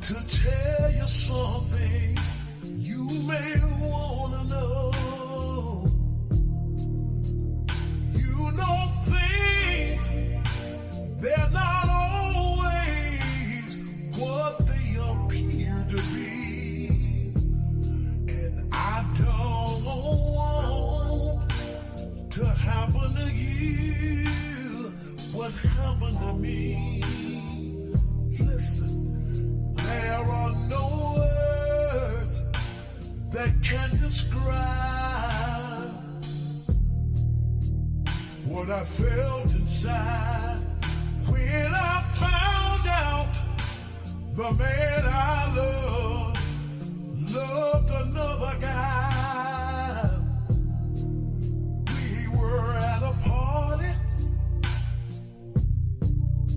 to tell you something you may wanna know. You know things, they're not always what they appear to be. And I don't want to happen to you what happened to me. Listen, there are no words that can describe what I felt inside when I found out the man I loved another guy. We were at a party,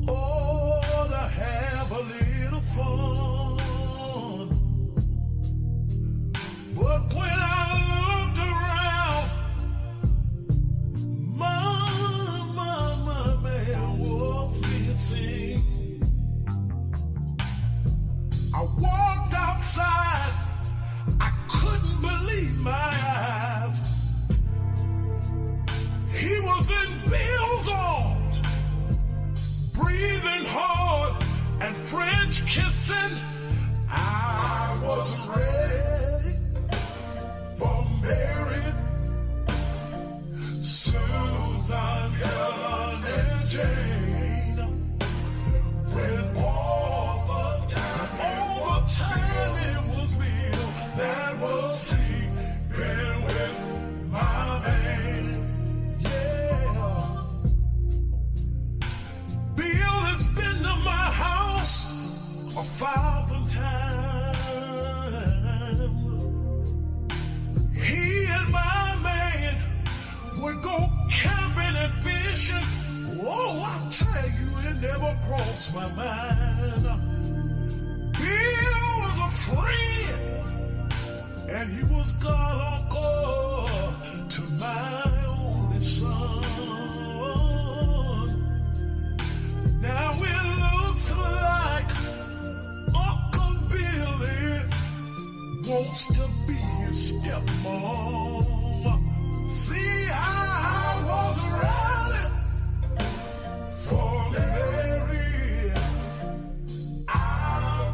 oh, to have a little fun. But when I looked around, my man was missing. I walked outside, I couldn't believe my eyes. He was in Bill's arms, breathing hard and French kissing. I was ready for Mary, Susan, Helen, and Jane. When all the time it was Bill that was sleeping with my man. Yeah. Bill has been to my house 1,000 times. He and my man would go camping and fishing. Oh, I tell you, it never crossed my mind. Bill was a friend, and he was God uncle to my only son. Now it looks like Uncle Billy wants to be his stepmom. See, I was ready for Mary. I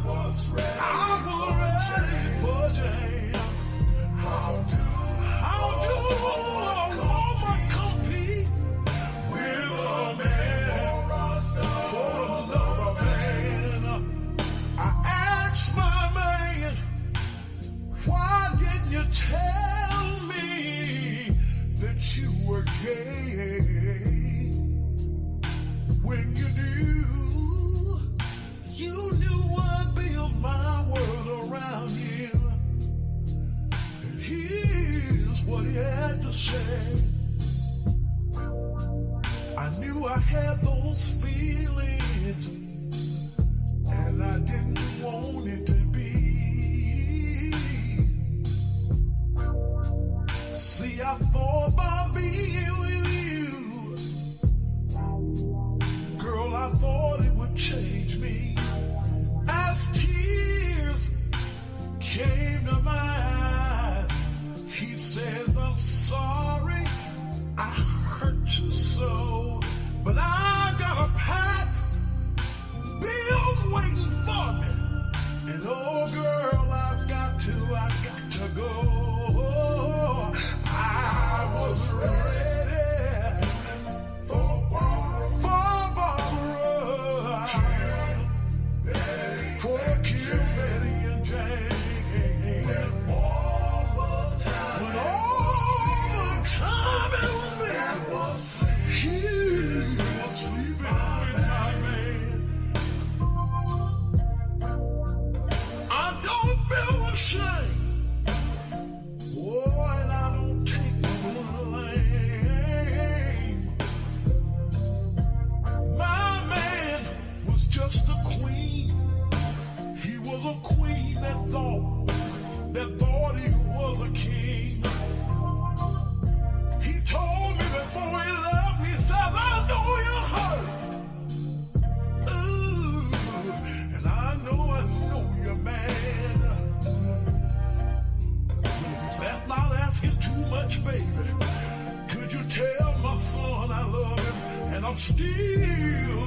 was ready for Jane. How do a woman compete with a man for another man? I asked my man, why didn't you tell me that you were gay? When you knew I'd build my world around you. And here's what he had to say. I knew I had those feelings, and I didn't want it to be. See, I thought about being with you, girl, I thought it would change me. As tears came to my eyes, he says, I'm sorry I hurt you so, but I got a pack, Bill's waiting for me, and oh girl, I've got to go. I was ready for Barbara, for Kim, Betty, and Jane. When all the time it was me, he was sleeping with my man. I don't feel ashamed. Oh, and I don't take no blame. My man was just a queen. He was a queen that thought he was a king. He told me before he left, he says, I know you're hurt. Ooh, and I know I'm still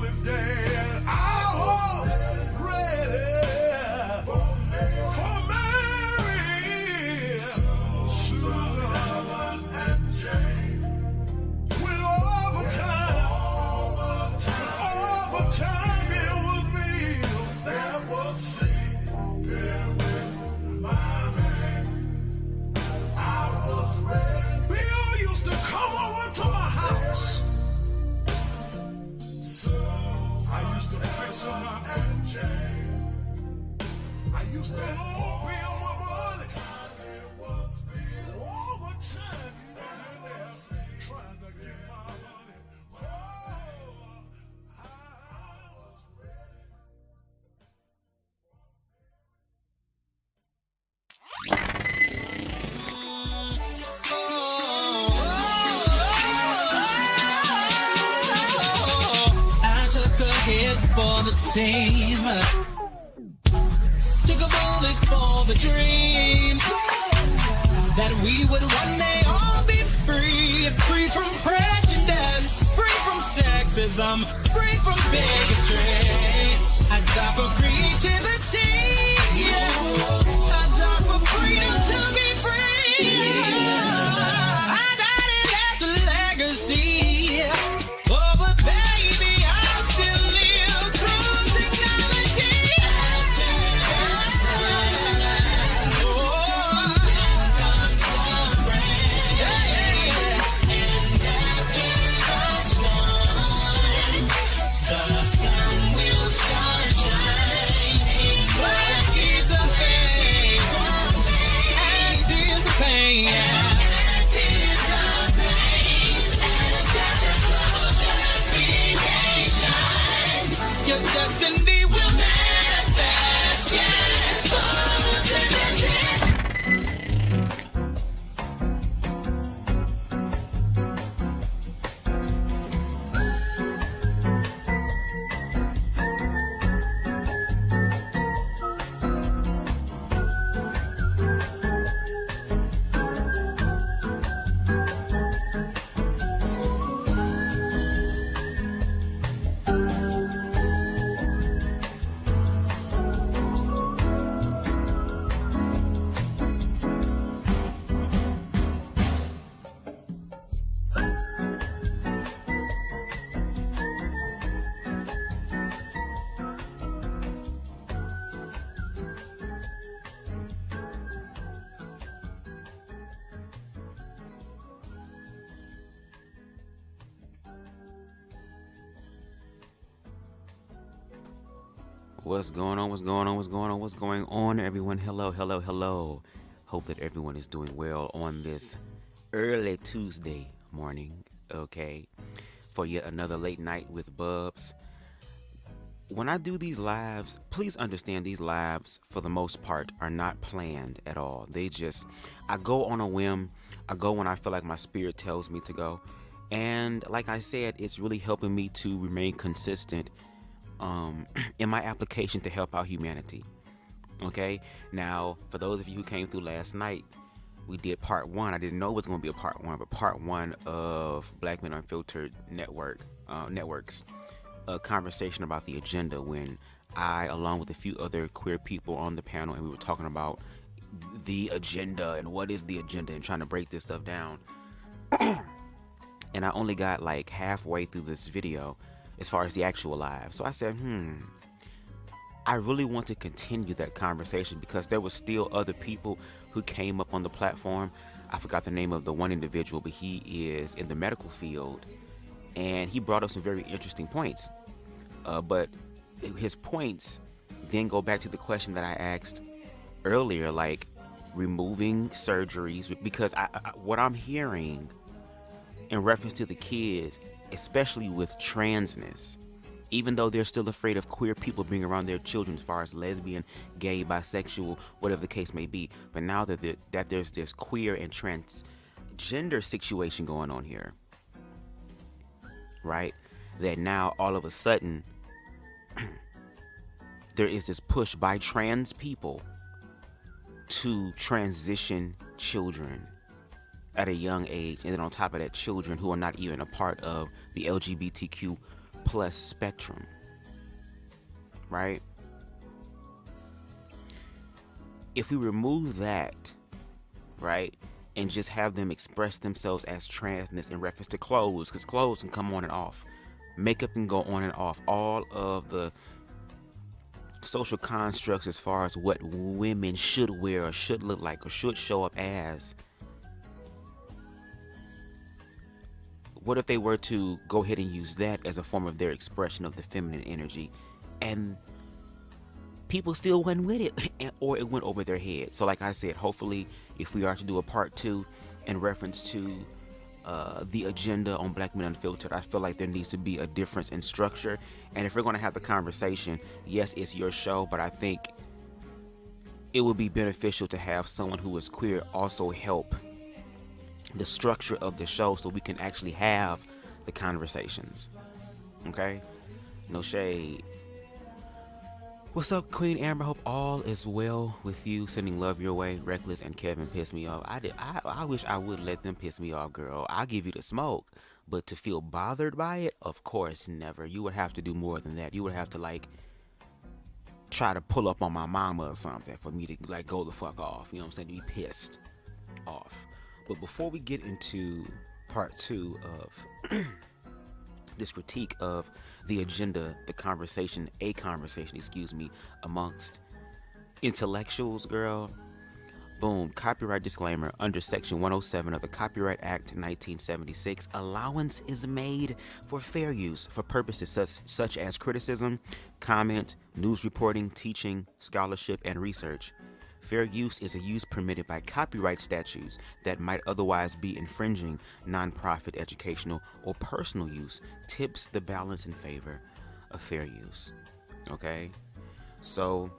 his dad. I was ready for Mary, Susan, and Jane. With all the time it was me that was sleeping with my man. I was ready. Bill used to come over to my house. I used to fix him up and Jane. I used to owe Bill my money. It was Bill all the time he was in there trying to get my money. Oh, I was ready. I took a hit for the team, took a bullet for the dream, that we would one day all be free, free from prejudice, free from sexism, free from bigotry. I die for creativity, yeah. I die for freedom to be free. I died and left a legacy. Oh, but baby, I still live through technology. The sun will start shining. Black is the pain, and tears the pain. Your destiny will manifest, yes. What's going on? What's going on? What's going on? What's going on, everyone? Hello, hello, hello. Hope that everyone is doing well on this early Tuesday morning, okay, for yet another late night with Bubs. When I do these lives, please understand these lives, for the most part, are not planned at all. I go on a whim. I go when I feel like my spirit tells me to go. And like I said, it's really helping me to remain consistent in my application to help out humanity. Okay, now for those of you who came through last night, we did part one. I didn't know it was going to be a part one, but part one of Black Men Unfiltered Networks, a conversation about the agenda, when I, along with a few other queer people on the panel, and we were talking about the agenda and what is the agenda and trying to break this stuff down. And I only got like halfway through this video as far as the actual live. So I said, I really want to continue that conversation, because there were still other people who came up on the platform. I forgot the name of the one individual, but he is in the medical field, and he brought up some very interesting points. But his points then go back to the question that I asked earlier, like removing surgeries, because what I'm hearing in reference to the kids, especially with transness, even though they're still afraid of queer people being around their children, as far as lesbian, gay, bisexual, whatever the case may be. But now that there's this queer and transgender situation going on here, right? That now all of a sudden there is this push by trans people to transition children at a young age, and then on top of that, children who are not even a part of the LGBTQ plus spectrum, right? If we remove that, right, and just have them express themselves as transness in reference to clothes, because clothes can come on and off, makeup can go on and off, all of the social constructs as far as what women should wear or should look like or should show up as. What if they were to go ahead and use that as a form of their expression of the feminine energy, and people still went with it, or it went over their head? So like I said, hopefully if we are to do a part 2 in reference to the agenda on Black Men Unfiltered, I feel like there needs to be a difference in structure. And if we're going to have the conversation, yes, it's your show, but I think it would be beneficial to have someone who is queer also help the structure of the show so we can actually have the conversations. Okay? No shade. What's up, Queen Amber? Hope all is well with you. Sending love your way. Reckless and Kevin pissed me off. I wish I would let them piss me off, girl. I'll give you the smoke. But to feel bothered by it, of course, never. You would have to do more than that. You would have to, like, try to pull up on my mama or something for me to, like, go the fuck off. You know what I'm saying? To be pissed off. But before we get into part 2 of this critique of the agenda, the conversation, amongst intellectuals, girl, boom, copyright disclaimer. Under Section 107 of the Copyright Act 1976, allowance is made for fair use for purposes such as criticism, comment, news reporting, teaching, scholarship, and research. Fair use is a use permitted by copyright statutes that might otherwise be infringing. Nonprofit, educational, or personal use tips the balance in favor of fair use. Okay? So,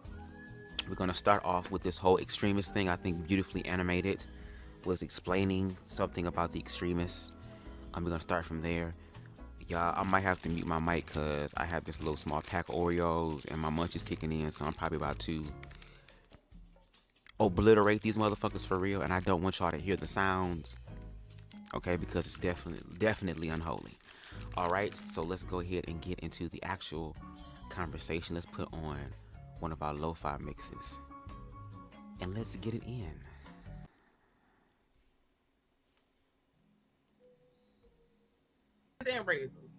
we're going to start off with this whole extremist thing. I think beautifully animated was explaining something about the extremists. I'm going to start from there. Y'all, I might have to mute my mic because I have this little small pack of Oreos and my munch is kicking in, so I'm probably about to obliterate these motherfuckers for real, and I don't want y'all to hear the sounds, okay, because it's definitely unholy. All right, so let's go ahead and get into the actual conversation. Let's put on one of our lo-fi mixes and let's get it in. And raise them.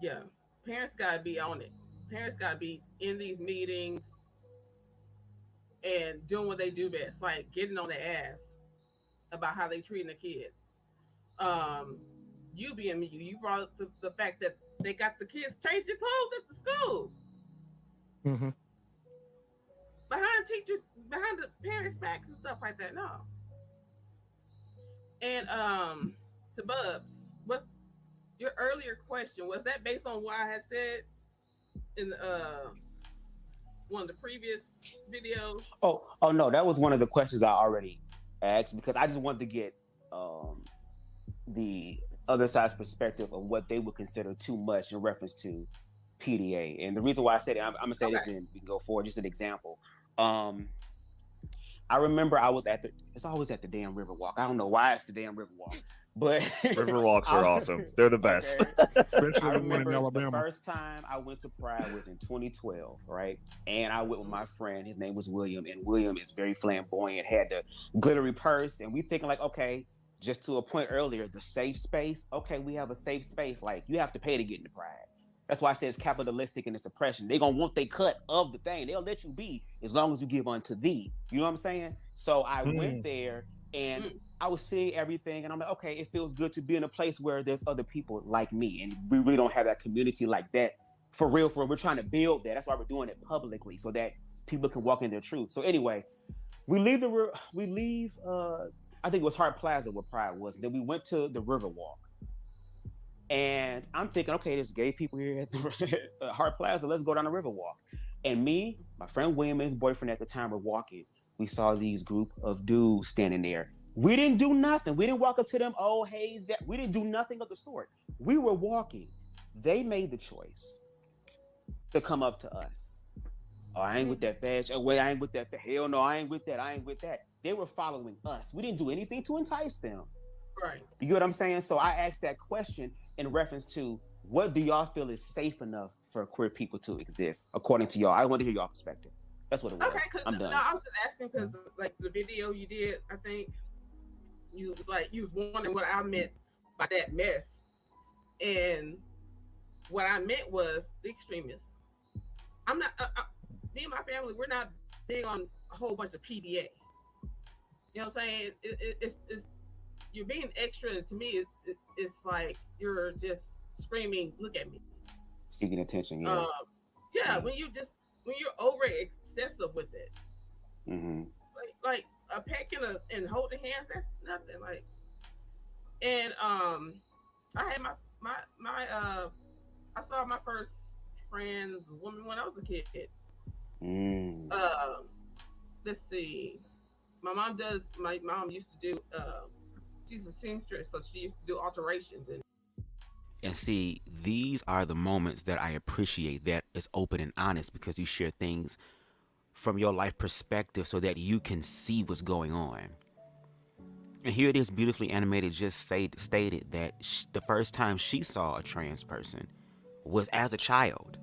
Yeah, parents gotta be on it. Parents gotta be in these meetings and doing what they do best, like getting on their ass about how they treating the kids. You being you, you brought up the fact that they got the kids change their clothes at the school. Mm-hmm. Behind teachers, behind the parents' backs and stuff like that. No. And to Bubs, what's your earlier question? Was that based on what I had said in one of the previous videos? Oh no, that was one of the questions I already asked because I just wanted to get the other side's perspective of what they would consider too much in reference to PDA. And the reason why I said it, I'm gonna say this and we can go forward. Just an example. I remember I was it's always at the damn Riverwalk. I don't know why it's the damn Riverwalk, but Riverwalks are awesome. They're the best. Okay. Especially I the one in remember Alabama. the first time I went to Pride was in 2012, right? And I went with my friend. His name was William, and William is very flamboyant, had the glittery purse, and we thinking like, okay, just to a point earlier, the safe space. Okay, we have a safe space. Like, you have to pay to get into Pride. That's why I say it's capitalistic and it's oppression. They're going to want their cut of the thing. They'll let you be as long as you give unto thee. You know what I'm saying? So I went there and I was seeing everything. And I'm like, okay, it feels good to be in a place where there's other people like me. And we really don't have that community like that. For real. We're trying to build that. That's why we're doing it publicly so that people can walk in their truth. So anyway, we leave, I think it was Hart Plaza where Pride was. And then we went to the Riverwalk. And I'm thinking, okay, there's gay people here at the Hart Plaza. Let's go down the Riverwalk. And me, my friend William, and his boyfriend at the time were walking. We saw these group of dudes standing there. We didn't do nothing. We didn't walk up to them. Oh, hey, we didn't do nothing of the sort. We were walking. They made the choice to come up to us. Oh, I ain't with that badge. Oh, wait, I ain't with that. Hell no, I ain't with that. I ain't with that. They were following us. We didn't do anything to entice them. Right. You get what I'm saying? So I asked that question in reference to what do y'all feel is safe enough for queer people to exist, according to y'all? I want to hear y'all perspective. That's what it was. Okay, I'm done. No, I was just asking because like the video you did, I think you was wondering what I meant by that mess, and what I meant was the extremists. I'm not. Me and my family, we're not big on a whole bunch of PDA. You know what I'm saying? It's you're being extra, and to me, it's like you're just screaming, "Look at me!" Seeking attention. Yeah. When you're over excessive with it, like a peck and holding hands, that's nothing. Like, and I had I saw my first trans woman when I was a kid. Let's see. My mom used to do. She's a seamstress, so she used to do alterations And see, these are the moments that I appreciate, that is open and honest, because you share things from your life perspective so that you can see what's going on. And here it is, beautifully animated, just stated that the first time she saw a trans person was as a child.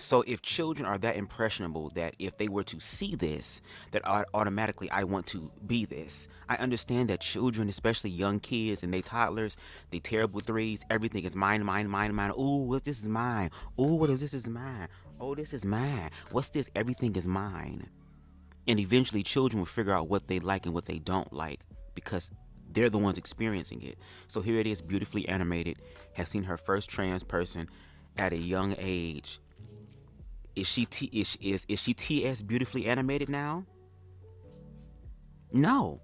So if children are that impressionable that if they were to see this, that automatically I want to be this. I understand that children, especially young kids and they toddlers, they terrible threes, everything is mine, mine, mine, mine. Ooh, what this is mine. Ooh, what is this is mine. Oh, this is mine. What's this? Everything is mine. And eventually children will figure out what they like and what they don't like because they're the ones experiencing it. So here it is, beautifully animated, has seen her first trans person at a young age. Is she TS beautifully animated now? No.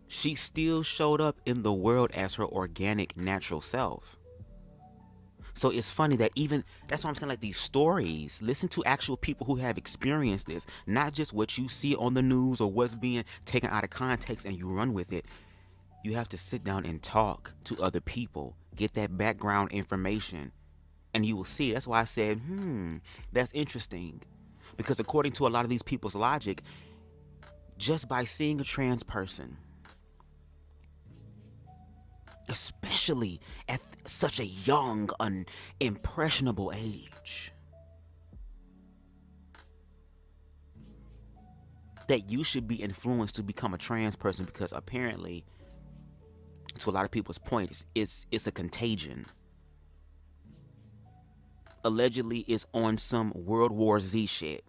She still showed up in the world as her organic, natural self. So it's funny that that's what I'm saying, like these stories, listen to actual people who have experienced this, not just what you see on the news or what's being taken out of context and you run with it. You have to sit down and talk to other people, get that background information. And you will see. That's why I said, that's interesting. Because according to a lot of these people's logic, just by seeing a trans person, especially at such a young, impressionable age, that you should be influenced to become a trans person because apparently, to a lot of people's point, it's a contagion. Allegedly is on some World War Z shit.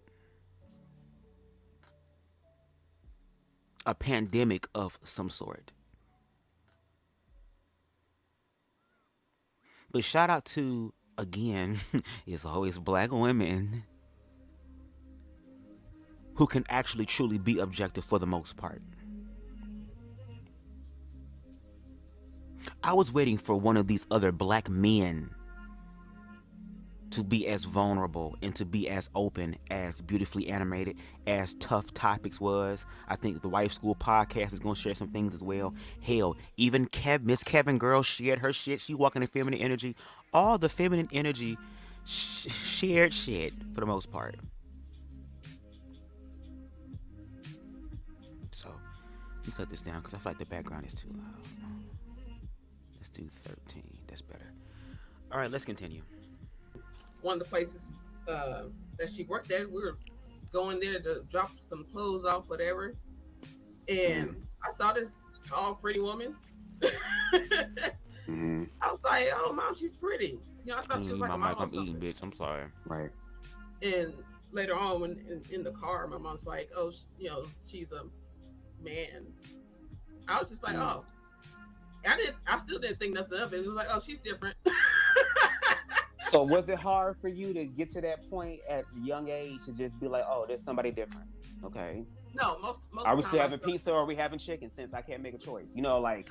A pandemic of some sort. But shout out to, again, it's always black women who can actually truly be objective for the most part. I was waiting for one of these other black men to be as vulnerable and to be as open, as beautifully animated, as Tough Topics was. I think the Wife School podcast is going to share some things as well. Hell, even Miss Kevin Girl shared her shit. She walking in feminine energy. All the feminine energy shared shit for the most part. So, let me cut this down because I feel like the background is too loud. Let's do 13. That's better. All right, let's continue. One of the places that she worked at, we were going there to drop some clothes off, whatever. And I saw this tall, pretty woman. I was like, "Oh, mom, she's pretty." You know, I thought she was like a mom. I'm eating, bitch. I'm sorry. Right. And later on, when in the car, my mom's like, "Oh, she's a man." I was just like, "Oh." I still didn't think nothing of it. It was like, "Oh, she's different." So was it hard for you to get to that point at a young age to just be like, oh, there's somebody different? Okay. No, most are we still having pizza or are we having chicken since I can't make a choice? You know, like,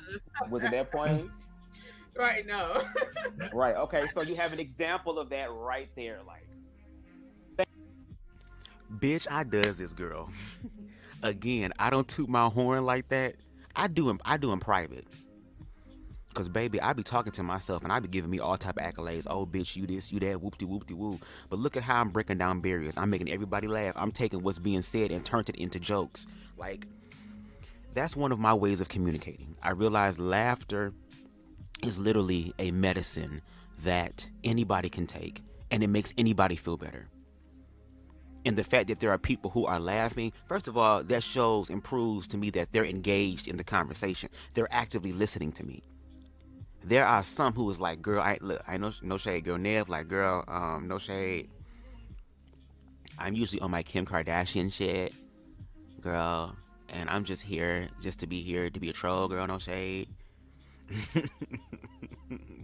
was it that point? Right, no. Right, okay. So you have an example of that right there. Like, bitch, I does this, girl. Again, I don't toot my horn like that. I do in private. Cause baby, I be talking to myself and I be giving me all type of accolades. Oh bitch, you this, you that, whoop de whoop de woo. But look at how I'm breaking down barriers. I'm making everybody laugh. I'm taking what's being said and turned it into jokes. Like, that's one of my ways of communicating. I realize laughter is literally a medicine that anybody can take, and it makes anybody feel better. And the fact that there are people who are laughing, first of all, that shows and proves to me that they're engaged in the conversation. They're actively listening to me. There are some who is like, girl, I know no shade, girl. Nev, like, girl, no shade. I'm usually on my Kim Kardashian shit, girl, and I'm just here just to be here to be a troll, girl. No shade.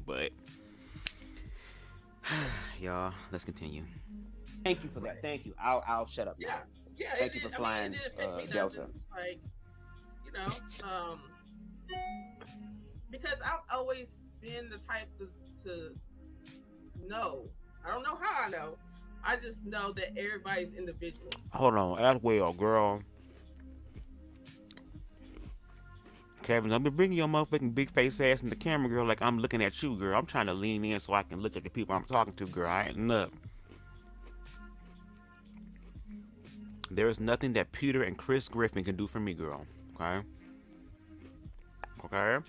But y'all, let's continue. Thank you for that. Thank you. I'll shut up. Yeah, yeah. Thank you for flying, it didn't affect me Delta. nothing. Like, you know, because I've always been the type to know. I don't know how I know. I just know that everybody's individual. Hold on, as well, girl. Kevin, let me bring your motherfucking big face ass in the camera, girl, like I'm looking at you, girl. I'm trying to lean in so I can look at the people I'm talking to, girl. I ain't up. There is nothing that Peter and Chris Griffin can do for me, girl. Okay? Okay?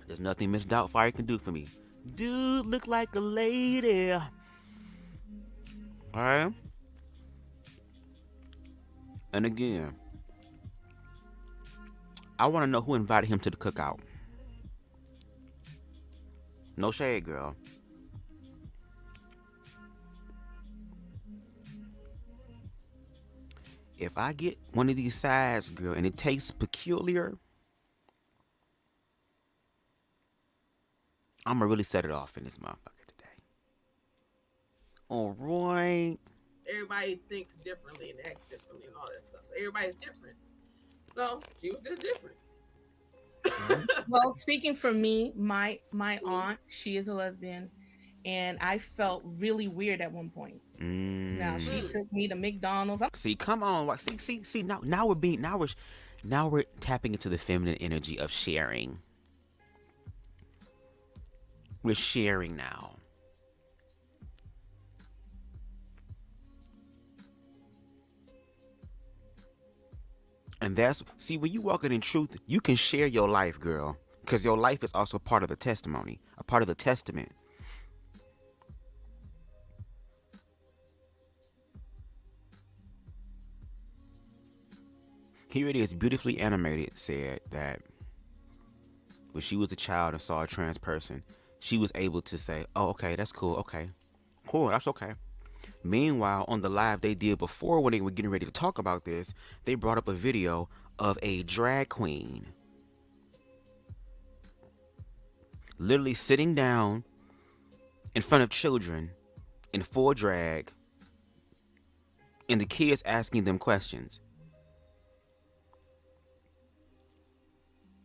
There's nothing Miss Doubtfire can do for me. Dude, look like a lady. Alright? And again, I want to know who invited him to the cookout. No shade, girl. If I get one of these sides, girl, and it tastes peculiar, I'm gonna really set it off in this motherfucker today. All right. Everybody thinks differently and acts differently and all that stuff. Everybody's different. So she was just different. Well, speaking for me, my aunt, she is a lesbian, and I felt really weird at one point. Now she took me to McDonald's. See, come on, see. Now we're tapping into the feminine energy of sharing. We're sharing now. And that's, see, when you walking in truth, you can share your life, girl. Because your life is also part of the testimony, a part of the testament. Here it is, beautifully animated, said that when she was a child and saw a trans person, she was able to say, oh, okay, that's cool, okay. Cool, that's okay. Meanwhile, on the live they did before, when they were getting ready to talk about this, they brought up a video of a drag queen literally sitting down in front of children in full drag, and the kids asking them questions.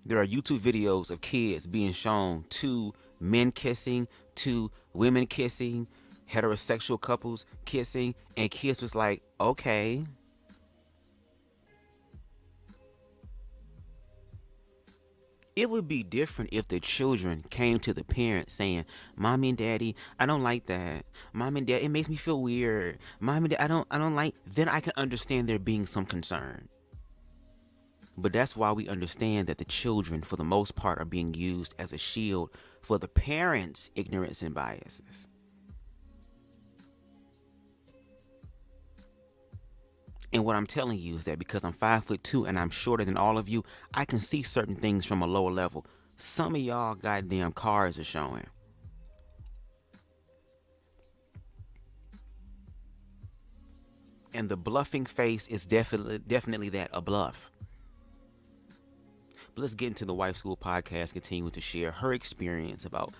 There are YouTube videos of kids being shown, 2 men kissing, 2 women kissing, heterosexual couples kissing, and kids was like, okay. It would be different if the children came to the parents saying, Mommy and Daddy, I don't like that. Mom and Dad, it makes me feel weird. Mom and Dad, I don't like. Then I can understand there being some concern. But that's why we understand that the children, for the most part, are being used as a shield for the parents' ignorance and biases. And what I'm telling you is that because I'm 5'2" and I'm shorter than all of you, I can see certain things from a lower level. Some of y'all goddamn cars are showing. And the bluffing face is definitely that, a bluff. But let's get into the Wife School podcast, continuing to share her experience about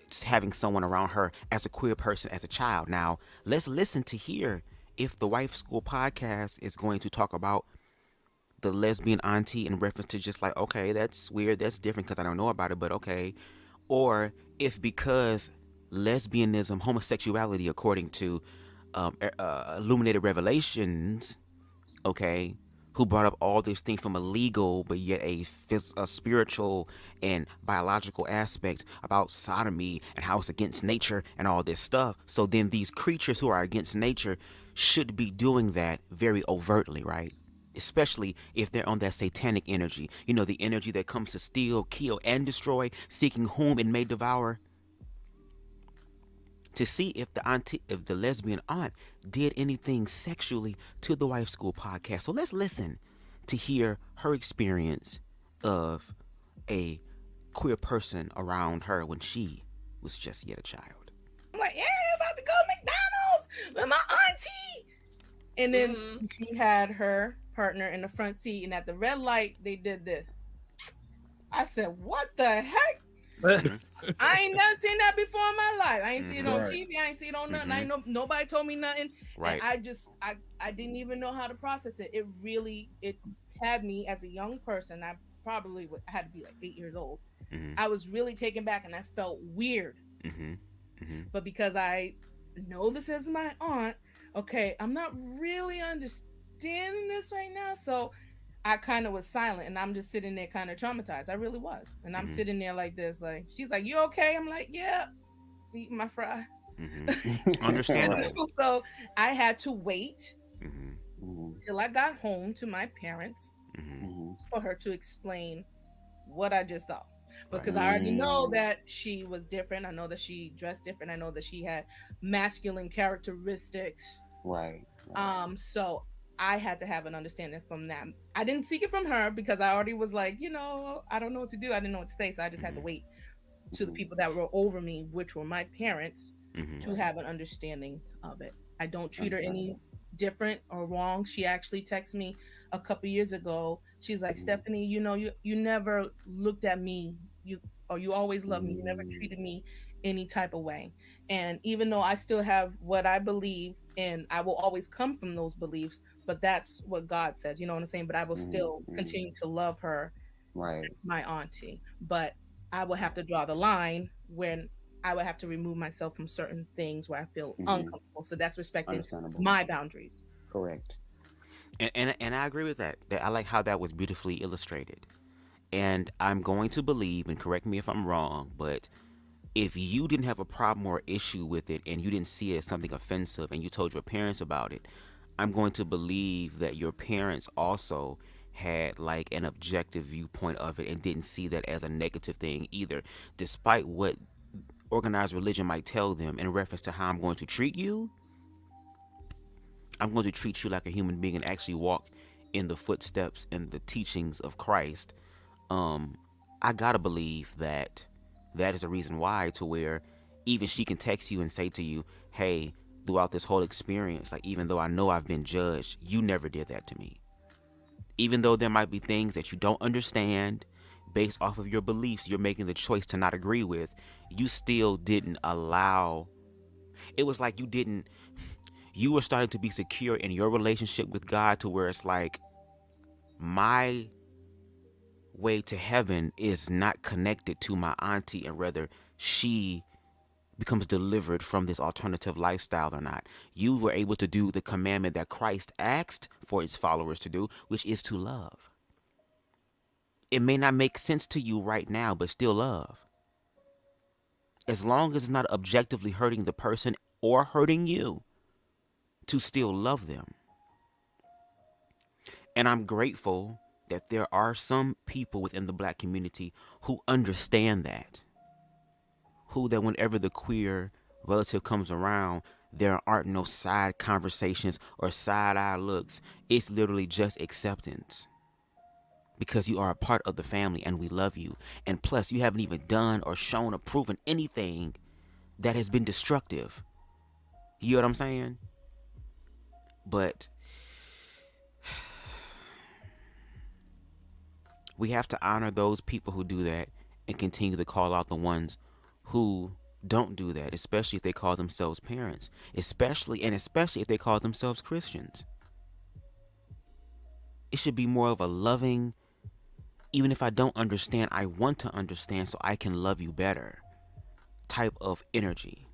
just having someone around her as a queer person as a child. Now, let's listen to hear if the Wife School podcast is going to talk about the lesbian auntie in reference to just like, okay, that's weird, that's different because I don't know about it, but okay. Or if because lesbianism, homosexuality, according to Illuminated Revelations, okay, who brought up all these things from a legal but yet a spiritual and biological aspect about sodomy and how it's against nature and all this stuff. So then these creatures who are against nature should be doing that very overtly, right? Especially if they're on that satanic energy, you know, the energy that comes to steal, kill, and destroy, seeking whom it may devour. To see if the lesbian aunt did anything sexually to the Wife School podcast. So let's listen to hear her experience of a queer person around her when she was just yet a child. I'm like, yeah, I'm about to go to McDonald's with my auntie. And then she had her partner in the front seat, and at the red light, they did this. I said, what the heck? I ain't never seen that before in my life. I ain't seen it on TV. I ain't seen it on nothing. I ain't nobody told me nothing. Right. And I didn't even know how to process it. It had me as a young person. I probably had to be like 8 years old. I was really taken back and I felt weird. But because I know this is my aunt, okay, I'm not really understanding this right now. So I kind of was silent, and I'm just sitting there kind of traumatized. I really was. And I'm sitting there like this, like, she's like, you okay? I'm like, yeah, eating my fry. Understandable. So I had to wait till I got home to my parents for her to explain what I just saw. Because I already know that she was different. I know that she dressed different. I know that she had masculine characteristics. Right. So I had to have an understanding from that. I didn't seek it from her because I already was like, I don't know what to do. I didn't know what to say. So I just had to wait to the people that were over me, which were my parents, to have an understanding of it. I don't treat her any different or wrong. She actually texted me a couple years ago. She's like, Stephanie, you never looked at me. You always loved me. You never treated me any type of way. And even though I still have what I believe, and I will always come from those beliefs, but that's what God says, you know what I'm saying? But I will still continue to love her, right, my auntie. But I will have to draw the line when I would have to remove myself from certain things where I feel uncomfortable. So that's respecting my boundaries. Correct. And I agree with that. I like how that was beautifully illustrated. And I'm going to believe, and correct me if I'm wrong, but if you didn't have a problem or issue with it and you didn't see it as something offensive and you told your parents about it, I'm going to believe that your parents also had like an objective viewpoint of it and didn't see that as a negative thing either, despite what organized religion might tell them in reference to how I'm going to treat you. I'm going to treat you like a human being and actually walk in the footsteps and the teachings of Christ. I gotta believe that is a reason why, to where even she can text you and say to you, hey, throughout this whole experience, like, even though I know I've been judged, you never did that to me. Even though there might be things that you don't understand based off of your beliefs, you're making the choice to not agree with, you still didn't allow. It was like you were starting to be secure in your relationship with God, to where it's like, my way to heaven is not connected to my auntie, and whether she becomes delivered from this alternative lifestyle or not. You were able to do the commandment that Christ asked for his followers to do, which is to love. It may not make sense to you right now, but still love. As long as it's not objectively hurting the person or hurting you, to still love them. And I'm grateful that there are some people within the Black community who understand that. That whenever the queer relative comes around, there aren't no side conversations or side-eye looks. It's literally just acceptance. Because you are a part of the family and we love you. And plus, you haven't even done or shown or proven anything that has been destructive. You know what I'm saying? But we have to honor those people who do that and continue to call out the ones who don't do that, especially if they call themselves parents, especially if they call themselves Christians. It should be more of a loving, even if I don't understand, I want to understand so I can love you better type of energy.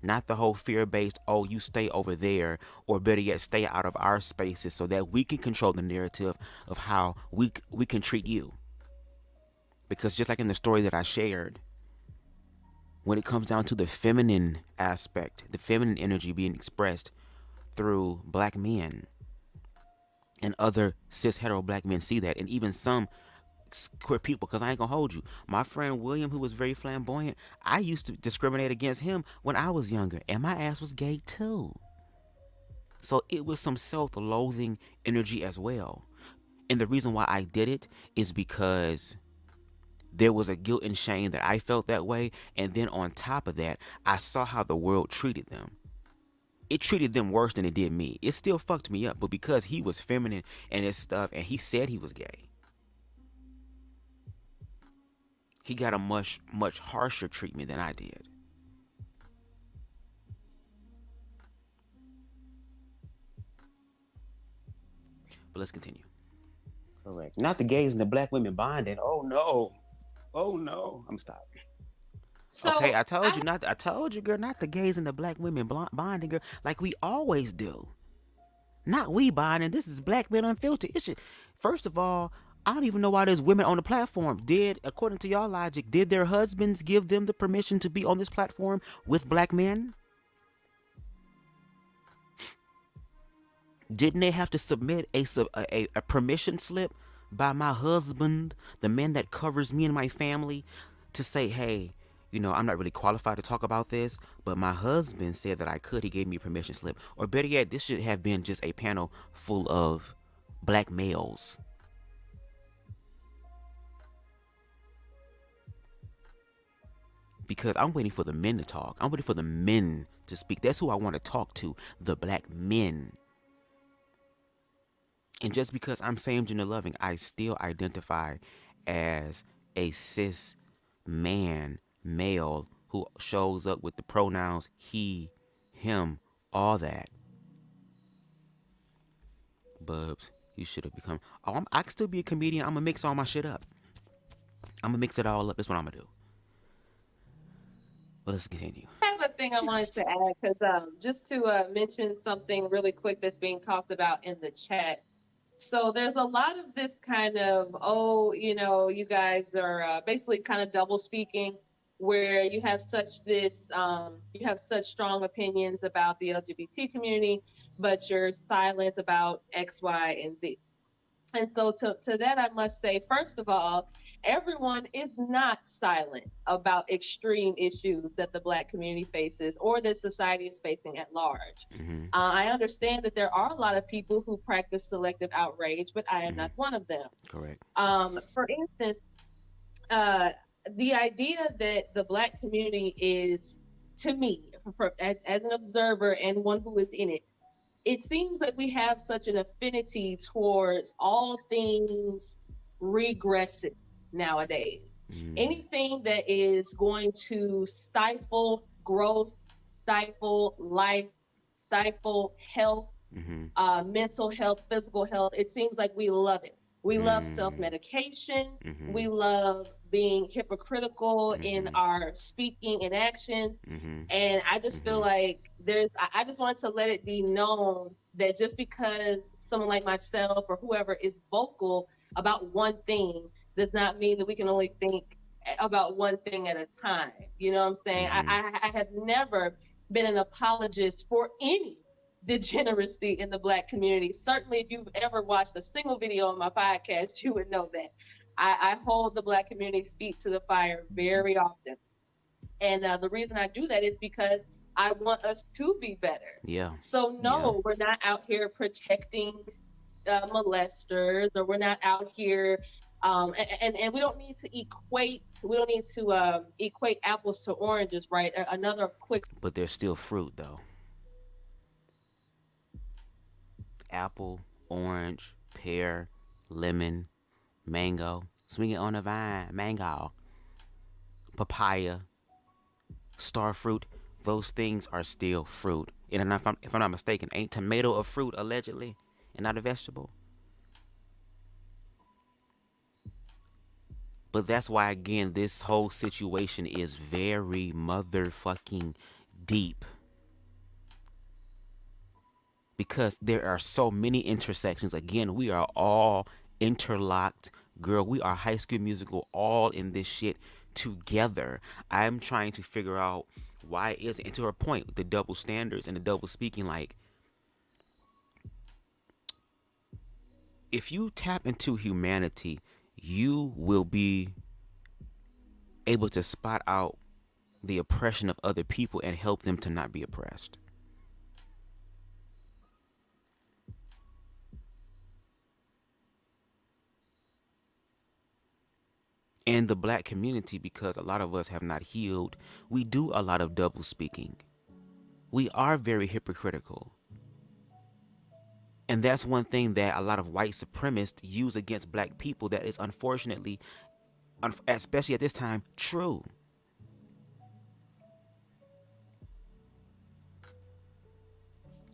Not the whole fear-based, oh, you stay over there, or better yet, stay out of our spaces so that we can control the narrative of how we can treat you. Because just like in the story that I shared, when it comes down to the feminine aspect, the feminine energy being expressed through black men, and other cis hetero black men see that, and even some queer people, because I ain't gonna hold you. My friend William, who was very flamboyant, I used to discriminate against him when I was younger, and my ass was gay too. So it was some self-loathing energy as well. And the reason why I did it is because there was a guilt and shame that I felt that way, and then on top of that, I saw how the world treated them. It treated them worse than it did me. It still fucked me up, but because he was feminine and his stuff, and he said he was gay, he got a much harsher treatment than I did. But let's continue. Correct. Not the gays and the black women bonding. Oh no. Oh no. I'm stopping. So Okay, I told you not. I told you, girl, not the gays and the black women bonding, girl, like we always do. Not we bonding. This is Black Men Unfiltered. It should. First of all, I don't even know why there's women on the platform. According to y'all logic, did their husbands give them the permission to be on this platform with black men? Didn't they have to submit a permission slip by my husband, the man that covers me and my family, to say, hey, you know, I'm not really qualified to talk about this, but my husband said that I could. He gave me a permission slip. Or better yet, this should have been just a panel full of black males. Because I'm waiting for the men to talk. I'm waiting for the men to speak. That's who I want to talk to, the black men. And just because I'm same gender loving, I still identify as a cis male who shows up with the pronouns he, him, all that. Bubs, you should have become. I can still be a comedian. I'm gonna mix all my shit up. I'm gonna mix it all up. That's what I'm gonna do. But let's continue. I have a thing I wanted to add because just to mention something really quick that's being talked about in the chat. So there's a lot of this kind of, oh, you know, you guys are basically kind of double speaking, where you have such strong opinions about the LGBT community, but you're silent about X, Y, and Z. And so to that, I must say, first of all, everyone is not silent about extreme issues that the Black community faces or that society is facing at large. Mm-hmm. I understand that there are a lot of people who practice selective outrage, but I am not one of them. Correct. For instance, the idea that the Black community is, to me, as an observer and one who is in it, it seems like we have such an affinity towards all things regressive nowadays. Anything that is going to stifle growth, stifle life, stifle health, mental health, physical health, it seems like we love it. We love self-medication. We love being hypocritical in our speaking and actions. And I just feel like I just wanted to let it be known that just because someone like myself or whoever is vocal about one thing does not mean that we can only think about one thing at a time. You know what I'm saying? I have never been an apologist for any degeneracy in the Black community. Certainly, if you've ever watched a single video on my podcast, you would know that. I hold the Black community's feet to the fire very often. And the reason I do that is because I want us to be better. Yeah. So no, we're not out here protecting molesters, or we're not out here and we don't need to equate apples to oranges, right? Another quick. But there's still fruit though. Apple, orange, pear, lemon, mango, swinging on a vine, mango, papaya, star fruit. Those things are still fruit. And if I'm not mistaken, ain't tomato a fruit allegedly and not a vegetable? But that's why, again, this whole situation is very motherfucking deep because there are so many intersections. Again, we are all interlocked. Girl, we are High School Musical all in this shit together. I'm trying to figure out why is it, and to her point, the double standards and the double speaking, like, if you tap into humanity, you will be able to spot out the oppression of other people and help them to not be oppressed. In the black community, because a lot of us have not healed, we do a lot of double speaking. We are very hypocritical. And that's one thing that a lot of white supremacists use against black people that is unfortunately, especially at this time, true.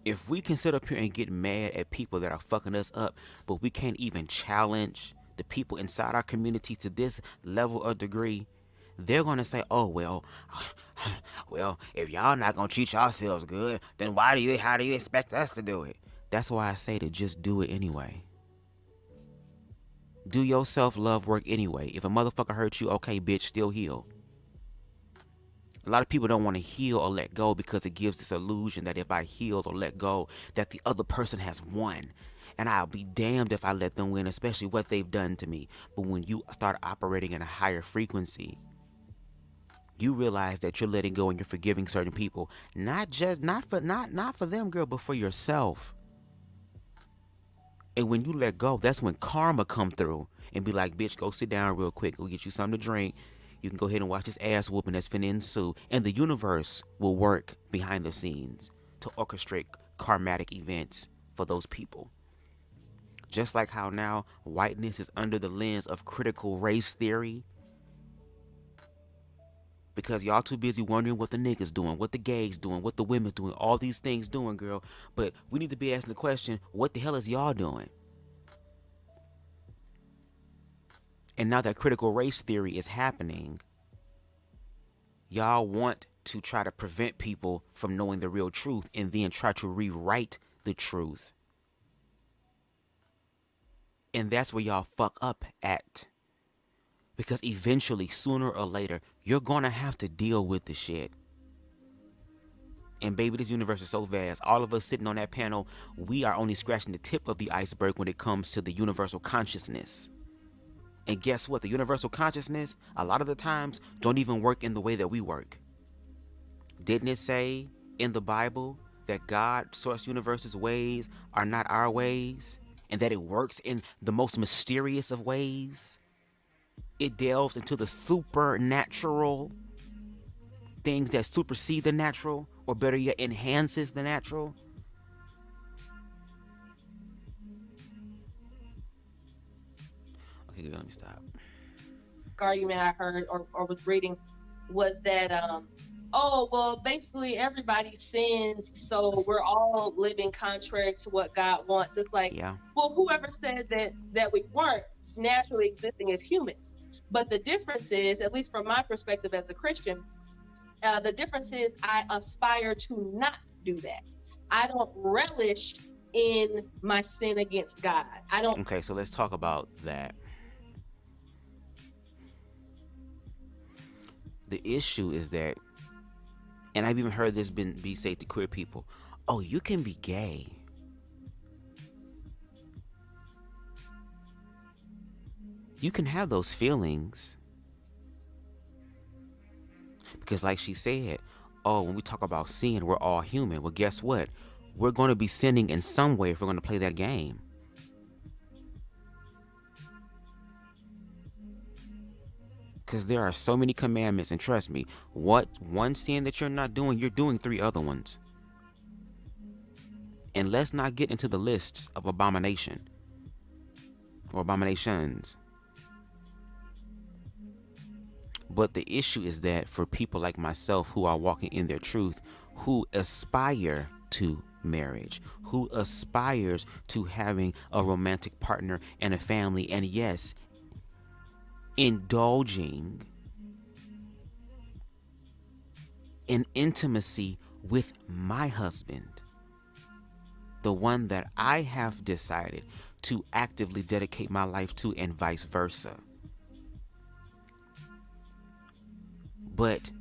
If we can sit up here and get mad at people that are fucking us up, but we can't even challenge the people inside our community to this level of degree, they're going to say, oh, well, if y'all not going to treat yourselves good, then how do you expect us to do it? That's why I say to just do it anyway. Do your self-love work anyway. If a motherfucker hurt you, okay, bitch, still heal. A lot of people don't want to heal or let go because it gives this illusion that if I heal or let go, that the other person has won. And I'll be damned if I let them win, especially what they've done to me. But when you start operating in a higher frequency, you realize that you're letting go and you're forgiving certain people. Not for them, girl, but for yourself. And when you let go, that's when karma come through and be like, bitch, go sit down real quick. Go get you something to drink. You can go ahead and watch this ass whooping that's finna ensue. And the universe will work behind the scenes to orchestrate karmatic events for those people. Just like how now whiteness is under the lens of critical race theory. Because y'all too busy wondering what the niggas doing, what the gays doing, what the women's doing, all these things doing, girl. But we need to be asking the question, what the hell is y'all doing? And now that critical race theory is happening, y'all want to try to prevent people from knowing the real truth and then try to rewrite the truth. And that's where y'all fuck up at. Because eventually, sooner or later, you're going to have to deal with the shit. And baby, this universe is so vast. All of us sitting on that panel, we are only scratching the tip of the iceberg when it comes to the universal consciousness. And guess what? The universal consciousness, a lot of the times, don't even work in the way that we work. Didn't it say in the Bible that God, source universe's ways are not our ways? And that it works in the most mysterious of ways? It delves into the supernatural, things that supersede the natural, or better yet, enhances the natural. Okay, let me stop. Argument I heard or was reading was that oh well, basically everybody sins, so we're all living contrary to what God wants. It's like, yeah. Well, whoever said that we weren't naturally existing as humans? But the difference is, at least from my perspective as a Christian, the difference is I aspire to not do that. I don't relish in my sin against God. I don't. Okay, so let's talk about that. The issue is that, and I've even heard this be said to queer people, oh, you can be gay. You can have those feelings. Because like she said, oh, when we talk about sin, we're all human. Well, guess what? We're going to be sinning in some way if we're going to play that game. Because there are so many commandments, and trust me, what one sin that you're not doing, you're doing 3 other ones. And let's not get into the lists of abomination or abominations. But the issue is that for people like myself who are walking in their truth, who aspire to marriage, who aspires to having a romantic partner and a family, and yes, indulging in intimacy with my husband, the one that I have decided to actively dedicate my life to, and vice versa. But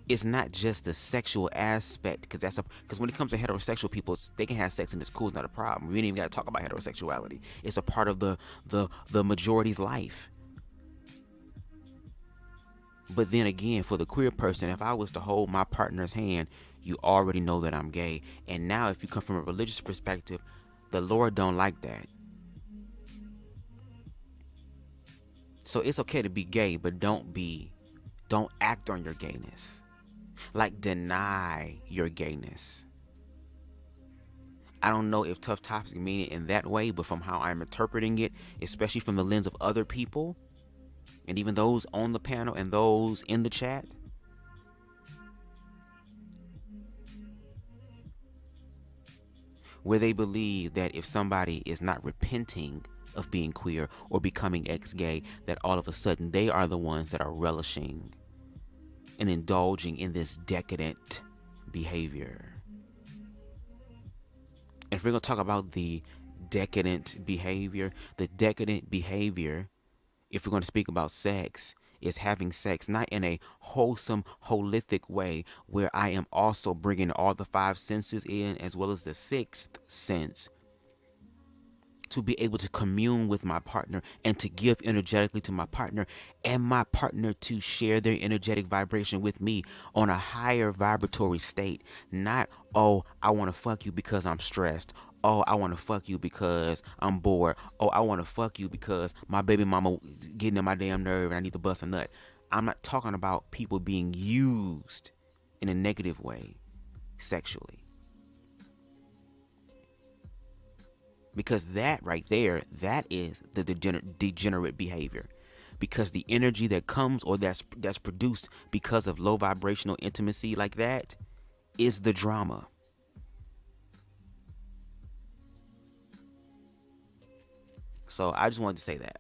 it's not just the sexual aspect, because when it comes to heterosexual people, they can have sex and it's cool, it's not a problem. We ain't even got to talk about heterosexuality. It's a part of the majority's life. But then again, for the queer person, if I was to hold my partner's hand, you already know that I'm gay. And now if you come from a religious perspective, the Lord don't like that. So it's okay to be gay, but don't act on your gayness. Like, deny your gayness. I don't know if Tough Topics mean it in that way, but from how I'm interpreting it, especially from the lens of other people, and even those on the panel and those in the chat, where they believe that if somebody is not repenting of being queer or becoming ex-gay, that all of a sudden they are the ones that are relishing and indulging in this decadent behavior. And if we're going to talk about the decadent behavior, if we're going to speak about sex, is having sex not in a wholesome, holistic way where I am also bringing all the five senses in, as well as the sixth sense, to be able to commune with my partner and to give energetically to my partner, and my partner to share their energetic vibration with me on a higher vibratory state. Not, oh, I want to fuck you because I'm stressed. Oh, I want to fuck you because I'm bored. Oh, I want to fuck you because my baby mama getting on my damn nerve and I need to bust a nut. I'm not talking about people being used in a negative way sexually. Because that right there, that is the degenerate behavior. Because the energy that comes or that's produced because of low vibrational intimacy like that is the drama. So I just wanted to say that.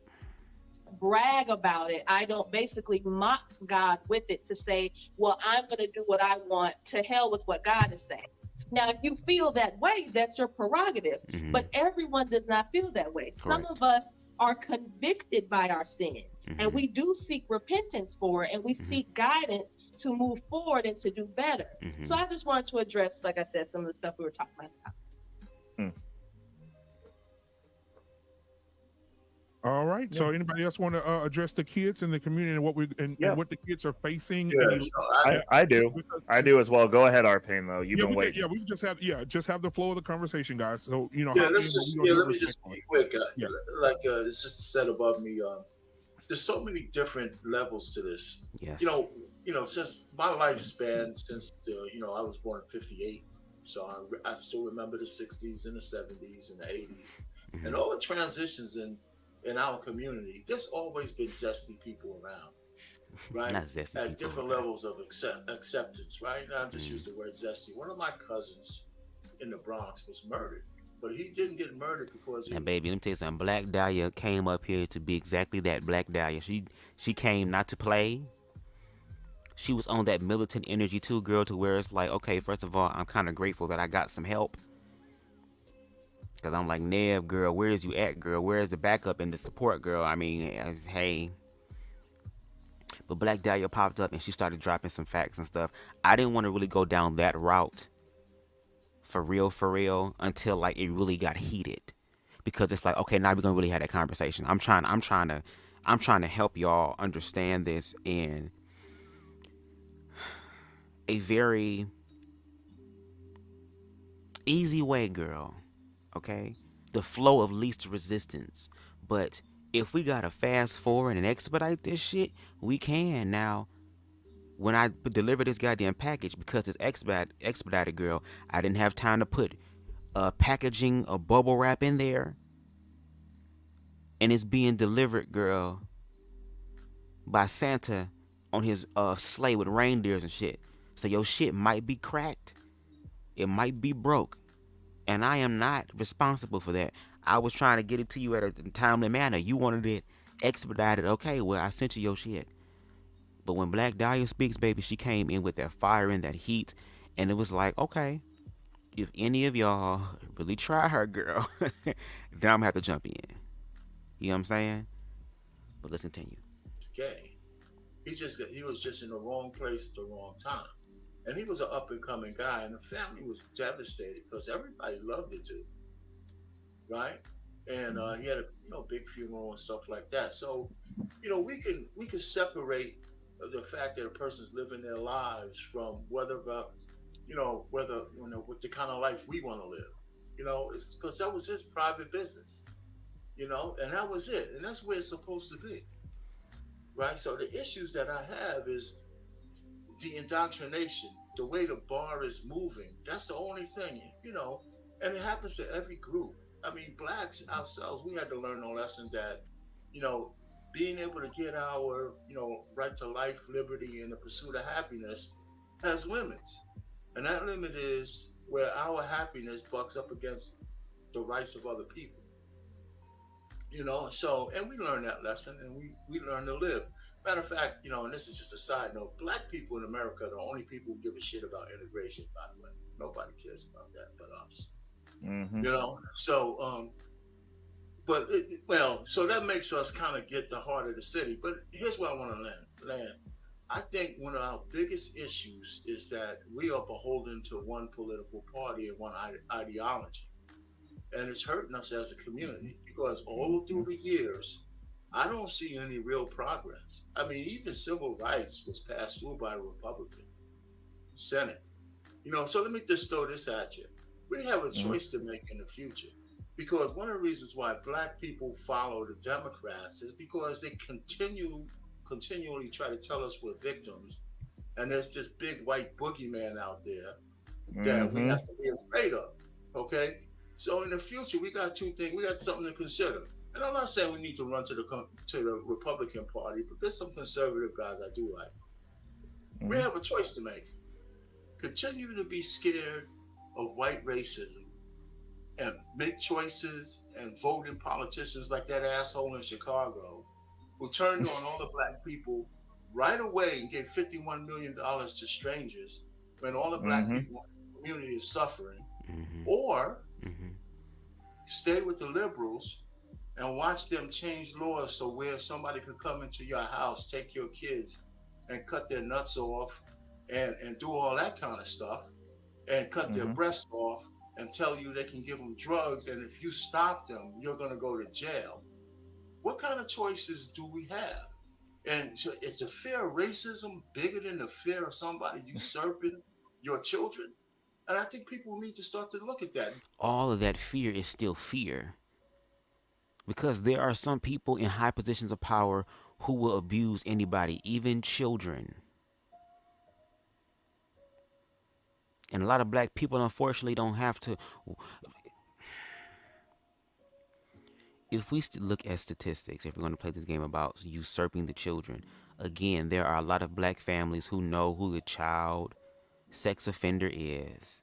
Brag about it. I don't basically mock God with it to say, well, I'm going to do what I want. To hell with what God is saying. Now, if you feel that way, that's your prerogative. Mm-hmm. But everyone does not feel that way. Correct. Some of us are convicted by our sin, Mm-hmm. and we do seek repentance for it, and we Mm-hmm. seek guidance to move forward and to do better. Mm-hmm. So I just wanted to address, like I said, some of the stuff we were talking about. All right. So anybody else want to address the kids in the community and what and what the kids are facing? Yeah, I do. I do as well. Go ahead, Arpane, though. You've been waiting. We just have the flow of the conversation, guys. So let me just be quick. It's just said above me. There's so many different levels to this. Yes. Since my lifespan, since I was born in '58, so I still remember the '60s and the '70s and the '80s, Mm-hmm. and all the transitions in our community. There's always been zesty people around, right? Not zesty at people, different right? levels of acceptance, right? And I just use the word zesty. One of my cousins in the Bronx was murdered, but he didn't get murdered because And baby, let me tell you something. Black Dahlia came up here to be exactly that. Black Dahlia. She came not to play. She was on that militant energy too, girl, to where it's like, okay, first of all, I'm kind of grateful that I got some help. Because I'm like, Nev, girl, where is you at, girl? Where is the backup and the support, girl? I mean, hey. But Black Dahlia popped up and she started dropping some facts and stuff. I didn't want to really go down that route for real, until like it really got heated. Because it's like, okay, now we're gonna really have that conversation. I'm trying to help y'all understand this in a very easy way, girl. Okay? The flow of least resistance. But if we gotta fast forward and expedite this shit, we can. Now, when I deliver this goddamn package, because it's expedited, girl, I didn't have time to put packaging or bubble wrap in there. And it's being delivered, girl, by Santa on his sleigh with reindeers and shit. So your shit might be cracked. It might be broke. And I am not responsible for that. I was trying to get it to you at a timely manner. You wanted it expedited. Okay, well, I sent you your shit. But when Black Dahlia speaks, baby, she came in with that fire and that heat, and it was like, okay, if any of y'all really try her, girl, then I'm gonna have to jump in. You know what I'm saying? But let's continue. Gay. He was just in the wrong place at the wrong time. And he was an up and coming guy, and the family was devastated because everybody loved the dude, right? And he had a big funeral and stuff like that. So, we can separate the fact that a person's living their lives from what the kind of life we want to live. It's because that was his private business, and that was it, and that's where it's supposed to be, right? So the issues that I have is the indoctrination, the way the bar is moving. That's the only thing, and it happens to every group. I mean, blacks ourselves, we had to learn a lesson that, being able to get our, right to life, liberty, and the pursuit of happiness has limits. And that limit is where our happiness bucks up against the rights of other people. So, and we learned that lesson, and we learned to live. Matter of fact, and this is just a side note, black people in America are the only people who give a shit about integration, by the way. Nobody cares about that but us. Mm-hmm. So, so that makes us kind of get the heart of the city. But here's where I want to land. I think one of our biggest issues is that we are beholden to one political party and one ideology. And it's hurting us as a community because all through the years, I don't see any real progress. I mean, even civil rights was passed through by a Republican Senate. So let me just throw this at you. We have a choice to make in the future, because one of the reasons why black people follow the Democrats is because they continually try to tell us we're victims, and there's this big white boogeyman out there that we have to be afraid of. Okay, so in the future we got two things. We got something to consider, and I'm not saying we need to run to the Republican Party, but there's some conservative guys I do like. We have a choice to make: continue to be scared of white racism and make choices and vote in politicians like that asshole in Chicago who turned on all the black people right away and gave $51 million to strangers when all the black people in the community is suffering, or stay with the liberals and watch them change laws so where somebody could come into your house, take your kids and cut their nuts off and do all that kind of stuff and cut their breasts off and tell you they can give them drugs, and if you stop them, you're going to go to jail. What kind of choices do we have? And so is the fear of racism bigger than the fear of somebody usurping your children? And I think people need to start to look at that. All of that fear is still fear, because there are some people in high positions of power who will abuse anybody, even children. And a lot of black people, unfortunately, don't have to. If we look at statistics, if we're going to play this game about usurping the children, again, there are a lot of black families who know who the child sex offender is,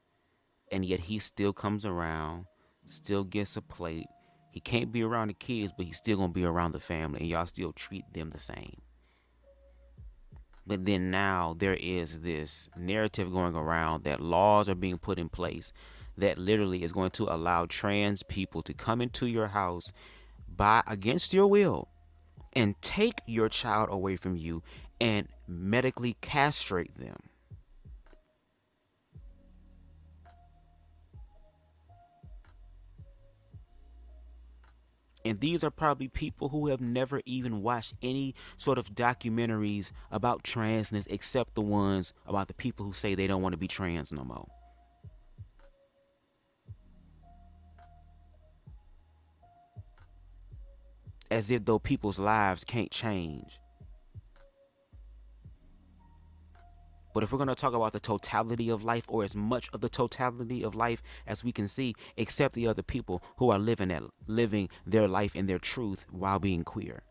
and yet he still comes around, still gets a plate. He can't be around the kids, but he's still going to be around the family, and y'all still treat them the same. But then now there is this narrative going around that laws are being put in place that literally is going to allow trans people to come into your house against your will and take your child away from you and medically castrate them. And these are probably people who have never even watched any sort of documentaries about transness except the ones about the people who say they don't want to be trans no more. As if though people's lives can't change. But if we're going to talk about the totality of life, or as much of the totality of life as we can see, except the other people who are living their life in their truth while being queer.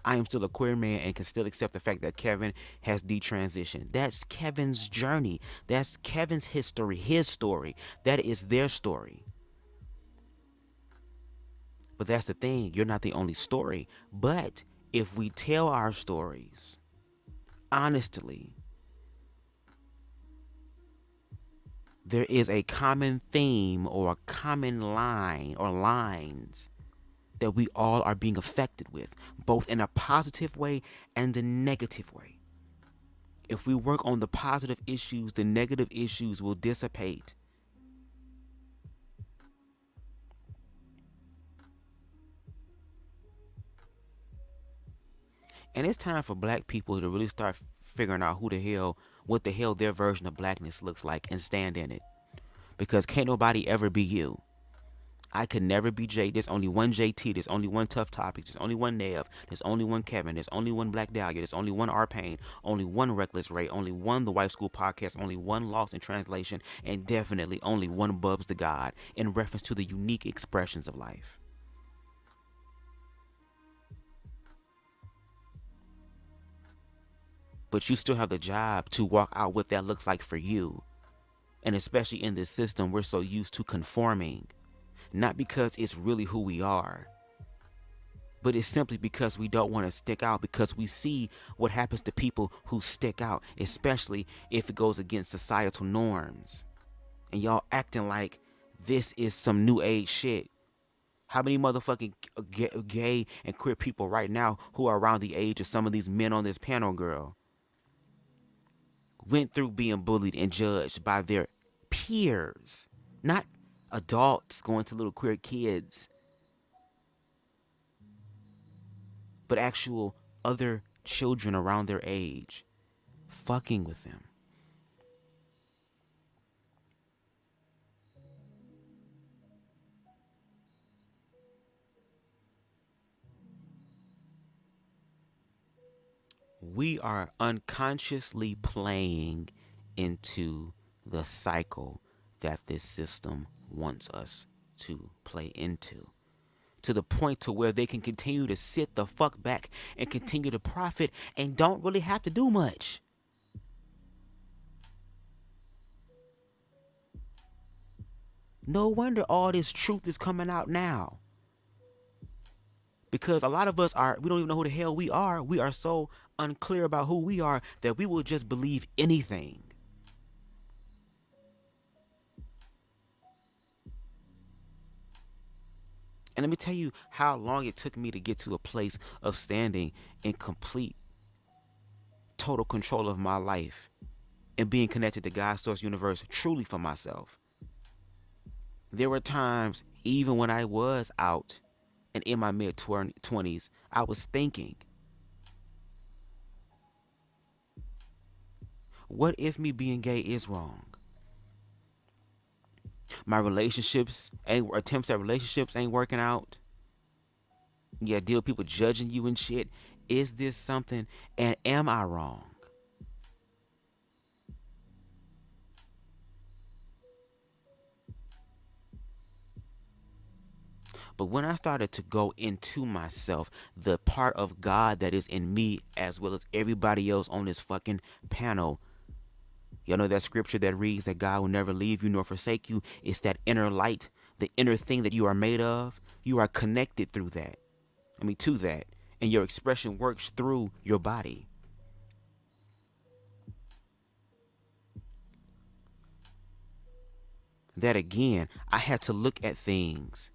I am still a queer man and can still accept the fact that Kevin has detransitioned. That's Kevin's journey. That's Kevin's history, his story. That is their story. But that's the thing. You're not the only story. But if we tell our stories, honestly, there is a common theme or a common line or lines that we all are being affected with, both in a positive way and a negative way. If we work on the positive issues, the negative issues will dissipate. And it's time for black people to really start figuring out what the hell their version of blackness looks like and stand in it. Because can't nobody ever be you. I could never be Jay. There's only one JT. There's only one Tough Topics. There's only one Nev. There's only one Kevin. There's only one Black Dahlia. There's only one R-Pain. Only one Reckless Ray. Only one The White School Podcast. Only one Lost in Translation. And definitely only one BubzDaGawd in reference to the unique expressions of life. But you still have the job to walk out what that looks like for you. And especially in this system, we're so used to conforming. Not because it's really who we are, but it's simply because we don't want to stick out, because we see what happens to people who stick out, especially if it goes against societal norms. And y'all acting like this is some new age shit. How many motherfucking gay and queer people right now who are around the age of some of these men on this panel, girl, went through being bullied and judged by their peers, not adults going to little queer kids, but actual other children around their age fucking with them. We are unconsciously playing into the cycle that this system wants us to play into, to the point to where they can continue to sit the fuck back and continue to profit and don't really have to do much. No wonder all this truth is coming out now. Because a lot of us we don't even know who the hell we are. We are so unclear about who we are that we will just believe anything. And let me tell you how long it took me to get to a place of standing in complete, total control of my life and being connected to God's source universe truly for myself. There were times, even when I was out and in my mid-20s, I was thinking, what if me being gay is wrong? My attempts at relationships ain't working out. Yeah, deal with people judging you and shit. Is this something, and am I wrong? But when I started to go into myself, the part of God that is in me, as well as everybody else on this fucking panel, y'all know that scripture that reads that God will never leave you nor forsake you. It's that inner light, the inner thing that you are made of. You are connected through that. To that. And your expression works through your body. That again, I had to look at things.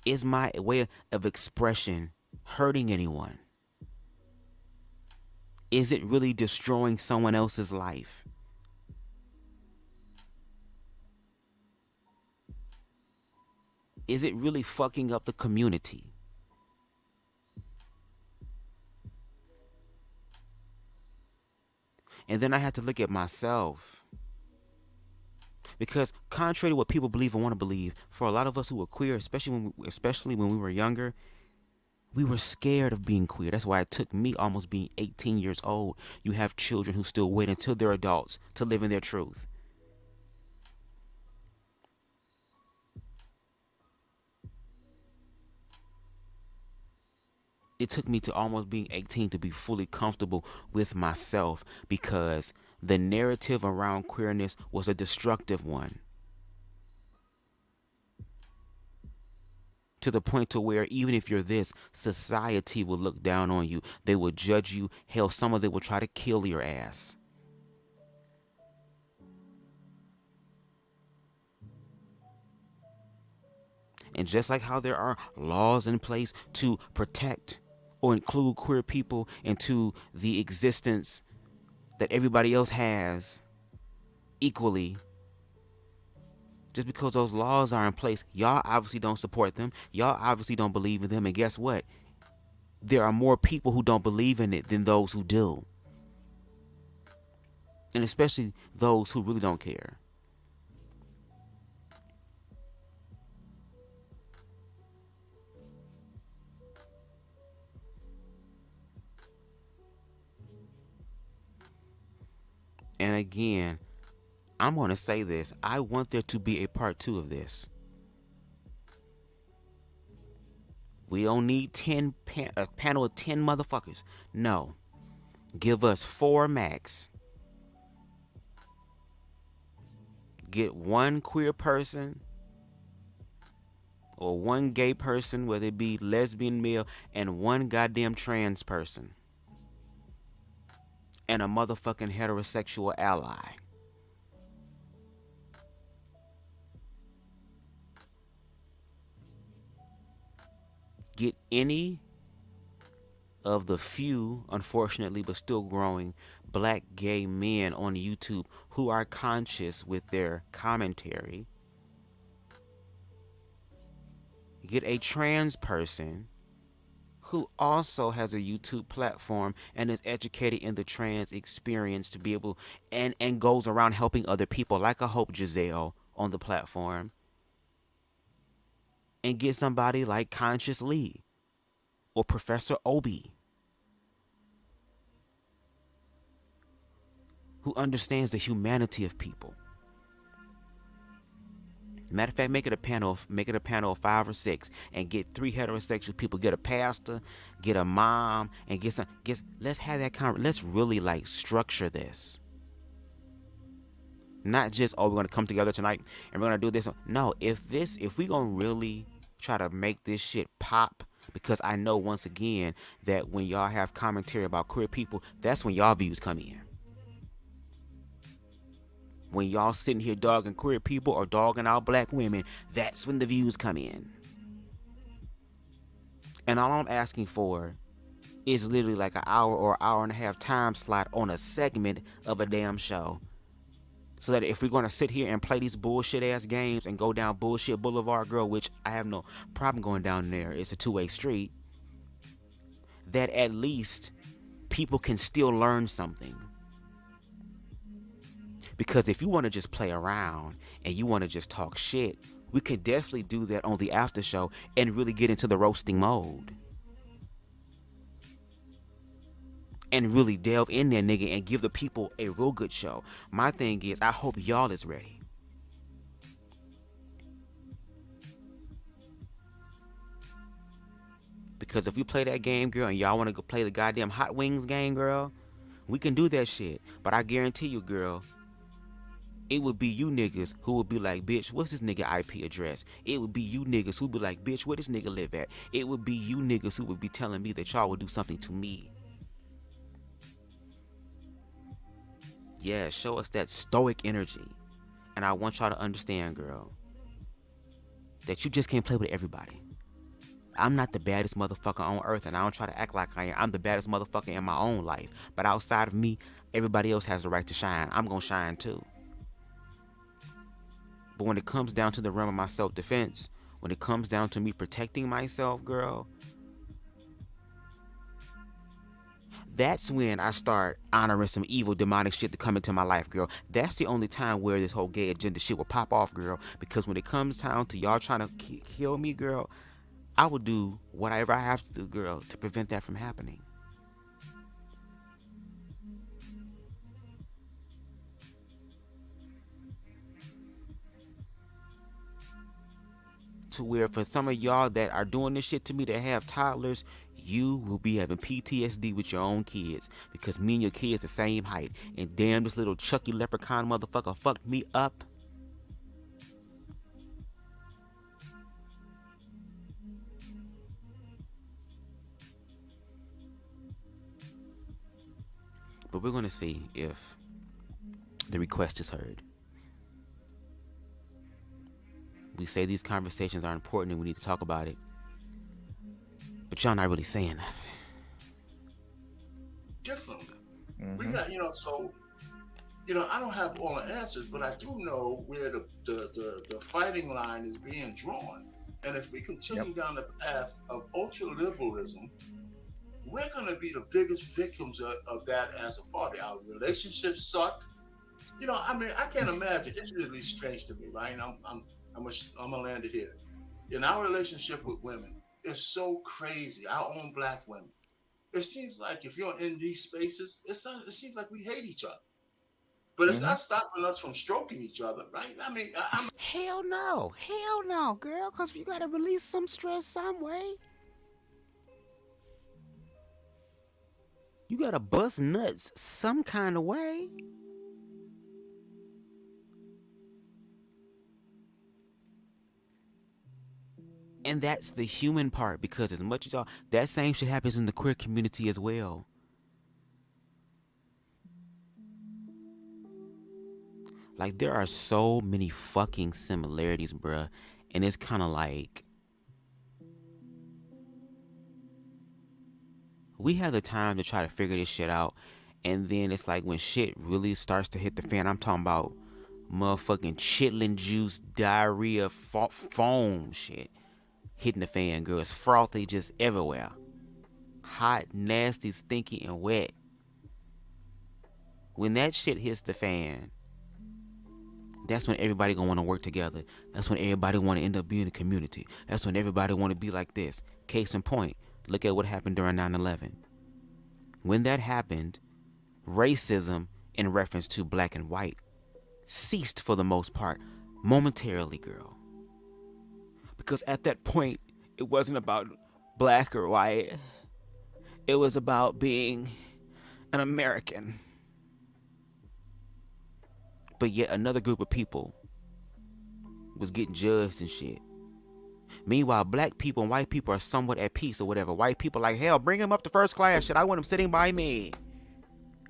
Is my way of expression hurting anyone? Is it really destroying someone else's life? Is it really fucking up the community? And then I had to look at myself. Because contrary to what people believe and want to believe, for a lot of us who were queer, especially when we were younger, we were scared of being queer. That's why it took me almost being 18 years old. You have children who still wait until they're adults to live in their truth. It took me to almost being 18 to be fully comfortable with myself, because the narrative around queerness was a destructive one. To the point to where even if you're this, society will look down on you. They will judge you. Hell, some of them will try to kill your ass. And just like how there are laws in place to protect or include queer people into the existence that everybody else has equally, just because those laws are in place, y'all obviously don't support them. Y'all obviously don't believe in them. And guess what? There are more people who don't believe in it than those who do. And especially those who really don't care. And again, I'm going to say this. I want there to be a part 2 of this. We don't need a panel of 10 motherfuckers. No. Give us 4 max. Get one queer person or one gay person, whether it be lesbian, male, and one goddamn trans person. And a motherfucking heterosexual ally. Get any of the few, unfortunately, but still growing, black gay men on YouTube who are conscious with their commentary. Get a trans person who also has a YouTube platform and is educated in the trans experience to be able and goes around helping other people, like a Hope Giselle on the platform. And get somebody like Conscious Lee or Professor Obi, who understands the humanity of people. Matter of fact, make it a panel of 5 or 6 and get 3 heterosexual people. Get a pastor, get a mom, and let's have that let's really like structure this. Not just, oh, we're gonna come together tonight and we're gonna do this. No, if we gonna really try to make this shit pop, because I know once again that when y'all have commentary about queer people, that's when y'all views come in. When y'all sitting here dogging queer people or dogging out black women, that's when the views come in. And all I'm asking for is literally like an hour or hour and a half time slot on a segment of a damn show. So that if we're going to sit here and play these bullshit ass games and go down bullshit boulevard, girl, which I have no problem going down there, it's a two-way street, that at least people can still learn something. Because if you want to just play around and you want to just talk shit, we can definitely do that on the after show and really get into the roasting mode. And really delve in there, nigga, and give the people a real good show. My thing is, I hope y'all is ready. Because if we play that game, girl, and y'all want to go play the goddamn Hot Wings game, girl, we can do that shit. But I guarantee you, girl, it would be you niggas who would be like, bitch, what's this nigga IP address? It would be you niggas who would be like, bitch, where this nigga live at? It would be you niggas who would be telling me that y'all would do something to me. Yeah, show us that stoic energy. And I want y'all to understand, girl, that you just can't play with everybody. I'm not the baddest motherfucker on earth, and I don't try to act like I am. I'm the baddest motherfucker in my own life. But outside of me, everybody else has the right to shine. I'm gonna shine too. But when it comes down to the realm of my self-defense, when it comes down to me protecting myself, girl, that's when I start honoring some evil demonic shit to come into my life, girl. That's the only time where this whole gay agenda shit will pop off, girl. Because when it comes down to y'all trying to kill me, girl, I will do whatever I have to do, girl, to prevent that from happening. To where for some of y'all that are doing this shit to me that have toddlers, you will be having PTSD with your own kids, because me and your kids the same height, and damn, this little Chucky leprechaun motherfucker fucked me up. But we're going to see if the request is heard. We say these conversations are important and we need to talk about it. But y'all not really saying nothing. Differently. We got, so, I don't have all the answers, but I do know where the fighting line is being drawn. And if we continue down the path of ultra-liberalism, we're going to be the biggest victims of that as a party. Our relationships suck. I can't imagine. It's really strange to me, right? I'm gonna land it here. In our relationship with women, it's so crazy. Our own Black women. It seems like if you're in these spaces, it seems like we hate each other. But it's not stopping us from stroking each other, right? Hell no, girl, because you got to release some stress some way. You got to bust nuts some kind of way. And that's the human part, because as much as y'all, that same shit happens in the queer community as well. Like, there are so many fucking similarities, bruh. And it's kind of like, we have the time to try to figure this shit out. And then it's like when shit really starts to hit the fan, I'm talking about motherfucking chitlin juice, diarrhea, foam shit hitting the fan, girl. It's frothy just everywhere. Hot, nasty, stinky, and wet. When that shit hits the fan, that's when everybody gonna want to work together. That's when everybody want to end up being a community. That's when everybody want to be like this. Case in point, look at what happened during 9/11. When that happened, racism in reference to black and white ceased for the most part, momentarily, girl. Because at that point, it wasn't about black or white. It was about being an American. But yet another group of people was getting judged and shit. Meanwhile, black people and white people are somewhat at peace or whatever. White people like, hell, bring him up to first class. Shit, I want him sitting by me.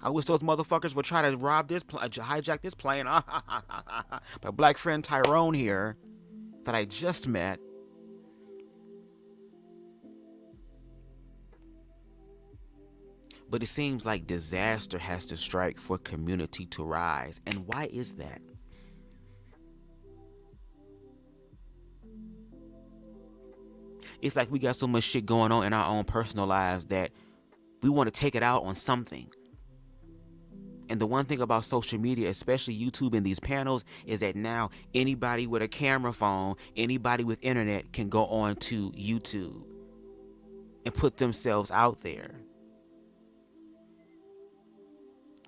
I wish those motherfuckers would try to rob this, hijack this plane. My black friend Tyrone here, that I just met, but it seems like disaster has to strike for community to rise. And why is that? It's like we got so much shit going on in our own personal lives that we want to take it out on something. And the one thing about social media, especially YouTube and these panels, is that now anybody with a camera phone, anybody with internet can go on to YouTube and put themselves out there.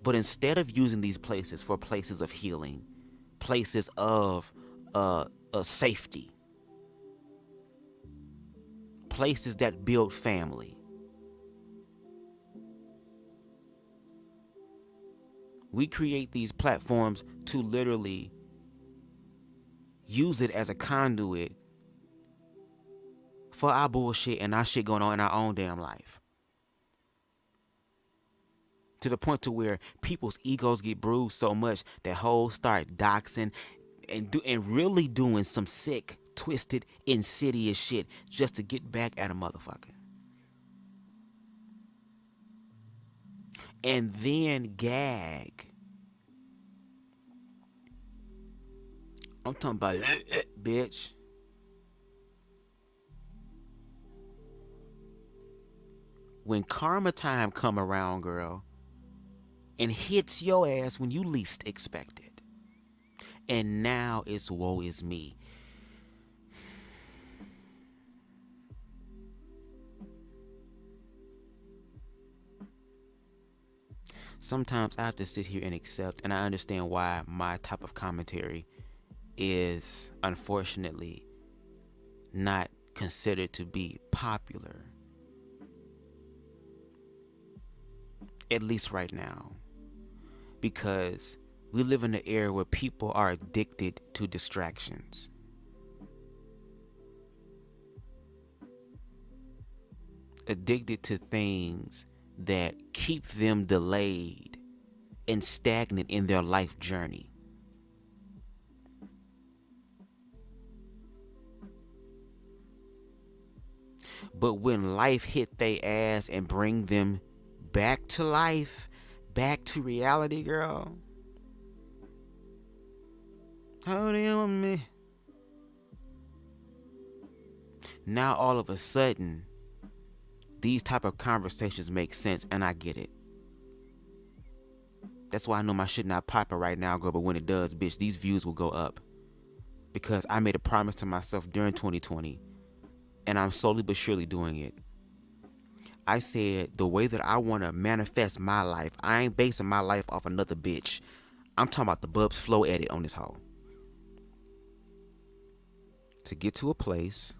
But instead of using these places for places of healing, places of safety, places that build family, we create these platforms to literally use it as a conduit for our bullshit and our shit going on in our own damn life. To the point to where people's egos get bruised so much that hoes start doxing and really doing some sick, twisted, insidious shit just to get back at a motherfucker. And then gag. I'm talking about bitch. When karma time come around, girl, and hits your ass when you least expect it. And now it's woe is me. Sometimes I have to sit here and accept, and I understand why my type of commentary is unfortunately not considered to be popular. At least right now. Because we live in an era where people are addicted to distractions. Addicted to things that keep them delayed and stagnant in their life journey. But when life hit they ass and bring them back to life, back to reality, girl. Hold on with me. Now all of a sudden, these type of conversations make sense, and I get it. That's why I know my shit not popping right now, girl, but when it does, bitch, these views will go up. Because I made a promise to myself during 2020, and I'm slowly but surely doing it. I said the way that I want to manifest my life, I ain't basing my life off another bitch. I'm talking about the Bubz flow edit on this hoe. To get to a place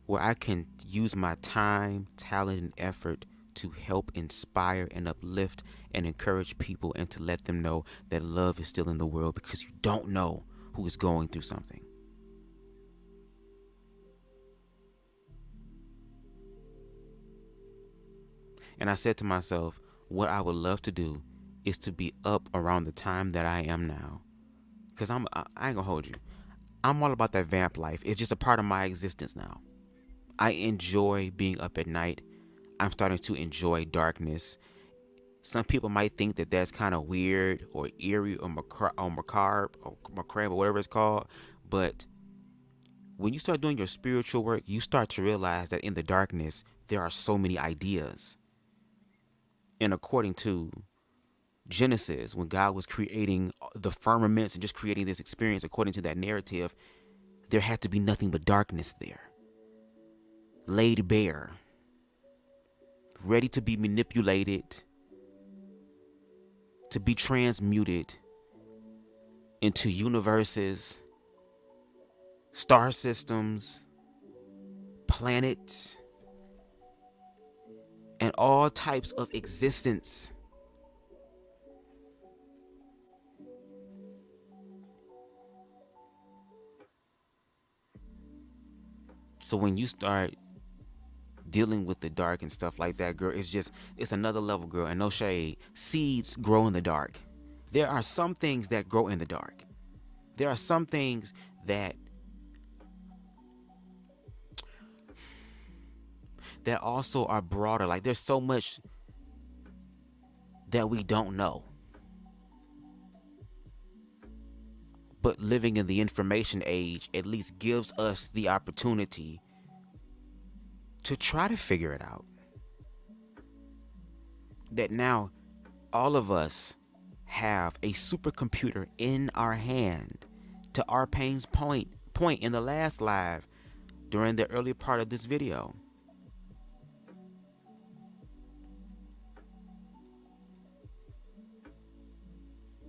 where I can use my time, talent, and effort to help inspire and uplift and encourage people, and to let them know that love is still in the world, because you don't know who is going through something. And I said to myself, what I would love to do is to be up around the time that I am now. Because I ain't gonna hold you. I'm all about that vamp life. It's just a part of my existence now. I enjoy being up at night. I'm starting to enjoy darkness. Some people might think that that's kind of weird or eerie or macabre or whatever it's called. But when you start doing your spiritual work, you start to realize that in the darkness, there are so many ideas. And according to Genesis, when God was creating the firmaments and just creating this experience, according to that narrative, there had to be nothing but darkness there. Laid bare. Ready to be manipulated. To be transmuted into universes, star systems, planets, and all types of existence. So when you start dealing with the dark and stuff like that, girl, it's another level, girl. And no shade, seeds grow in the dark. There are some things that grow in the dark. There are some things that also are broader. Like, there's so much that we don't know. But living in the information age at least gives us the opportunity to try to figure it out. That now all of us have a supercomputer in our hand. To Arpane's point in the last live during the early part of this video.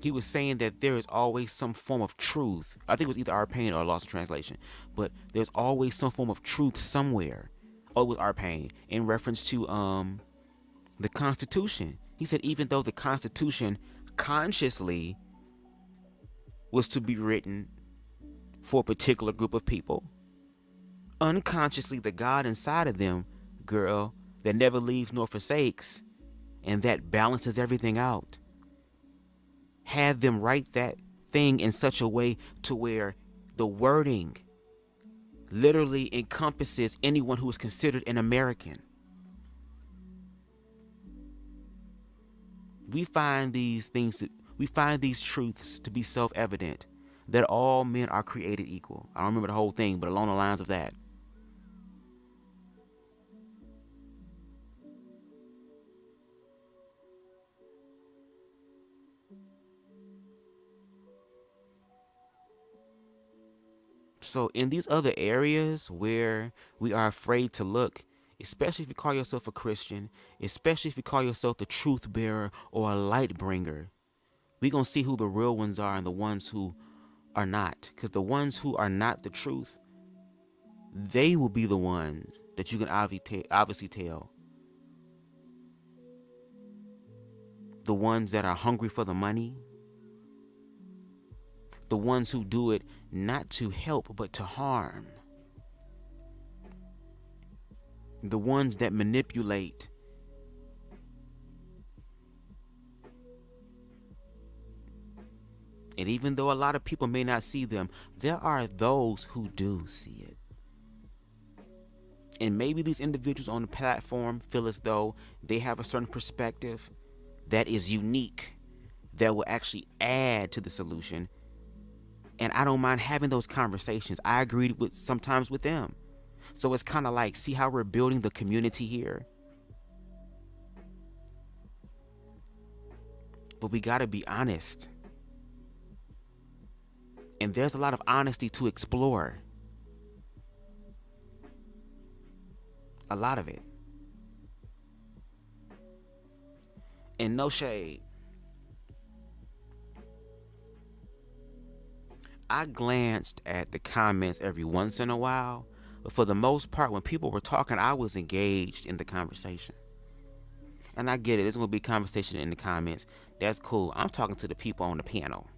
He was saying that there is always some form of truth. I think it was either Arpane or lost in translation. But there's always some form of truth somewhere. Oh, it was Arpane in reference to the Constitution. He said even though the Constitution consciously was to be written for a particular group of people, unconsciously the God inside of them, girl, that never leaves nor forsakes, and that balances everything out, had them write that thing in such a way to where the wording literally encompasses anyone who is considered an American. We find these truths to be self-evident, that all men are created equal. I don't remember the whole thing, but along the lines of that. So in these other areas where we are afraid to look, especially if you call yourself a Christian, especially if you call yourself the truth bearer or a light bringer, we're going to see who the real ones are and the ones who are not. Because the ones who are not the truth, they will be the ones that you can obviously tell. The ones that are hungry for the money. The ones who do it not to help, but to harm. the ones that manipulate. And even though a lot of people may not see them, there are those who do see it. And maybe these individuals on the platform feel as though they have a certain perspective that is unique, that will actually add to the solution. And I don't mind having those conversations. I agree with sometimes with them. So it's kind of like, see how we're building the community here? But we got to be honest. And there's a lot of honesty to explore. A lot of it. And no shade. I glanced at the comments every once in a while, but for the most part, when people were talking, I was engaged in the conversation. And I get it. There's going to be conversation in the comments. That's cool. I'm talking to the people on the panel.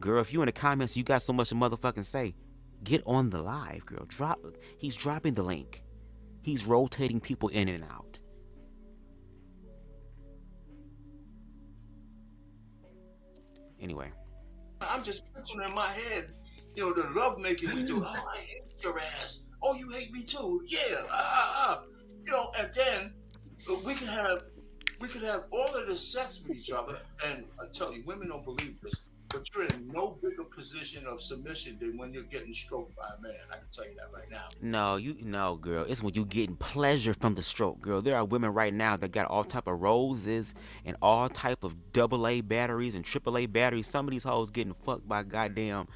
Girl, if you in the comments, you got so much to motherfucking say, get on the live, girl. He's dropping the link. He's rotating people in and out. Anyway. I'm just picturing in my head, the love making we do. Oh, I hate your ass. Oh, you hate me too. Yeah. And then we could have all of this sex with each other. And I tell you, women don't believe this, but you're in no bigger position of submission than when you're getting stroked by a man. I can tell you that right now. No, girl. It's when you getting pleasure from the stroke, girl. There are women right now that got all type of roses and all type of AA batteries and AAA batteries. Some of these hoes getting fucked by goddamn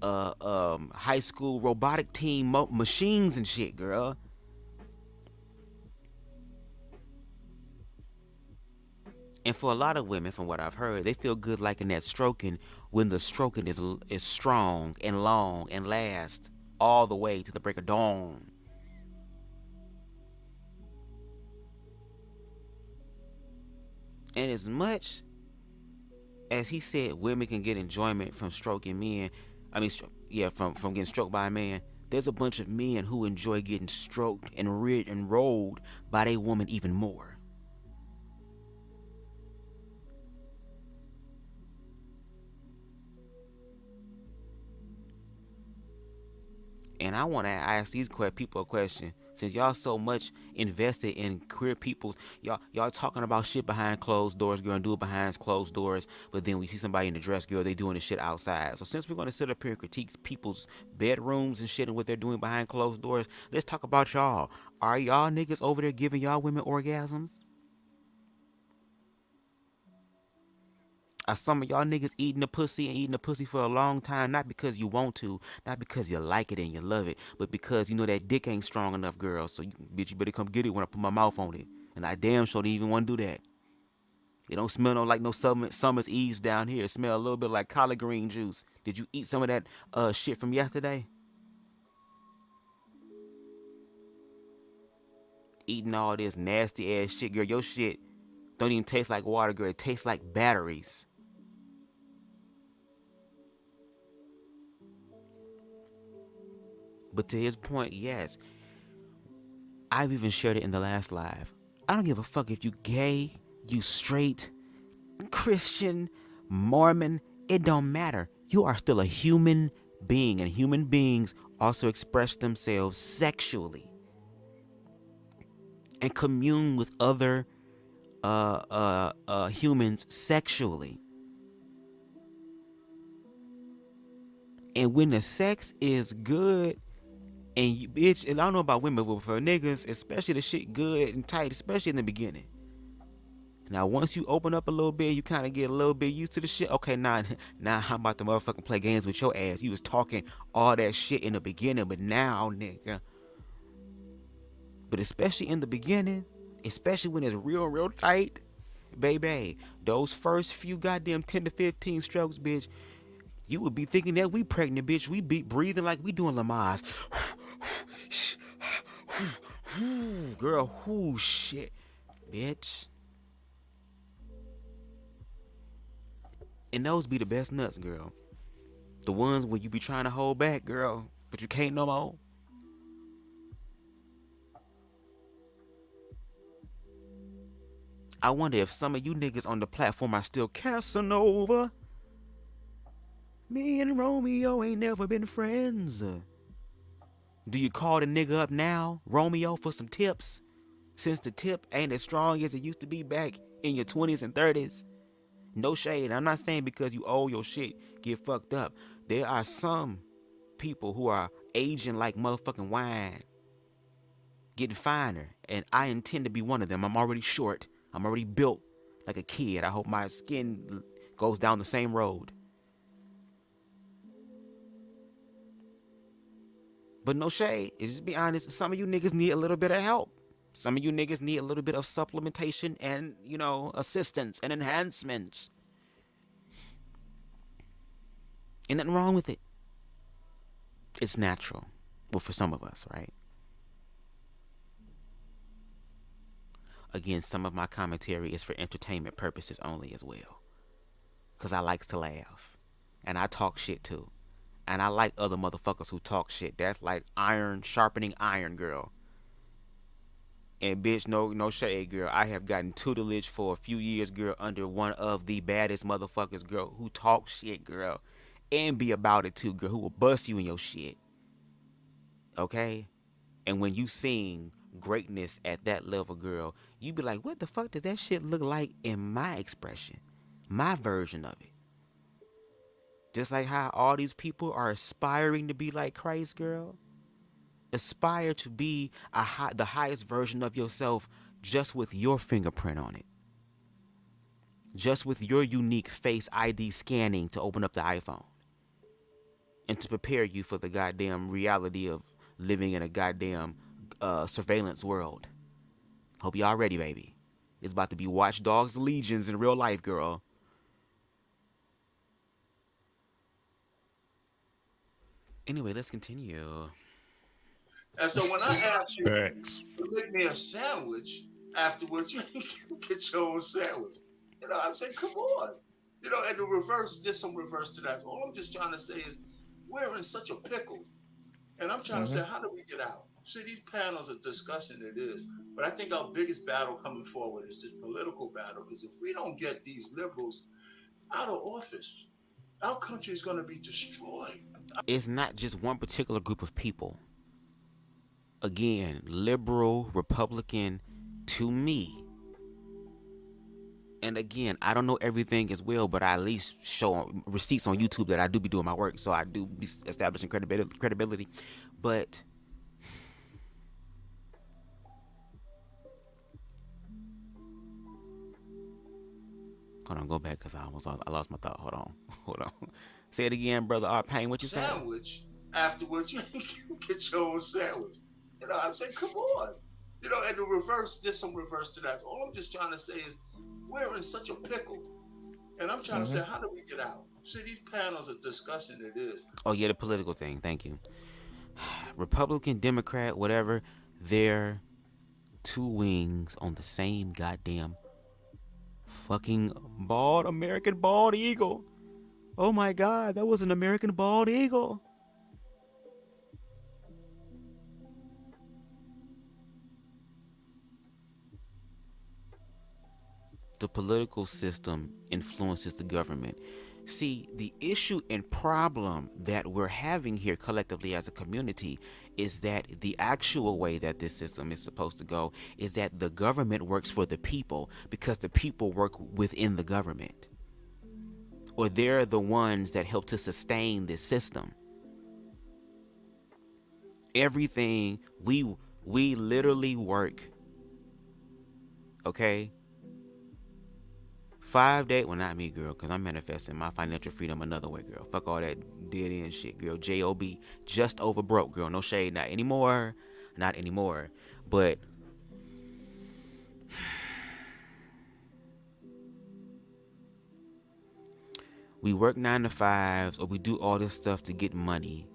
high school robotic team machines and shit, girl. And for a lot of women, from what I've heard, they feel good liking that stroking when the stroking is strong and long and lasts all the way to the break of dawn. And as much as he said women can get enjoyment from stroking men, from getting stroked by a man, there's a bunch of men who enjoy getting stroked and rid and rolled by their woman even more. And I want to ask these people a question. Since y'all so much invested in queer people, y'all talking about shit behind closed doors, girl, and do it behind closed doors, but then we see somebody in the dress, girl, they doing the shit outside. So since we're going to sit up here and critique people's bedrooms and shit and what they're doing behind closed doors, let's talk about y'all. Are y'all niggas over there giving y'all women orgasms? Are some of y'all niggas eating the pussy for a long time, not because you want to, not because you like it and you love it, but because you know that dick ain't strong enough, girl. So you better come get it when I put my mouth on it. And I damn sure didn't even want to do that. It don't smell like no summer's eves down here. It smell a little bit like collard green juice. Did you eat some of that shit from yesterday? Eating all this nasty ass shit, girl. Your shit don't even taste like water, girl. It tastes like batteries. But to his point, yes, I've even shared it in the last live. I don't give a fuck if you gay, you straight, Christian, Mormon, it don't matter. You are still a human being, and human beings also express themselves sexually and commune with other humans sexually. And when the sex is good, and you bitch, and I don't know about women, but for niggas, especially the shit good and tight, especially in the beginning. Now, once you open up a little bit, you kind of get a little bit used to the shit. Okay, now I'm about to motherfucking play games with your ass. You was talking all that shit in the beginning, but now, nigga. But especially in the beginning, especially when it's real tight, baby, those first few goddamn 10 to 15 strokes, bitch, you would be thinking that we pregnant, bitch. We be breathing like we doing Lamaze. Girl, whoo, shit, bitch. And those be the best nuts, girl. The ones where you be trying to hold back, girl, but you can't no more. I wonder if some of you niggas on the platform are still Casanova. Me and Romeo ain't never been friends. Do you call the nigga up now, Romeo, for some tips? Since the tip ain't as strong as it used to be back in your 20s and 30s. No shade. I'm not saying because you owe your shit, get fucked up. There are some people who are aging like motherfucking wine, getting finer, and I intend to be one of them. I'm already short. I'm already built like a kid. I hope my skin goes down the same road. But no shade. Just be honest. Some of you niggas need a little bit of help. Some of you niggas need a little bit of supplementation and, you know, assistance and enhancements. Ain't nothing wrong with it. It's natural. Well, for some of us, right? Again, some of my commentary is for entertainment purposes only as well. Because I likes to laugh. And I talk shit too. And I like other motherfuckers who talk shit. That's like iron sharpening iron, girl. And bitch, no shade, girl. I have gotten tutelage for a few years, girl, under one of the baddest motherfuckers, girl, who talk shit, girl. And be about it too, girl, who will bust you in your shit. Okay? And when you sing greatness at that level, girl, you be like, what the fuck does that shit look like in my expression? My version of it. Just like how all these people are aspiring to be like Christ, girl. Aspire to be the highest version of yourself just with your fingerprint on it. Just with your unique face ID scanning to open up the iPhone. And to prepare you for the goddamn reality of living in a goddamn surveillance world. Hope y'all ready, baby. It's about to be watchdogs legions in real life, girl. Anyway, let's continue. And so when I asked you to make me a sandwich, afterwards you get your own sandwich. You know, I said, come on. You know, and the reverse, there's some reverse to that. All I'm just trying to say is we're in such a pickle. And I'm trying to say, how do we get out? See, these panels are discussing it is, but I think our biggest battle coming forward is this political battle. Because if we don't get these liberals out of office, our country is going to be destroyed. It's not just one particular group of people. Again, liberal, Republican, to me. And again, I don't know everything as well, but I at least show receipts on YouTube that I do be doing my work, so I do be establishing credibility. But hold on, go back because I lost my thought. Hold on. Say it again, brother. Art Payne, what you say? Sandwich. Afterwards, you get your own sandwich. You know, I said, come on. You know, and the reverse, there's some reverse to that. All I'm just trying to say is we're in such a pickle. And I'm trying to say, how do we get out? See, these panels are discussing it is. Oh, yeah, the political thing. Thank you. Republican, Democrat, whatever, they're two wings on the same goddamn fucking American bald eagle. Oh my God, that was an American bald eagle. The political system influences the government. See, the issue and problem that we're having here collectively as a community is that the actual way that this system is supposed to go is that the government works for the people because the people work within the government. Or they're the ones that help to sustain this system. Everything, we literally work, okay? 5 days, well, not me, girl, because I'm manifesting my financial freedom another way, girl. Fuck all that dead end shit, girl. J-O-B, just over broke, girl. No shade, not anymore. But we work 9 to 5s, or we do all this stuff to get money,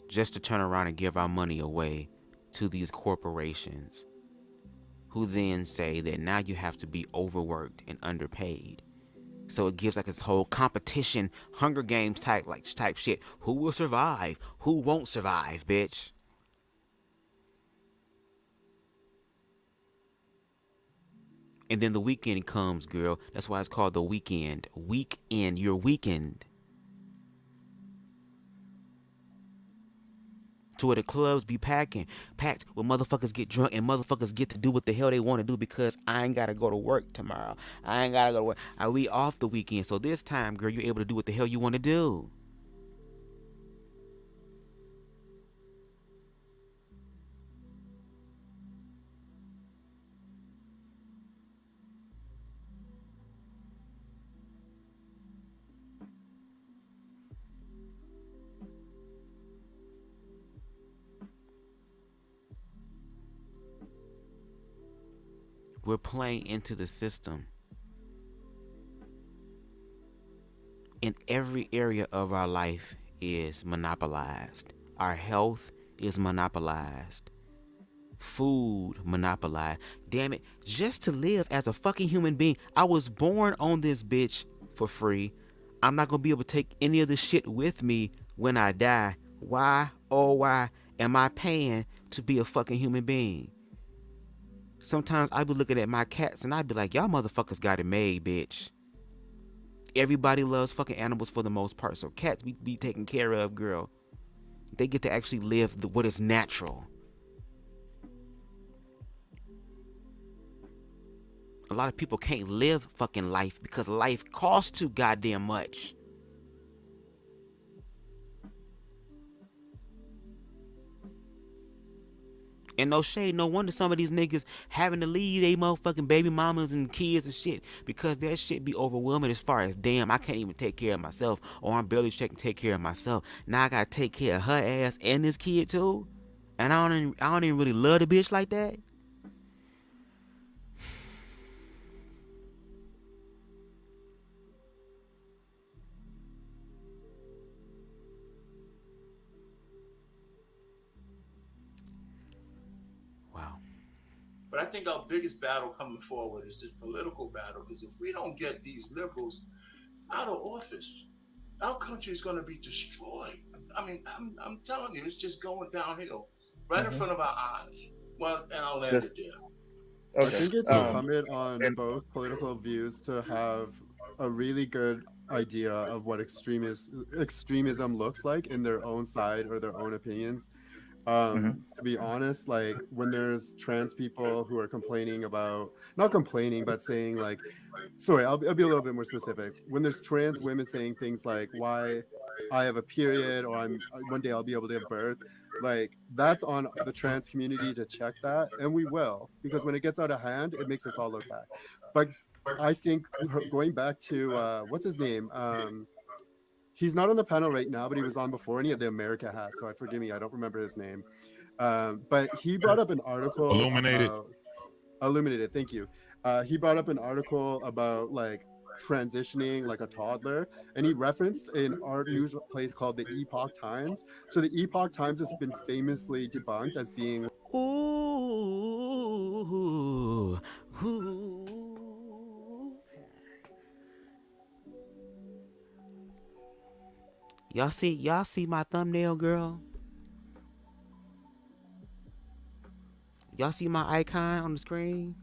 just to turn around and give our money away to these corporations, who then say that now you have to be overworked and underpaid. So it gives like this whole competition, Hunger Games type shit. Who will survive? Who won't survive, bitch? And then the weekend comes, girl. That's why it's called the weekend. Weekend. Your weekend. To where the clubs be packed where motherfuckers get drunk and motherfuckers get to do what the hell they want to do because I ain't got to go to work tomorrow. I ain't got to go to work. We off the weekend. So this time, girl, you're able to do what the hell you want to do. We're playing into the system. And every area of our life is monopolized. Our health is monopolized. Food monopolized. Damn it, just to live as a fucking human being. I was born on this bitch for free. I'm not gonna be able to take any of this shit with me when I die. Why, oh why am I paying to be a fucking human being? Sometimes I be looking at my cats and I be like, y'all motherfuckers got it made, bitch. Everybody loves fucking animals for the most part. So cats be taken care of, girl. They get to actually live what is natural. A lot of people can't live fucking life because life costs too goddamn much. And no shade, no wonder some of these niggas having to leave they motherfucking baby mamas and kids and shit because that shit be overwhelming as far as, damn, I can't even take care of myself, or I'm barely checking take care of myself. Now I gotta take care of her ass and this kid too, and I don't even really love the bitch like that. But I think our biggest battle coming forward is this political battle, because if we don't get these liberals out of office, our country is going to be destroyed. I mean, I'm telling you, it's just going downhill right in front of our eyes. Well, and I'll land it there. Okay. I think it's incumbent on both political views to have a really good idea of what extremism looks like in their own side or their own opinions. To be honest, like when there's trans people who are complaining about, not complaining, but saying like, sorry, I'll be a little bit more specific. When there's trans women saying things like, why I have a period, or one day I'll be able to give birth, like that's on the trans community to check that, and we will, because when it gets out of hand, it makes us all look bad. But I think going back to what's his name? He's not on the panel right now, but he was on before, and he had the America hat. So forgive me, I don't remember his name. But he brought up an article. Illuminated. Thank you. He brought up an article about like transitioning like a toddler, and he referenced an art news place called the Epoch Times. So the Epoch Times has been famously debunked as being. Ooh. Y'all see my thumbnail, girl? Y'all see my icon on the screen?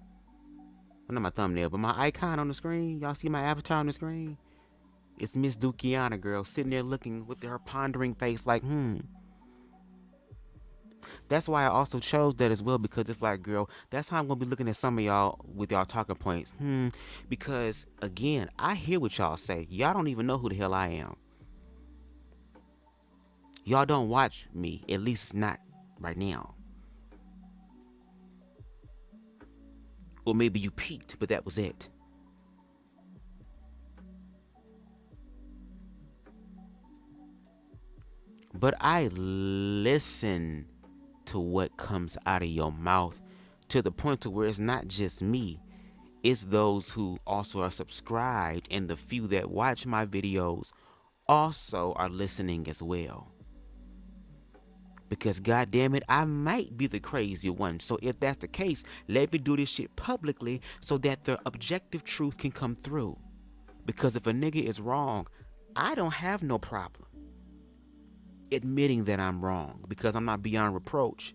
Well, not my thumbnail, but my icon on the screen. Y'all see my avatar on the screen? It's Miss Dukiana, girl, sitting there looking with her pondering face like, That's why I also chose that as well, because it's like, girl, that's how I'm going to be looking at some of y'all with y'all talking points. Because, again, I hear what y'all say. Y'all don't even know who the hell I am. Y'all don't watch me, at least not right now. Or maybe you peeked, but that was it. But I listen to what comes out of your mouth, to the point to where it's not just me. It's those who also are subscribed, and the few that watch my videos also are listening as well. Because goddamn it, I might be the crazy one. So if that's the case, let me do this shit publicly so that the objective truth can come through. Because if a nigga is wrong, I don't have no problem admitting that I'm wrong, because I'm not beyond reproach.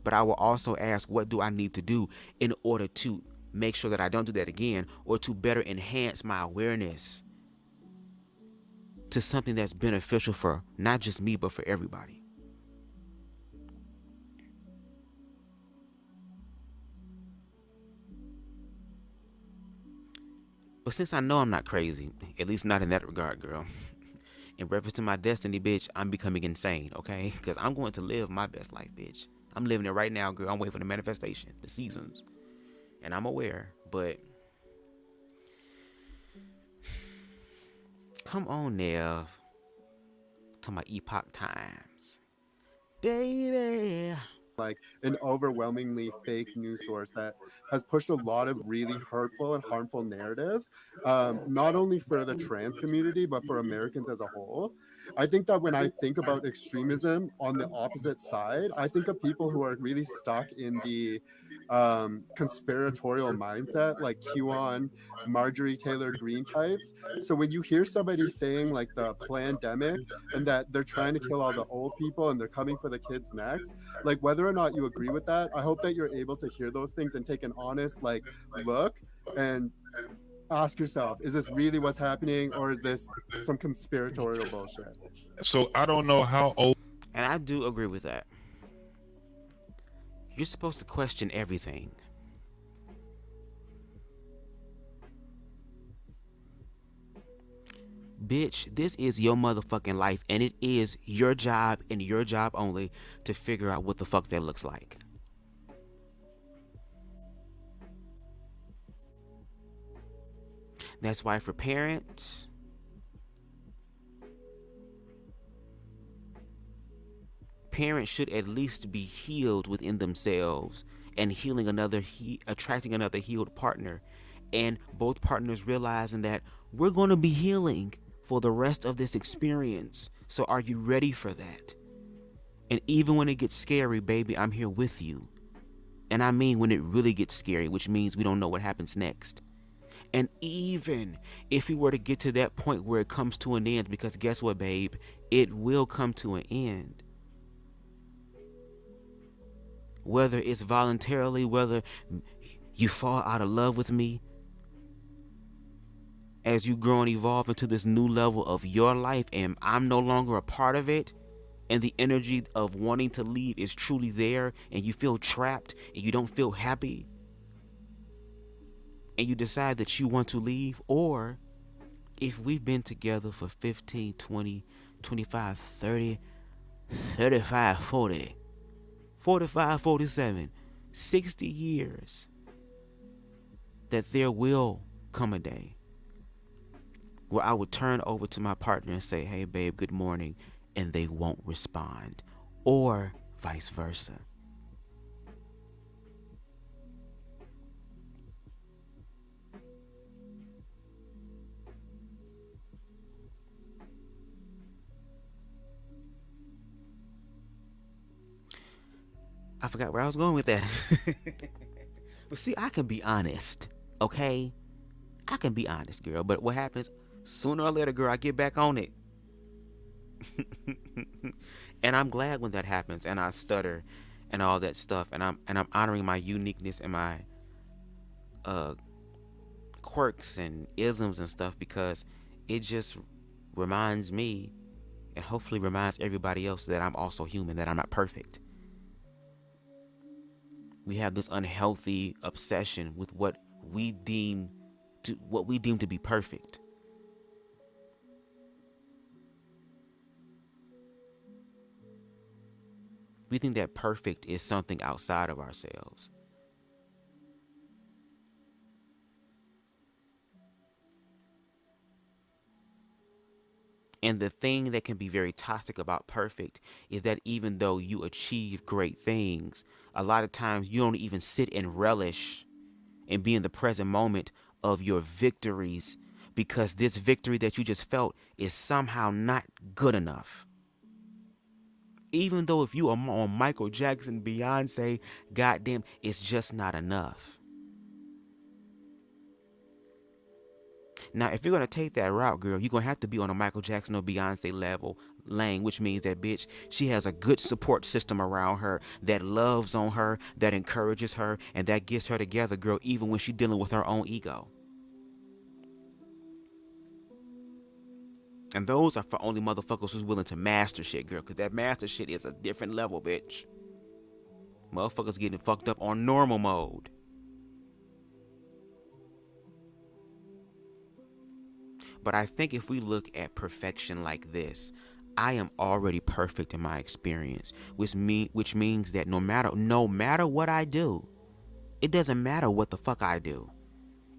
But I will also ask, what do I need to do in order to make sure that I don't do that again, or to better enhance my awareness to something that's beneficial for not just me, but for everybody. But since I know I'm not crazy, at least not in that regard, girl, in reference to my destiny, bitch, I'm becoming insane, okay? Because I'm going to live my best life, bitch. I'm living it right now, girl. I'm waiting for the manifestation, the seasons. And I'm aware, but come on, Nev. To my epoch times. Baby. Like an overwhelmingly fake news source that has pushed a lot of really hurtful and harmful narratives, not only for the trans community, but for Americans as a whole. I think that when I think about extremism on the opposite side, I think of people who are really stuck in the conspiratorial mindset, like QAnon, Marjorie Taylor Greene types. So when you hear somebody saying like the pandemic and that they're trying to kill all the old people and they're coming for the kids next, like whether or not you agree with that, I hope that you're able to hear those things and take an honest like look and ask yourself, is this really what's happening, or is this some conspiratorial bullshit? So I don't know how old. And I do agree with that. You're supposed to question everything. Bitch, this is your motherfucking life, and it is your job and your job only to figure out what the fuck that looks like. That's why for parents, parents should at least be healed within themselves and healing attracting another healed partner, and both partners realizing that we're going to be healing for the rest of this experience. So are you ready for that? And even when it gets scary, baby, I'm here with you. And I mean when it really gets scary, which means we don't know what happens next. And even if we were to get to that point where it comes to an end, because guess what, babe? It will come to an end. Whether it's voluntarily, whether you fall out of love with me, as you grow and evolve into this new level of your life and I'm no longer a part of it, and the energy of wanting to leave is truly there, and you feel trapped and you don't feel happy, and you decide that you want to leave, or if we've been together for 15, 20, 25, 30, 35, 40, 45, 47, 60 years, that there will come a day where I would turn over to my partner and say, hey, babe, good morning, and they won't respond, or vice versa. I forgot where I was going with that. But see, I can be honest, okay? I can be honest, girl. But what happens, sooner or later, girl, I get back on it. And I'm glad when that happens, and I stutter and all that stuff, and I'm honoring my uniqueness and my quirks and isms and stuff, because it just reminds me, and hopefully reminds everybody else, that I'm also human, that I'm not perfect. We have this unhealthy obsession with what we deem to be perfect. We think that perfect is something outside of ourselves. And the thing that can be very toxic about perfect is that even though you achieve great things, a lot of times you don't even sit and relish and be in the present moment of your victories, because this victory that you just felt is somehow not good enough. Even though if you are on Michael Jackson, Beyonce, goddamn, it's just not enough. Now, if you're going to take that route, girl, you're going to have to be on a Michael Jackson or Beyonce level lane, which means that bitch, she has a good support system around her that loves on her, that encourages her, and that gets her together, girl, even when she's dealing with her own ego. And those are for only motherfuckers who's willing to master shit, girl, because that master shit is a different level, bitch. Motherfuckers getting fucked up on normal mode. But I think if we look at perfection like this, I am already perfect in my experience, which means that no matter what I do, it doesn't matter what the fuck I do.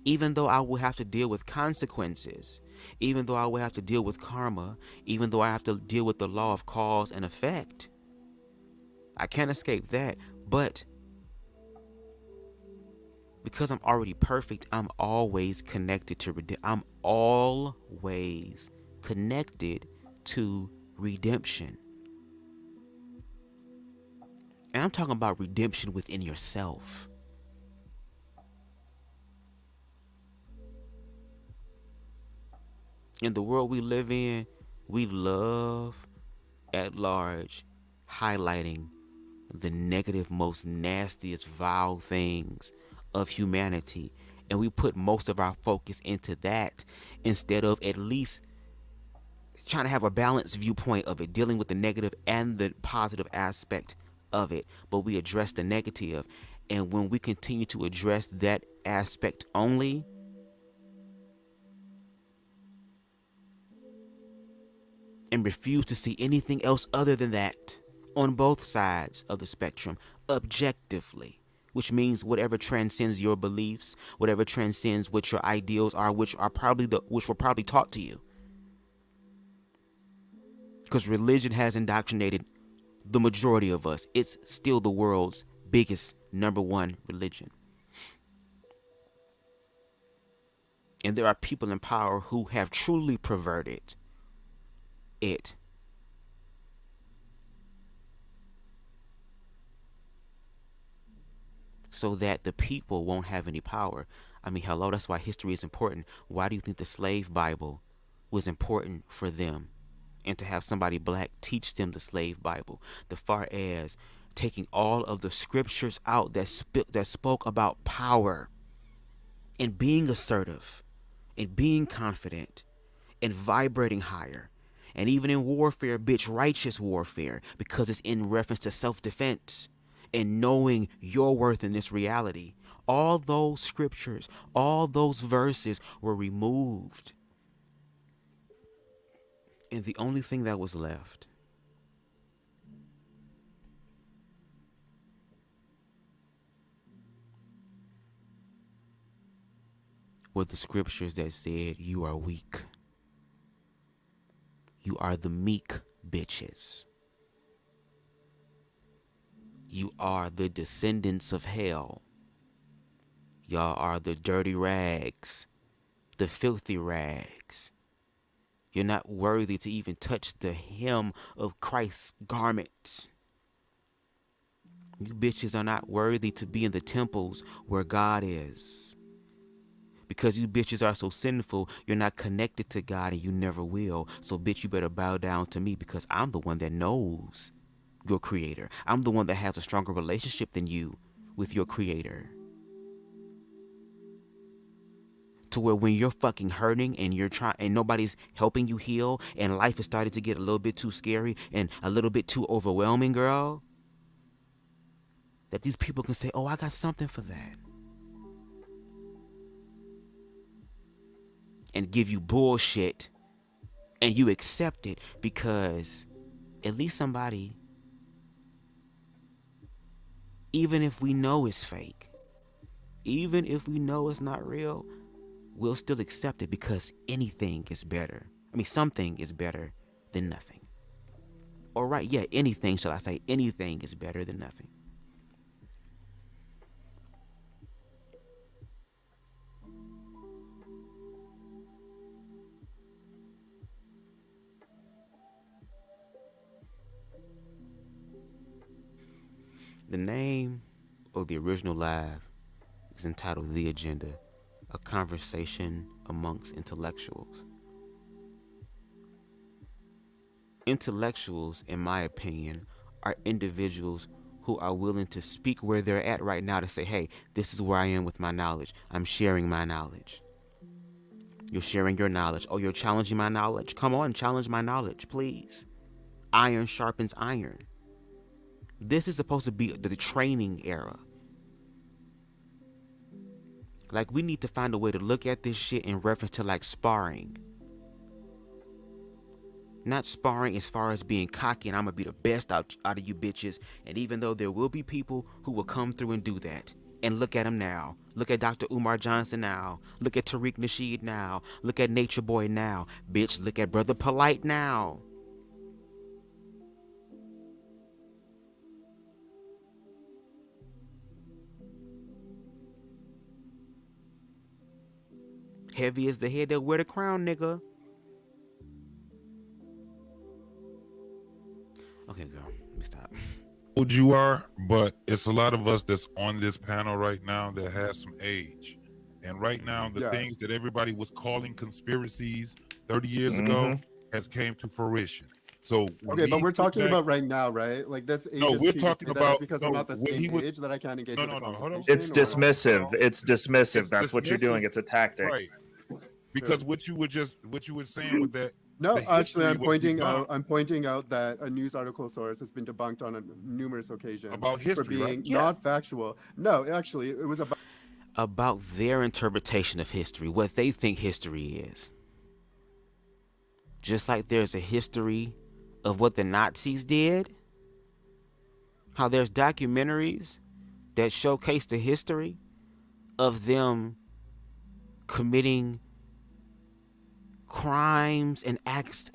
Even though I will have to deal with consequences, even though I will have to deal with karma, even though I have to deal with the law of cause and effect, I can't escape that. But because I'm already perfect, I'm always connected to redemption. And I'm talking about redemption within yourself. In the world we live in, we love at large highlighting the negative, most nastiest, vile things of humanity. And we put most of our focus into that instead of at least trying to have a balanced viewpoint of it, dealing with the negative and the positive aspect of it. But we address the negative. And when we continue to address that aspect only, and refuse to see anything else other than that on both sides of the spectrum objectively, which means whatever transcends your beliefs, whatever transcends what your ideals are, which were probably taught to you, because religion has indoctrinated the majority of us. It's still the world's biggest number one religion. And there are people in power who have truly perverted it. So that the people won't have any power. I mean, hello, that's why history is important. Why do you think the slave Bible was important for them? And to have somebody black teach them the slave Bible, the far as taking all of the scriptures out that spoke about power and being assertive and being confident and vibrating higher. And even in warfare, bitch, righteous warfare, because it's in reference to self-defense and knowing your worth in this reality. All those scriptures, all those verses were removed. And the only thing that was left were the scriptures that said, you are weak. You are the meek bitches. You are the descendants of hell. Y'all are the dirty rags, the filthy rags. You're not worthy to even touch the hem of Christ's garment. You bitches are not worthy to be in the temples where God is. Because you bitches are so sinful, you're not connected to God and you never will. So bitch, you better bow down to me because I'm the one that knows your creator. I'm the one that has a stronger relationship than you with your creator. To where when you're fucking hurting and you're trying and nobody's helping you heal and life is starting to get a little bit too scary and a little bit too overwhelming, girl, that these people can say, oh, I got something for that. And give you bullshit and you accept it because at least somebody, even if we know it's fake, even if we know it's not real, we'll still accept it because anything is better. I mean, something is better than nothing. All right, yeah, anything, shall I say, anything is better than nothing. The name of the original live is entitled The Agenda, a conversation amongst intellectuals. Intellectuals, in my opinion, are individuals who are willing to speak where they're at right now to say, hey, this is where I am with my knowledge. I'm sharing my knowledge. You're sharing your knowledge. Oh, you're challenging my knowledge? Come on, challenge my knowledge, please. Iron sharpens iron. This is supposed to be the training era. Like, we need to find a way to look at this shit in reference to, like, sparring. Not sparring as far as being cocky and I'm going to be the best out of you bitches. And even though there will be people who will come through and do that. And look at him now. Look at Dr. Umar Johnson now. Look at Tariq Nasheed now. Look at Nature Boy now. Bitch, look at Brother Polite now. Heavy is the head that wear the crown, nigga. Okay, girl, let me stop. Old you are, but it's a lot of us that's on this panel right now that has some age. And right now, the things that everybody was calling conspiracies 30 years ago has came to fruition. So okay, but we're talking about right now, right? Like that's no, we're talking about because I'm not the same age that I can't engage. No, hold on. It's dismissive. It's dismissive. That's what you're doing. It's a tactic. Right. Because what you were saying with that. No, actually, I'm pointing out that a news article source has been debunked on numerous occasions about history, for being right? not factual. No, actually, it was about their interpretation of history, what they think history is. Just like there's a history of what the Nazis did, how there's documentaries that showcase the history of them committing crimes and acts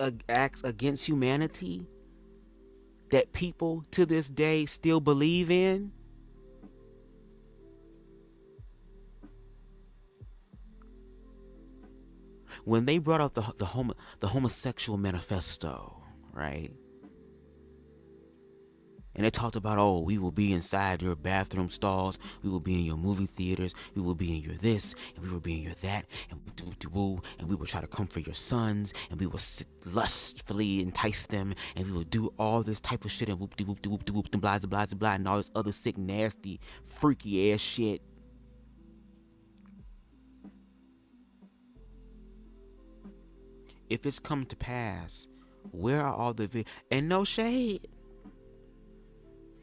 against humanity that people to this day still believe in. When they brought up the homosexual manifesto, right? And they talked about, oh, we will be inside your bathroom stalls, we will be in your movie theaters, we will be in your this, and we will be in your that, and we will try to come for your sons, and we will lustfully entice them, and we will do all this type of shit, and whoop-de-whoop-de-whoop-de-whoop, and blah, blah, blah, blah, and all this other sick, nasty, freaky ass shit. If it's come to pass, where are all the and no shade.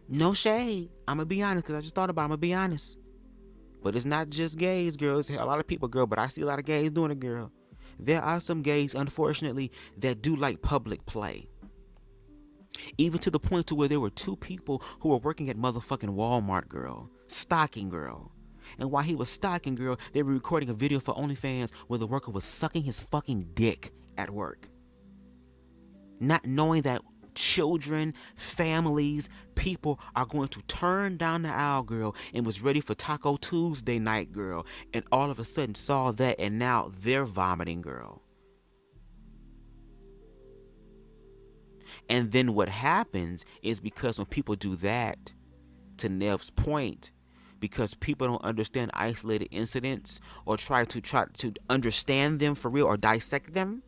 No shade. I'm going to be honest, because I just thought about it. I'm going to be honest. But it's not just gays, girls. A lot of people, girl, but I see a lot of gays doing it, girl. There are some gays, unfortunately, that do like public play. Even to the point to where there were two people who were working at motherfucking Walmart, girl. Stocking, girl. And while he was stocking, girl, they were recording a video for OnlyFans where the worker was sucking his fucking dick at work. Not knowing that children, families, people are going to turn down the aisle, girl, and was ready for Taco Tuesday night, girl, and all of a sudden saw that and now they're vomiting, girl. And then what happens is, because when people do that, to Nev's point, because people don't understand isolated incidents or try to understand them for real or dissect them.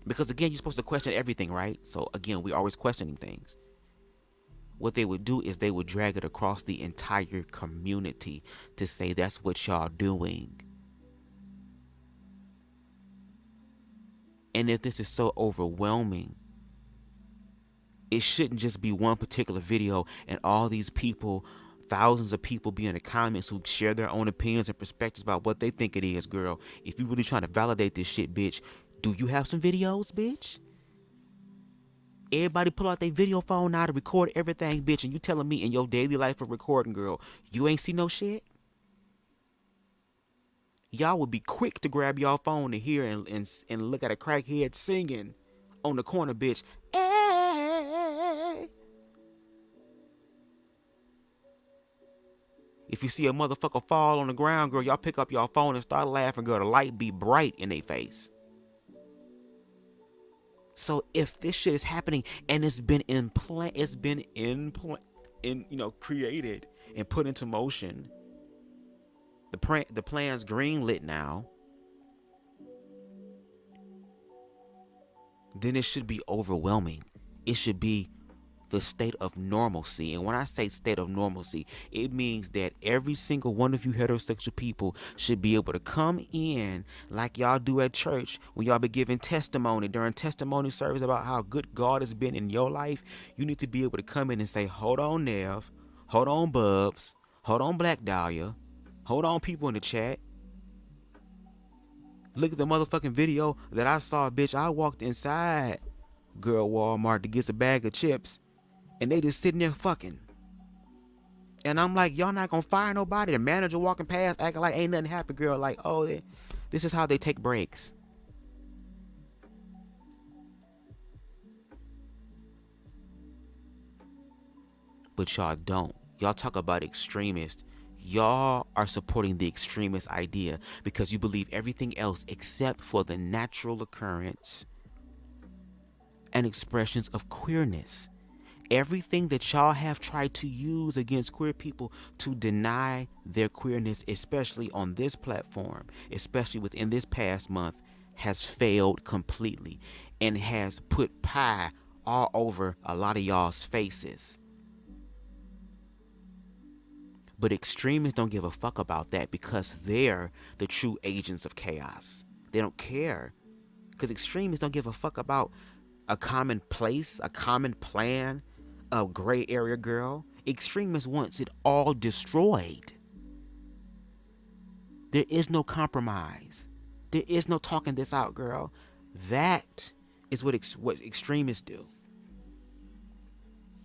Because again, you're supposed to question everything, right? So again, we're always questioning things. What they would do is they would drag it across the entire community to say that's what y'all doing. And if this is so overwhelming, it shouldn't just be one particular video and all these people, thousands of people be in the comments who share their own opinions and perspectives about what they think it is, girl. If you really trying to validate this shit, bitch, do you have some videos, bitch? Everybody pull out their video phone now to record everything, bitch, and you telling me in your daily life of recording, girl, you ain't see no shit? Y'all would be quick to grab y'all phone to hear and look at a crackhead singing on the corner, bitch. Hey. If you see a motherfucker fall on the ground, girl, y'all pick up y'all phone and start laughing, girl. The light be bright in their face. So if this shit is happening and it's been created and put into motion, the plan's greenlit now. then it should be overwhelming. It should be the state of normalcy. And when I say state of normalcy, it means that every single one of you heterosexual people should be able to come in like y'all do at church when y'all be giving testimony during testimony service about how good God has been in your life. You need to be able to come in and say, hold on, Nev. Hold on, Bubs. Hold on, Black Dahlia. Hold on, people in the chat. Look at the motherfucking video that I saw, bitch. I walked inside girl Walmart to get a bag of chips, and they just sitting there fucking. And I'm like, y'all not gonna fire nobody? The manager walking past acting like ain't nothing happened, girl. Like, oh, this is how they take breaks. But y'all don't. Y'all talk about extremists. Y'all are supporting the extremist idea because you believe everything else except for the natural occurrence and expressions of queerness. Everything that y'all have tried to use against queer people to deny their queerness, especially on this platform, especially within this past month, has failed completely and has put pie all over a lot of y'all's faces. But extremists don't give a fuck about that because they're the true agents of chaos. They don't care because extremists don't give a fuck about a common place, a common plan, a gray area girl. Extremists wants it all destroyed. There is no compromise. There is no talking this out, girl. That is what extremists do.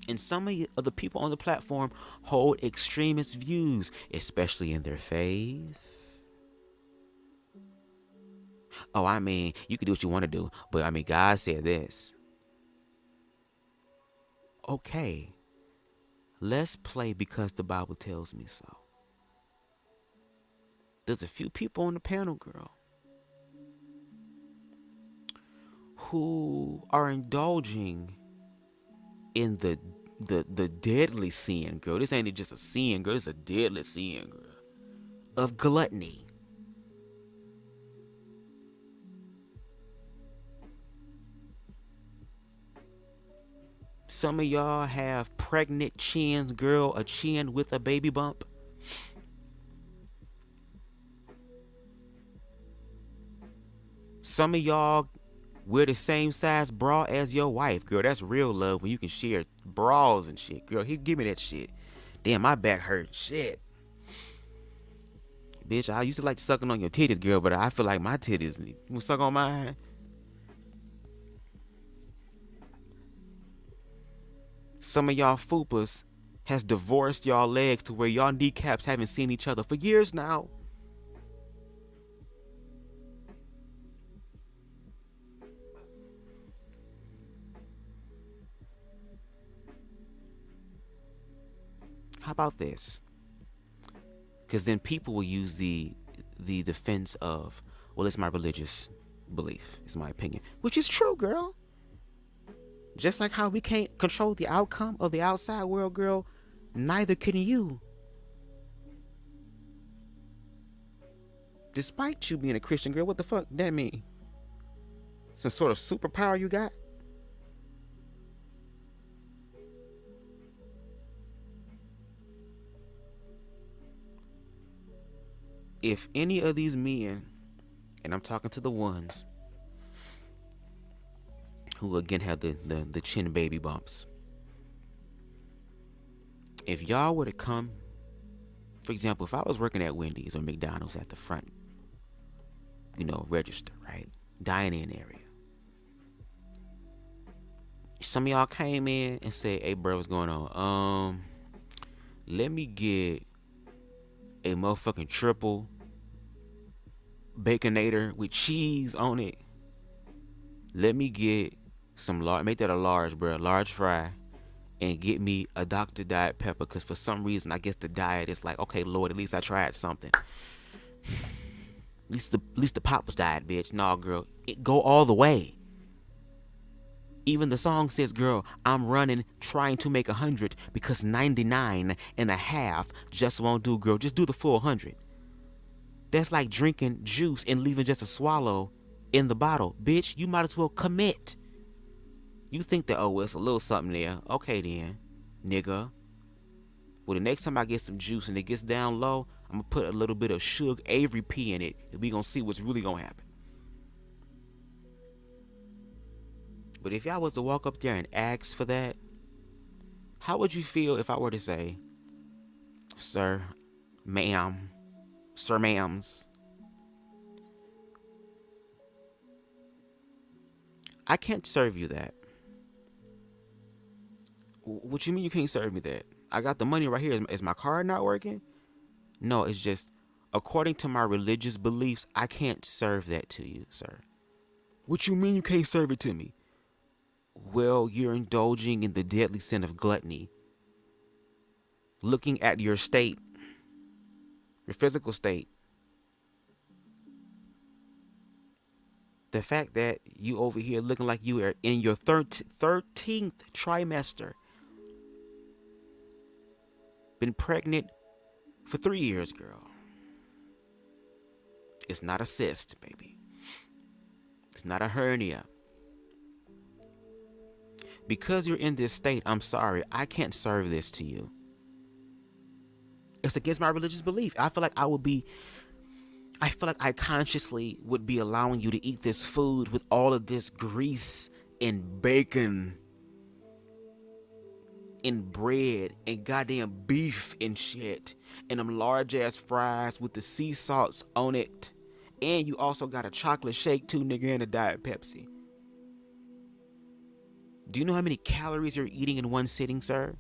And some of the people on the platform hold extremist views, especially in their faith. Oh, I mean, you can do what you want to do, but I mean, God said this. Okay, let's play because the Bible tells me so. There's a few people on the panel, girl, who are indulging in the deadly sin, girl. This ain't just a sin, girl. It's a deadly sin, girl, of gluttony. Some of y'all have pregnant chins, girl, a chin with a baby bump. Some of y'all wear the same size bra as your wife, girl. That's real love when you can share bras and shit, girl. Give me that shit. Damn, my back hurt. Shit. Bitch, I used to like sucking on your titties, girl, but I feel like my titties. You wanna suck on mine? Some of y'all fupas has divorced y'all legs to where y'all kneecaps haven't seen each other for years now. How about this? Because then people will use the defense of, well, it's my religious belief. It's my opinion. Which is true, girl. Just like how we can't control the outcome of the outside world, girl, neither can you. Despite you being a Christian, girl, what the fuck that mean? Some sort of superpower you got? If any of these men, and I'm talking to the ones who again have the chin baby bumps, if y'all were to come, for example, if I was working at Wendy's or McDonald's at the front, register, right? Dine-in area. Some of y'all came in and said, hey bro, what's going on? Let me get a motherfucking triple baconator with cheese on it. Let me get some large, make that a large, bro, large fry, and get me a Dr. Diet Pepper, because for some reason I guess the diet is like, okay, Lord, at least I tried something. At least the Papa's diet, bitch. Nah, girl, go all the way. Even the song says, girl, I'm running, trying to make 100 because 99 and a half just won't do, girl. Just do the full 100. That's like drinking juice and leaving just a swallow in the bottle. Bitch, you might as well commit You think that, oh, it's a little something there. Okay then, nigga. Well, the next time I get some juice and it gets down low, I'm gonna put a little bit of Suge Avery P in it, and we gonna see what's really gonna happen. But if y'all was to walk up there and ask for that, how would you feel if I were to say, sir, ma'am, sir, ma'ams, I can't serve you that. What you mean you can't serve me that? I got the money right here. Is my card not working? No, it's just, according to my religious beliefs, I can't serve that to you, sir. What you mean you can't serve it to me? Well, you're indulging in the deadly sin of gluttony. Looking at your state, your physical state. The fact that you over here looking like you are in your 13th trimester. Been pregnant for 3 years, girl. It's not a cyst, baby. It's not a hernia. Because you're in this state, I'm sorry, I can't serve this to you. It's against my religious belief. I feel like I consciously would be allowing you to eat this food with all of this grease and bacon and bread and goddamn beef and shit and them large ass fries with the sea salts on it. And you also got a chocolate shake too, nigga, and a Diet Pepsi. Do you know how many calories you're eating in one sitting, sir?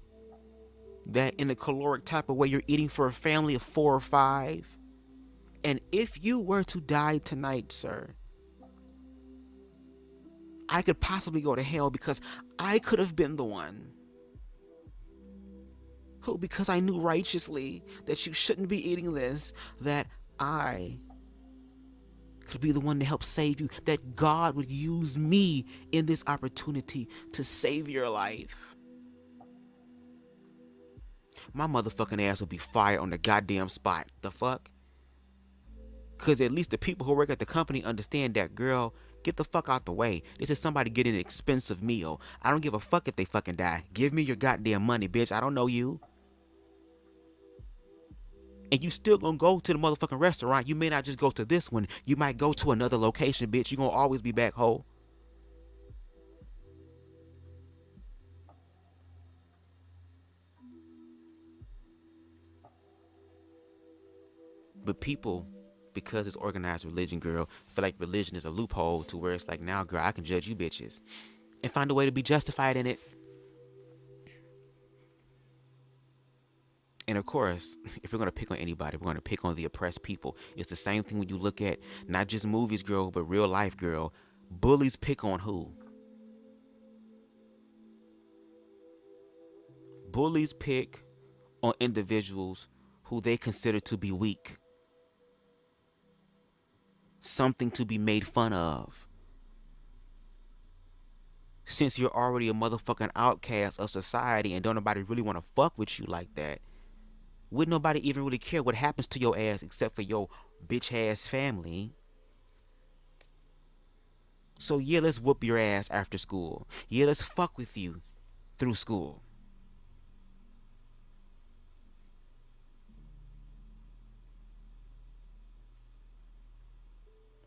That in a caloric type of way you're eating for a family of 4 or 5. And if you were to die tonight, sir, I could possibly go to hell because I could have been the one who, because I knew righteously that you shouldn't be eating this, that I could be the one to help save you, that God would use me in this opportunity to save your life. My motherfucking ass would be fired on the goddamn spot. The fuck? Because at least the people who work at the company understand that, girl, get the fuck out the way. This is somebody getting an expensive meal. I don't give a fuck if they fucking die. Give me your goddamn money, bitch. I don't know you. And you still gonna go to the motherfucking restaurant. You may not just go to this one. You might go to another location, bitch. You gonna always be back whole. But people, because it's organized religion, girl, feel like religion is a loophole to where it's like, now, girl, I can judge you bitches and find a way to be justified in it. And of course, if we're going to pick on anybody, we're going to pick on the oppressed people. It's the same thing when you look at not just movies, girl, but real life, girl. Bullies pick on who? Bullies pick on individuals who they consider to be weak. Something to be made fun of. Since you're already a motherfucking outcast of society and don't nobody really want to fuck with you like that, wouldn't nobody even really care what happens to your ass except for your bitch ass family? So yeah, let's whoop your ass after school. Yeah, let's fuck with you through school.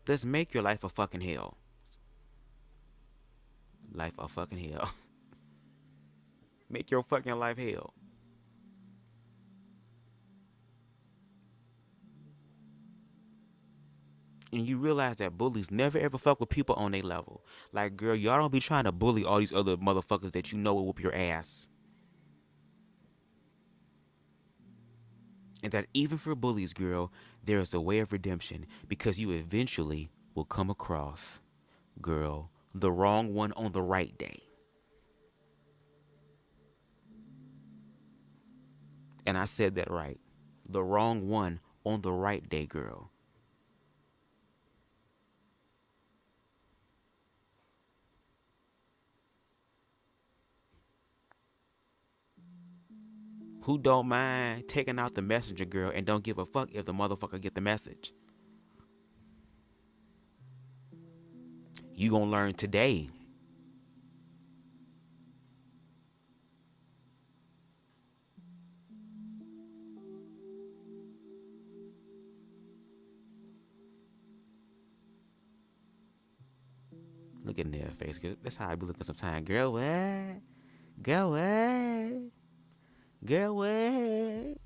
Let's make your life a fucking hell. Life a fucking hell. Make your fucking life hell. And you realize that bullies never ever fuck with people on their level. Like, girl, y'all don't be trying to bully all these other motherfuckers that you know will whoop your ass. And that even for bullies, girl, there is a way of redemption, because you eventually will come across, girl, the wrong one on the right day. And I said that right. The wrong one on the right day, girl. Who don't mind taking out the messenger, girl, and don't give a fuck if the motherfucker get the message. You gonna learn today Look at their face. That's how I be looking sometimes. Girl, what? Girl, what? Girl, what?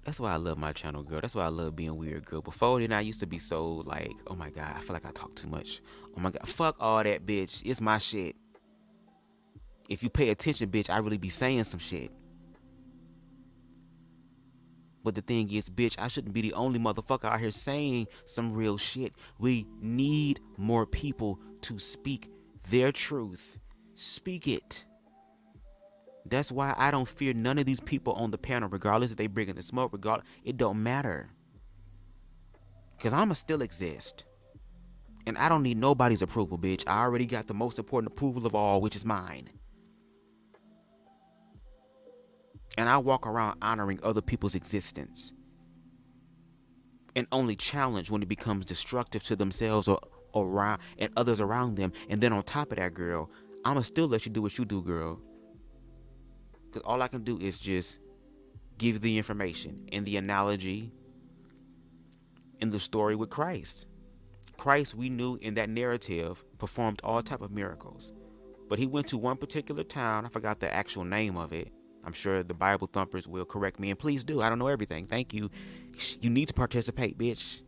That's why I love my channel, girl. That's why I love being weird, girl. Before then, I used to be so like, oh my God, I feel like I talk too much. Oh my God, fuck all that, bitch. It's my shit. If you pay attention, bitch, I really be saying some shit. But the thing is, bitch, I shouldn't be the only motherfucker out here saying some real shit. We need more people to speak their truth. Speak it. That's why I don't fear none of these people on the panel, regardless if they bring in the smoke, it don't matter. Because I'ma still exist. And I don't need nobody's approval, bitch. I already got the most important approval of all, which is mine. And I walk around honoring other people's existence. And only challenge when it becomes destructive to themselves or around and others around them. And then on top of that, girl, I'ma still let you do what you do, girl. Because all I can do is just give the information and the analogy in the story with Christ. Christ, we knew in that narrative, performed all type of miracles. But he went to one particular town. I forgot the actual name of it. I'm sure the Bible thumpers will correct me. And please do. I don't know everything. Thank you. You need to participate, bitch.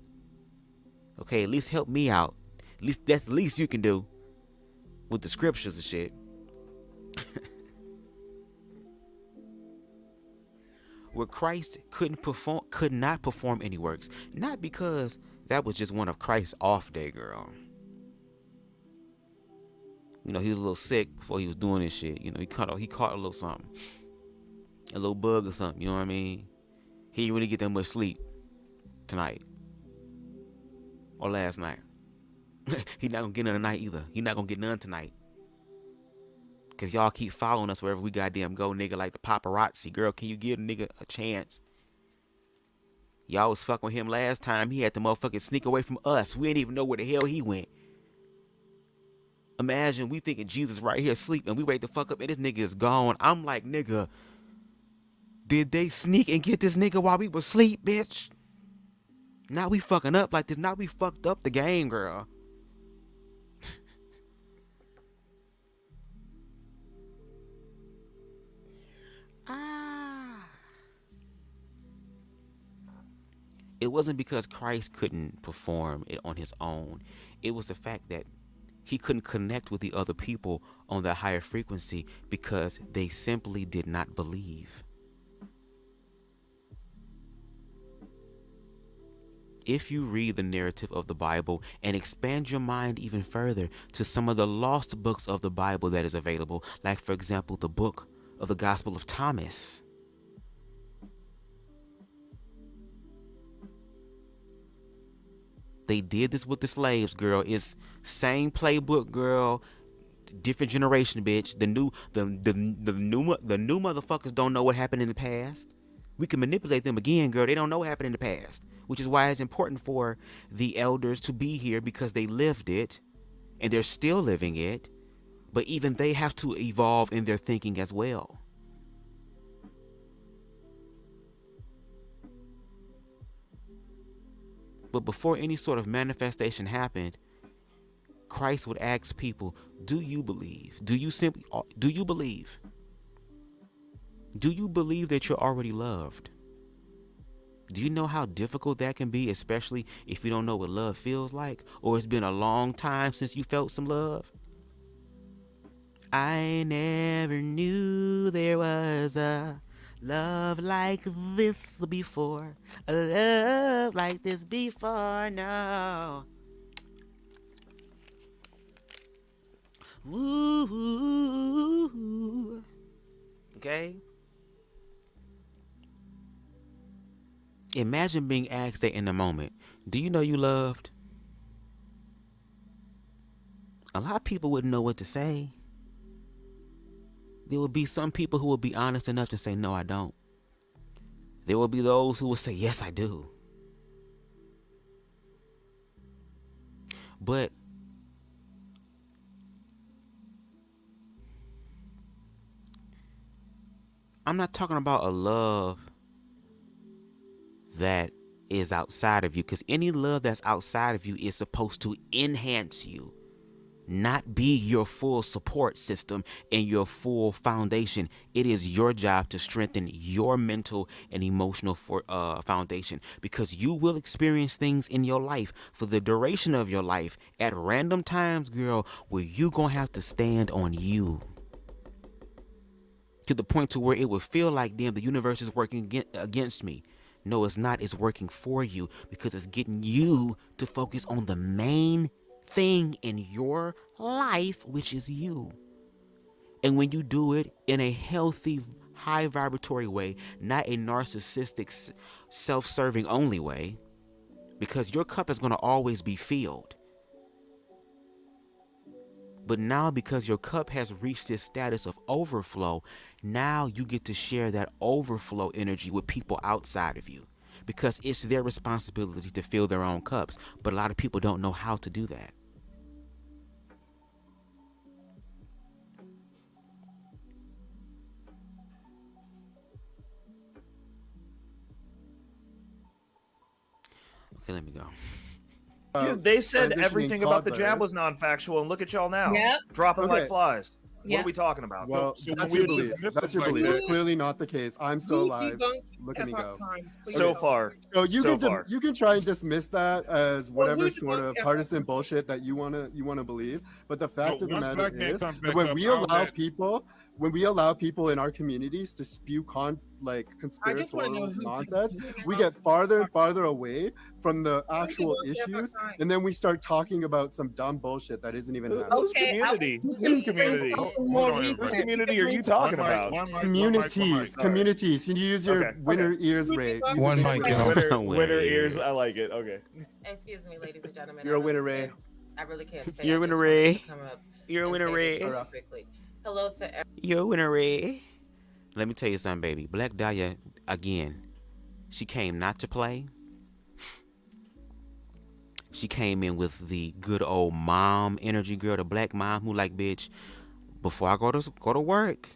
Okay, at least help me out. At least that's the least you can do with the scriptures and shit. Where Christ could not perform any works. Not because that was just one of Christ's off day, girl. You know, he was a little sick before he was doing this shit. You know, he caught a little something. A little bug or something, you know what I mean? He didn't really get that much sleep tonight. Or last night. He not gonna get none tonight either. He not gonna get none tonight. Cause y'all keep following us wherever we goddamn go, nigga, like the paparazzi. Girl, can you give a nigga a chance? Y'all was fucking with him last time. He had to motherfucking sneak away from us. We didn't even know where the hell he went. Imagine we thinking Jesus right here asleep and we wake the fuck up and this nigga is gone. I'm like, nigga, did they sneak and get this nigga while we was asleep, bitch? Now we fucking up like this. Now we fucked up the game, girl. It wasn't because Christ couldn't perform it on his own. It was the fact that he couldn't connect with the other people on the higher frequency because they simply did not believe. If you read the narrative of the Bible and expand your mind even further to some of the lost books of the Bible that is available, like for example, the book of the Gospel of Thomas. They did this with the slaves, girl. It's same playbook, girl. Different generation, bitch. The new motherfuckers don't know what happened in the past. We can manipulate them again, girl. They don't know what happened in the past, which is why it's important for the elders to be here because they lived it and they're still living it. But even they have to evolve in their thinking as well. But before any sort of manifestation happened, Christ would ask people, do you believe? Do you believe? Do you believe that you're already loved? Do you know how difficult that can be, especially if you don't know what love feels like, or it's been a long time since you felt some love? I never knew there was a love like this before. A love like this before, no. Ooh. Okay? Imagine being asked that in the moment. Do you know you loved? A lot of people wouldn't know what to say. There will be some people who will be honest enough to say, no, I don't. There will be those who will say, yes, I do. But I'm not talking about a love that is outside of you, because any love that's outside of you is supposed to enhance you, not be your full support system and your full foundation. It is your job to strengthen your mental and emotional foundation, because you will experience things in your life for the duration of your life at random times, girl, where you gonna have to stand on you, to the point to where it will feel like, damn, the universe is working against me. No, it's not. It's working for you, because it's getting you to focus on the main thing in your life, which is you. And when you do it in a healthy, high vibratory way, not a narcissistic, self-serving only way, because your cup is going to always be filled. But now, because your cup has reached this status of overflow, now you get to share that overflow energy with people outside of you, because it's their responsibility to fill their own cups. But a lot of people don't know how to do that. Okay, let me go. They said everything about the jab was non-factual, and look at y'all now, dropping like flies. What are we talking about? Well, that's your belief. That's your belief. It's clearly not the case. I'm still alive. Look at me go. So far. So you can try and dismiss that as whatever sort of partisan bullshit that you wanna believe. But the fact of the matter is that when we allow people in our communities to spew conspiratorial nonsense, we get farther and farther away from the actual issues, and then we start talking about some dumb bullshit that isn't even happening. Whose community? Whose community? Whose community are you talking about? Communities. Can you use your winner ears, Ray? One mic. Winner ears. I like it. Okay. Excuse me, ladies and gentlemen. You're a winner, Ray. I really can't say. You're a winner, Ray. You're a winner, Ray. Hello to everyone. You're a winner, Ray. Let me tell you something, baby. Black Dahlia, again, she came not to play. She came in with the good old mom energy, girl, the black mom who like, bitch, before I go to work,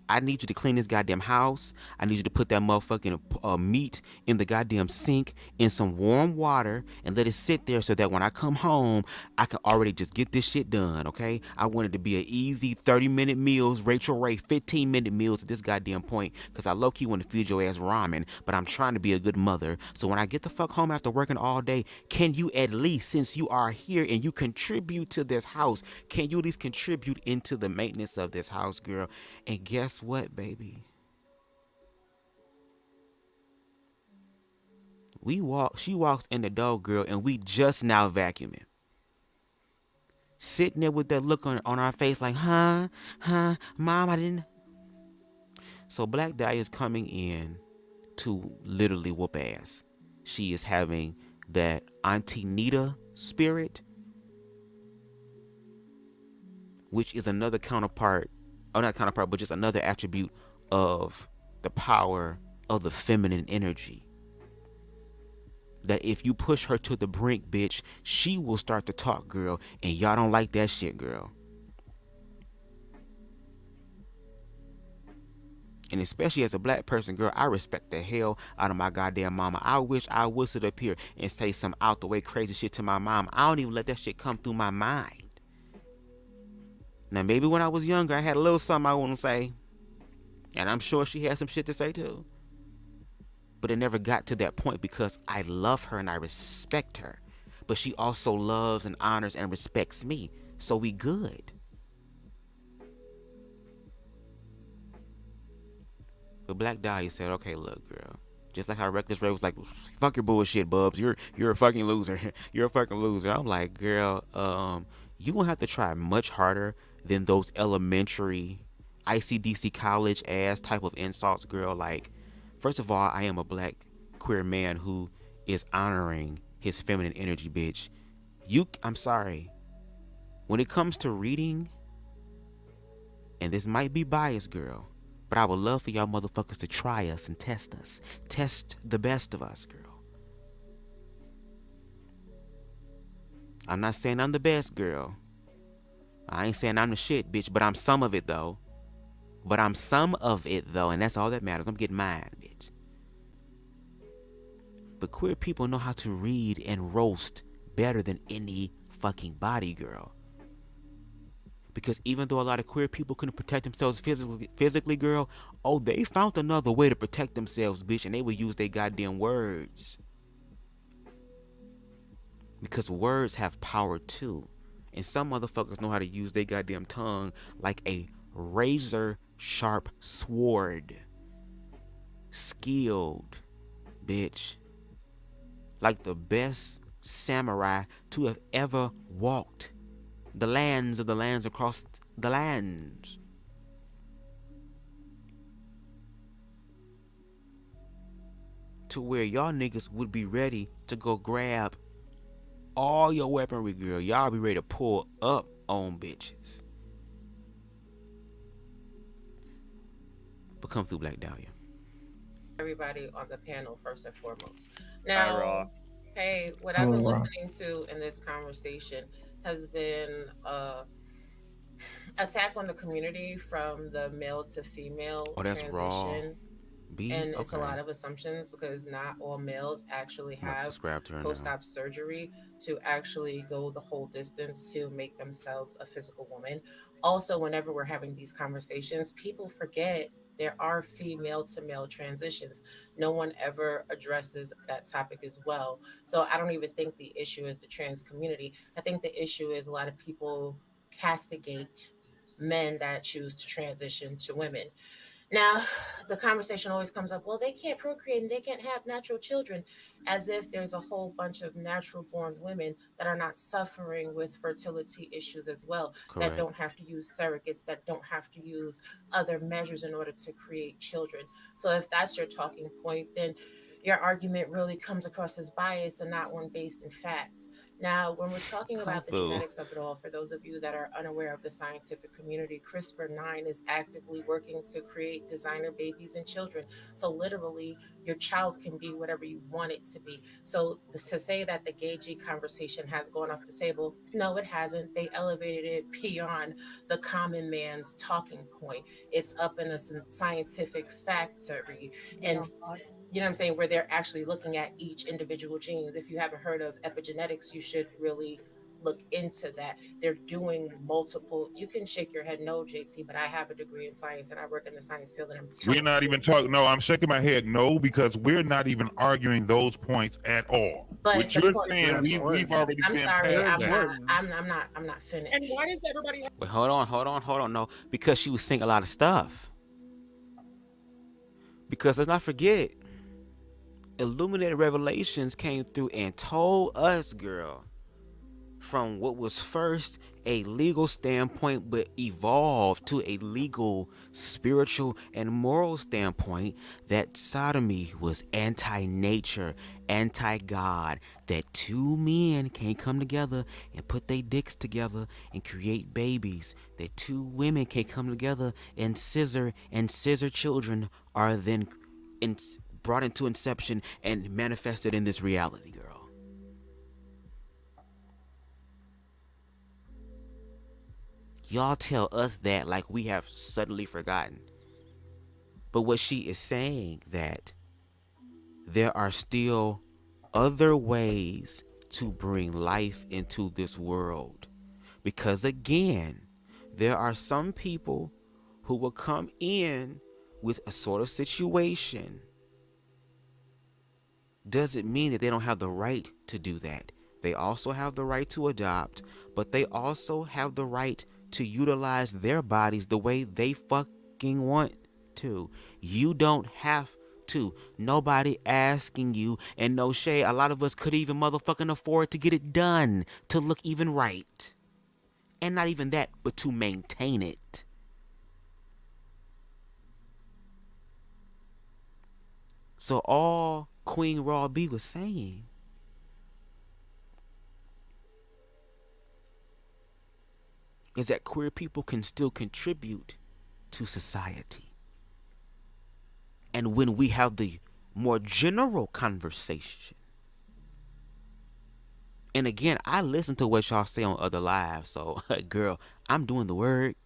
I need you to clean this goddamn house. I need you to put that motherfucking meat in the goddamn sink in some warm water and let it sit there so that when I come home, I can already just get this shit done, okay? I want it to be an easy 30-minute meals, Rachel Ray, 15-minute meals at this goddamn point, because I low-key want to feed your ass ramen, but I'm trying to be a good mother. So when I get the fuck home after working all day, can you at least, since you are here and you contribute to this house, can you at least contribute into the maintenance of this house, girl? And guess what, baby? She walks in the door, girl, and we just now vacuuming. Sitting there with that look on our face like, huh, mom, I didn't. So Black Dahlia is coming in to literally whoop ass. She is having that Auntie Nita spirit, which is another counterpart, or not counterpart, but just another attribute of the power of the feminine energy. That if you push her to the brink, bitch, she will start to talk, girl, and y'all don't like that shit, girl. And especially as a black person, girl, I respect the hell out of my goddamn mama. I wish I would sit up here and say some out the way crazy shit to my mom. I don't even let that shit come through my mind. Now, maybe when I was younger, I had a little something I want to say. And I'm sure she had some shit to say, too. But it never got to that point because I love her and I respect her. But she also loves and honors and respects me. So we good. But Black Dahlia said, okay, look, girl. Just like how Reckless Ray was like, fuck your bullshit, Bubs. You're a fucking loser. You're a fucking loser. I'm like, girl, you gonna have to try much harder than those elementary ICDC college ass type of insults, girl. Like, first of all, I am a black queer man who is honoring his feminine energy, bitch. I'm sorry. When it comes to reading, and this might be biased, girl, but I would love for y'all motherfuckers to try us and test us. Test the best of us, girl. I'm not saying I'm the best, girl. I ain't saying I'm the shit, bitch, but I'm some of it, though. But I'm some of it, though, and that's all that matters. I'm getting mine, bitch. But queer people know how to read and roast better than any fucking body, girl. Because even though a lot of queer people couldn't protect themselves physically, girl, oh, they found another way to protect themselves, bitch, and they would use their goddamn words. Because words have power, too. And some motherfuckers know how to use their goddamn tongue like a razor-sharp sword. Skilled, bitch. Like the best samurai to have ever walked the lands of the lands across the lands. To where y'all niggas would be ready to go grab all your weaponry, girl. Y'all be ready to pull up on bitches. But come through, Black Dahlia. Everybody on the panel, first and foremost. Now, hey, what I've been listening to in this conversation has been attack on the community from the male to female transition. Raw. And it's a lot of assumptions because not all males actually have post-op surgery to actually go the whole distance to make themselves a physical woman. Also, whenever we're having these conversations, people forget there are female to male transitions. No one ever addresses that topic as well. So I don't even think the issue is the trans community. I think the issue is a lot of people castigate men that choose to transition to women. Now, the conversation always comes up, well, they can't procreate and they can't have natural children, as if there's a whole bunch of natural born women that are not suffering with fertility issues as well. Correct. That don't have to use surrogates, that don't have to use other measures in order to create children. So if that's your talking point, then your argument really comes across as bias and not one based in facts. Now, when we're talking about the genetics of it all, for those of you that are unaware of the scientific community, CRISPR-9 is actively working to create designer babies and children. So literally, your child can be whatever you want it to be. So to say that the gay G conversation has gone off the table, no, it hasn't. They elevated it beyond the common man's talking point. It's up in a scientific factory. And you know what I'm saying, where they're actually looking at each individual genes. If you haven't heard of epigenetics, you should really look into that. They're doing multiple, you can shake your head no, JT, but I have a degree in science and I work in the science field, and we're not even talking, no, I'm shaking my head no, because we're not even arguing those points at all. But what you're saying, we've already been past that. I'm not finished. And why does everybody Wait, hold on, no, because she was saying a lot of stuff. Because let's not forget, Illuminated Revelations came through and told us, girl, from what was first a legal standpoint but evolved to a legal, spiritual, and moral standpoint, that sodomy was anti-nature, anti-God, that two men can't come together and put their dicks together and create babies, that two women can't come together and scissor children are then brought into inception and manifested in this reality, girl. Y'all tell us that like we have suddenly forgotten. But what she is saying, that there are still other ways to bring life into this world. Because again, there are some people who will come in with a sort of situation. Doesn't mean that they don't have the right to do that. They also have the right to adopt, but they also have the right to utilize their bodies the way they fucking want to. You don't have to. Nobody asking you, and no shade, a lot of us could even motherfucking afford to get it done to look even right. And not even that, but to maintain it. So all Queen Raw B was saying is that queer people can still contribute to society. And when we have the more general conversation, and again, I listen to what y'all say on other lives, so girl, I'm doing the work.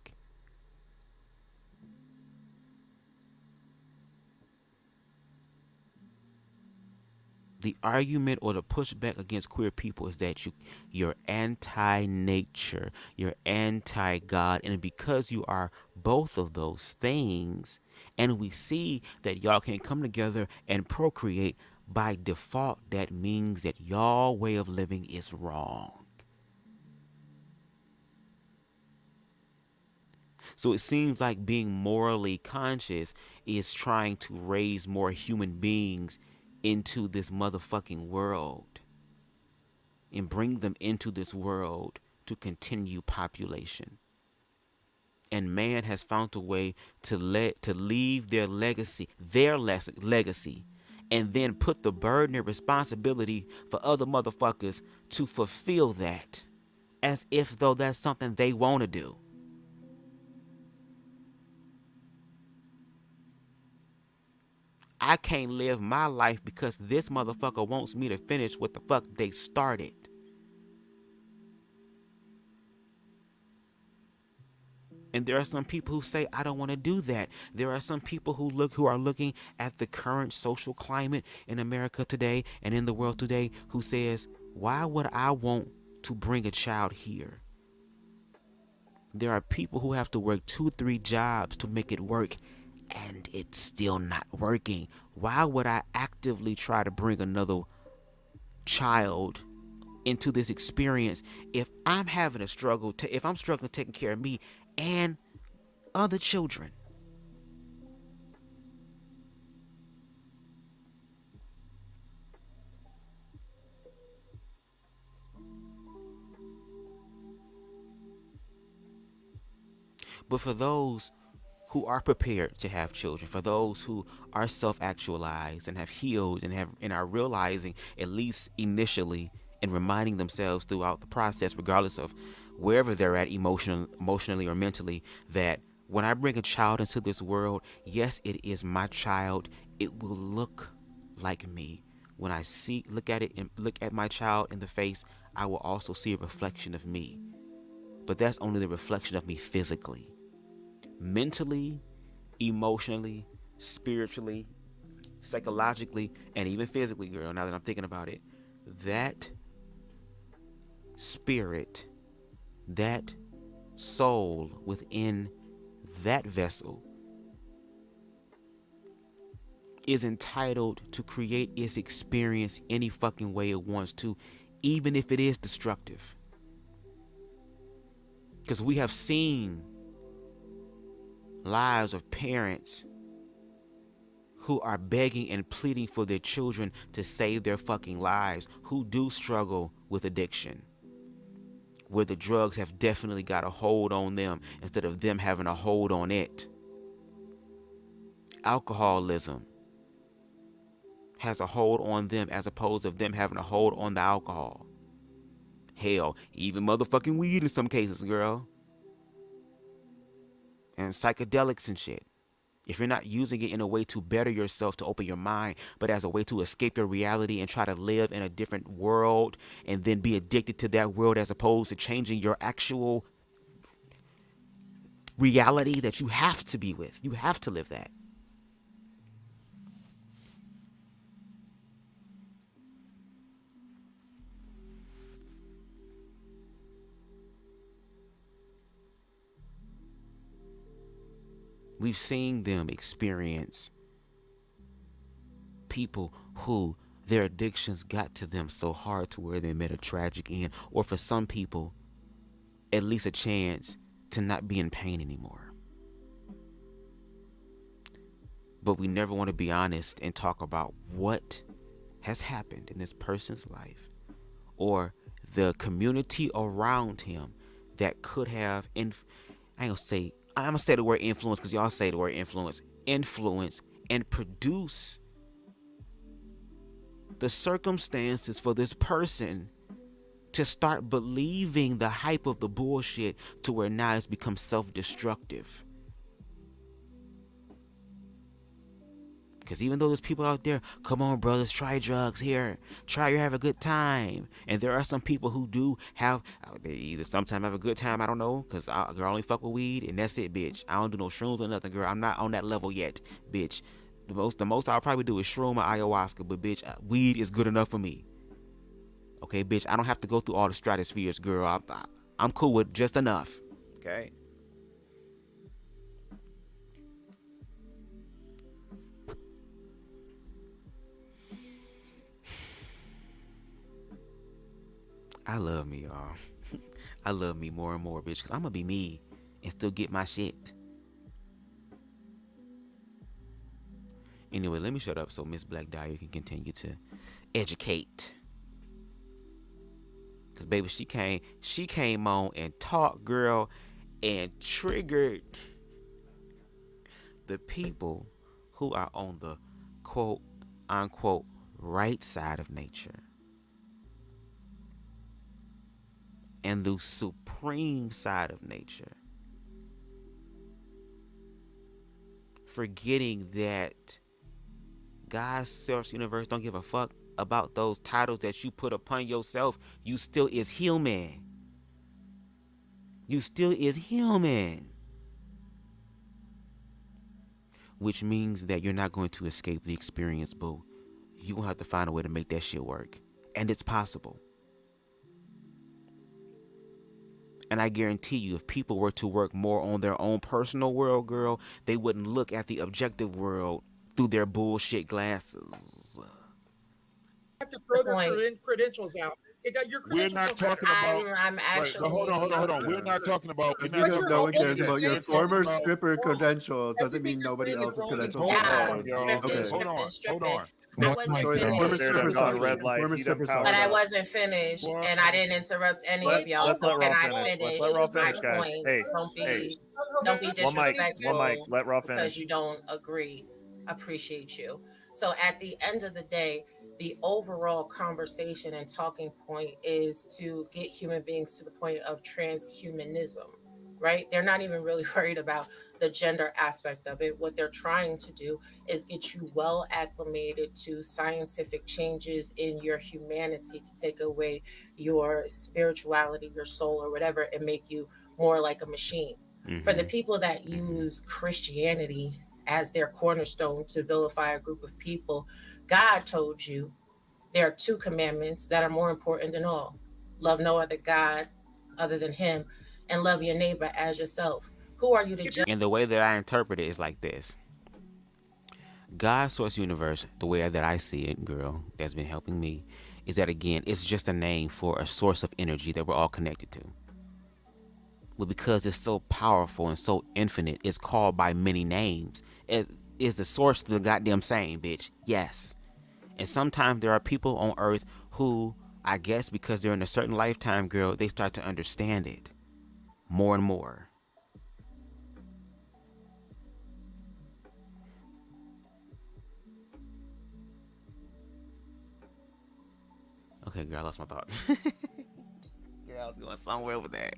The argument or the pushback against queer people is that you're anti-nature, you're anti-God, and because you are both of those things, and we see that y'all can come together and procreate, by default, that means that y'all way of living is wrong. So it seems like being morally conscious is trying to raise more human beings into this motherfucking world and bring them into this world to continue population. And man has found a way to leave their legacy, and then put the burden and responsibility for other motherfuckers to fulfill that, as if though that's something they want to do. I can't live my life because this motherfucker wants me to finish what the fuck they started. And there are some people who say, I don't want to do that. There are some people who are looking at the current social climate in America today and in the world today who says, why would I want to bring a child here? There are people who have to work 2-3 jobs to make it work, and it's still not working. Why would I actively try to bring another child into this experience if I'm having a struggle, if I'm struggling taking care of me and other children? But for those who are prepared to have children, for those who are self-actualized and have healed and are realizing, at least initially, and reminding themselves throughout the process, regardless of wherever they're at emotionally or mentally, that when I bring a child into this world, yes, it is my child. It will look like me. When I look at my child in the face, I will also see a reflection of me. But that's only the reflection of me physically. Mentally, emotionally, spiritually, psychologically, and even physically, girl, now that I'm thinking about it, that spirit, that soul within that vessel is entitled to create its experience any fucking way it wants to, even if it is destructive. Because we have seen lives of parents who are begging and pleading for their children to save their fucking lives, who do struggle with addiction, where the drugs have definitely got a hold on them instead of them having a hold on it. Alcoholism has a hold on them as opposed to them having a hold on the alcohol. Hell, even motherfucking weed in some cases, girl. And psychedelics and shit. If you're not using it in a way to better yourself, to open your mind, but as a way to escape your reality and try to live in a different world and then be addicted to that world as opposed to changing your actual reality that you have to be with. You have to live that. We've seen them experience people who their addictions got to them so hard to where they met a tragic end, or for some people, at least a chance to not be in pain anymore. But we never want to be honest and talk about what has happened in this person's life or the community around him that could have, I'm going to say the word influence because y'all say the word influence and produce the circumstances for this person to start believing the hype of the bullshit to where now it's become self-destructive. Because even though there's people out there, come on, brothers, try drugs here. Have a good time. And there are some people who do have, they either sometimes have a good time, I don't know, because girl, I only fuck with weed, and that's it, bitch. I don't do no shrooms or nothing, girl. I'm not on that level yet, bitch. The most I'll probably do is shroom or ayahuasca, but bitch, weed is good enough for me. Okay, bitch, I don't have to go through all the stratospheres, girl. I'm cool with just enough. Okay. I love me, y'all. I love me more and more, bitch, because I'm going to be me and still get my shit. Anyway, let me shut up so Miss Black Dahlia can continue to educate. Because, baby, she came on and talked, girl, and triggered the people who are on the quote, unquote, right side of nature. And the supreme side of nature. Forgetting that God's source universe don't give a fuck about those titles that you put upon yourself. You still is human. You still is human. Which means that you're not going to escape the experience, boo. You're going to have to find a way to make that shit work. And it's possible. And I guarantee you, if people were to work more on their own personal world, girl, they wouldn't look at the objective world through their bullshit glasses. Have to throw their credentials out. We're not talking about. I'm actually. Hold on. We're not talking about. Just because no one cares about your former stripper credentials doesn't mean nobody else's credentials. Hold on. But I wasn't finished, and I didn't interrupt any of y'all. So can I finish? Let Raw finish, guys. Don't be disrespectful. One mic. Let Raw finish. Because you don't agree. Appreciate you. So at the end of the day, the overall conversation and talking point is to get human beings to the point of transhumanism, right? They're not even really worried about the gender aspect of it. What they're trying to do is get you well acclimated to scientific changes in your humanity to take away your spirituality, your soul, or whatever, and make you more like a machine. For the people that use Christianity as their cornerstone to vilify a group of people, God told you there are 2 commandments that are more important than all. Love no other God other than him, and love your neighbor as yourself. Who are you to judge? And the way that I interpret it is like this. God's source universe, the way that I see it, girl, that's been helping me, is that, again, it's just a name for a source of energy that we're all connected to. But because it's so powerful and so infinite, it's called by many names. It is the source of the goddamn same, bitch. Yes. And sometimes there are people on earth who, I guess because they're in a certain lifetime, girl, they start to understand it more and more. Okay, girl, I lost my thought. Girl, I was going somewhere with that.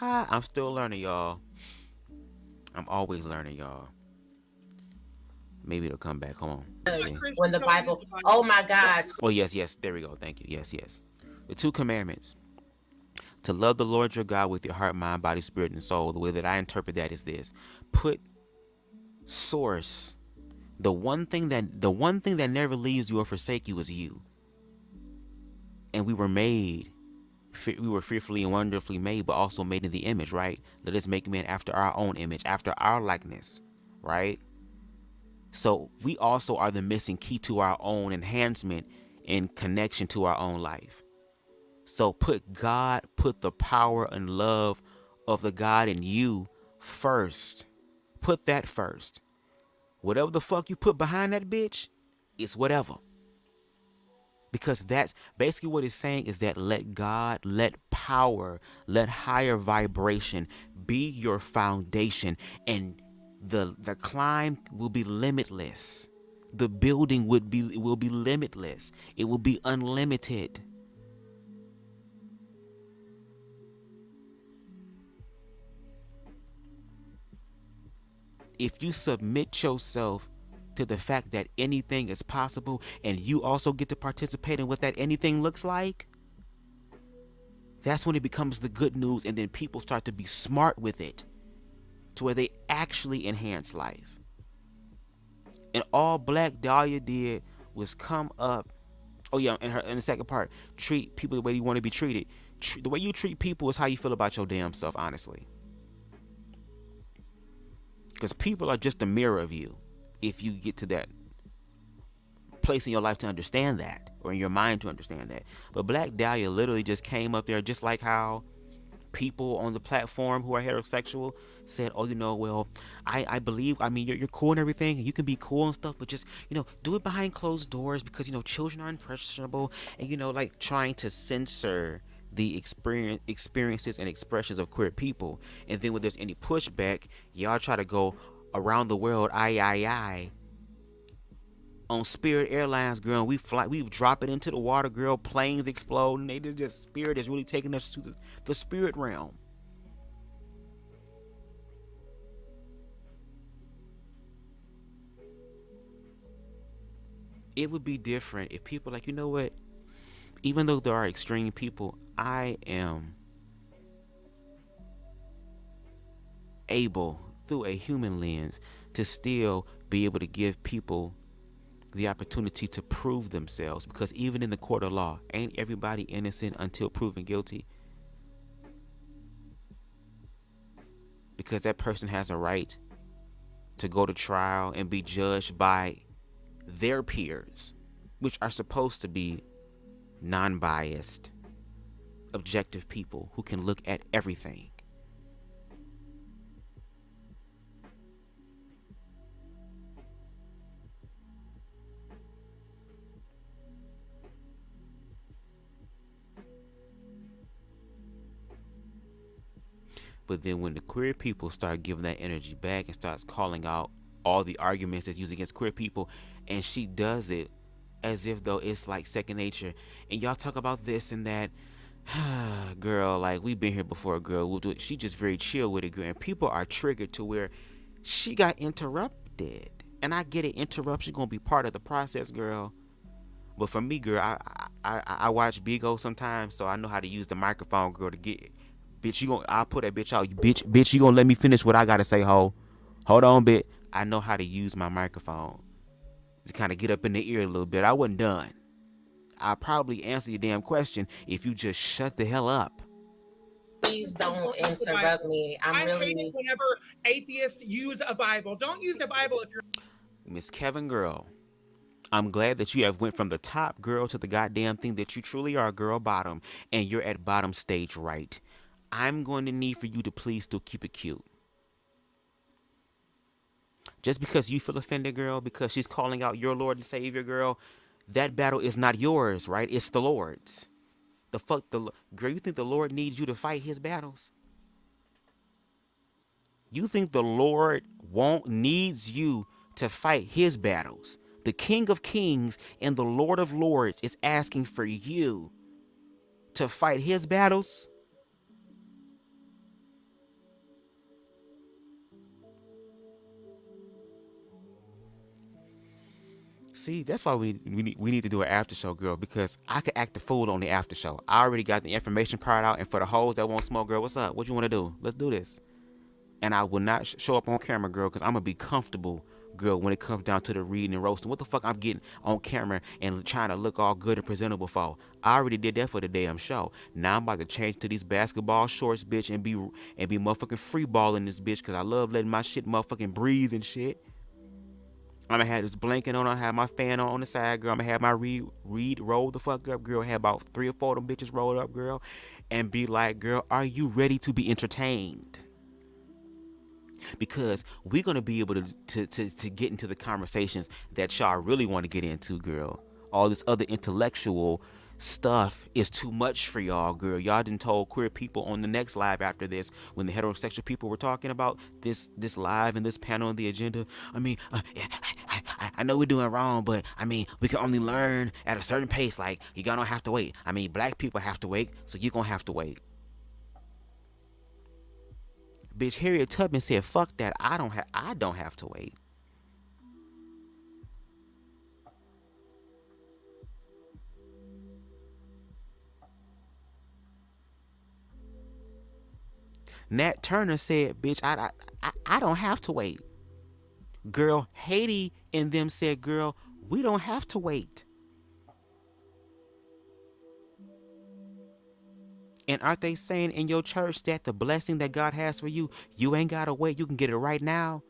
I'm still learning, y'all. I'm always learning, y'all. Maybe it'll come back. Hold on. When the Bible, oh my God. Oh, yes. There we go. Thank you. Yes. The 2 commandments. To love the Lord your God with your heart, mind, body, spirit, and soul. The way that I interpret that is this. Put source. The one thing that never leaves you or forsake you is you. And we were fearfully and wonderfully made, but also made in the image, right? Let us make man after our own image, after our likeness, right? So we also are the missing key to our own enhancement and connection to our own life. So put the power and love of the God in you first. Put that first. Whatever the fuck you put behind that bitch, it's whatever. Because that's basically what it's saying, is that let God, let power, let higher vibration be your foundation, and the climb will be limitless. The building will be limitless. It will be unlimited. If you submit yourself to the fact that anything is possible, and you also get to participate in what that anything looks like, that's when it becomes the good news, and then people start to be smart with it to where they actually enhance life. And all Black Dahlia did was come up. Oh yeah, in the second part, treat people the way you want to be treated. The way you treat people is how you feel about your damn self, honestly. Because people are just a mirror of you. If you get to that place in your life to understand that, or in your mind to understand that. But Black Dahlia literally just came up there, just like how people on the platform who are heterosexual said, oh, well, I believe, you're cool and everything, and you can be cool and stuff, but just, do it behind closed doors because, children are impressionable, and, like trying to censor the experiences and expressions of queer people. And then when there's any pushback, y'all try to go around the world, on Spirit Airlines, girl, we drop it into the water, girl, planes explode, and they just Spirit is really taking us to the spirit realm. It would be different if people like, what? Even though there are extreme people, I am able, through a human lens, to still be able to give people the opportunity to prove themselves, because even in the court of law, ain't everybody innocent until proven guilty? Because that person has a right to go to trial and be judged by their peers, which are supposed to be non-biased, objective people who can look at everything. But then when the queer people start giving that energy back and starts calling out all the arguments that's used against queer people, and she does it as if though it's like second nature, and y'all talk about this and that, girl, like we've been here before, girl, we'll do it. She just very chill with it, girl, and people are triggered to where she got interrupted. And I get it, interruption gonna be part of the process, girl. But for me, girl, I watch Bigo sometimes, so I know how to use the microphone, girl, to get it. Bitch, I'll put that bitch out. Bitch, you gonna let me finish what I gotta say, ho? Hold on, bitch. I know how to use my microphone to kind of get up in the ear a little bit. I wasn't done. I'll probably answer your damn question if you just shut the hell up. Please don't interrupt me. I hate it whenever atheists use a Bible. Don't use the Bible if you're... Miss Kevin, girl, I'm glad that you have went from the top girl to the goddamn thing that you truly are, girl, bottom, and you're at bottom stage right. I'm going to need for you to please still keep it cute. Just because you feel offended, girl, because she's calling out your Lord and Savior, girl, that battle is not yours, right? It's the Lord's. Girl, you think the Lord needs you to fight his battles? You think the Lord needs you to fight his battles? The King of Kings and the Lord of Lords is asking for you to fight his battles? See, that's why we need to do an after show, girl, because I could act the fool on the after show. I already got the information part out, and for the hoes that won't smoke, girl, what's up? What you want to do? Let's do this. And I will not show up on camera, girl, because I'm going to be comfortable, girl, when it comes down to the reading and roasting. What the fuck I'm getting on camera and trying to look all good and presentable for? I already did that for the damn show. Now I'm about to change to these basketball shorts, bitch, and be motherfucking free balling this bitch, because I love letting my shit motherfucking breathe and shit. I'm going to have this blanket on. I have my fan on the side, girl. I'm going to have my read roll the fuck up, girl. Have about 3 or 4 of them bitches rolled up, girl. And be like, girl, are you ready to be entertained? Because we're going to be able to get into the conversations that y'all really want to get into, girl. All this other intellectual stuff is too much for y'all, girl. Y'all done told queer people on the next live after this, when the heterosexual people were talking about this live and this panel on the agenda. I know we're doing wrong, but we can only learn at a certain pace. Like, you don't have to wait. Black people have to wait, so you're gonna have to wait. Bitch, Harriet Tubman said, fuck that. I don't have to wait. Nat Turner said, bitch, I don't have to wait. Girl, Haiti and them said, girl, we don't have to wait. And aren't they saying in your church that the blessing that God has for you, you ain't got to wait. You can get it right now.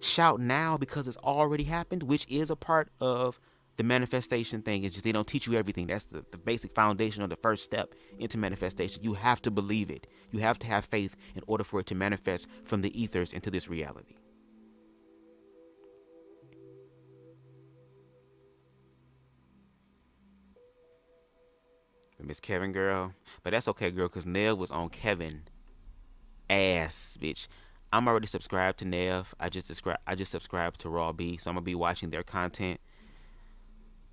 Shout now because it's already happened, which is a part of the manifestation thing. It's just they don't teach you everything. That's the basic foundation or the first step into manifestation. You have to believe it. You have to have faith in order for it to manifest from the ethers into this reality. Miss Kevin, girl. But that's okay, girl, because Nev was on Kevin ass, bitch. I'm already subscribed to Nev. I just subscribed to Raw B, so I'm gonna be watching their content.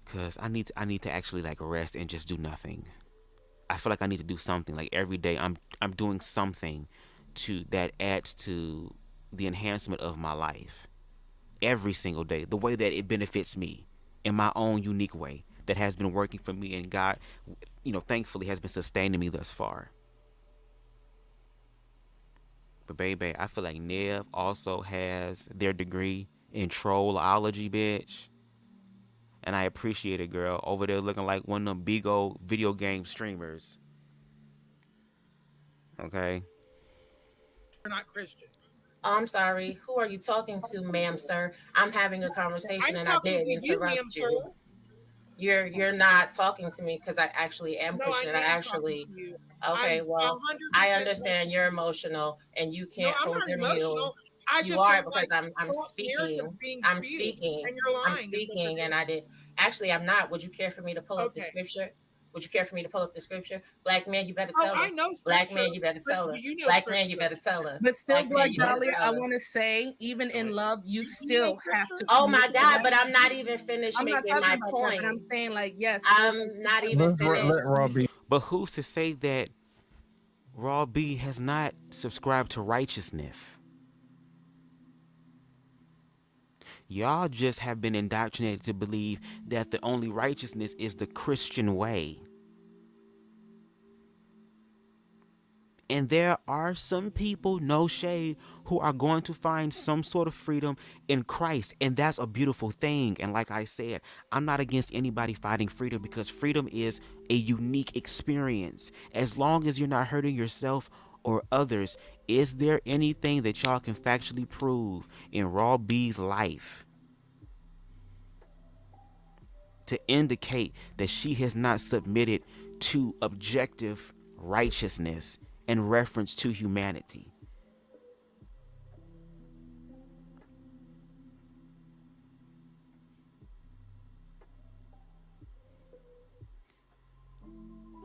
Cause I need to actually like rest and just do nothing. I feel like I need to do something. Like every day I'm doing something that adds to the enhancement of my life. Every single day. The way that it benefits me in my own unique way. That has been working for me, and God, thankfully has been sustaining me thus far. But baby, I feel like Nev also has their degree in trollology, bitch. And I appreciate it, girl. Over there looking like one of them big old video game streamers. Okay? You're not Christian. I'm sorry. Who are you talking to, ma'am, sir? I'm having a conversation and I did interrupt you. You're not talking to me because I actually am Christian. I actually okay. Well, I understand you're emotional and you can't hold your mule. You are because I'm speaking. I'm speaking, and I did. Actually, I'm not. Would you care for me to pull up the scripture? Would you care for me to pull up the scripture? Black man, you better tell her. I know Black man, you better tell her. Black man, you better tell her. But still, Black Dahlia, I want to say, even in love, you still have to. Oh my God! But I'm not even finished making my point. I'm saying, like, yes, I'm not even finished. Let Raw B. But who's to say that Raw B has not subscribed to righteousness? Y'all just have been indoctrinated to believe that the only righteousness is the Christian way. And there are some people, no shade, who are going to find some sort of freedom in Christ. And that's a beautiful thing. And like I said, I'm not against anybody fighting freedom because freedom is a unique experience. As long as you're not hurting yourself or others, is there anything that y'all can factually prove in Raw B's life to indicate that she has not submitted to objective righteousness in reference to humanity?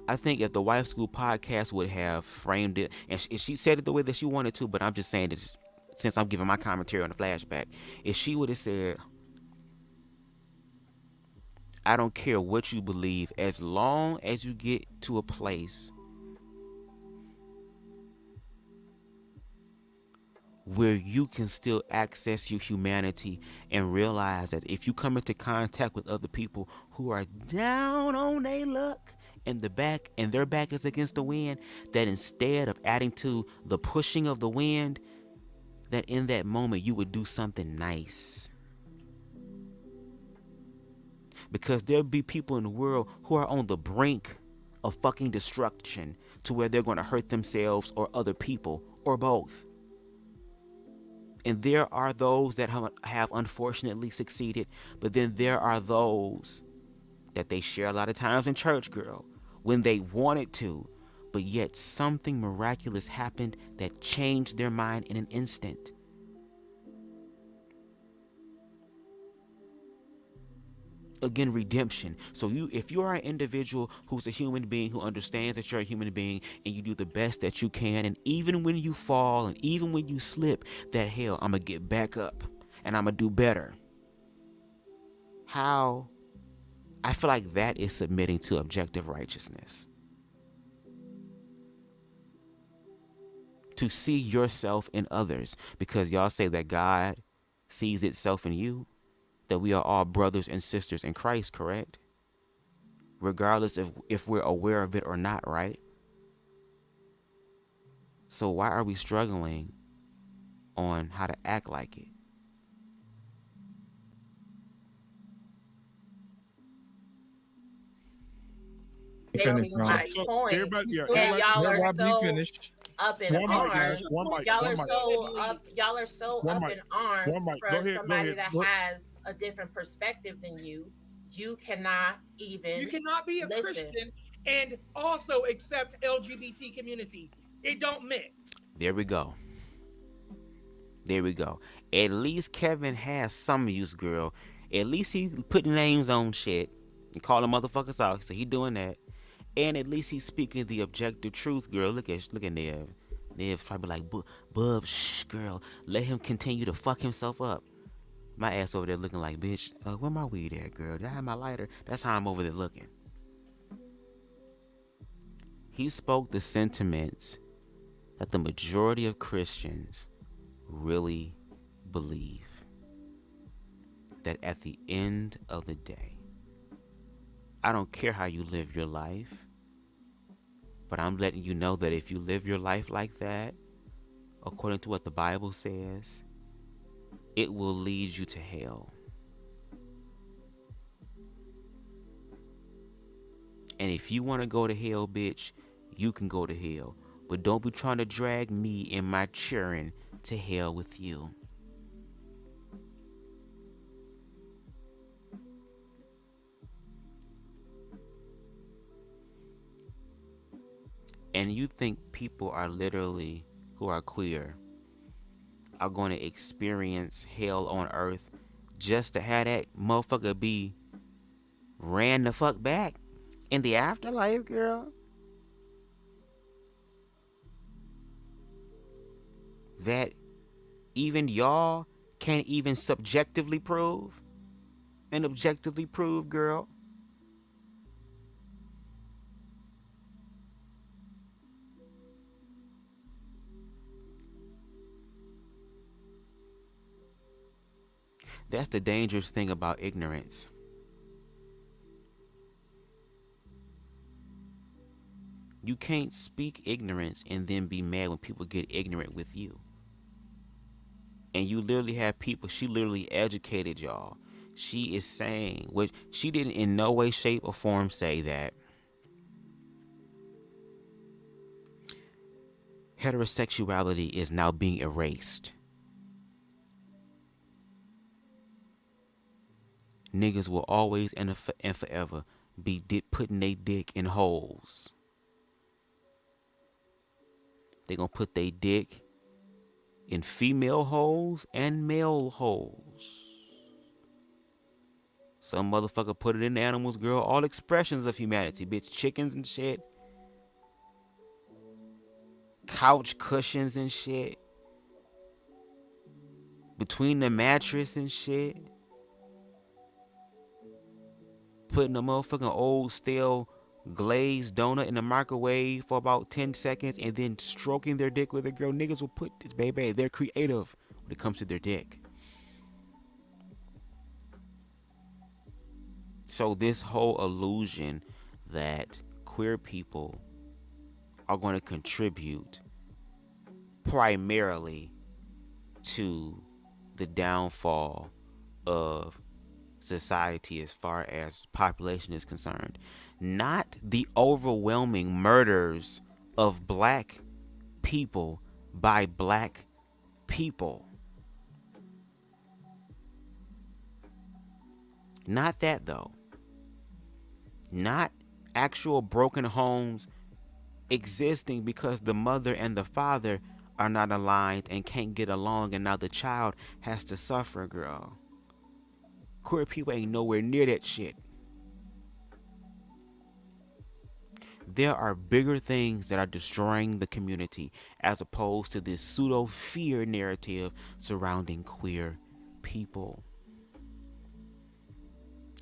I think if the Wife School podcast would have framed it, and she said it the way that she wanted to, but I'm just saying this since I'm giving my commentary on the flashback, if she would have said, I don't care what you believe, as long as you get to a place where you can still access your humanity and realize that if you come into contact with other people who are down on their luck and their back is against the wind, that instead of adding to the pushing of the wind, that in that moment you would do something nice. Because there'll be people in the world who are on the brink of fucking destruction to where they're going to hurt themselves or other people or both. And there are those that have unfortunately succeeded, but then there are those that they share a lot of times in church, girl, when they wanted to, but yet something miraculous happened that changed their mind in an instant. Again, redemption. So if you are an individual who's a human being who understands that you're a human being and you do the best that you can, and even when you fall and even when you slip, that hell, I'm going to get back up and I'm going to do better. How? I feel like that is submitting to objective righteousness. To see yourself in others, because y'all say that God sees itself in you. That we are all brothers and sisters in Christ, correct? Regardless of if we're aware of it or not, right? So why are we struggling on how to act like it? stating my point, and y'all are so up in arms. Y'all are so up in arms for somebody that has a different perspective than you. You cannot even. You cannot be a Christian and also accept LGBT community. It don't mix. There we go. There we go. At least Kevin has some use, girl. At least he putting names on shit and calling motherfuckers out. So he doing that. And at least he's speaking the objective truth, girl. Look at Nev. Nev try to be like, Bub, shh, girl. Let him continue to fuck himself up. My ass over there looking like, bitch, where my weed at, girl? Did I have my lighter? That's how I'm over there looking. He spoke the sentiments that the majority of Christians really believe. That at the end of the day, I don't care how you live your life, but I'm letting you know that if you live your life like that, according to what the Bible says, it will lead you to hell. And if you want to go to hell, bitch, you can go to hell. But don't be trying to drag me and my children to hell with you. And you think people are literally, who are queer, are going to experience hell on earth just to have that motherfucker be ran the fuck back in the afterlife, girl? That even y'all can't even subjectively prove and objectively prove, girl? That's the dangerous thing about ignorance. You can't speak ignorance and then be mad when people get ignorant with you. And you literally have people, she literally educated y'all. She is saying, which she didn't in no way, shape, or form say that heterosexuality is now being erased. Niggas will always and forever be putting their dick in holes. They gonna put their dick in female holes and male holes. Some motherfucker put it in animals, girl. All expressions of humanity, bitch. Chickens and shit. Couch cushions and shit. Between the mattress and shit. Putting a motherfucking old stale glazed donut in the microwave for about 10 seconds and then stroking their dick with a girl. Niggas will put this, baby. They're creative when it comes to their dick. So this whole illusion that queer people are going to contribute primarily to the downfall of society as far as population is concerned, not the overwhelming murders of black people by black people. Not that though. Not actual broken homes existing because the mother and the father are not aligned and can't get along, and now the child has to suffer, girl. Queer people ain't nowhere near that shit. There are bigger things that are destroying the community as opposed to this pseudo fear narrative surrounding queer people.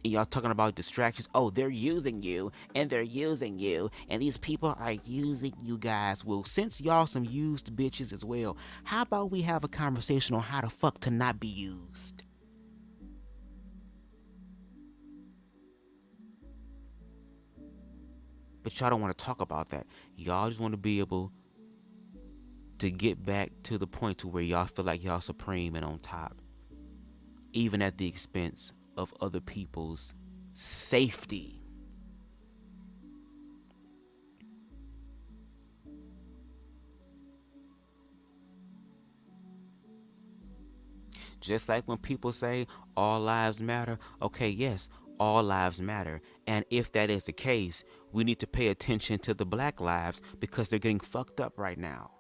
And y'all talking about distractions. Oh, they're using you and they're using you and these people are using you guys. Well, since y'all some used bitches as well, how about we have a conversation on how the fuck to not be used? But y'all don't want to talk about that. Y'all just want to be able to get back to the point to where y'all feel like y'all supreme and on top, even at the expense of other people's safety. Just like when people say all lives matter. Okay, yes, all lives matter. And if that is the case, we need to pay attention to the black lives because they're getting fucked up right now.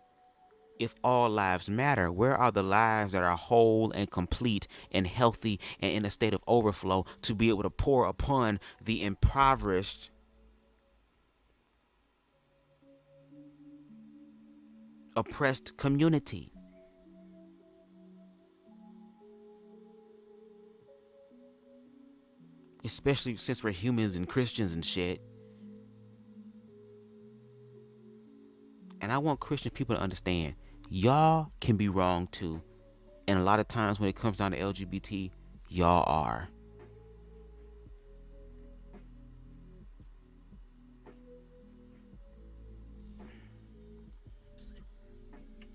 If all lives matter, where are the lives that are whole and complete and healthy and in a state of overflow to be able to pour upon the impoverished, oppressed community? Especially since we're humans and Christians and shit. And I want Christian people to understand, y'all can be wrong too. And a lot of times when it comes down to LGBT, y'all are.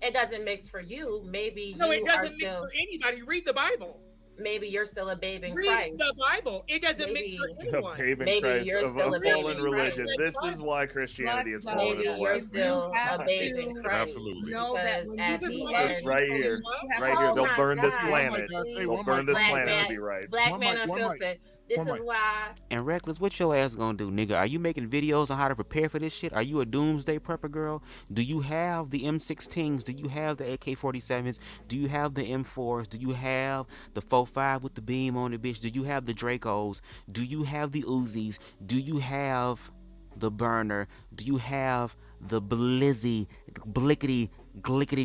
It doesn't mix for you. Maybe no, you it doesn't are mix still, for anybody. Read the Bible. Maybe you're still a babe in Read Christ. the Bible. It doesn't mix for anyone. A babe in Maybe Christ you're of still a a babe fallen in religion. Christ. This is why Christianity is fallen in Maybe the you're West. still a babe in Christ. Absolutely. Know that Because when at you the do end, Right here. Right here. They'll burn this planet. They'll burn this planet to be right. Black man unfiltered. This is why. And Reckless, what your ass gonna do, nigga? Are you making videos on how to prepare for this shit? Are you a doomsday prepper girl? Do you have the M16s? Do you have the AK-47s? Do you have the M4s? Do you have the 4.5 with the beam on it, bitch? Do you have the Dracos? Do you have the Uzis? Do you have the burner? Do you have the blickety glickety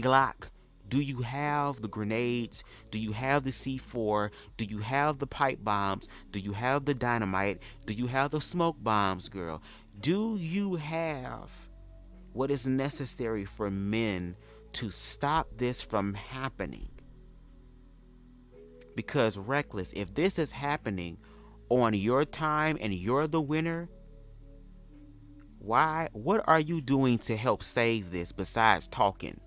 glock? Do you have the grenades? Do you have the C4? Do you have the pipe bombs? Do you have the dynamite? Do you have the smoke bombs, girl? Do you have what is necessary for men to stop this from happening? Because Reckless, if this is happening on your time and you're the winner, what are you doing to help save this besides talking?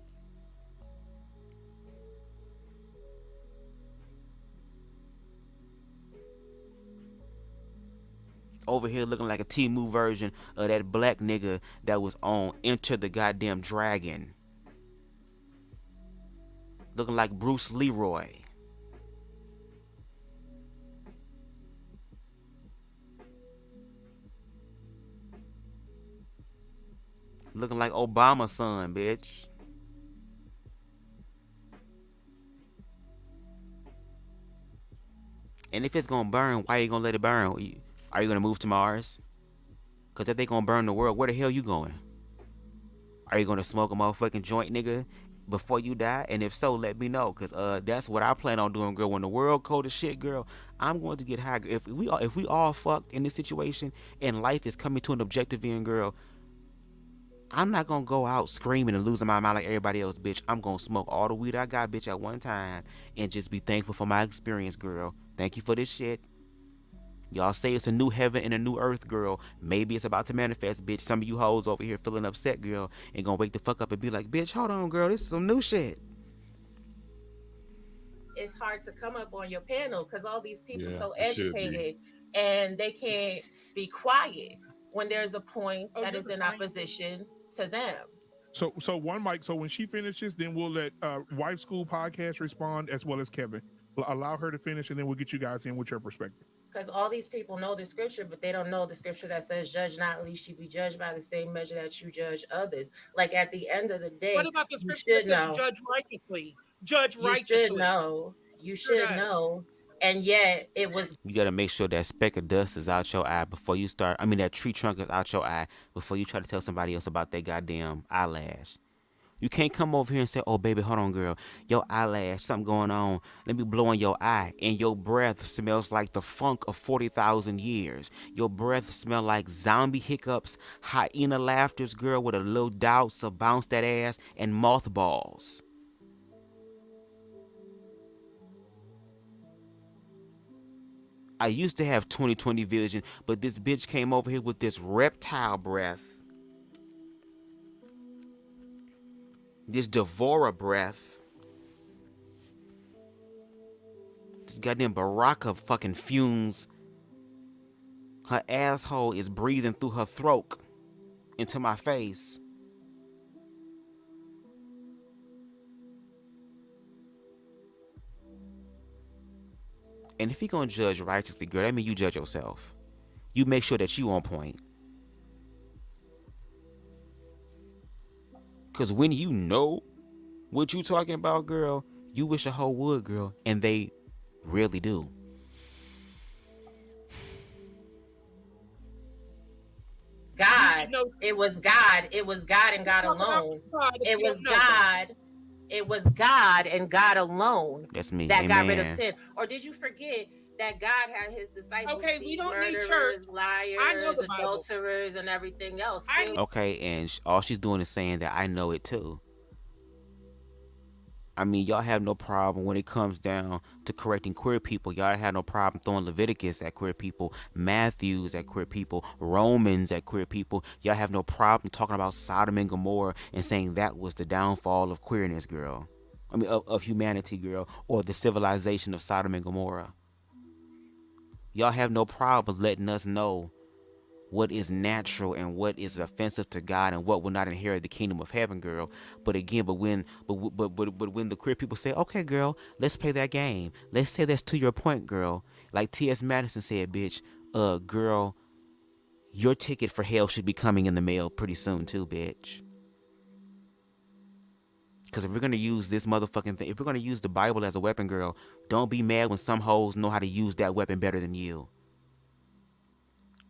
Over here looking like a Temu version of that black nigga that was on Enter the Goddamn Dragon. Looking like Bruce Leroy. Looking like Obama's son, bitch. And if it's gonna burn, why you gonna let it burn? Are you gonna move to Mars? Cause if they gonna burn the world, where the hell you going? Are you gonna smoke a motherfucking joint, nigga, before you die? And if so, let me know. Cause that's what I plan on doing, girl. When the world cold as shit, girl, I'm going to get high. If we all fucked in this situation and life is coming to an objective end, girl, I'm not gonna go out screaming and losing my mind like everybody else, bitch. I'm gonna smoke all the weed I got, bitch, at one time and just be thankful for my experience, girl. Thank you for this shit. Y'all say it's a new heaven and a new earth, girl. Maybe it's about to manifest, bitch. Some of you hoes over here feeling upset, girl, and gonna wake the fuck up and be like, bitch, hold on, girl. This is some new shit. It's hard to come up on your panel because all these people so educated and they can't be quiet when there's a point that is in opposition to them. So one mic. So when she finishes, then we'll let Wife School Podcast respond as well as Kevin. Allow her to finish, and then we'll get you guys in with your perspective. Because all these people know the scripture, but they don't know the scripture that says, "Judge not, lest you be judged by the same measure that you judge others." Like at the end of the day, what about the scripture that says, "Judge righteously"? Judge righteously. You should know. You should know. And yet it was. You gotta make sure that speck of dust is out your eye before you start. I mean, that tree trunk is out your eye before you try to tell somebody else about their goddamn eyelash. You can't come over here and say, "Oh, baby, hold on, girl. Your eyelash, something going on. Let me blow on your eye." And your breath smells like the funk of 40,000 years. Your breath smells like zombie hiccups, hyena laughters, girl, with a little doubts of bounce that ass and mothballs. I used to have 20/20 vision, but this bitch came over here with this reptile breath. This Devora breath. This goddamn Baraka fucking fumes. Her asshole is breathing through her throat into my face. And if he gonna judge righteously, girl, that means you judge yourself. You make sure that you on point. Cause when you know what you talking about, girl, you wish a hoe would, girl, and they really do. God. It was God. It was God and God alone. It was God. It was God and God alone. That's me. That Amen. got rid of sin. Or did you forget that God had his disciples? Okay, we don't murderers, need church. liars, adulterers, and everything else. Okay, and all she's doing is saying that I know it too. I mean, y'all have no problem when it comes down to correcting queer people. Y'all have no problem throwing Leviticus at queer people, Matthews at queer people, Romans at queer people. Y'all have no problem talking about Sodom and Gomorrah and saying that was the downfall of queerness, girl. I mean, of humanity, girl, or the civilization of Sodom and Gomorrah. Y'all have no problem letting us know what is natural and what is offensive to God and what will not inherit the kingdom of heaven, girl. But again, but when the queer people say, okay, girl, let's play that game. Let's say that's to your point, girl. Like T.S. Madison said, bitch, girl, your ticket for hell should be coming in the mail pretty soon too, bitch. Because if we're going to use this motherfucking thing, if we're going to use the Bible as a weapon, girl, don't be mad when some hoes know how to use that weapon better than you.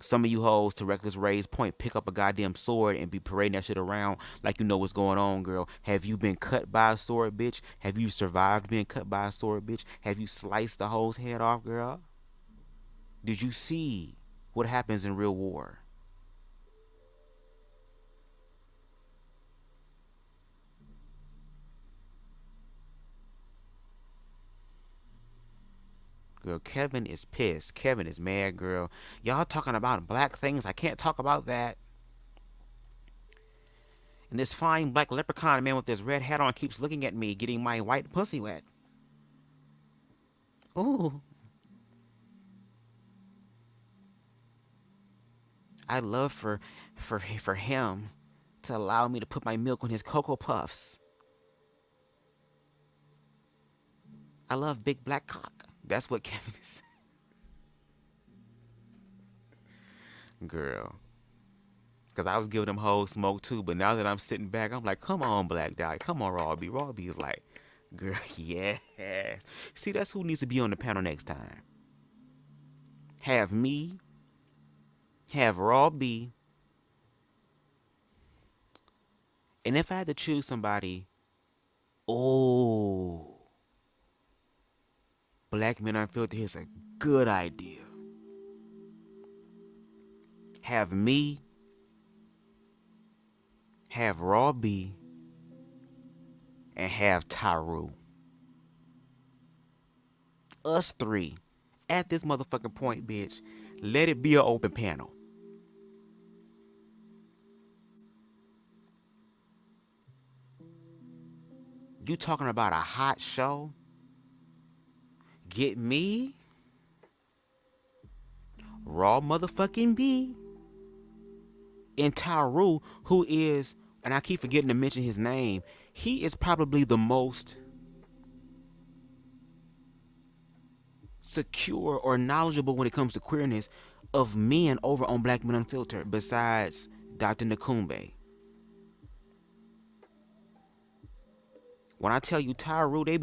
Some of you hoes, to Reckless Ray's point, pick up a goddamn sword and be parading that shit around like you know what's going on, girl. Have you been cut by a sword, bitch? Have you survived being cut by a sword, bitch? Have you sliced the hoe's head off, girl? Did you see what happens in real war? Girl, Kevin is pissed. Kevin is mad, girl. Y'all talking about black things. I can't talk about that. And this fine black leprechaun man with this red hat on keeps looking at me, getting my white pussy wet. Ooh. I'd love for him to allow me to put my milk on his Cocoa Puffs. I love big black cock. That's what Kevin is saying. Girl. Because I was giving them hoes smoke too, but now that I'm sitting back, I'm like, come on, Black Dog. Come on, Raw B. Raw B is like, girl, yes. See, that's who needs to be on the panel next time. Have me, have Raw B, and if I had to choose somebody, Black Men Unfiltered is a good idea. Have me, have Raw B, and have Tyru. Us three at this motherfucking point, bitch. Let it be an open panel. You talking about a hot show? Get me, Raw motherfucking B, and Tyru, who is, and I keep forgetting to mention his name, he is probably the most secure or knowledgeable when it comes to queerness of men over on Black Men Unfiltered besides Dr. Nakumbe. When I tell you Tyru, they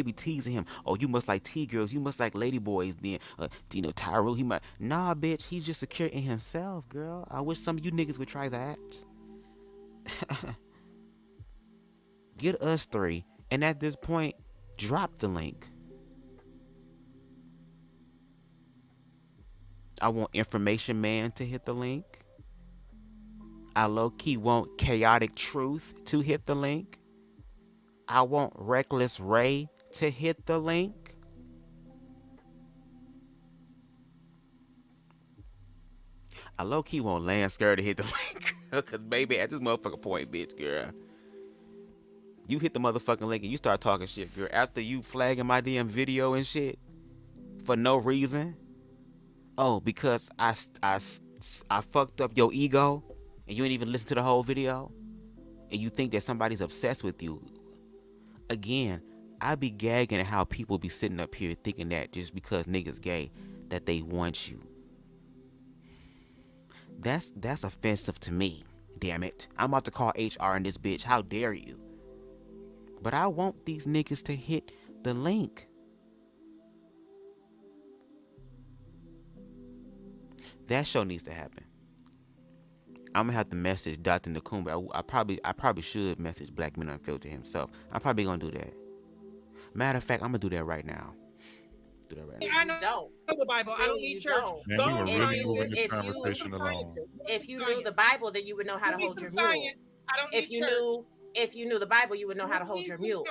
be teasing him. Oh, you must like T-girls. You must like lady boys. Then, Tyru, he might. Nah, bitch, he's just secure in himself, girl. I wish some of you niggas would try that. Get us three, and at this point, drop the link. I want Information Man to hit the link. I low-key want Chaotic Truth to hit the link. I want Reckless Ray to hit the link. I low-key want Landscar to hit the link, girl, because baby, at this motherfucking point, bitch, girl. You hit the motherfucking link and you start talking shit, girl. After you flagging my damn video and shit for no reason. Oh, because I fucked up your ego and you ain't even listen to the whole video? And you think that somebody's obsessed with you? Again, I be gagging at how people be sitting up here thinking that just because niggas gay that they want you. That's offensive to me. Damn it. I'm about to call HR in this bitch. How dare you? But I want these niggas to hit the link. That show needs to happen. I'm gonna have to message Dr. Nakumba. I probably should message Black Men Unfiltered himself. I'm probably gonna do that. Matter of fact, I'm gonna do that right now. I know the Bible. I don't need church. Man, we were really moving this conversation along. If you knew the Bible, then you would know how to hold your mule. I don't need church. If you knew the Bible, you would know how to hold your mule.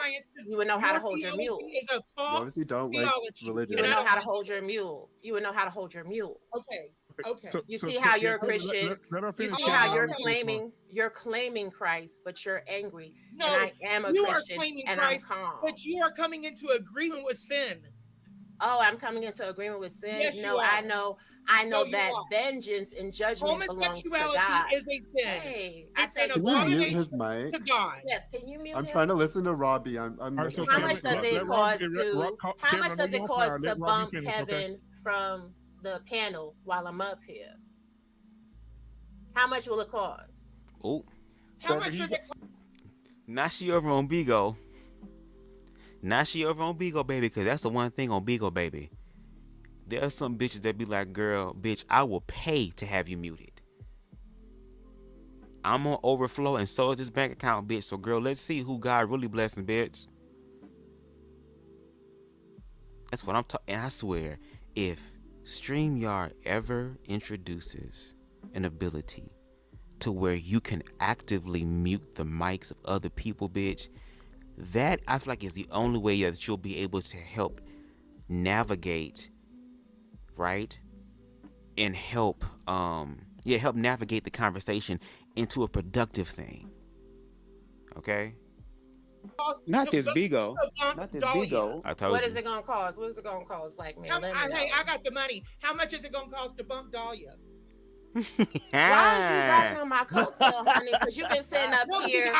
You would know how to hold your mule. You obviously don't like religion. You would know how to hold your mule. You would know how to hold your mule. Okay. You see how you're a Christian. You see how you're claiming Christ, but you're angry. No, and I am a Christian, and Christ, I'm calm. but you are coming into agreement with sin. Oh, I'm coming into agreement with sin. Yes, no, I know that vengeance and judgment belongs to God. Homosexuality is a sin. Hey, it's an Can you mute his mic? to God. Yes, can you mute I'm him? trying to listen to Robbie. How much does it cost to bump Kevin from the panel while I'm up here? How much will it cost? Oh. How much does it cost? Now she over on Bigo. Baby, because that's the one thing on Bigo, baby. There are some bitches that be like, girl, bitch, I will pay to have you muted. I'm on overflow and so is this bank account, bitch. So, girl, let's see who God really blessing, bitch. That's what I'm talking. And I swear, if StreamYard ever introduces an ability to where you can actively mute the mics of other people, bitch, that I feel like is the only way that you'll be able to help navigate, right? And help navigate the conversation into a productive thing. Okay? Not this Bigo. Not this Bigo. I told What you. is it gonna cost? What is it gonna cost, Black Man? Hey, I got the money. How much is it gonna cost to bump Dahlia? Why are you rapping on my coattail, honey? Because you've been sitting up here.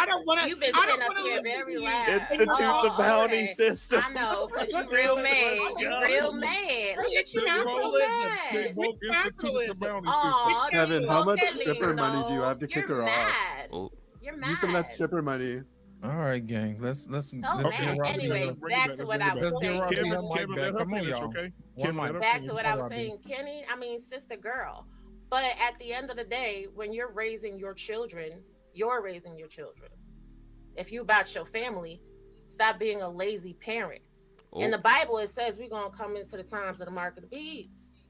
You've been sitting up here very loud. Institute the bounty system. I know, because you're real mad. You're real mad. Look at you now, so mad. Kevin, how much stripper money do you have to kick her off? You're mad. Use some of that stripper money. All right, gang. Let's Anyway, back to what I was saying. Back to what I was saying, Kenny. I mean, sister girl. But at the end of the day, when you're raising your children, you're raising your children. If you about your family, stop being a lazy parent. In the Bible, it says we're going to come into the times of the mark of the beast.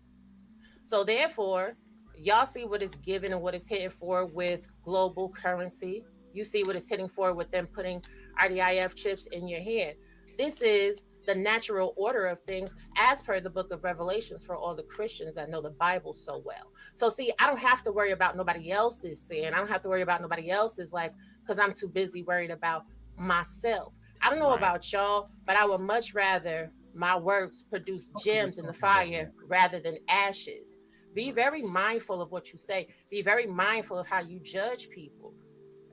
So therefore, y'all see what it's given and what it's hitting for with global currency. You see what it's hitting for with them putting RDIF chips in your hand. This is the natural order of things as per the book of Revelations for all the Christians that know the Bible so well. So see, I don't have to worry about nobody else's sin. I don't have to worry about nobody else's life because I'm too busy worried about myself. I don't know about y'all, but I would much rather my works produce gems in the fire rather than ashes. Be very mindful of what you say. Be very mindful of how you judge people,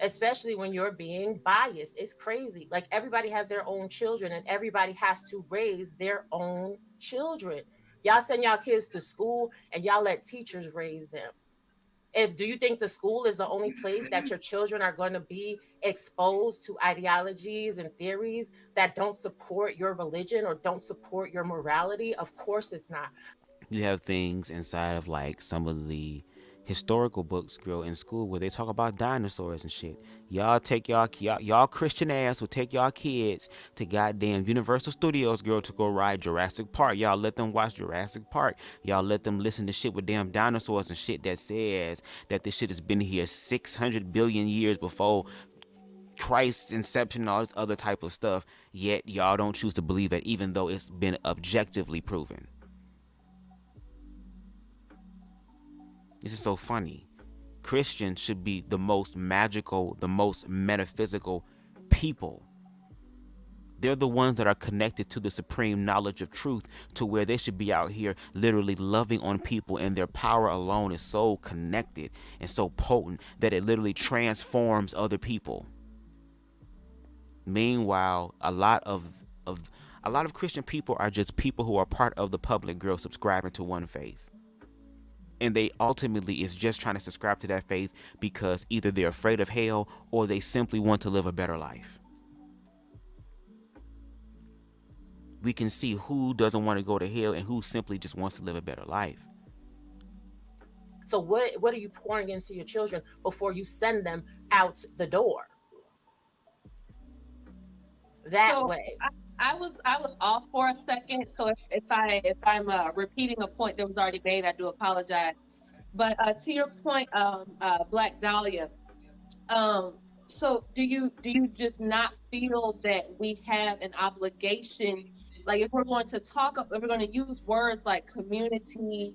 especially when you're being biased. It's crazy. Like, everybody has their own children and everybody has to raise their own children. Y'all send y'all kids to school and y'all let teachers raise them. Do you think the school is the only place that your children are going to be exposed to ideologies and theories that don't support your religion or don't support your morality? Of course it's not. You have things inside of like some of the historical books, girl, in school where they talk about dinosaurs and shit. Y'all take y'all Christian ass will take y'all kids to goddamn Universal Studios, girl, to go ride Jurassic Park. Y'all let them watch Jurassic Park. Y'all let them listen to shit with damn dinosaurs and shit that says that this shit has been here 600 billion years before Christ's inception and all this other type of stuff. Yet y'all don't choose to believe it, even though it's been objectively proven. This is so funny. Christians should be the most magical, the most metaphysical people. They're the ones that are connected to the supreme knowledge of truth, to where they should be out here literally loving on people, and their power alone is so connected and so potent that it literally transforms other people. Meanwhile, a lot of Christian people are just people who are part of the public girl subscribing to one faith. And they ultimately is just trying to subscribe to that faith because either they're afraid of hell or they simply want to live a better life. We can see who doesn't want to go to hell and who simply just wants to live a better life. So what are you pouring into your children before you send them out the door? That way. I was off for a second, so if I'm repeating a point that was already made, I do apologize. But to your point, Black Dahlia, so do you just not feel that we have an obligation? Like if we're going to use words like community,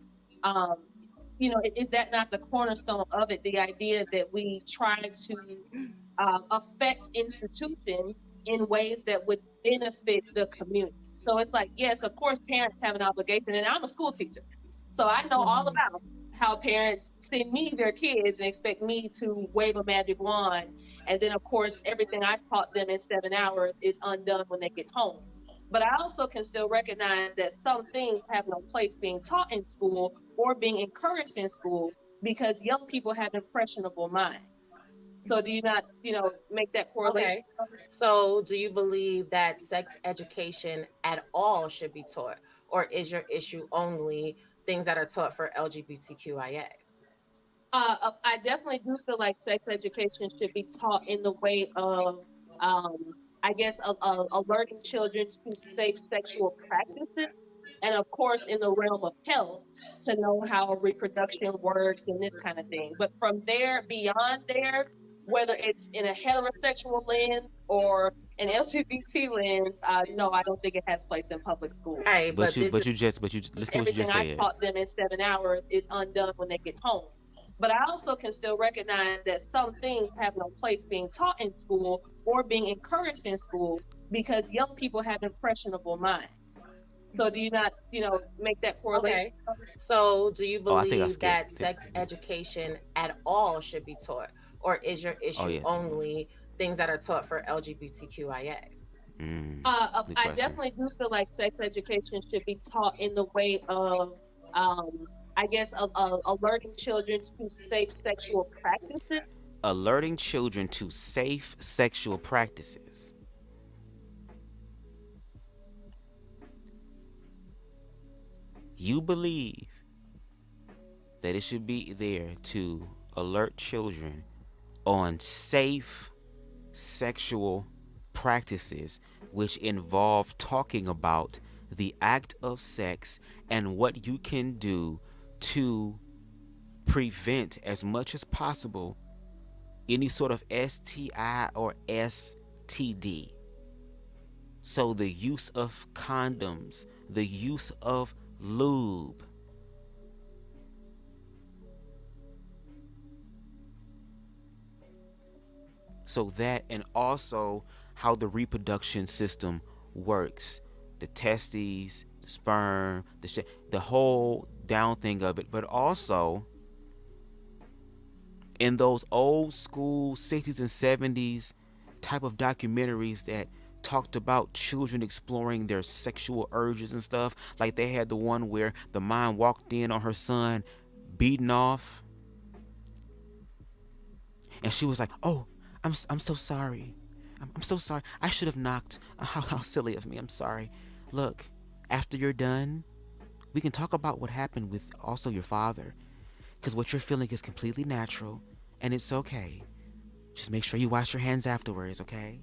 is that not the cornerstone of it? The idea that we try to affect institutions in ways that would benefit the community. So it's like, yes, of course, parents have an obligation, and I'm a school teacher, so I know all about how parents send me their kids and expect me to wave a magic wand, and then of course everything I taught them in 7 hours is undone when they get home. But I also can still recognize that some things have no place being taught in school or being encouraged in school because young people have impressionable minds. So do you not, make that correlation? Okay. So do you believe that sex education at all should be taught? Or is your issue only things that are taught for LGBTQIA? I definitely do feel like sex education should be taught in the way of, alerting children to safe sexual practices. And of course, in the realm of health, to know how reproduction works and this kind of thing. But from there, beyond there, whether it's in a heterosexual lens or an LGBT lens, no, I don't think it has place in public schools. Hey, but you listen to what you just said. Everything I taught them in 7 hours is undone when they get home. But I also can still recognize that some things have no place being taught in school or being encouraged in school because young people have impressionable minds. So do you not, make that correlation? Okay. So do you believe that sex education at all should be taught? Or is your issue only things that are taught for LGBTQIA? I definitely do feel like sex education should be taught in the way of, alerting children to safe sexual practices. Alerting children to safe sexual practices. You believe that it should be there to alert children on safe sexual practices, which involve talking about the act of sex and what you can do to prevent as much as possible any sort of STI or STD. So the use of condoms, the use of lube. So that, and also how the reproduction system works, the testes, the sperm, the whole down thing of it, but also in those old school 60s and 70s type of documentaries that talked about children exploring their sexual urges and stuff. Like they had the one where the mom walked in on her son beating off, and she was like, "Oh, I'm so sorry. I'm so sorry. I should have knocked. How silly of me. I'm sorry. Look, after you're done, we can talk about what happened with also your father, because what you're feeling is completely natural, and it's okay. Just make sure you wash your hands afterwards, okay?"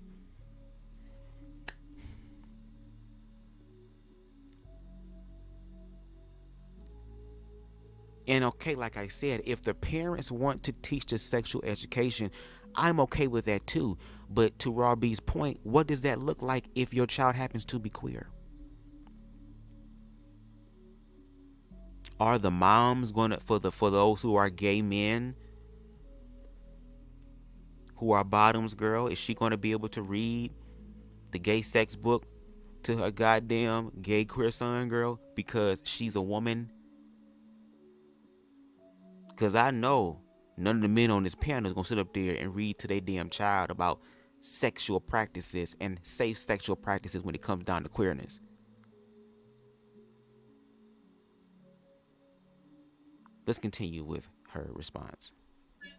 And okay, like I said, if the parents want to teach the sexual education, I'm okay with that too. But to Raw B's point, what does that look like if your child happens to be queer? Are the moms going to, for those who are gay men, who are bottoms girl, is she going to be able to read the gay sex book to her goddamn gay queer son girl because she's a woman? Because I know none of the men on this panel is going to sit up there and read to their damn child about sexual practices and safe sexual practices when it comes down to queerness. Let's continue with her response.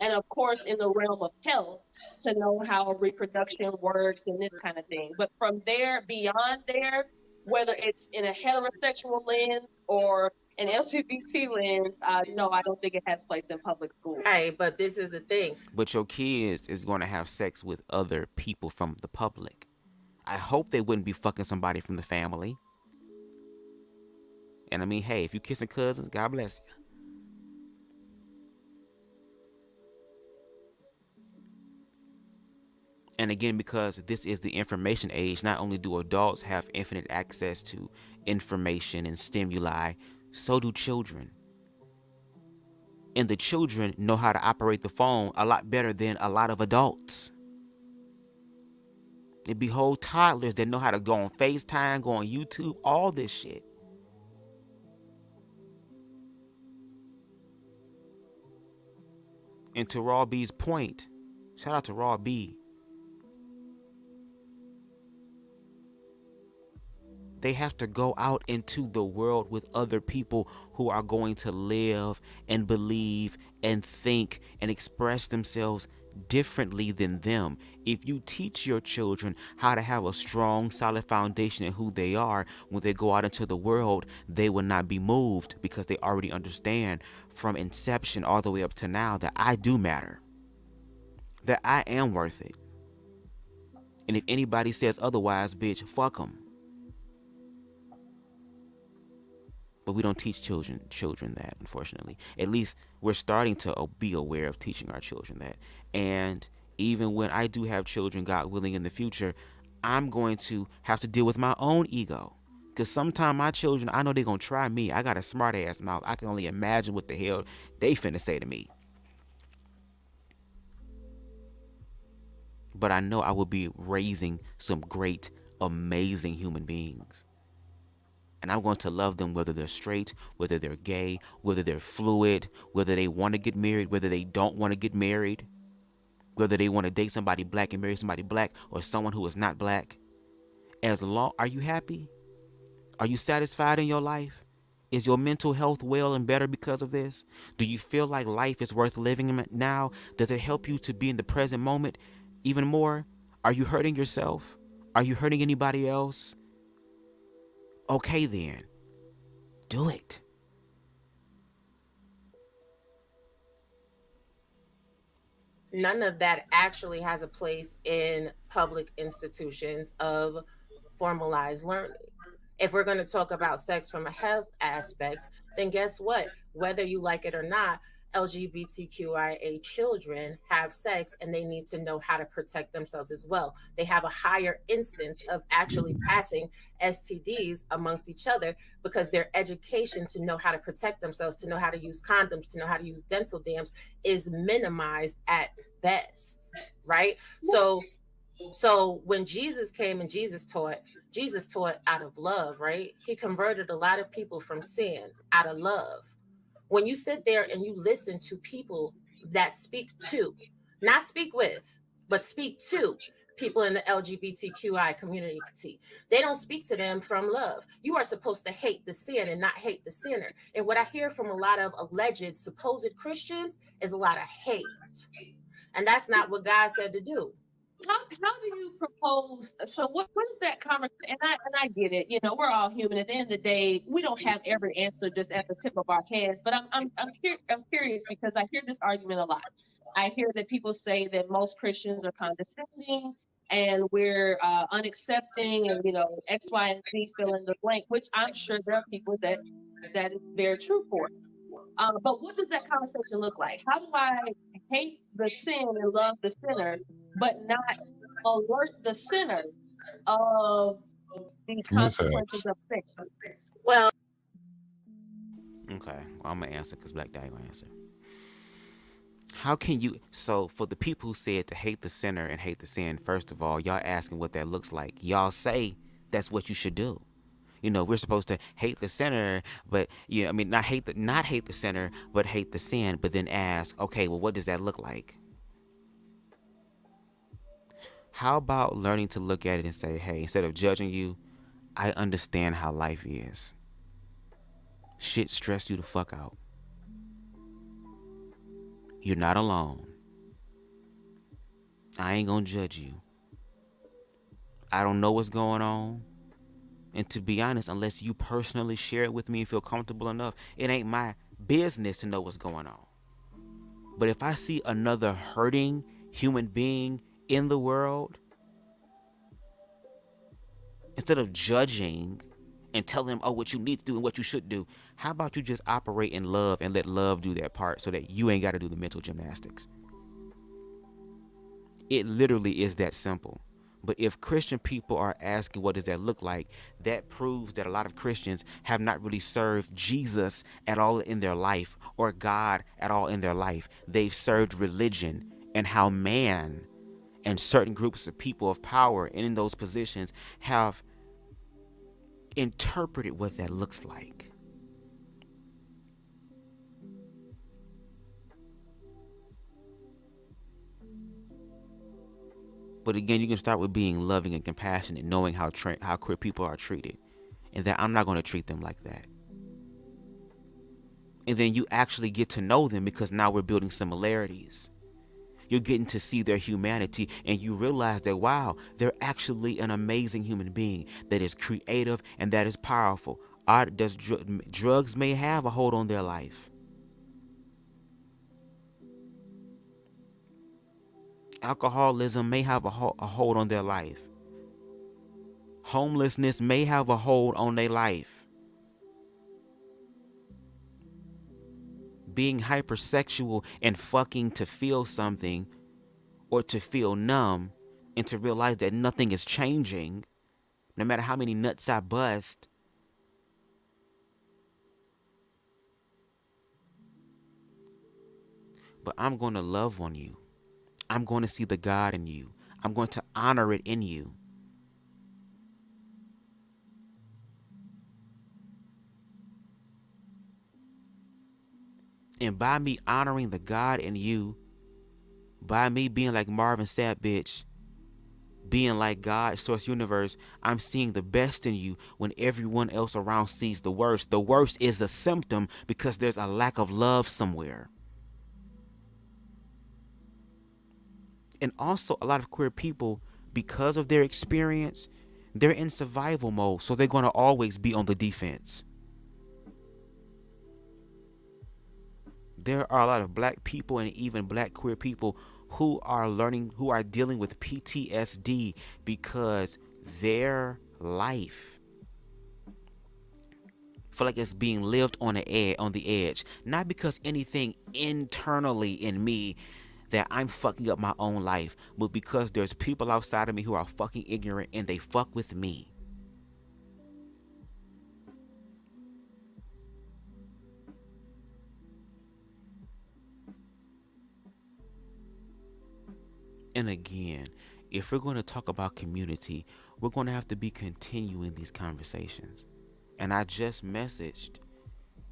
And of course, in the realm of health, to know how reproduction works and this kind of thing. But from there, beyond there, whether it's in a heterosexual lens or an LGBT lens, no, I don't think it has place in public schools. Right, but this is the thing. But your kids is going to have sex with other people from the public. I hope they wouldn't be fucking somebody from the family. And I mean, hey, if you kissing cousins, God bless you. And again, because this is the information age, not only do adults have infinite access to information and stimuli, so do children. And the children know how to operate the phone a lot better than a lot of adults. And behold, toddlers that know how to go on FaceTime, go on YouTube, all this shit. And to Raw B's point, shout out to Raw B. They have to go out into the world with other people who are going to live and believe and think and express themselves differently than them. If you teach your children how to have a strong, solid foundation in who they are, when they go out into the world, they will not be moved because they already understand from inception all the way up to now that I do matter, that I am worth it. And if anybody says otherwise, bitch, fuck them. But we don't teach children that, unfortunately. At least we're starting to be aware of teaching our children that. And even when I do have children, God willing, in the future, I'm going to have to deal with my own ego. Because sometimes my children, I know they're going to try me. I got a smart ass mouth. I can only imagine what the hell they finna say to me. But I know I will be raising some great, amazing human beings. And I'm going to love them whether they're straight, whether they're gay, whether they're fluid, whether they want to get married, whether they don't want to get married, whether they want to date somebody black and marry somebody black or someone who is not black. As long, are you happy? Are you satisfied in your life? Is your mental health well and better because of this? Do you feel like life is worth living now? Does it help you to be in the present moment even more? Are you hurting yourself? Are you hurting anybody else? Okay, then. Do it. None of that actually has a place in public institutions of formalized learning. If we're going to talk about sex from a health aspect, then guess what? Whether you like it or not, LGBTQIA children have sex and they need to know how to protect themselves as well. They have a higher instance of actually passing STDs amongst each other because their education to know how to protect themselves, to know how to use condoms, to know how to use dental dams is minimized at best, right? So when Jesus came and Jesus taught out of love, right? He converted a lot of people from sin out of love. When you sit there and you listen to people that speak to, not speak with, but speak to people in the LGBTQI community, they don't speak to them from love. You are supposed to hate the sin and not hate the sinner. And what I hear from a lot of alleged supposed Christians is a lot of hate. And that's not what God said to do. How do you propose? So what is that conversation? And I get it. You know, we're all human. At the end of the day, we don't have every answer just at the tip of our heads. But I'm curious because I hear this argument a lot. I hear that people say that most Christians are condescending and we're unaccepting, and X, Y, and Z fill in the blank. Which I'm sure there are people that is very true for. But what does that conversation look like? How do I hate the sin and love the sinner, but not alert the sinner of the consequences of sin? Well, okay. Well, I'm gonna answer because Black Dad gonna answer. How can you? So for the people who said to hate the sinner and hate the sin, first of all, y'all asking what that looks like. Y'all say that's what you should do. We're supposed to hate the sinner, but not hate the sinner, but hate the sin. But then ask, okay, well, what does that look like? How about learning to look at it and say, hey, instead of judging you, I understand how life is. Shit stress you the fuck out. You're not alone. I ain't gonna judge you. I don't know what's going on. And to be honest, unless you personally share it with me and feel comfortable enough, it ain't my business to know what's going on. But if I see another hurting human being in the world, instead of judging and telling them, oh, what you need to do and what you should do, how about you just operate in love and let love do that part so that you ain't got to do the mental gymnastics? It literally is that simple. But if Christian people are asking what does that look like, that proves that a lot of Christians have not really served Jesus at all in their life or God at all in their life. They've served religion and how man and certain groups of people of power and in those positions have interpreted what that looks like. But again, you can start with being loving and compassionate, knowing how queer people are treated, and that I'm not going to treat them like that. And then you actually get to know them because now we're building similarities. You're getting to see their humanity, and you realize that, wow, they're actually an amazing human being that is creative and that is powerful. Drugs may have a hold on their life. Alcoholism may have a hold on their life. Homelessness may have a hold on their life. Being hypersexual and fucking to feel something or to feel numb and to realize that nothing is changing, no matter how many nuts I bust. But I'm going to love on you. I'm going to see the God in you. I'm going to honor it in you. And by me honoring the God in you, by me being like Marvin Sapp, bitch, being like God, Source Universe, I'm seeing the best in you when everyone else around sees the worst. The worst is a symptom because there's a lack of love somewhere. And also, a lot of queer people, because of their experience, they're in survival mode. So they're going to always be on the defense. There are a lot of black people and even black queer people who are dealing with PTSD because their life feel like it's being lived on the edge. Not because anything internally in me that I'm fucking up my own life, but because there's people outside of me who are fucking ignorant and they fuck with me. And again, if we're going to talk about community, we're going to have to be continuing these conversations. And I just messaged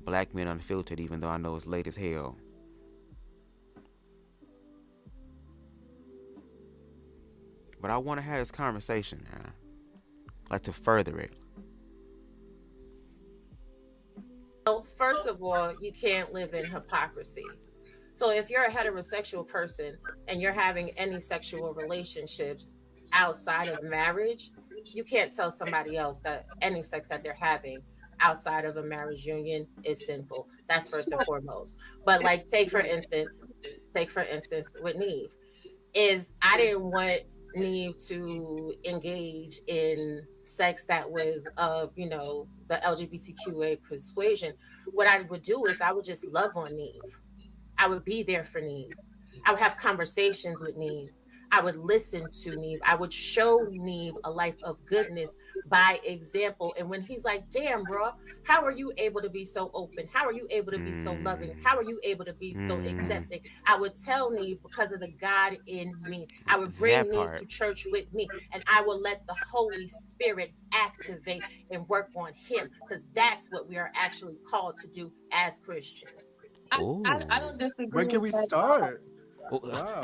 Black Men Unfiltered, even though I know it's late as hell. But I want to have this conversation, man. Like to further it. Well, first of all, you can't live in hypocrisy. So if you're a heterosexual person and you're having any sexual relationships outside of marriage, you can't tell somebody else that any sex that they're having outside of a marriage union is sinful. That's first and foremost. But like, take for instance with Neve. If I didn't want Neve to engage in sex that was of, the LGBTQIA persuasion, what I would do is I would just love on Neve. I would be there for Neve. I would have conversations with Neve. I would listen to Neve. I would show Neve a life of goodness by example. And when he's like, damn, bro, how are you able to be so open? How are you able to be so loving? How are you able to be so accepting? I would tell Neve because of the God in me. I would bring Neve to church with me, and I will let the Holy Spirit activate and work on him, because that's what we are actually called to do as Christians. I don't disagree. When can we start? Wow.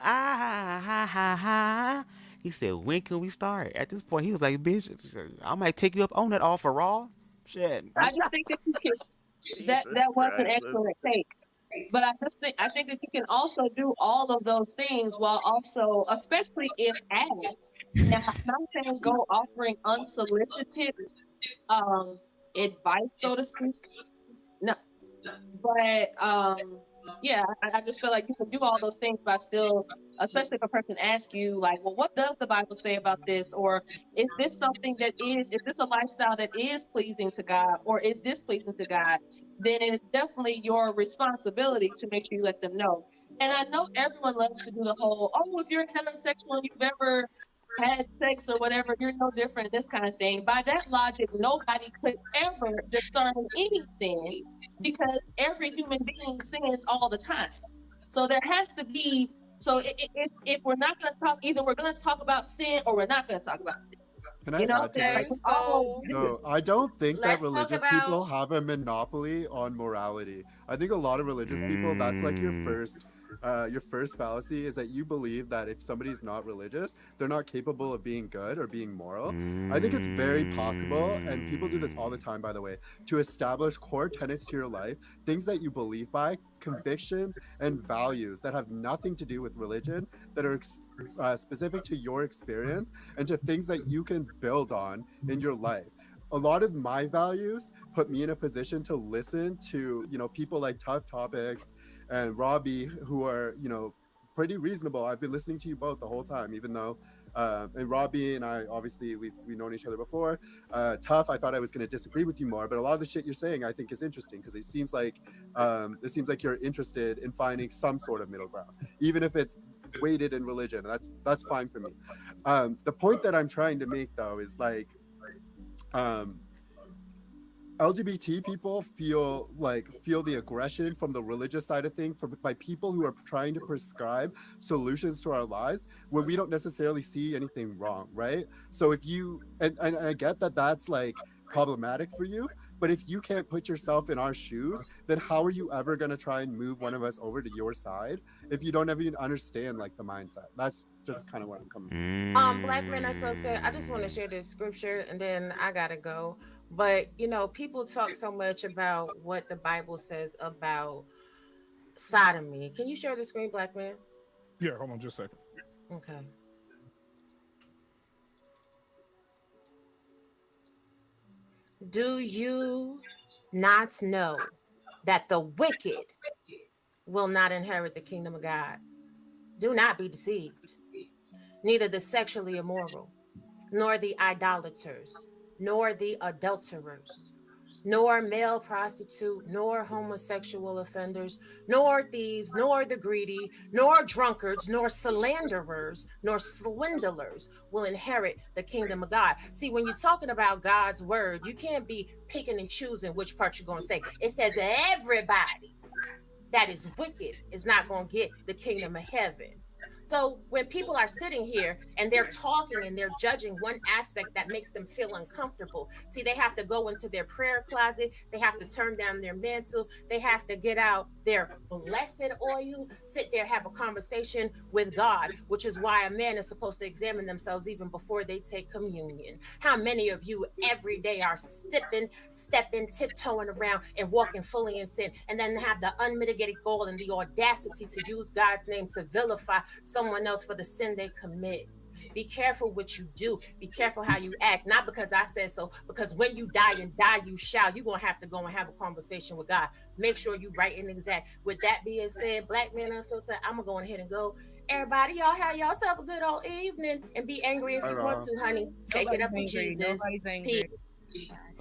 ah, ha, ha, ha. He said, when can we start? At this point, he was like, bitch, I might take you up on that offer raw. Shit. I just think that you can. That was an excellent take. But I think that you can also do all of those things while also, especially if asked. And I'm not saying go offering unsolicited advice, so to speak. No, but yeah, I just feel like you can do all those things by still, especially if a person asks you like, well, what does the Bible say about this? Or is this something is this a lifestyle that is pleasing to God, or is this pleasing to God? Then it's definitely your responsibility to make sure you let them know. And I know everyone loves to do the whole, oh, if you're heterosexual and you've ever had sex or whatever, you're no different, this kind of thing. By that logic, nobody could ever discern any sin because every human being sins all the time. So there has to be, so if we're not going to talk, either we're going to talk about sin or we're not going to talk about sin. Can I add to that? No, I don't think that religious people have a monopoly on morality. I think a lot of religious people, that's like your first fallacy is that you believe that if somebody's not religious, they're not capable of being good or being moral. I think it's very possible, and people do this all the time, by the way, to establish core tenets to your life, things that you believe by, convictions and values that have nothing to do with religion, that are specific to your experience and to things that you can build on in your life. A lot of my values put me in a position to listen to, people like Tough Topics and Robbie, who are, pretty reasonable. I've been listening to you both the whole time, even though, and Robbie and I, obviously, we've known each other before. Tough, I thought I was going to disagree with you more, but a lot of the shit you're saying, I think is interesting because it seems like you're interested in finding some sort of middle ground, even if it's weighted in religion. That's fine for me. The point that I'm trying to make, though, is like, LGBT people feel the aggression from the religious side of things by people who are trying to prescribe solutions to our lives when we don't necessarily see anything wrong, right? So if you, and I get that that's like problematic for you, but if you can't put yourself in our shoes, then how are you ever going to try and move one of us over to your side if you don't ever even understand like the mindset? That's just kind of where I'm coming from. Black men, I just want to share this scripture and then I gotta go. But people talk so much about what the Bible says about sodomy. Can you share the screen, Black man? Yeah, hold on just a second. Okay. Do you not know that the wicked will not inherit the kingdom of God? Do not be deceived. Neither the sexually immoral, nor the idolaters, nor the adulterers, nor male prostitute, nor homosexual offenders, nor thieves, nor the greedy, nor drunkards, nor slanderers, nor swindlers will inherit the kingdom of God. See, when you're talking about God's word, you can't be picking and choosing which part you're going to say. It says everybody that is wicked is not going to get the kingdom of heaven. So when people are sitting here and they're talking and they're judging one aspect that makes them feel uncomfortable, see, they have to go into their prayer closet, they have to turn down their mantle, they have to get out their blessed oil, sit there, have a conversation with God, which is why a man is supposed to examine themselves even before they take communion. How many of you every day are stepping, tiptoeing around and walking fully in sin, and then have the unmitigated gall and the audacity to use God's name to vilify someone else for the sin they commit? Be careful what you do. Be careful how you act. Not because I said so, because when you die and die you shall, you're going to have to go and have a conversation with God. Make sure you right and exact. With that being said, Black Man Unfiltered, I'm going to go ahead and go. Everybody, y'all have yourself a good old evening and be angry if you want to, honey. Take it up with Jesus.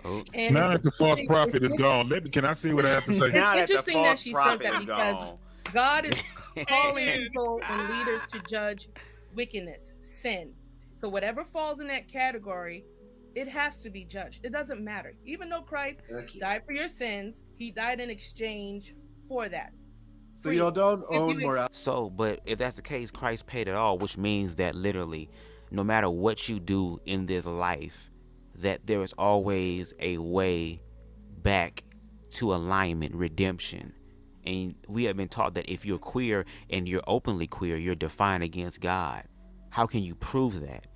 Oh. Now that the false prophet is gone, can I see what I have to say? It's interesting that she says that because God is calling people and leaders to judge wickedness, sin. So whatever falls in that category, it has to be judged. It doesn't matter. Even though Christ died for your sins, he died in exchange for that. So y'all don't own morality. So, but if that's the case, Christ paid it all, which means that literally, no matter what you do in this life, that there is always a way back to alignment, redemption. And we have been taught that if you're queer and you're openly queer, you're defiant against God. How can you prove that?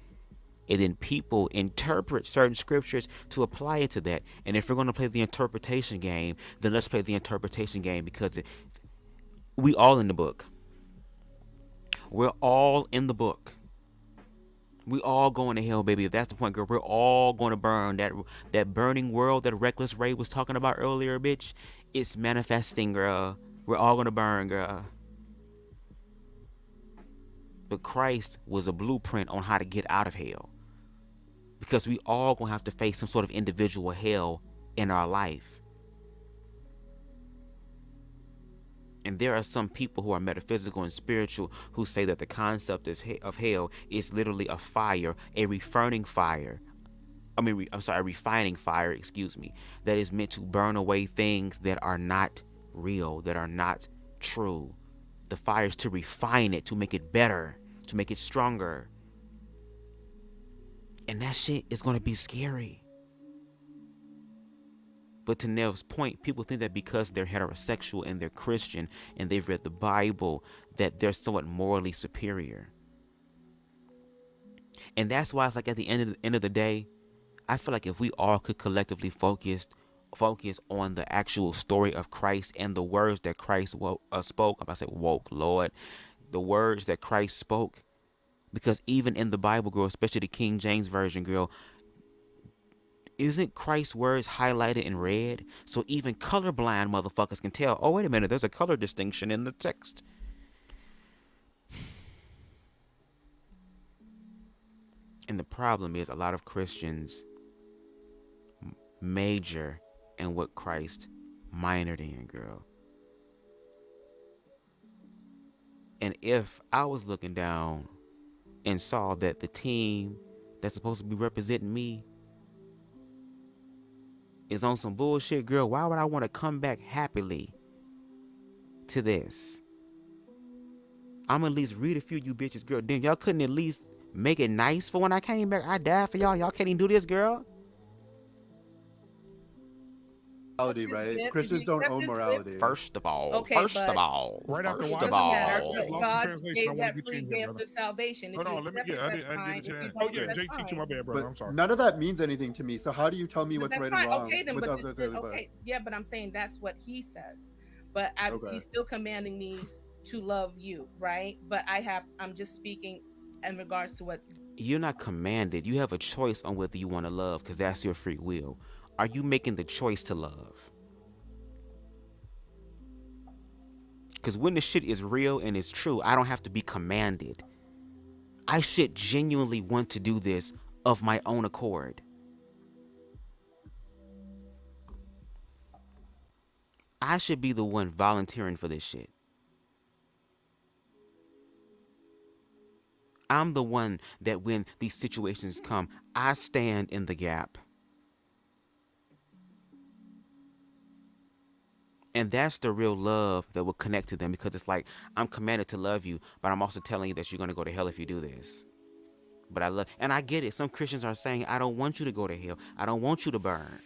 And then people interpret certain scriptures to apply it to that. And if we're going to play the interpretation game, then let's play the interpretation game, because we all in the book. We're all in the book. We all going to hell, baby. If that's the point, girl, we're all going to burn. That burning world that Reckless Ray was talking about earlier, bitch, it's manifesting, girl. We're all going to burn, girl. But Christ was a blueprint on how to get out of hell. Because we all going to have to face some sort of individual hell in our life. And there are some people who are metaphysical and spiritual who say that the concept of hell is literally a fire, a refining fire. A refining fire, that is meant to burn away things that are not real, that are not true. The fire is to refine it, to make it better, to make it stronger. And that shit is going to be scary. But to Nev's point, people think that because they're heterosexual and they're Christian and they've read the Bible, that they're somewhat morally superior. And that's why it's like at the end of the day, I feel like if we all could collectively focus on the actual story of Christ and the words that Christ spoke. I'm about to say woke, Lord. The words that Christ spoke. Because even in the Bible, girl, especially the King James Version, girl, isn't Christ's words highlighted in red? So even colorblind motherfuckers can tell, oh, wait a minute, there's a color distinction in the text. And the problem is a lot of Christians major in what Christ minored in, girl. And if I was looking down and saw that the team that's supposed to be representing me is on some bullshit, girl, why would I want to come back happily to this? I'm at least read a few of you bitches, girl. Then y'all couldn't at least make it nice for when I came back. I died for y'all. Y'all can't even do this, girl. Right? Christians don't own morality. First of all, right after God gave that free gift of salvation. Hold on, let me get. I didn't get a chance. Oh yeah, JT, to my bad, brother. I'm sorry. None of that means anything to me. So how do you tell me what's right and wrong? Okay, then, but I'm saying that's what he says. But he's still commanding me to love you, right? But I'm just speaking in regards to what you're not commanded. You have a choice on whether you want to love, because that's your free will. Are you making the choice to love? Because when the shit is real and it's true, I don't have to be commanded. I should genuinely want to do this of my own accord. I should be the one volunteering for this shit. I'm the one that when these situations come, I stand in the gap. And that's the real love that will connect to them, because it's like, I'm commanded to love you, but I'm also telling you that you're going to go to hell if you do this. But and I get it. Some Christians are saying, I don't want you to go to hell. I don't want you to burn.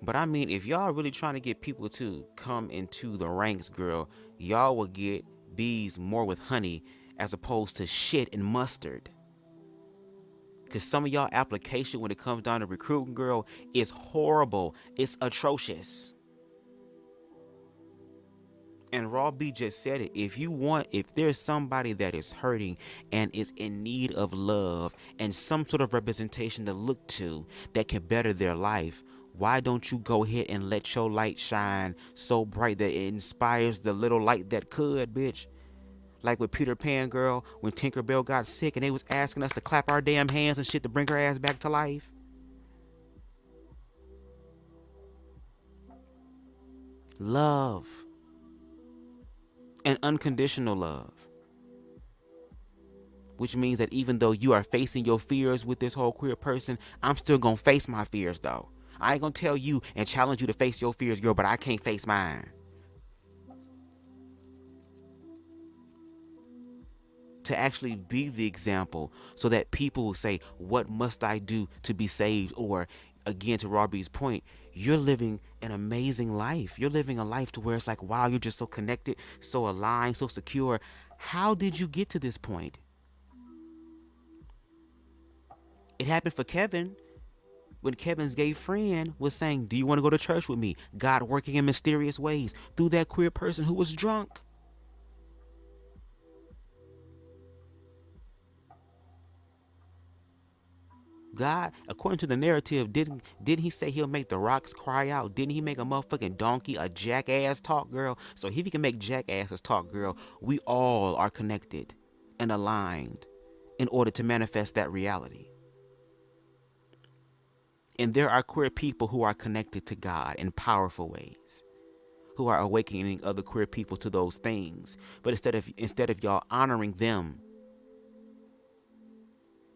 But I mean, if y'all really trying to get people to come into the ranks, girl, y'all will get bees more with honey as opposed to shit and mustard. Because some of y'all application when it comes down to recruiting, girl, is horrible. It's atrocious. And Raw B just said it. If there's somebody that is hurting and is in need of love and some sort of representation to look to that can better their life, why don't you go ahead and let your light shine so bright that it inspires the little light that could, bitch? Like with Peter Pan, girl, when Tinkerbell got sick and they was asking us to clap our damn hands and shit to bring her ass back to life. Love. And unconditional love. Which means that even though you are facing your fears with this whole queer person, I'm still gonna face my fears though. I ain't gonna tell you and challenge you to face your fears, girl, but I can't face mine. To actually be the example so that people will say, what must I do to be saved? Or again, to Robbie's point, you're living an amazing life. You're living a life to where it's like, wow, you're just so connected, so aligned, so secure. How did you get to this point? It happened for Kevin when Kevin's gay friend was saying, do you want to go to church with me? God working in mysterious ways through that queer person who was drunk. God, according to the narrative, didn't he say he'll make the rocks cry out? Didn't he make a motherfucking donkey a jackass talk, girl? So if he can make jackasses talk, girl, we all are connected and aligned in order to manifest that reality. And there are queer people who are connected to God in powerful ways, who are awakening other queer people to those things. But instead of y'all honoring them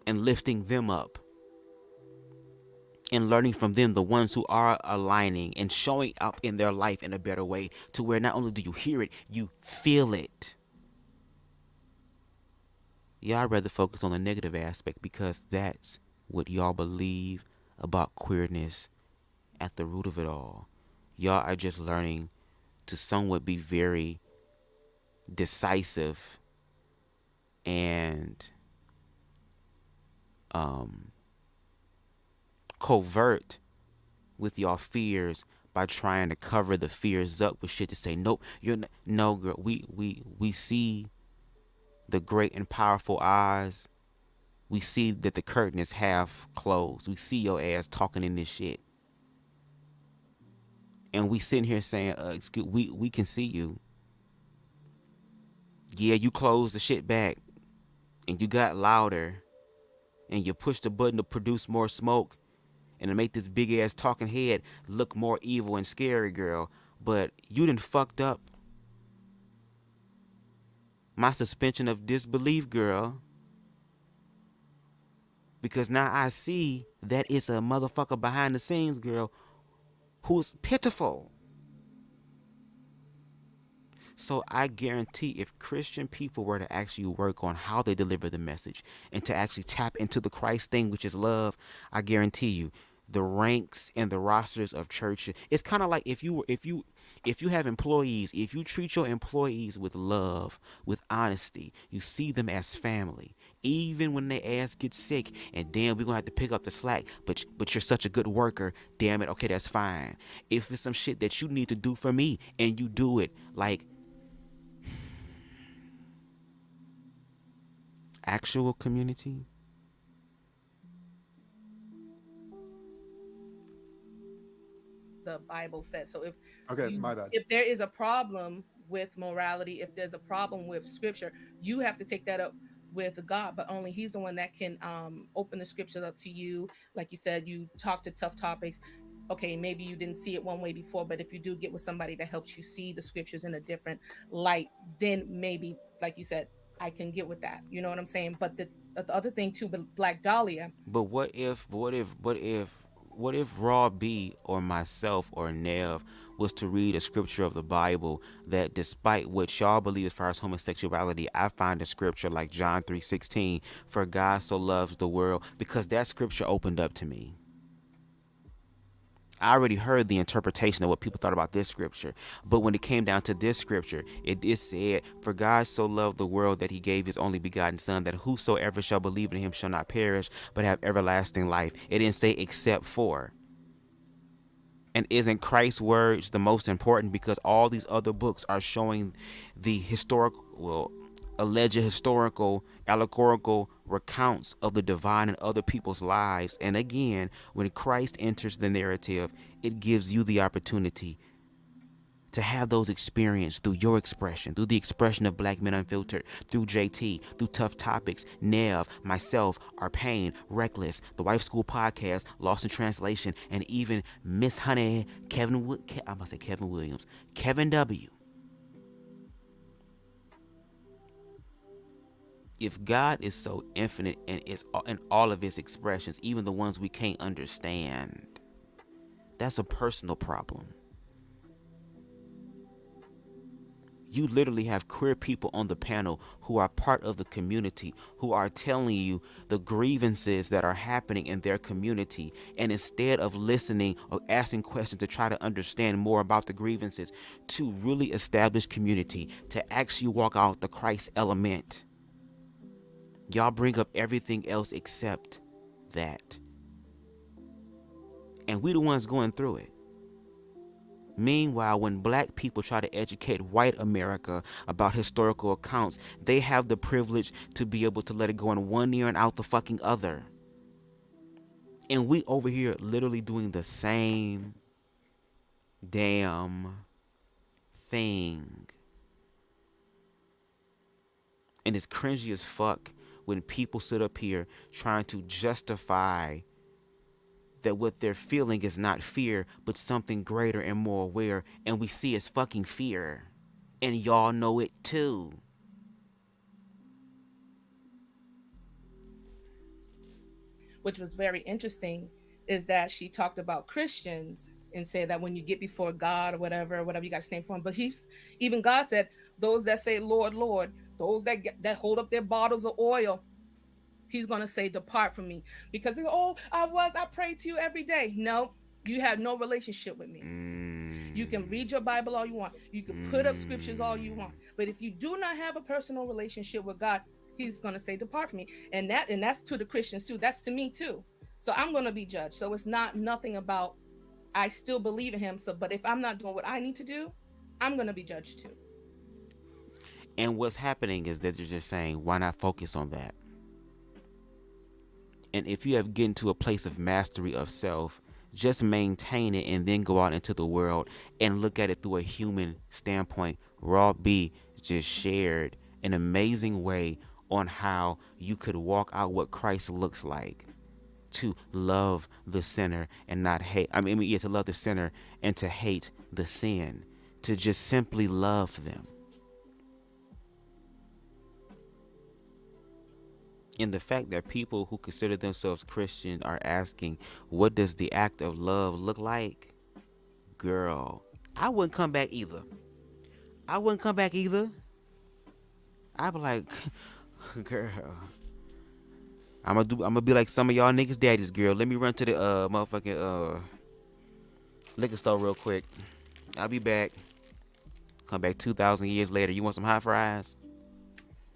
and lifting them up and learning from them, the ones who are aligning and showing up in their life in a better way, to where not only do you hear it, you feel it. Y'all rather focus on the negative aspect because that's what y'all believe about queerness at the root of it all. Y'all are just learning to somewhat be very decisive and covert with y'all fears by trying to cover the fears up with shit to say, nope, you're not, no girl, we see the great and powerful eyes. We see that the curtain is half closed. We see your ass talking in this shit. And we sitting here saying, excuse, we can see you. Yeah, you closed the shit back and you got louder and you pushed the button to produce more smoke and to make this big ass talking head look more evil and scary, girl. But you done fucked up my suspension of disbelief, girl. Because now I see that it's a motherfucker behind the scenes, girl, who's pitiful. So I guarantee if Christian people were to actually work on how they deliver the message and to actually tap into the Christ thing, which is love, I guarantee you the ranks and the rosters of church, it's kind of like if you have employees, if you treat your employees with love, with honesty, you see them as family. Even when their ass gets sick and damn, we're gonna have to pick up the slack, but you're such a good worker, damn it, okay, that's fine. If it's some shit that you need to do for me and you do it, like actual community. The Bible says. So my bad. If there is a problem with morality, if there's a problem with scripture, you have to take that up with God, but only he's the one that can open the scriptures up to you. Like you said, you talk to tough topics. Okay, maybe you didn't see it one way before, but if you do get with somebody that helps you see the scriptures in a different light, then maybe, like you said, I can get with that. You know what I'm saying? But the other thing too, Black Dahlia. But what if Raw B or myself or Nev was to read a scripture of the Bible that despite what y'all believe as far as homosexuality, I find a scripture like John 3:16, for God so loves the world, because that scripture opened up to me. I already heard the interpretation of what people thought about this scripture. But when it came down to this scripture, it said, for God so loved the world that he gave his only begotten son, that whosoever shall believe in him shall not perish, but have everlasting life. It didn't say except for. And isn't Christ's words the most important? Because all these other books are showing the alleged historical, allegorical recounts of the divine in other people's lives. And again, when Christ enters the narrative, it gives you the opportunity to have those experiences through your expression, through the expression of Black Men Unfiltered, through JT, through Tough Topics, Nev, myself, Arpain, Reckless, the Wife School Podcast, Lost in Translation, and even Miss Honey, Kevin Williams, Kevin W. If God is so infinite and is in all of his expressions, even the ones we can't understand, that's a personal problem. You literally have queer people on the panel who are part of the community, who are telling you the grievances that are happening in their community. And instead of listening or asking questions to try to understand more about the grievances, to really establish community, to actually walk out the Christ element, y'all bring up everything else except that. And we the ones going through it. Meanwhile, when black people try to educate white America about historical accounts, they have the privilege to be able to let it go in one ear and out the fucking other. And we over here literally doing the same damn thing. And it's cringy as fuck when people sit up here trying to justify that what they're feeling is not fear, but something greater and more aware, and we see it's fucking fear. And y'all know it too. Which was very interesting, is that she talked about Christians and said that when you get before God or whatever you got to stand for him. But even God said, those that say, Lord, Lord, those that hold up their bottles of oil, he's going to say, depart from me. Because, I pray to you every day. No, you have no relationship with me. You can read your Bible all you want. You can put up scriptures all you want. But if you do not have a personal relationship with God, he's going to say, depart from me. And that's to the Christians too. That's to me too. So I'm going to be judged. So it's nothing about, I still believe in him. So, but if I'm not doing what I need to do, I'm going to be judged too. And what's happening is that they're just saying, why not focus on that? And if you have gotten to a place of mastery of self, just maintain it and then go out into the world and look at it through a human standpoint. Raw B just shared an amazing way on how you could walk out what Christ looks like. To love the sinner and not hate. To love the sinner and to hate the sin. To just simply love them. And the fact that people who consider themselves Christian are asking, what does the act of love look like? Girl, I wouldn't come back either. I'd be like, girl, I'm gonna be like some of y'all niggas daddies, girl. Let me run to the motherfucking liquor store real quick. I'll be back. Come back 2,000 years later. You want some hot fries?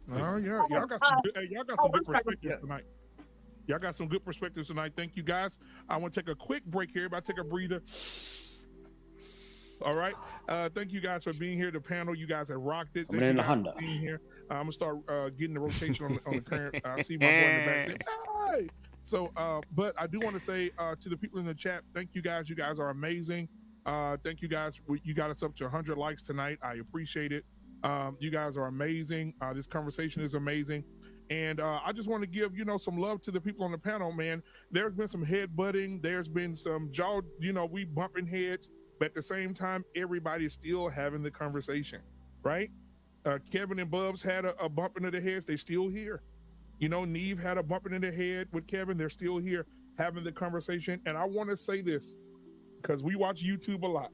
Oh, yeah. Y'all got some good perspectives tonight. Y'all got some good perspectives tonight. Thank you, guys. I want to take a quick break here. Everybody take a breather. All right. Thank you guys for being here. The panel, you guys have rocked it. Thank you guys for being here. I'm going to start getting the rotation on the current. I see my boy in the back saying, hey. So, but I do want to say to the people in the chat, thank you guys. You guys are amazing. Thank you guys. You got us up to 100 likes tonight. I appreciate it. You guys are amazing. This conversation is amazing. And I just want to give, some love to the people on the panel, man. There's been some head-butting. There's been some jaw, we bumping heads. But at the same time, everybody's still having the conversation, right? Kevin and Bubs had a bump into the heads. They're still here. Neve had a bump into the head with Kevin. They're still here having the conversation. And I want to say this because we watch YouTube a lot.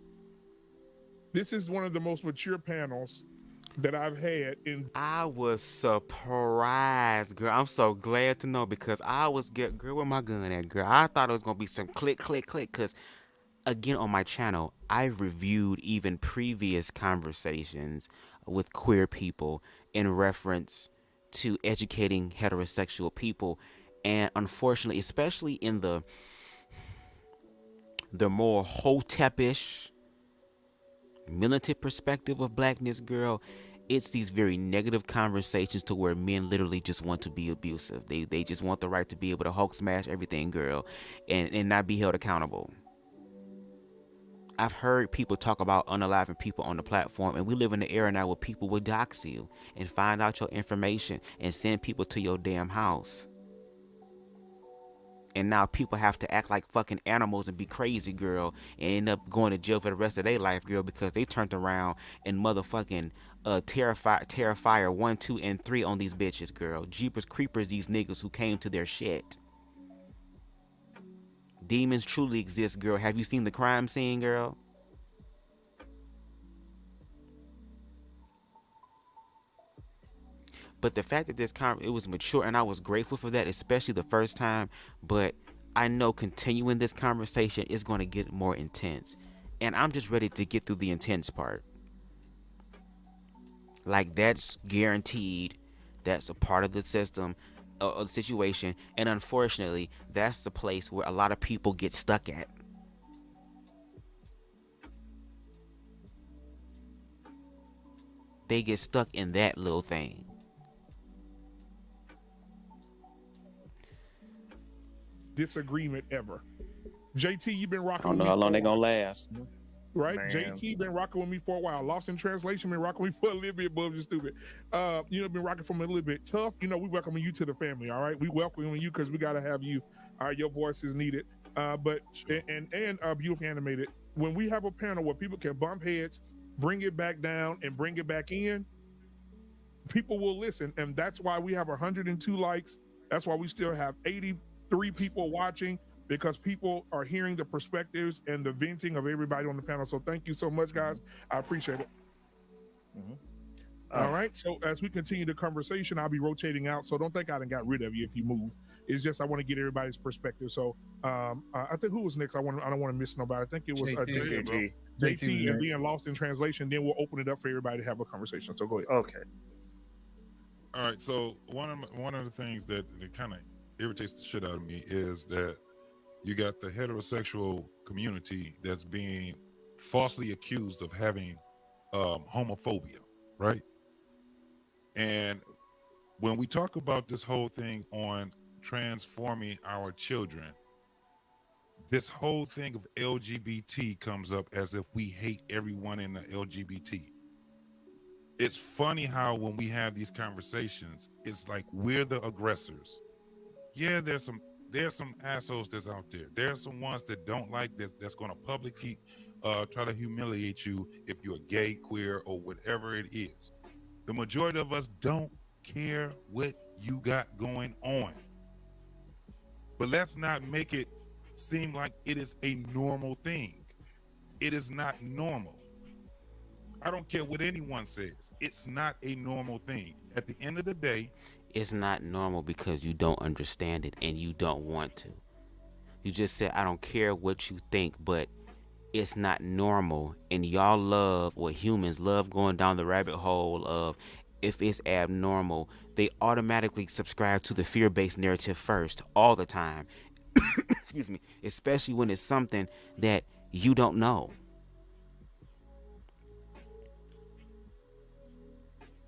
This is one of the most mature panels that I've had. I was surprised, girl. I'm so glad to know because I was girl, where my gun at, girl? I thought it was going to be some click, click, click because again, on my channel, I've reviewed even previous conversations with queer people in reference to educating heterosexual people. And unfortunately, especially in the more hotepish, militant perspective of blackness, girl, it's these very negative conversations to where men literally just want to be abusive. They just want the right to be able to Hulk smash everything, girl, and not be held accountable. I've heard people talk about unaliving people on the platform, and we live in an era now where people will dox you and find out your information and send people to your damn house. And now people have to act like fucking animals and be crazy, girl, and end up going to jail for the rest of their life, girl, because they turned around and motherfucking Terrifier 1, 2, and 3 on these bitches, girl. Jeepers creepers, these niggas who came to their shit. Demons truly exist, girl. Have you seen the crime scene, girl? But the fact that it was mature, and I was grateful for that, especially the first time. But I know continuing this conversation is going to get more intense. And I'm just ready to get through the intense part. Like, that's guaranteed. That's a part of the system, of the situation. And unfortunately, that's the place where a lot of people get stuck at. They get stuck in that little thing. Disagreement ever. JT, you've been rocking. I don't know how long they're gonna last. Right, Man. JT been rocking with me for a while. Lost in Translation been rocking with me for a little bit. Bubz, you stupid. Been rocking for me a little bit. Tough. We welcoming you to the family. All right, we welcoming you because we gotta have you. All right, your voice is needed. But beautifully animated. When we have a panel where people can bump heads, bring it back down, and bring it back in, people will listen, and that's why we have 102 likes. That's why we still have 83 people watching. Because people are hearing the perspectives and the venting of everybody on the panel. So thank you so much, guys. I appreciate it. Mm-hmm. All right. So as we continue the conversation, I'll be rotating out. So don't think I done got rid of you if you move. It's just I want to get everybody's perspective. So I think who was next? I don't want to miss nobody. I think it was JT and being lost in translation. Then we'll open it up for everybody to have a conversation. So go ahead. Okay. All right. So one of the things that kind of irritates the shit out of me is that you got the heterosexual community that's being falsely accused of having homophobia, right? And when we talk about this whole thing on transforming our children, this whole thing of LGBT comes up as if we hate everyone in the LGBT. It's funny how when we have these conversations, it's like we're the aggressors. Yeah, there's some assholes that's out there. There's some ones that don't like that, that's going to publicly try to humiliate you if you're gay, queer, or whatever it is. The majority of us don't care what you got going on. But let's not make it seem like it is a normal thing. It is not normal. I don't care what anyone says. It's not a normal thing. At the end of the day, it's not normal because you don't understand it and you don't want to. You just said, I don't care what you think, but it's not normal. And y'all love, or humans love, going down the rabbit hole of if it's abnormal. They automatically subscribe to the fear-based narrative first, all the time. Excuse me. Especially when it's something that you don't know.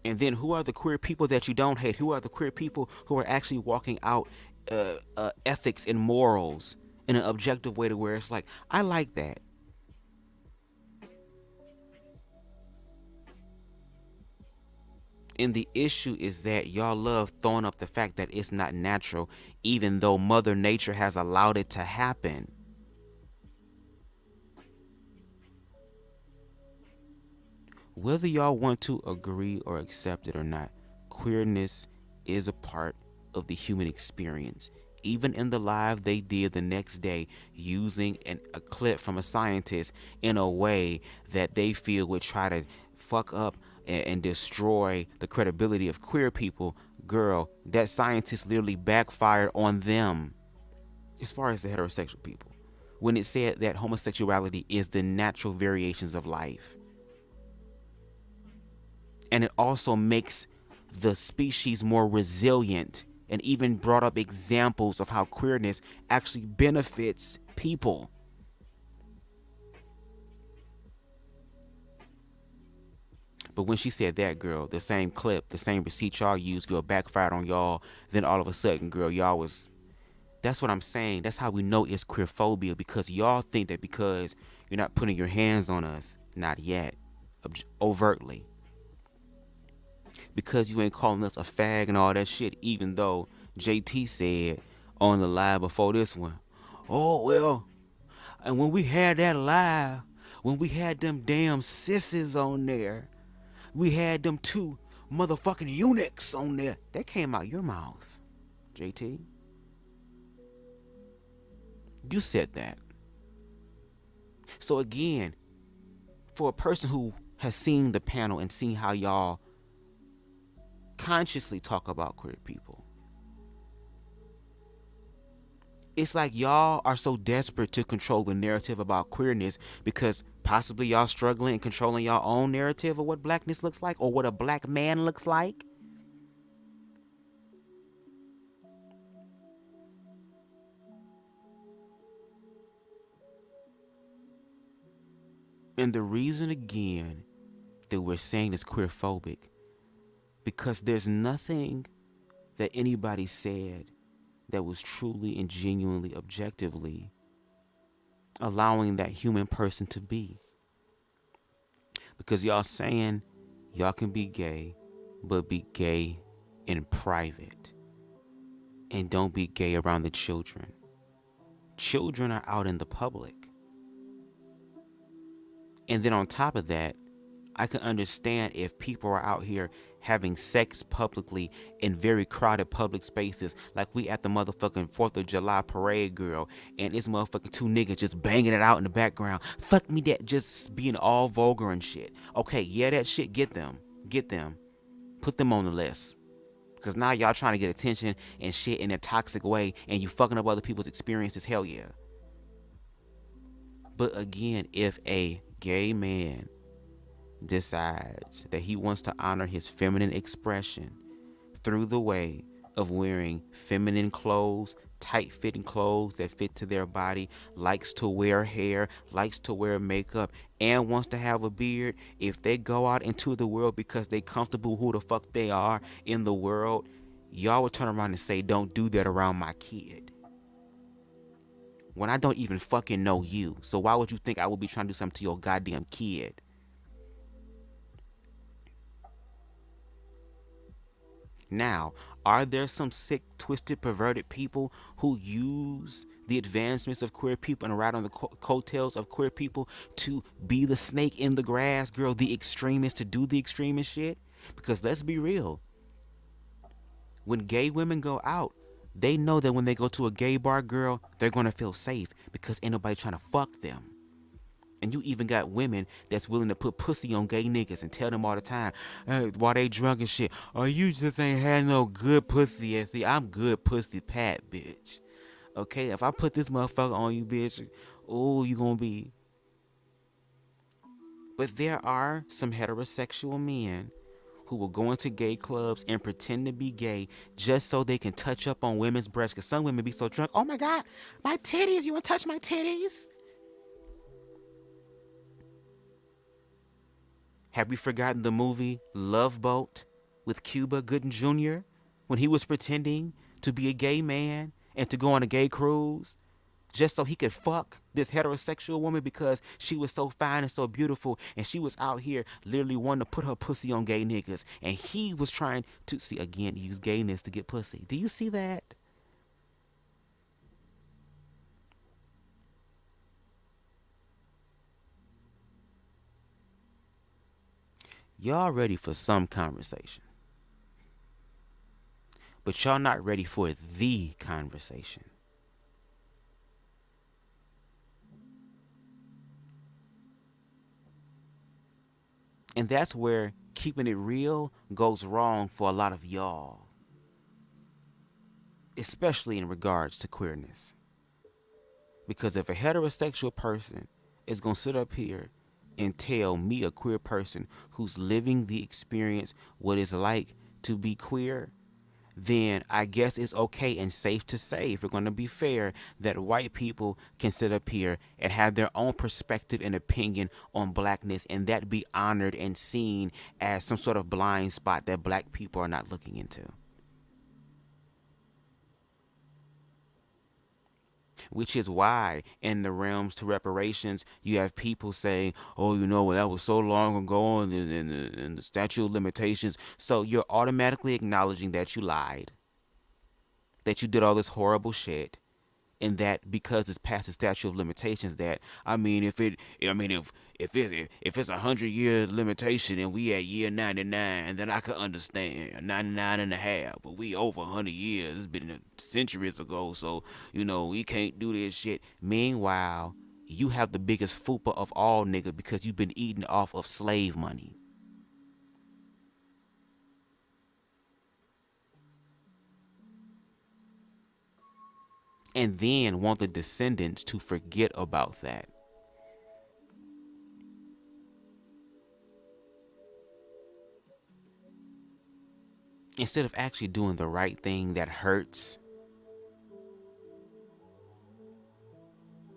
And then who are the queer people that you don't hate? Who are the queer people who are actually walking out ethics and morals in an objective way to where it's like, I like that. And the issue is that y'all love throwing up the fact that it's not natural, even though Mother Nature has allowed it to happen. Whether y'all want to agree or accept it or not, queerness is a part of the human experience. Even in the live they did the next day, using a clip from a scientist in a way that they feel would try to fuck up and destroy the credibility of queer people, girl, that scientist literally backfired on them as far as the heterosexual people when it said that homosexuality is the natural variations of life. And it also makes the species more resilient, and even brought up examples of how queerness actually benefits people. But when she said that, girl, the same clip, the same receipt y'all used, girl, backfired on y'all. Then all of a sudden, girl, y'all was... That's what I'm saying. That's how we know it's queerphobia, because y'all think that because you're not putting your hands on us, not yet, overtly, because you ain't calling us a fag and all that shit, even though JT said on the live before this one, oh, well, and when we had that live, when we had them damn sissies on there, we had them two motherfucking eunuchs on there. That came out your mouth, JT. You said that. So again, for a person who has seen the panel and seen how y'all consciously talk about queer people. It's like y'all are so desperate to control the narrative about queerness because possibly y'all struggling and controlling y'all own narrative of what blackness looks like or what a black man looks like. And the reason again that we're saying it's queerphobic, because there's nothing that anybody said that was truly and genuinely objectively allowing that human person to be. Because y'all saying y'all can be gay, but be gay in private. And don't be gay around the children. Children are out in the public. And then on top of that, I can understand if people are out here having sex publicly in very crowded public spaces, like we at the motherfucking 4th of July parade, girl, and it's motherfucking 2 niggas just banging it out in the background. Fuck me, that just being all vulgar and shit. Okay, yeah, that shit, get them. Put them on the list. Because now y'all trying to get attention and shit in a toxic way, and you fucking up other people's experiences, hell yeah. But again, if a gay man decides that he wants to honor his feminine expression through the way of wearing feminine clothes, tight-fitting clothes that fit to their body, likes to wear hair, likes to wear makeup, and wants to have a beard, if they go out into the world because they comfortable who the fuck they are in the world, y'all would turn around and say, don't do that around my kid. When I don't even fucking know you. So why would you think I would be trying to do something to your goddamn kid? Now, are there some sick, twisted, perverted people who use the advancements of queer people and ride on the coattails of queer people to be the snake in the grass, girl, the extremists, to do the extremist shit? Because let's be real. When gay women go out, they know that when they go to a gay bar, girl, they're going to feel safe because ain't nobody trying to fuck them. And you even got women that's willing to put pussy on gay niggas and tell them all the time, hey, while they drunk and shit, oh, you just ain't had no good pussy yet. See, I'm good pussy pat, bitch. Okay, if I put this motherfucker on you, bitch, oh, you gonna be. But there are some heterosexual men who will go into gay clubs and pretend to be gay just so they can touch up on women's breasts. Because some women be so drunk, oh my God, my titties, you want to touch my titties? Have we forgotten the movie Love Boat with Cuba Gooding Jr. when he was pretending to be a gay man and to go on a gay cruise just so he could fuck this heterosexual woman because she was so fine and so beautiful and she was out here literally wanting to put her pussy on gay niggas and he was trying to, see, again, use gayness to get pussy. Do you see that? Y'all ready for some conversation. But y'all not ready for the conversation. And that's where keeping it real goes wrong for a lot of y'all. Especially in regards to queerness. Because if a heterosexual person is going to sit up here and tell me, a queer person who's living the experience, what it's like to be queer, then I guess it's okay and safe to say, if we're going to be fair, that white people can sit up here and have their own perspective and opinion on blackness, and that be honored and seen as some sort of blind spot that black people are not looking into. Which is why in the realms to reparations, you have people saying, oh, you know, that was so long ago in the statute of limitations. So you're automatically acknowledging that you lied, that you did all this horrible shit, and that because it's past the statute of limitations, that, I mean, if it's 100-year limitation and we at year 99, then I could understand 99 and a half, but we over 100 years, it's been centuries ago, so, you know, we can't do this shit. Meanwhile, you have the biggest fupa of all, nigga, because you've been eating off of slave money. and then want the descendants to forget about that. Instead of actually doing the right thing that hurts,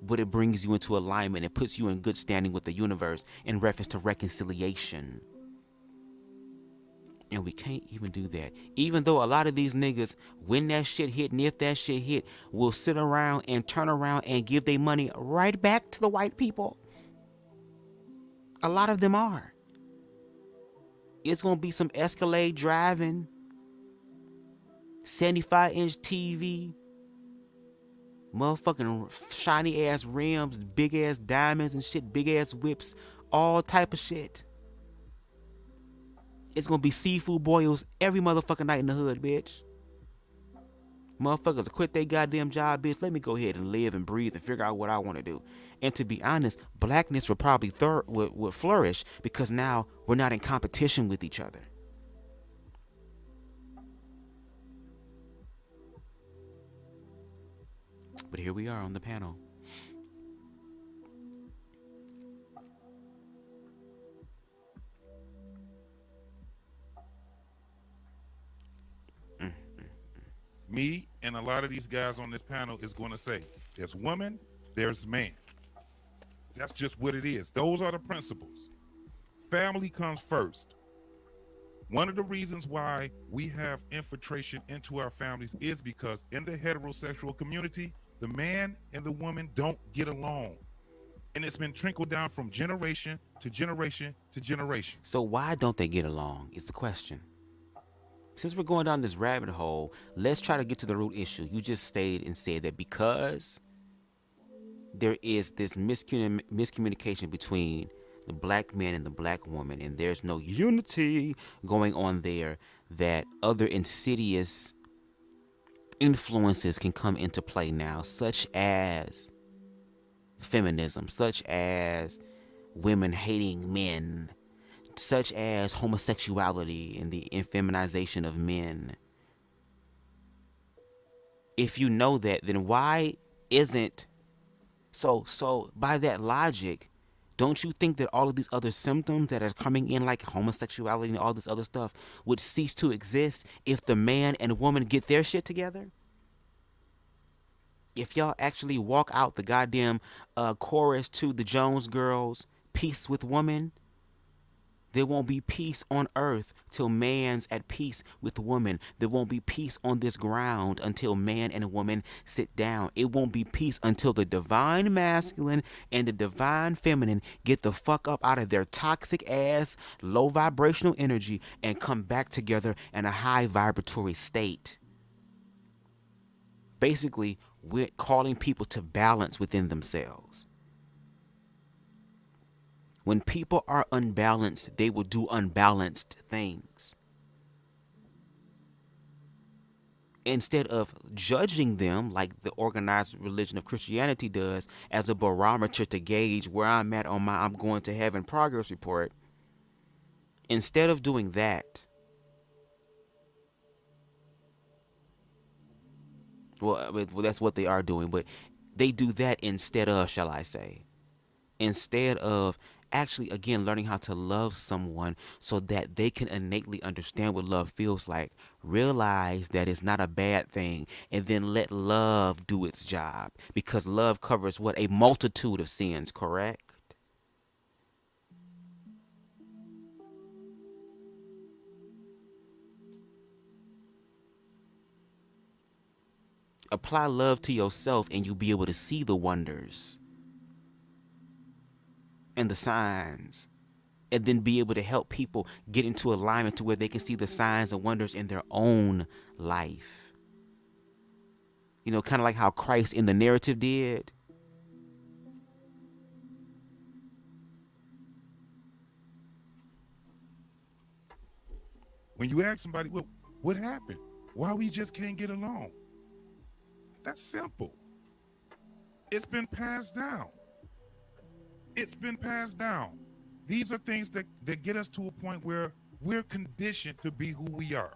but it brings you into alignment and puts you in good standing with the universe in reference to reconciliation. And we can't even do that. Even though a lot of these niggas, when that shit hit and if that shit hit, will sit around and turn around and give their money right back to the white people. A lot of them are. It's going to be some Escalade driving, 75-inch TV, motherfucking shiny ass rims, big ass diamonds and shit, big ass whips, all type of shit. It's gonna be seafood boils every motherfucking night in the hood, bitch. Motherfuckers quit their goddamn job, bitch. Let me go ahead and live and breathe and figure out what I want to do. And to be honest, blackness would probably would flourish because now we're not in competition with each other. But here we are on the panel. Me and a lot of these guys on this panel is going to say, there's woman, there's man. That's just what it is. Those are the principles. Family comes first. One of the reasons why we have infiltration into our families is because in the heterosexual community, the man and the woman don't get along. And it's been trickled down from generation to generation to generation. So why don't they get along is the question. Since we're going down this rabbit hole, let's try to get to the root issue. You just stated and said that because there is this miscommunication between the black man and the black woman, and there's no unity going on there, that other insidious influences can come into play now, such as feminism, such as women hating men, such as homosexuality and the effeminization of men. If you know that, then why isn't so by that logic, don't you think that all of these other symptoms that are coming in, like homosexuality and all this other stuff, would cease to exist if the man and woman get their shit together? If y'all actually walk out the goddamn chorus to the Jones Girls, Peace with Woman, there won't be peace on earth till man's at peace with woman. There won't be peace on this ground until man and woman sit down. It won't be peace until the divine masculine and the divine feminine get the fuck up out of their toxic ass, low vibrational energy and come back together in a high vibratory state. Basically, we're calling people to balance within themselves. When people are unbalanced, they will do unbalanced things. Instead of judging them like the organized religion of Christianity does as a barometer to gauge where I'm at on my I'm going to heaven progress report, instead of doing that, well, that's what they are doing, but they do that instead of, shall I say, instead of actually, again, learning how to love someone so that they can innately understand what love feels like, realize that it's not a bad thing, and then let love do its job. Because love covers what? A multitude of sins, correct? Apply love to yourself and you'll be able to see the wonders and the signs, and then be able to help people get into alignment to where they can see the signs and wonders in their own life. You know, kind of like how Christ in the narrative did. When you ask somebody, well, what happened? Why we just can't get along? That's simple. It's been passed down. It's been passed down. These are things that get us to a point where we're conditioned to be who we are.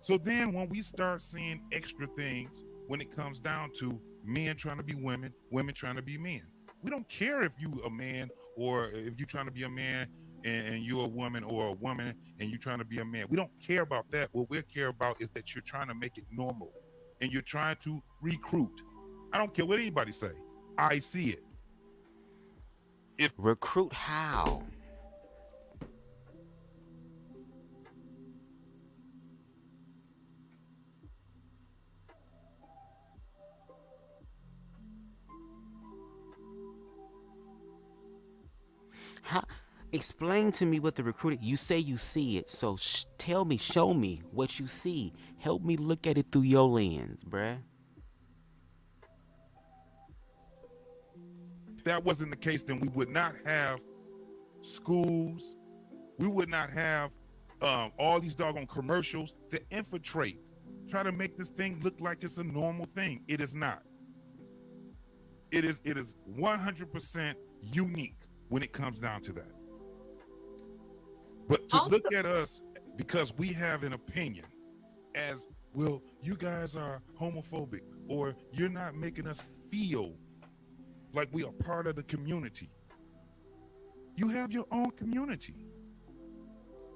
So then when we start seeing extra things when it comes down to men trying to be women, women trying to be men. We don't care if you a man or if you're trying to be a man and you're a woman, or a woman and you're trying to be a man. We don't care about that. What we care about is that you're trying to make it normal and you're trying to recruit. I don't care what anybody say. I see it. If recruit how? How? Explain to me what the recruiting. You say you see it, so tell me, show me what you see. Help me look at it through your lens, bruh. If that wasn't the case, then we would not have schools. We would not have all these doggone commercials that infiltrate, try to make this thing look like it's a normal thing. It is not. It is 100% unique when it comes down to that. But to look at us because we have an opinion as, well, you guys are homophobic, or you're not making us feel like we are part of the community. You have your own community.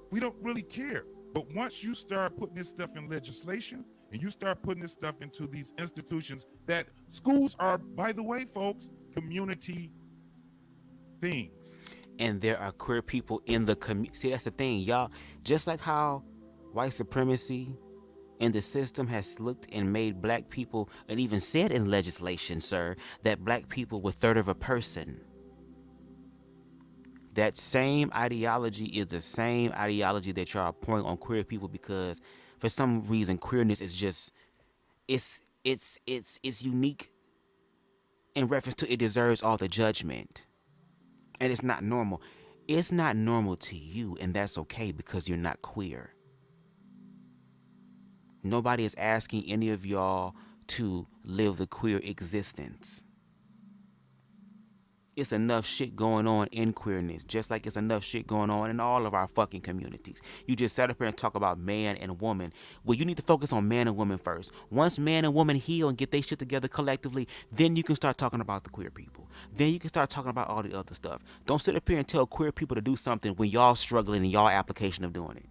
We don't really care. But once you start putting this stuff in legislation and you start putting this stuff into these institutions, that schools are, by the way, folks, community things. And there are queer people in the community. See, that's the thing, y'all. Just like how white supremacy in the system has looked and made black people, and even said in legislation, sir, that black people were third of a person. That same ideology is the same ideology that y'all are pouring on queer people, because for some reason queerness is just, it's unique in reference to it deserves all the judgment. And it's not normal. It's not normal to you, and that's okay because you're not queer. Nobody is asking any of y'all to live the queer existence. It's enough shit going on in queerness, just like it's enough shit going on in all of our fucking communities. You just sat up here and talk about man and woman. Well, you need to focus on man and woman first. Once man and woman heal and get their shit together collectively, then you can start talking about the queer people. Then you can start talking about all the other stuff. Don't sit up here and tell queer people to do something when y'all struggling in y'all application of doing it.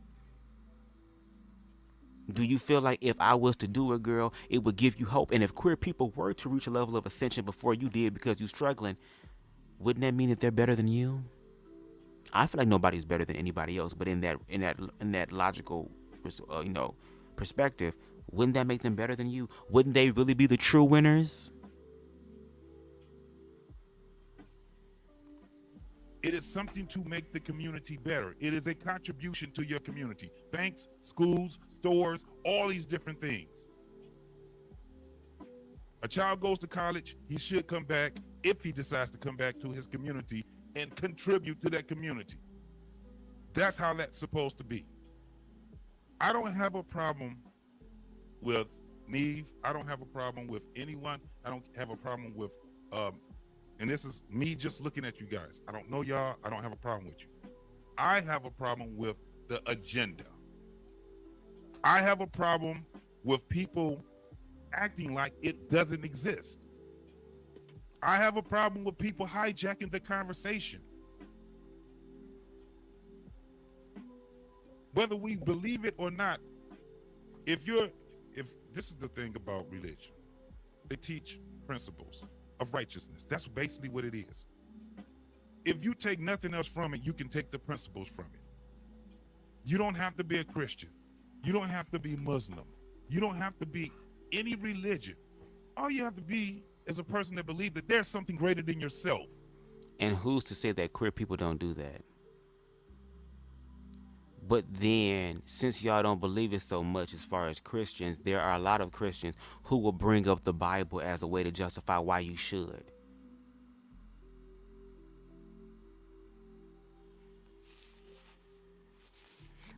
Do you feel like if I was to do it, girl, it would give you hope? And if queer people were to reach a level of ascension before you did because you're struggling, wouldn't that mean that they're better than you? I feel like nobody's better than anybody else, but in that logical, perspective, wouldn't that make them better than you? Wouldn't they really be the true winners? It is something to make the community better. It is a contribution to your community. Banks, schools, stores, all these different things. A child goes to college, he should come back, if he decides to come back, to his community and contribute to that community. That's how that's supposed to be. I don't have a problem with Neve. I don't have a problem with anyone. I don't have a problem with, and this is me just looking at you guys. I don't know y'all. I don't have a problem with you. I have a problem with the agenda. I have a problem with people acting like it doesn't exist. I have a problem with people hijacking the conversation. Whether we believe it or not, if this is the thing about religion, they teach principles of righteousness. That's basically what it is. If you take nothing else from it, you can take the principles from it. You don't have to be a Christian. You don't have to be Muslim. You don't have to be any religion. All you have to be is a person that believes that there's something greater than yourself. And who's to say that queer people don't do that? But then, since y'all don't believe it so much as far as Christians, there are a lot of Christians who will bring up the Bible as a way to justify why you should.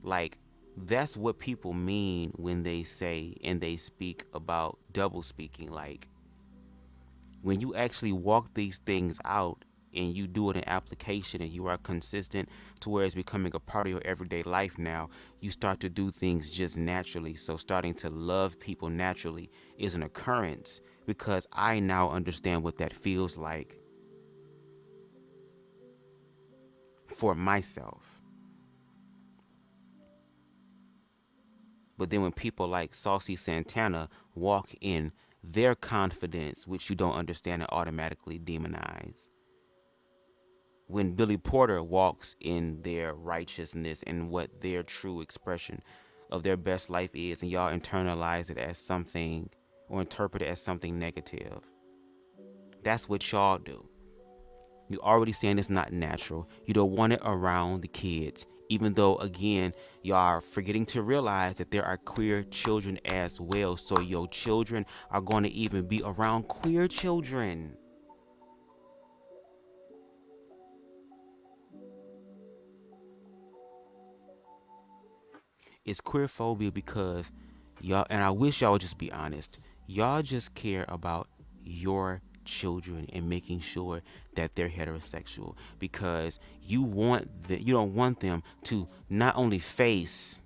Like, that's what people mean when they say and they speak about double speaking. Like, when you actually walk these things out and you do it in application and you are consistent to where it's becoming a part of your everyday life now, you start to do things just naturally. So starting to love people naturally is an occurrence because I now understand what that feels like for myself. But then when people like Saucy Santana walk in their confidence, which you don't understand and automatically demonize. When Billy Porter walks in their righteousness and what their true expression of their best life is, and y'all internalize it as something or interpret it as something negative. That's what y'all do. You're already saying it's not natural. You don't want it around the kids, even though, again, y'all are forgetting to realize that there are queer children as well. So your children are going to even be around queer children. It's queer phobia because y'all, and I wish y'all would just be honest, y'all just care about your children and making sure that they're heterosexual because you don't want them to not only face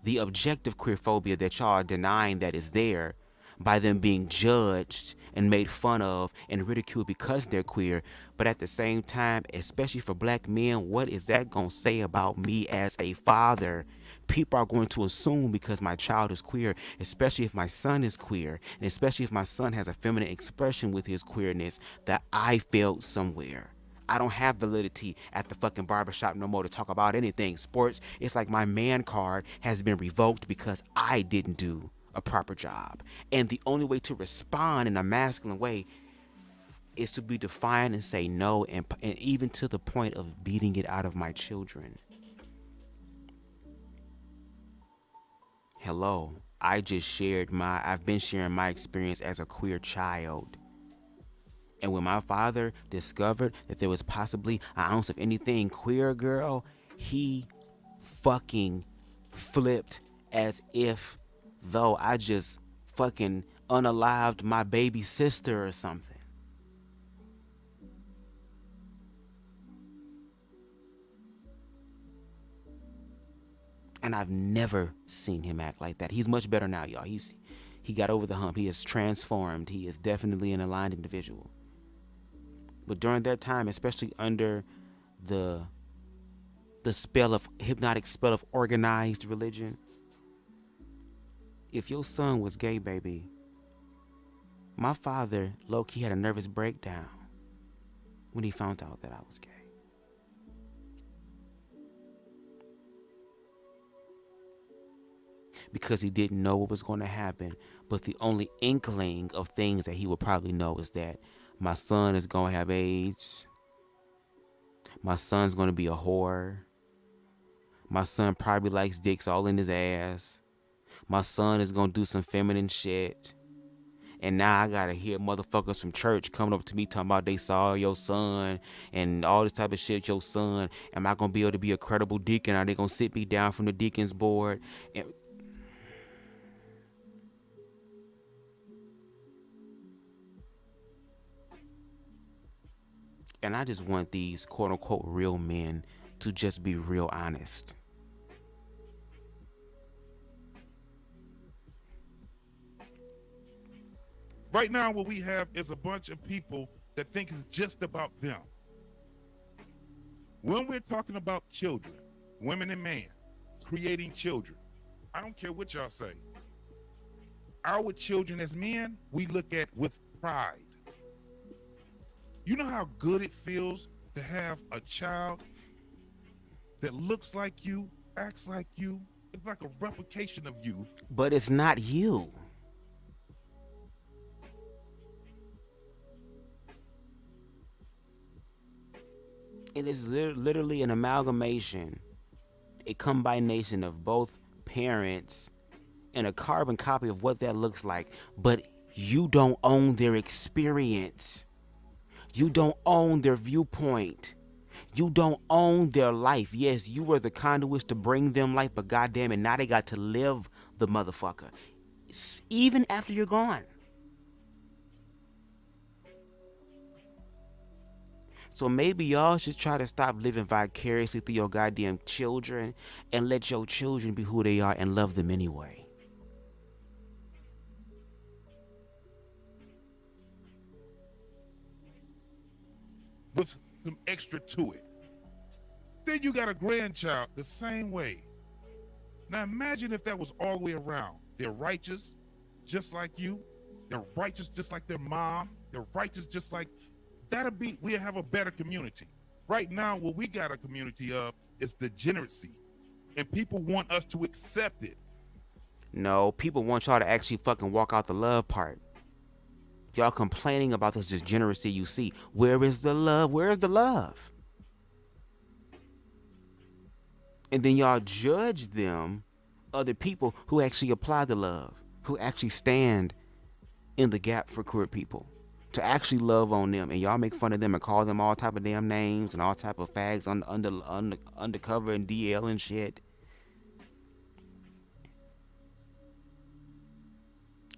the objective queer phobia that y'all are denying that is there by them being judged and made fun of and ridiculed because they're queer, but at the same time, especially for black men, what is that going to say about me as a father? People are going to assume because my child is queer, especially if my son is queer, and especially if my son has a feminine expression with his queerness, that I failed somewhere. I don't have validity at the fucking barbershop no more to talk about anything. Sports, it's like my man card has been revoked because I didn't do a proper job. And the only way to respond in a masculine way is to be defiant and say no, and even to the point of beating it out of my children. Hello, I've been sharing my experience as a queer child. And when my father discovered that there was possibly an ounce of anything queer, girl, he fucking flipped as if though I just fucking unalived my baby sister or something. And I've never seen him act like that. He's much better now, y'all. He got over the hump. He is transformed. He is definitely an aligned individual. But during that time, especially under the hypnotic spell of organized religion, if your son was gay, baby, my father low-key had a nervous breakdown when he found out that I was gay. Because he didn't know what was going to happen. But the only inkling of things that he would probably know is that my son is going to have AIDS. My son's going to be a whore. My son probably likes dicks all in his ass. My son is going to do some feminine shit. And now I got to hear motherfuckers from church coming up to me talking about they saw your son and all this type of shit, your son. Am I going to be able to be a credible deacon? Are they going to sit me down from the deacon's board? And I just want these quote unquote real men to just be real honest. Right now, what we have is a bunch of people that think it's just about them. When we're talking about children, women and men, creating children, I don't care what y'all say. Our children as men, we look at with pride. You know how good it feels to have a child that looks like you, acts like you? It's like a replication of you. But it's not you. It is literally an amalgamation, a combination of both parents and a carbon copy of what that looks like. But you don't own their experience. You don't own their viewpoint. You don't own their life. Yes, you were the conduits to bring them life, but goddamn it, now they got to live the motherfucker. Even after you're gone. So maybe y'all should try to stop living vicariously through your goddamn children and let your children be who they are and love them anyway. With some extra to it. Then you got a grandchild the same way. Now imagine if that was all the way around. They're righteous, just like you. They're righteous just like their mom. They're righteous just like, we'll have a better community. Right now, what we got a community of is degeneracy. And people want us to accept it. No, people want y'all to actually fucking walk out the love part. Y'all complaining about this degeneracy you see. Where is the love? Where is the love? And then y'all judge them, other people who actually apply the love, who actually stand in the gap for queer people, to actually love on them. And y'all make fun of them and call them all type of damn names and all type of fags undercover and DL and shit.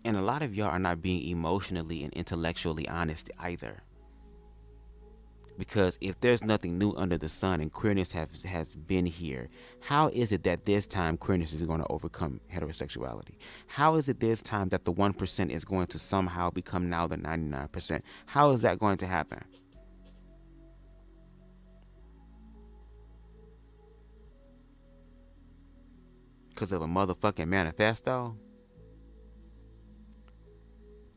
And a lot of y'all are not being emotionally and intellectually honest either. Because if there's nothing new under the sun and queerness has been here, how is it that this time queerness is going to overcome heterosexuality? How is it this time that the 1% is going to somehow become now the 99%? How is that going to happen? Because of a motherfucking manifesto?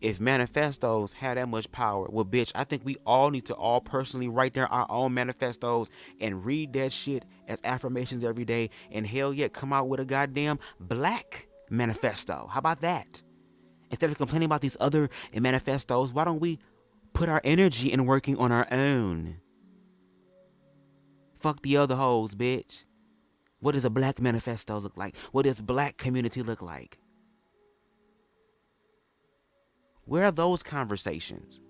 If manifestos had that much power, well, bitch, I think we all need to all personally write down our own manifestos and read that shit as affirmations every day. And hell yeah, come out with a goddamn black manifesto. How about that? Instead of complaining about these other manifestos, why don't we put our energy in working on our own? Fuck the other hoes, bitch. What does a black manifesto look like? What does black community look like? Where are those conversations?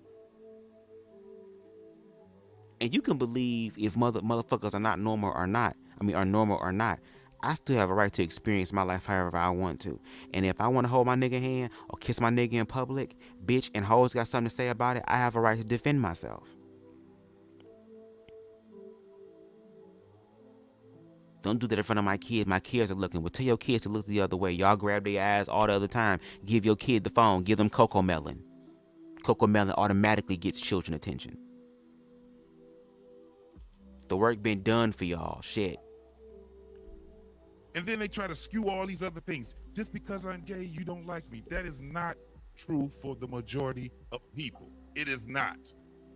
And you can believe if motherfuckers are not normal or not. Are normal or not. I still have a right to experience my life however I want to. And if I want to hold my nigga hand or kiss my nigga in public, bitch, and hoes got something to say about it, I have a right to defend myself. Don't do that in front of my kids. My kids are looking. Well, tell your kids to look the other way. Y'all grab their ass all the other time. Give your kid the phone. Give them Cocoa Melon. Cocoa Melon automatically gets children attention. The work been done for y'all. Shit. And then they try to skew all these other things. Just because I'm gay, you don't like me. That is not true for the majority of people. It is not.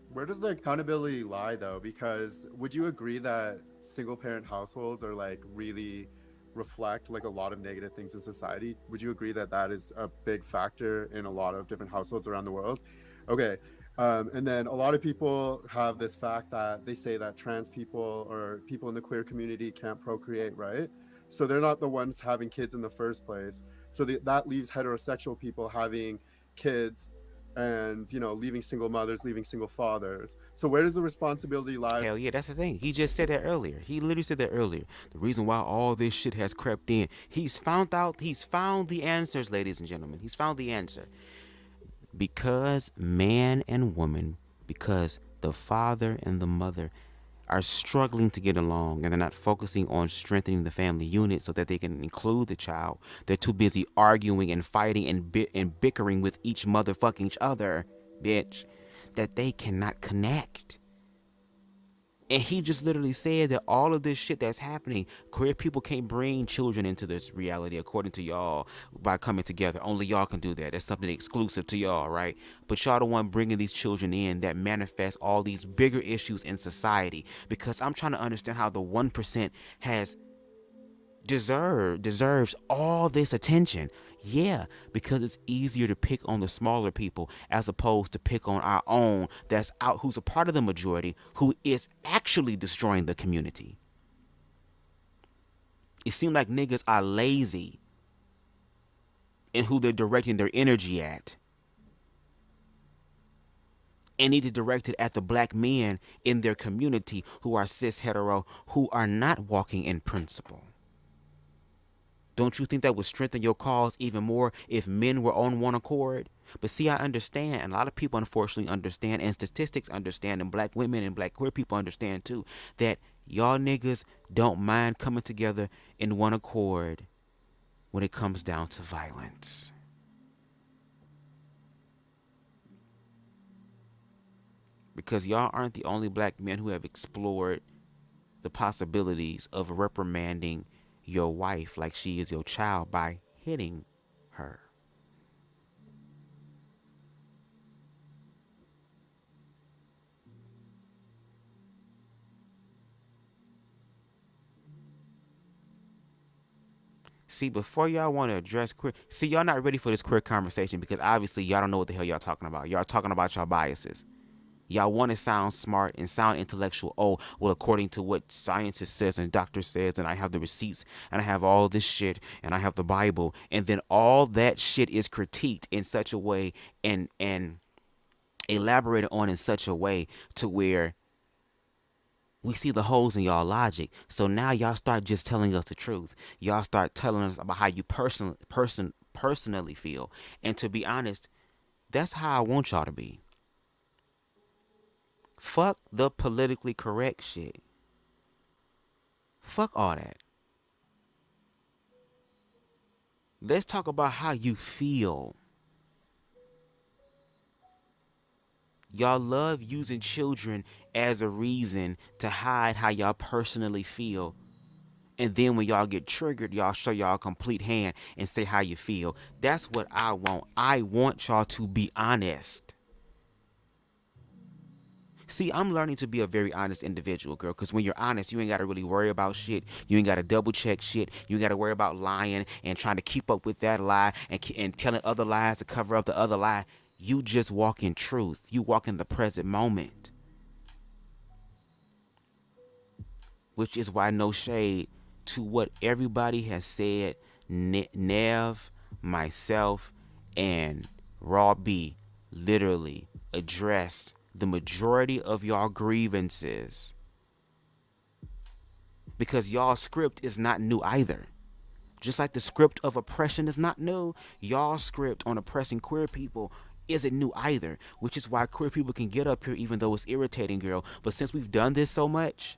Where does the accountability lie, though? Because would you agree that single parent households are like really reflect like a lot of negative things in society? Would you agree that that is a big factor in a lot of different households around the world? Okay. And then a lot of people have this fact that they say that trans people or people in the queer community can't procreate, right? So they're not the ones having kids in the first place. So that leaves heterosexual people having kids and, you know, leaving single mothers, leaving single fathers. So where does the responsibility lie? Hell yeah, that's the thing. He just said that earlier. He literally said that earlier. The reason why all this shit has crept in, he's found the answers, ladies and gentlemen. He's found the answer. Because man and woman, because the father and the mother are struggling to get along and they're not focusing on strengthening the family unit so that they can include the child. They're too busy arguing and fighting and bickering with each motherfucking other, bitch, that they cannot connect. And he just literally said that all of this shit that's happening, queer people can't bring children into this reality according to y'all by coming together. Only y'all can do that. That's something exclusive to y'all, right? But y'all the one bringing these children in that manifest all these bigger issues in society. Because I'm trying to understand how the 1% has deserves all this attention. Yeah, because it's easier to pick on the smaller people as opposed to pick on our own that's out, who's a part of the majority, who is actually destroying the community. It seems like niggas are lazy in who they're directing their energy at, and need to direct it at the black men in their community who are cis hetero, who are not walking in principle. Don't you think that would strengthen your cause even more if men were on one accord? But see, I understand, and a lot of people unfortunately understand, and statistics understand, and black women and black queer people understand too, that y'all niggas don't mind coming together in one accord when it comes down to violence. Because y'all aren't the only black men who have explored the possibilities of reprimanding your wife like she is your child by hitting her. See, before y'all want to address queer, see, y'all not ready for this queer conversation because obviously y'all don't know what the hell y'all talking about. Y'all talking about y'all biases. Y'all want to sound smart and sound intellectual. Oh, well, according to what scientists says and doctor says, and I have the receipts, and I have all this shit, and I have the Bible, and then all that shit is critiqued in such a way and elaborated on in such a way to where we see the holes in y'all logic. So now y'all start just telling us the truth. Y'all start telling us about how you personally feel. And to be honest, that's how I want y'all to be. Fuck the politically correct shit. Fuck all that. Let's talk about how you feel. Y'all love using children as a reason to hide how y'all personally feel. And then when y'all get triggered, y'all show y'all a complete hand and say how you feel. That's what I want. I want y'all to be honest. See, I'm learning to be a very honest individual, girl, because when you're honest, you ain't got to really worry about shit. You ain't got to double check shit. You ain't got to worry about lying and trying to keep up with that lie and telling other lies to cover up the other lie. You just walk in truth. You walk in the present moment. Which is why no shade to what everybody has said, Nev, myself, and Raw B literally addressed the majority of y'all grievances. Because y'all script is not new either. Just like the script of oppression is not new, y'all script on oppressing queer people isn't new either. Which is why queer people can get up here even though it's irritating, girl. But since we've done this so much,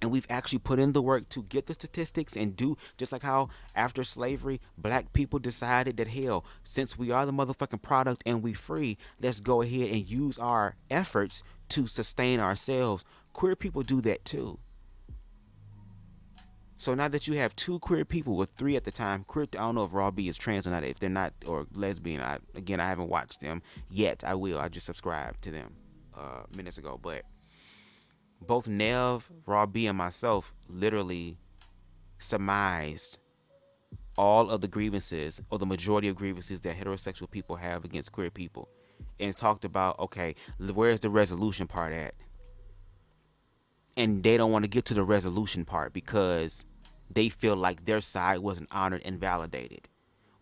and we've actually put in the work to get the statistics and do just like how after slavery, black people decided that, hell, since we are the motherfucking product and we free, let's go ahead and use our efforts to sustain ourselves. Queer people do that too. So now that you have two queer people, with three at the time, queer, I don't know if Raw B is trans or not, if they're not, or lesbian. I haven't watched them yet. I will. I just subscribed to them minutes ago, but both Nev, Raw B, and myself literally surmised all of the grievances, or the majority of grievances, that heterosexual people have against queer people, and talked about, okay, where's the resolution part at? And they don't want to get to the resolution part because they feel like their side wasn't honored and validated.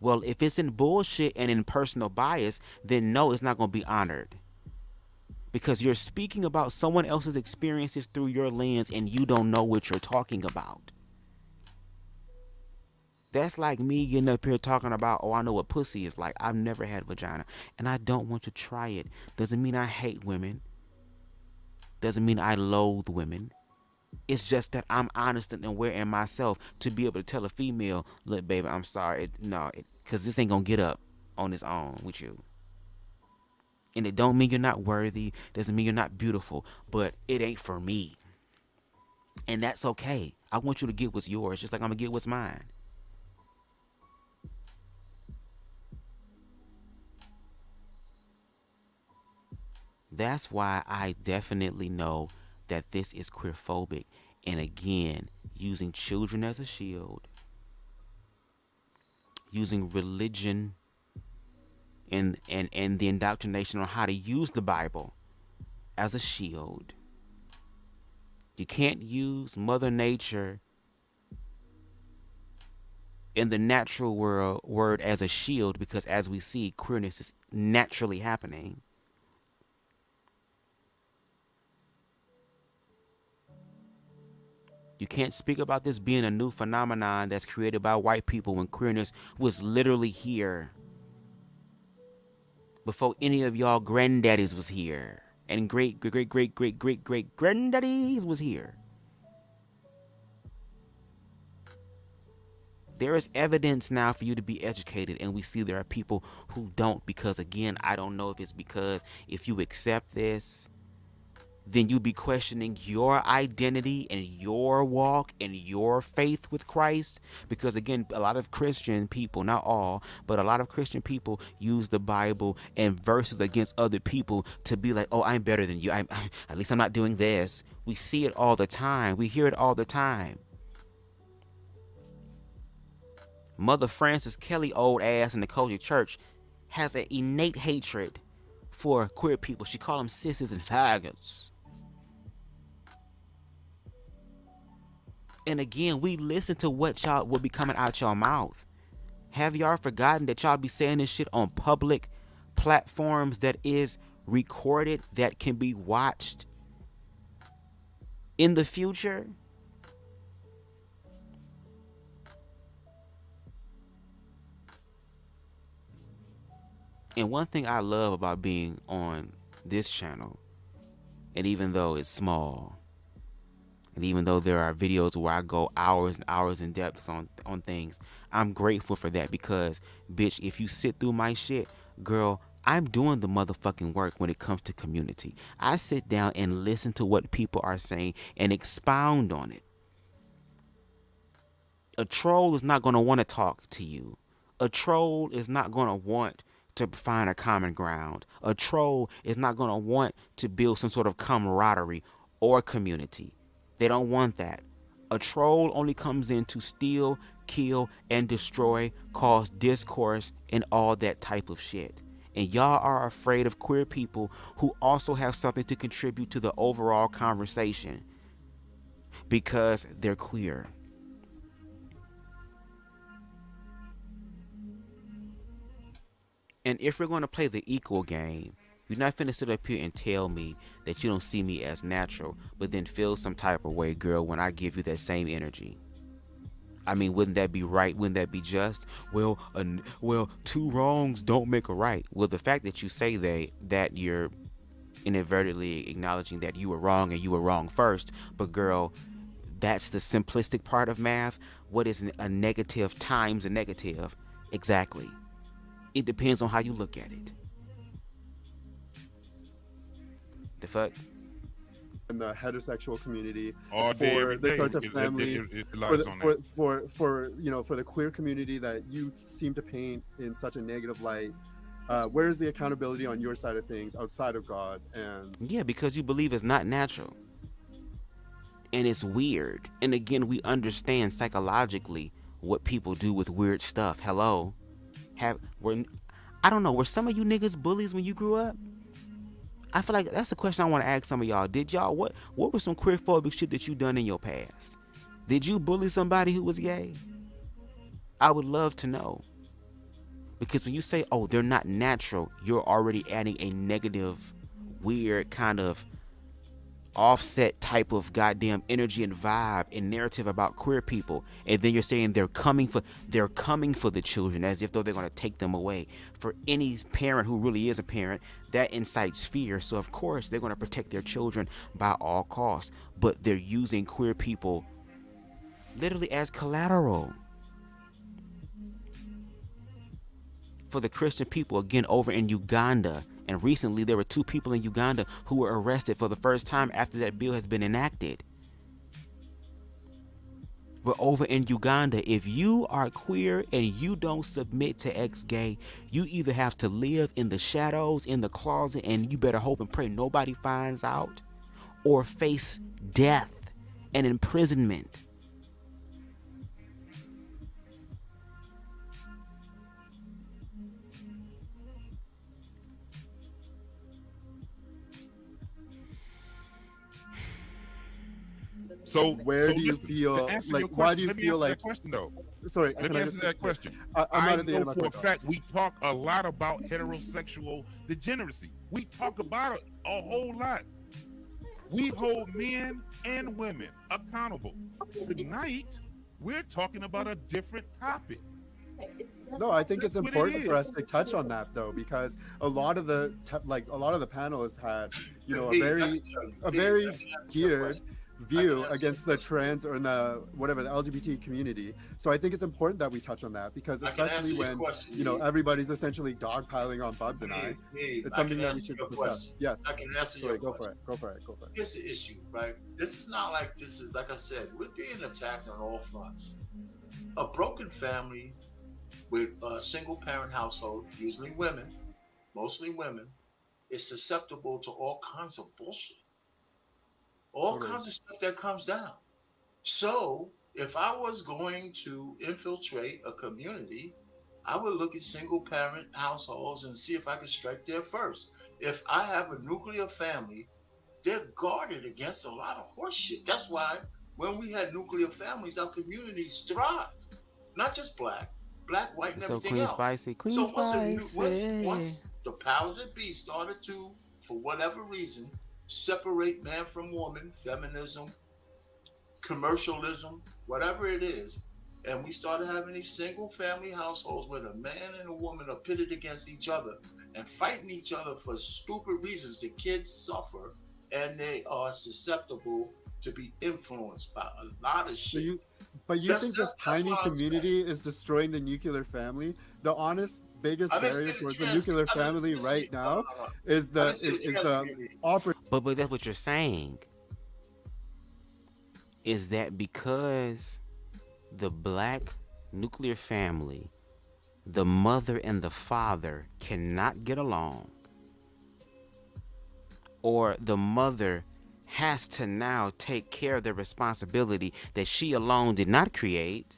Well, if it's in bullshit and in personal bias, then no, it's not going to be honored. Because you're speaking about someone else's experiences through your lens and you don't know what you're talking about. That's like me getting up here talking about, oh, I know what pussy is like. I've never had vagina and I don't want to try it. Doesn't mean I hate women. Doesn't mean I loathe women. It's just that I'm honest and aware in myself to be able to tell a female, look, baby, I'm sorry. Because this ain't going to get up on its own with you. And it don't mean you're not worthy. Doesn't mean you're not beautiful. But it ain't for me. And that's okay. I want you to get what's yours, just like I'm going to get what's mine. That's why I definitely know that this is queerphobic. And again, using children as a shield. Using religion and the indoctrination on how to use the Bible as a shield. You can't use Mother Nature in the natural word as a shield, because as we see, queerness is naturally happening. You can't speak about this being a new phenomenon that's created by white people when queerness was literally here before any of y'all granddaddies was here and great granddaddies was here. There is evidence now for you to be educated, and we see there are people who don't, because again, I don't know if it's because if you accept this, then you be questioning your identity and your walk and your faith with Christ. Because again, a lot of Christian people, not all, but a lot of Christian people use the Bible and verses against other people to be like, oh, I'm better than you. At least I'm not doing this. We see it all the time. We hear it all the time. Mother Frances Kelly, old ass in the Kojic church, has an innate hatred for queer people. She call them sissies and faggots. And again, we listen to what y'all will be coming out y'all mouth. Have y'all forgotten that y'all be saying this shit on public platforms that is recorded, that can be watched in the future? And one thing I love about being on this channel, and even though it's small, and even though there are videos where I go hours and hours in depth on things, I'm grateful for that, because, bitch, if you sit through my shit, girl, I'm doing the motherfucking work when it comes to community. I sit down and listen to what people are saying and expound on it. A troll is not going to want to talk to you. A troll is not going to want to find a common ground. A troll is not going to want to build some sort of camaraderie or community. They don't want that. A troll only comes in to steal, kill, and destroy, cause discourse, and all that type of shit. And y'all are afraid of queer people who also have something to contribute to the overall conversation because they're queer. And if we're going to play the equal game, you're not finna sit up here and tell me that you don't see me as natural, but then feel some type of way, girl, when I give you that same energy. I mean, wouldn't that be right? Wouldn't that be just? Well, two wrongs don't make a right. Well, the fact that you say that you're inadvertently acknowledging that you were wrong and you were wrong first, but girl, that's the simplistic part of math. What is a negative times a negative? Exactly. It depends on how you look at it. The fuck? In the heterosexual community, all day, for the sorts of family, for the queer community that you seem to paint in such a negative light. Where's the accountability on your side of things outside of God? And yeah, because you believe it's not natural and it's weird. And again, we understand psychologically what people do with weird stuff. Hello. I don't know, were some of you niggas bullies when you grew up? I feel like that's a question I want to ask some of y'all. Did y'all, what was some queerphobic shit that you done in your past? Did you bully somebody who was gay? I would love to know. Because when you say, oh, they're not natural, you're already adding a negative, weird kind of offset type of goddamn energy and vibe and narrative about queer people, and then you're saying they're coming for the children as if though they're going to take them away. For any parent who really is a parent, that incites fear, so of course they're going to protect their children by all costs, but they're using queer people literally as collateral. For the Christian people, again, over in Uganda, and recently there were 2 people in Uganda who were arrested for the first time after that bill has been enacted. But over in Uganda, if you are queer and you don't submit to ex-gay, you either have to live in the shadows, in the closet, and you better hope and pray nobody finds out, or face death and imprisonment. So where do you feel like? Why do you feel like? Question, though. Sorry, let me answer that question. I know for a fact we talk a lot about heterosexual degeneracy. We talk about it a whole lot. We hold men and women accountable. Tonight, we're talking about a different topic. No, I think it's important for us to touch on that though, because a lot of the panelists had, a very geared view against the trans or the LGBT community. So I think it's important that we touch on that, because especially when everybody's essentially dogpiling on Bubz and I, it's something that we should discuss. Yes, I can answer your question. Go for it. Here's the issue, right? This is not like like I said, we're being attacked on all fronts. A broken family with a single parent household, usually women, mostly women, is susceptible to all kinds of bullshit. All kinds of stuff that comes down. So if I was going to infiltrate a community, I would look at single parent households and see if I could strike there first. If I have a nuclear family, they're guarded against a lot of horse shit. That's why when we had nuclear families, our communities thrived. Not just black, white, and everything else. Once the powers that be started to, for whatever reason, separate man from woman, feminism, commercialism, whatever it is, and we started having these single family households where the man and the woman are pitted against each other and fighting each other for stupid reasons. The kids suffer and they are susceptible to be influenced by a lot of shit. But you think this tiny community is destroying the nuclear family? The honest biggest barrier towards the nuclear family right now is the opportunity. But that's what you're saying. Is that because the black nuclear family, the mother and the father cannot get along, or the mother has to now take care of the responsibility that she alone did not create,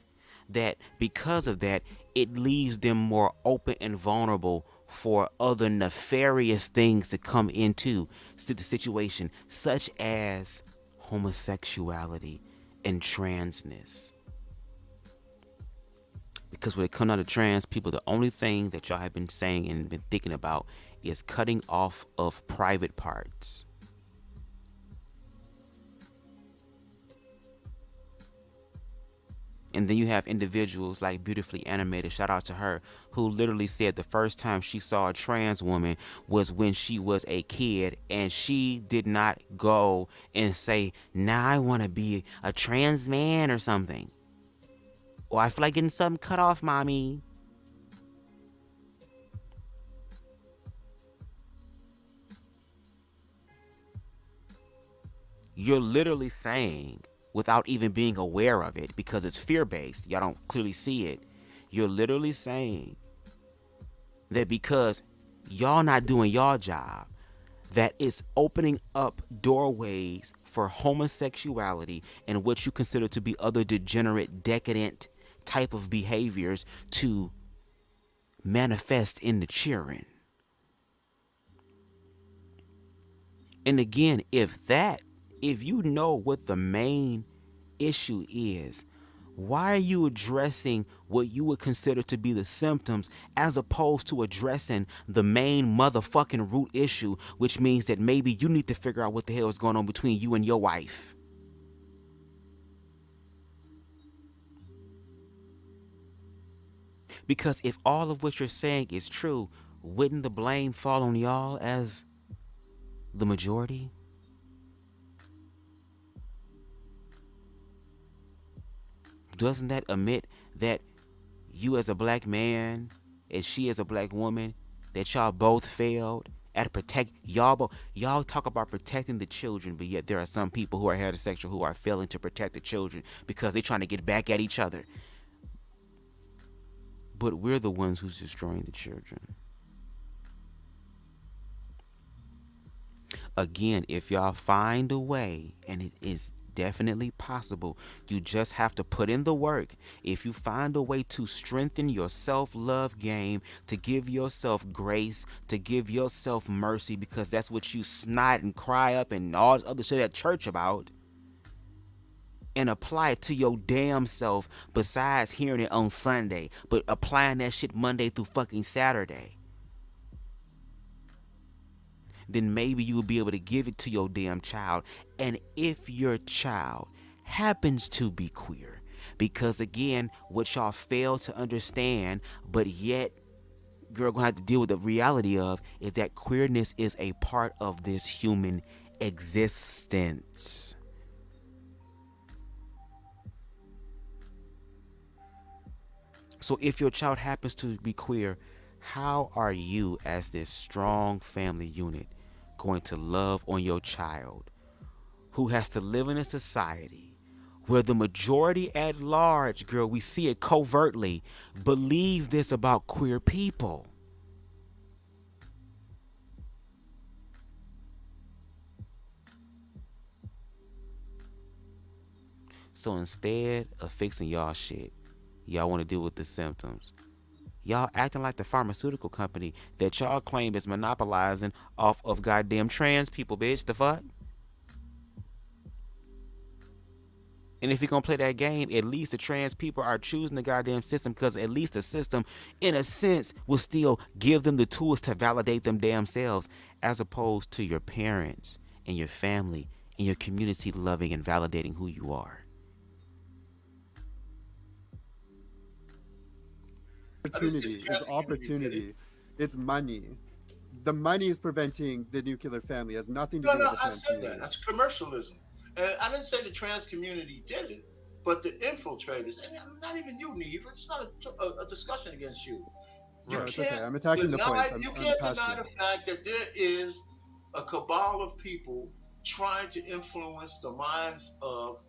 that because of that, it leaves them more open and vulnerable for other nefarious things to come into the situation, such as homosexuality and transness. Because when it comes out of trans people, the only thing that y'all have been saying and been thinking about is cutting off of private parts. And then you have individuals like Beautifully Animated, shout out to her, who literally said the first time she saw a trans woman was when she was a kid, and she did not go and say, nah, I want to be a trans man or something. Or I feel like getting something cut off, mommy. You're literally saying, without even being aware of it, because it's fear-based, y'all don't clearly see it, you're literally saying that because y'all not doing y'all job, that it's opening up doorways for homosexuality and what you consider to be other degenerate, decadent type of behaviors to manifest in the children. And again, if you know what the main issue is, why are you addressing what you would consider to be the symptoms as opposed to addressing the main motherfucking root issue, which means that maybe you need to figure out what the hell is going on between you and your wife? Because if all of what you're saying is true, wouldn't the blame fall on y'all as the majority? Doesn't that admit that you as a black man and she as a black woman, that y'all both failed at y'all talk about protecting the children, but yet there are some people who are heterosexual who are failing to protect the children because they're trying to get back at each other. But we're the ones who's destroying the children. Again, if y'all find a way, and it is definitely possible, you just have to put in the work. If you find a way to strengthen your self-love game, to give yourself grace, to give yourself mercy, because that's what you snot and cry up and all this other shit at church about, and apply it to your damn self, besides hearing it on Sunday, but applying that shit Monday through fucking Saturday. then maybe you'll be able to give it to your damn child. And if your child happens to be queer, because again, what y'all fail to understand, but yet you're gonna have to deal with the reality of, is that queerness is a part of this human existence. So if your child happens to be queer, how are you as this strong family unit going to love on your child who has to live in a society where the majority at large, girl, we see it covertly, believe this about queer people? So instead of fixing y'all shit, y'all want to deal with the symptoms. Y'all acting like the pharmaceutical company that y'all claim is monopolizing off of goddamn trans people, bitch. The fuck? And if you're going to play that game, at least the trans people are choosing the goddamn system, because at least the system, in a sense, will still give them the tools to validate them damn selves, as opposed to your parents and your family and your community loving and validating who you are. Opportunity is opportunity. It's money. The money is preventing the nuclear family. It has nothing to do with the trans community. That. That's commercialism. And I didn't say the trans community did it, but the infiltrators, and not even you, Neve. It's not a discussion against you. You Right, can't okay. I'm attacking the point. You can't deny the fact that there is a cabal of people trying to influence the minds of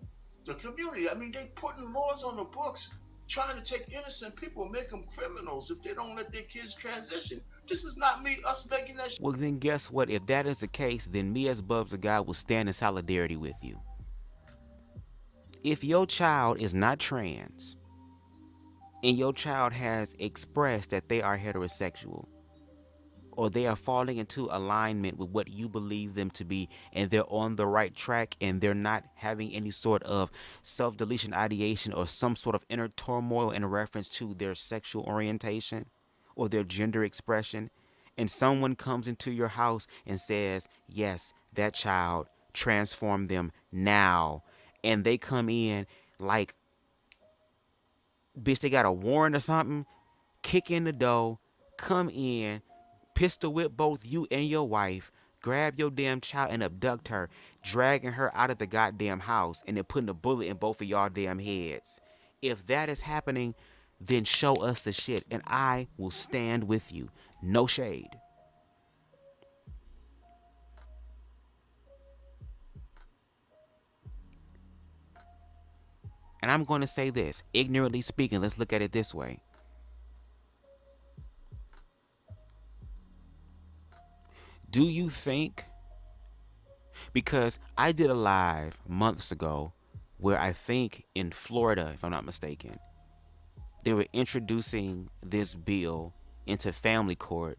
the community. I mean, they putting laws on the books trying to take innocent people and make them criminals if they don't let their kids transition. This is not us making that shit. Well, then guess what? If that is the case, then me as BubzDaGawd will stand in solidarity with you. If your child is not trans and your child has expressed that they are heterosexual, or they are falling into alignment with what you believe them to be, and they're on the right track, and they're not having any sort of self-deletion ideation or some sort of inner turmoil in reference to their sexual orientation or their gender expression, and someone comes into your house and says, yes, that child, transform them now, and they come in like, bitch, they got a warrant or something, kick in the door, come in, pistol whip both you and your wife, grab your damn child and abduct her, dragging her out of the goddamn house, and then putting a bullet in both of y'all damn heads. If that is happening, then show us the shit, and I will stand with you. No shade. And I'm going to say this, ignorantly speaking, let's look at it this way. Do you think, because I did a live months ago where I think in Florida, if I'm not mistaken, they were introducing this bill into family court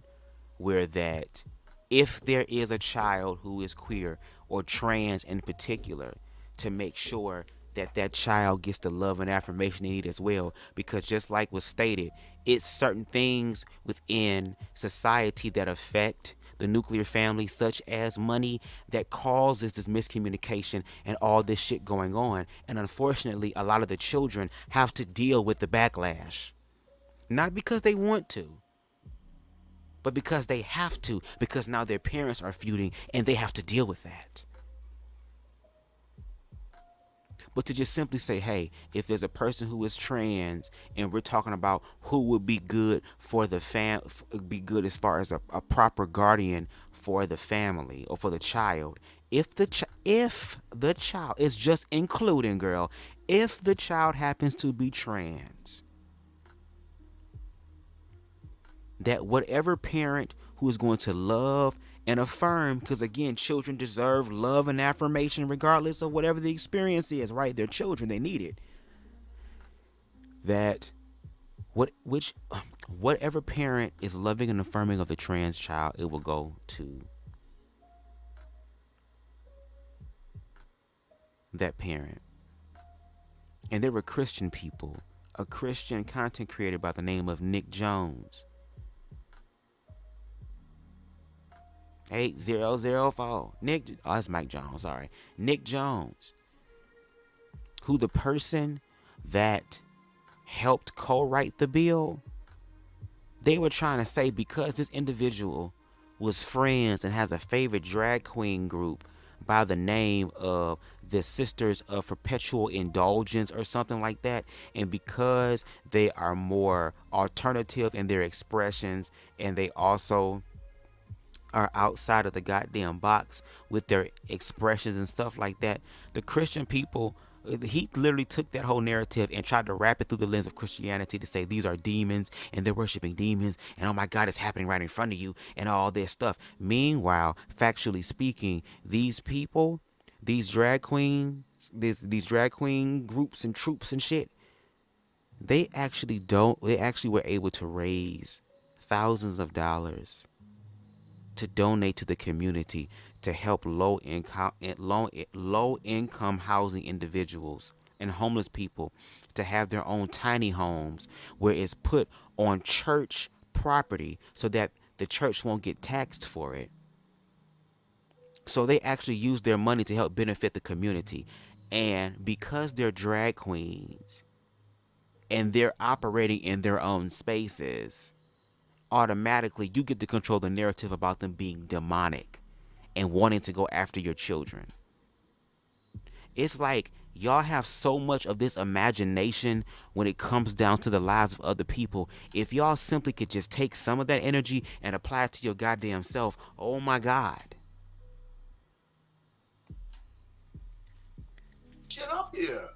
where that if there is a child who is queer or trans in particular, to make sure that that child gets the love and affirmation they need as well, because just like was stated, it's certain things within society that affect the nuclear family, such as money, that causes this miscommunication and all this shit going on. And unfortunately, a lot of the children have to deal with the backlash, not because they want to, but because they have to, because now their parents are feuding and they have to deal with that. But to just simply say, hey, if there's a person who is trans and we're talking about who would be good for the be good as far as a proper guardian for the family or for the child, if the child is just including, girl, if the child happens to be trans, that whatever parent who is going to love and affirm, because again, children deserve love and affirmation regardless of whatever the experience is, right? They're children, they need it. That whatever parent is loving and affirming of the trans child, it will go to that parent. And there were Christian people, a Christian content creator by the name of Nick Jones, 8004. That's Mike Jones, sorry. Nick Jones, who the person that helped co-write the bill, they were trying to say because this individual was friends and has a favorite drag queen group by the name of the Sisters of Perpetual Indulgence or something like that, and because they are more alternative in their expressions and they also are outside of the goddamn box with their expressions and stuff like that, the Christian people, he literally took that whole narrative and tried to wrap it through the lens of Christianity to say these are demons and they're worshiping demons and oh my God, it's happening right in front of you and all this stuff. Meanwhile, factually speaking, these people, these drag queens, these drag queen groups and troops and shit, they actually were able to raise thousands of dollars to donate to the community to help low income housing individuals and homeless people to have their own tiny homes where it's put on church property so that the church won't get taxed for it. So they actually use their money to help benefit the community. And because they're drag queens and they're operating in their own spaces, automatically you get to control the narrative about them being demonic and wanting to go after your children. It's like y'all have so much of this imagination when it comes down to the lives of other people. If y'all simply could just take some of that energy and apply it to your goddamn self, oh my God. Shit up here,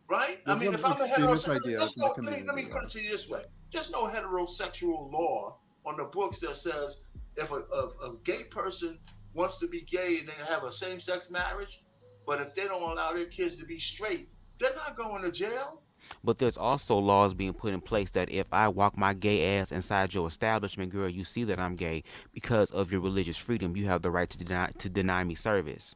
right? I mean, if I'm a heterosexual, let me put it to you this way. There's no heterosexual law on the books that says if a gay person wants to be gay and they have a same-sex marriage, but if they don't allow their kids to be straight, they're not going to jail. But there's also laws being put in place that if I walk my gay ass inside your establishment, girl, you see that I'm gay because of your religious freedom. You have the right to deny me service.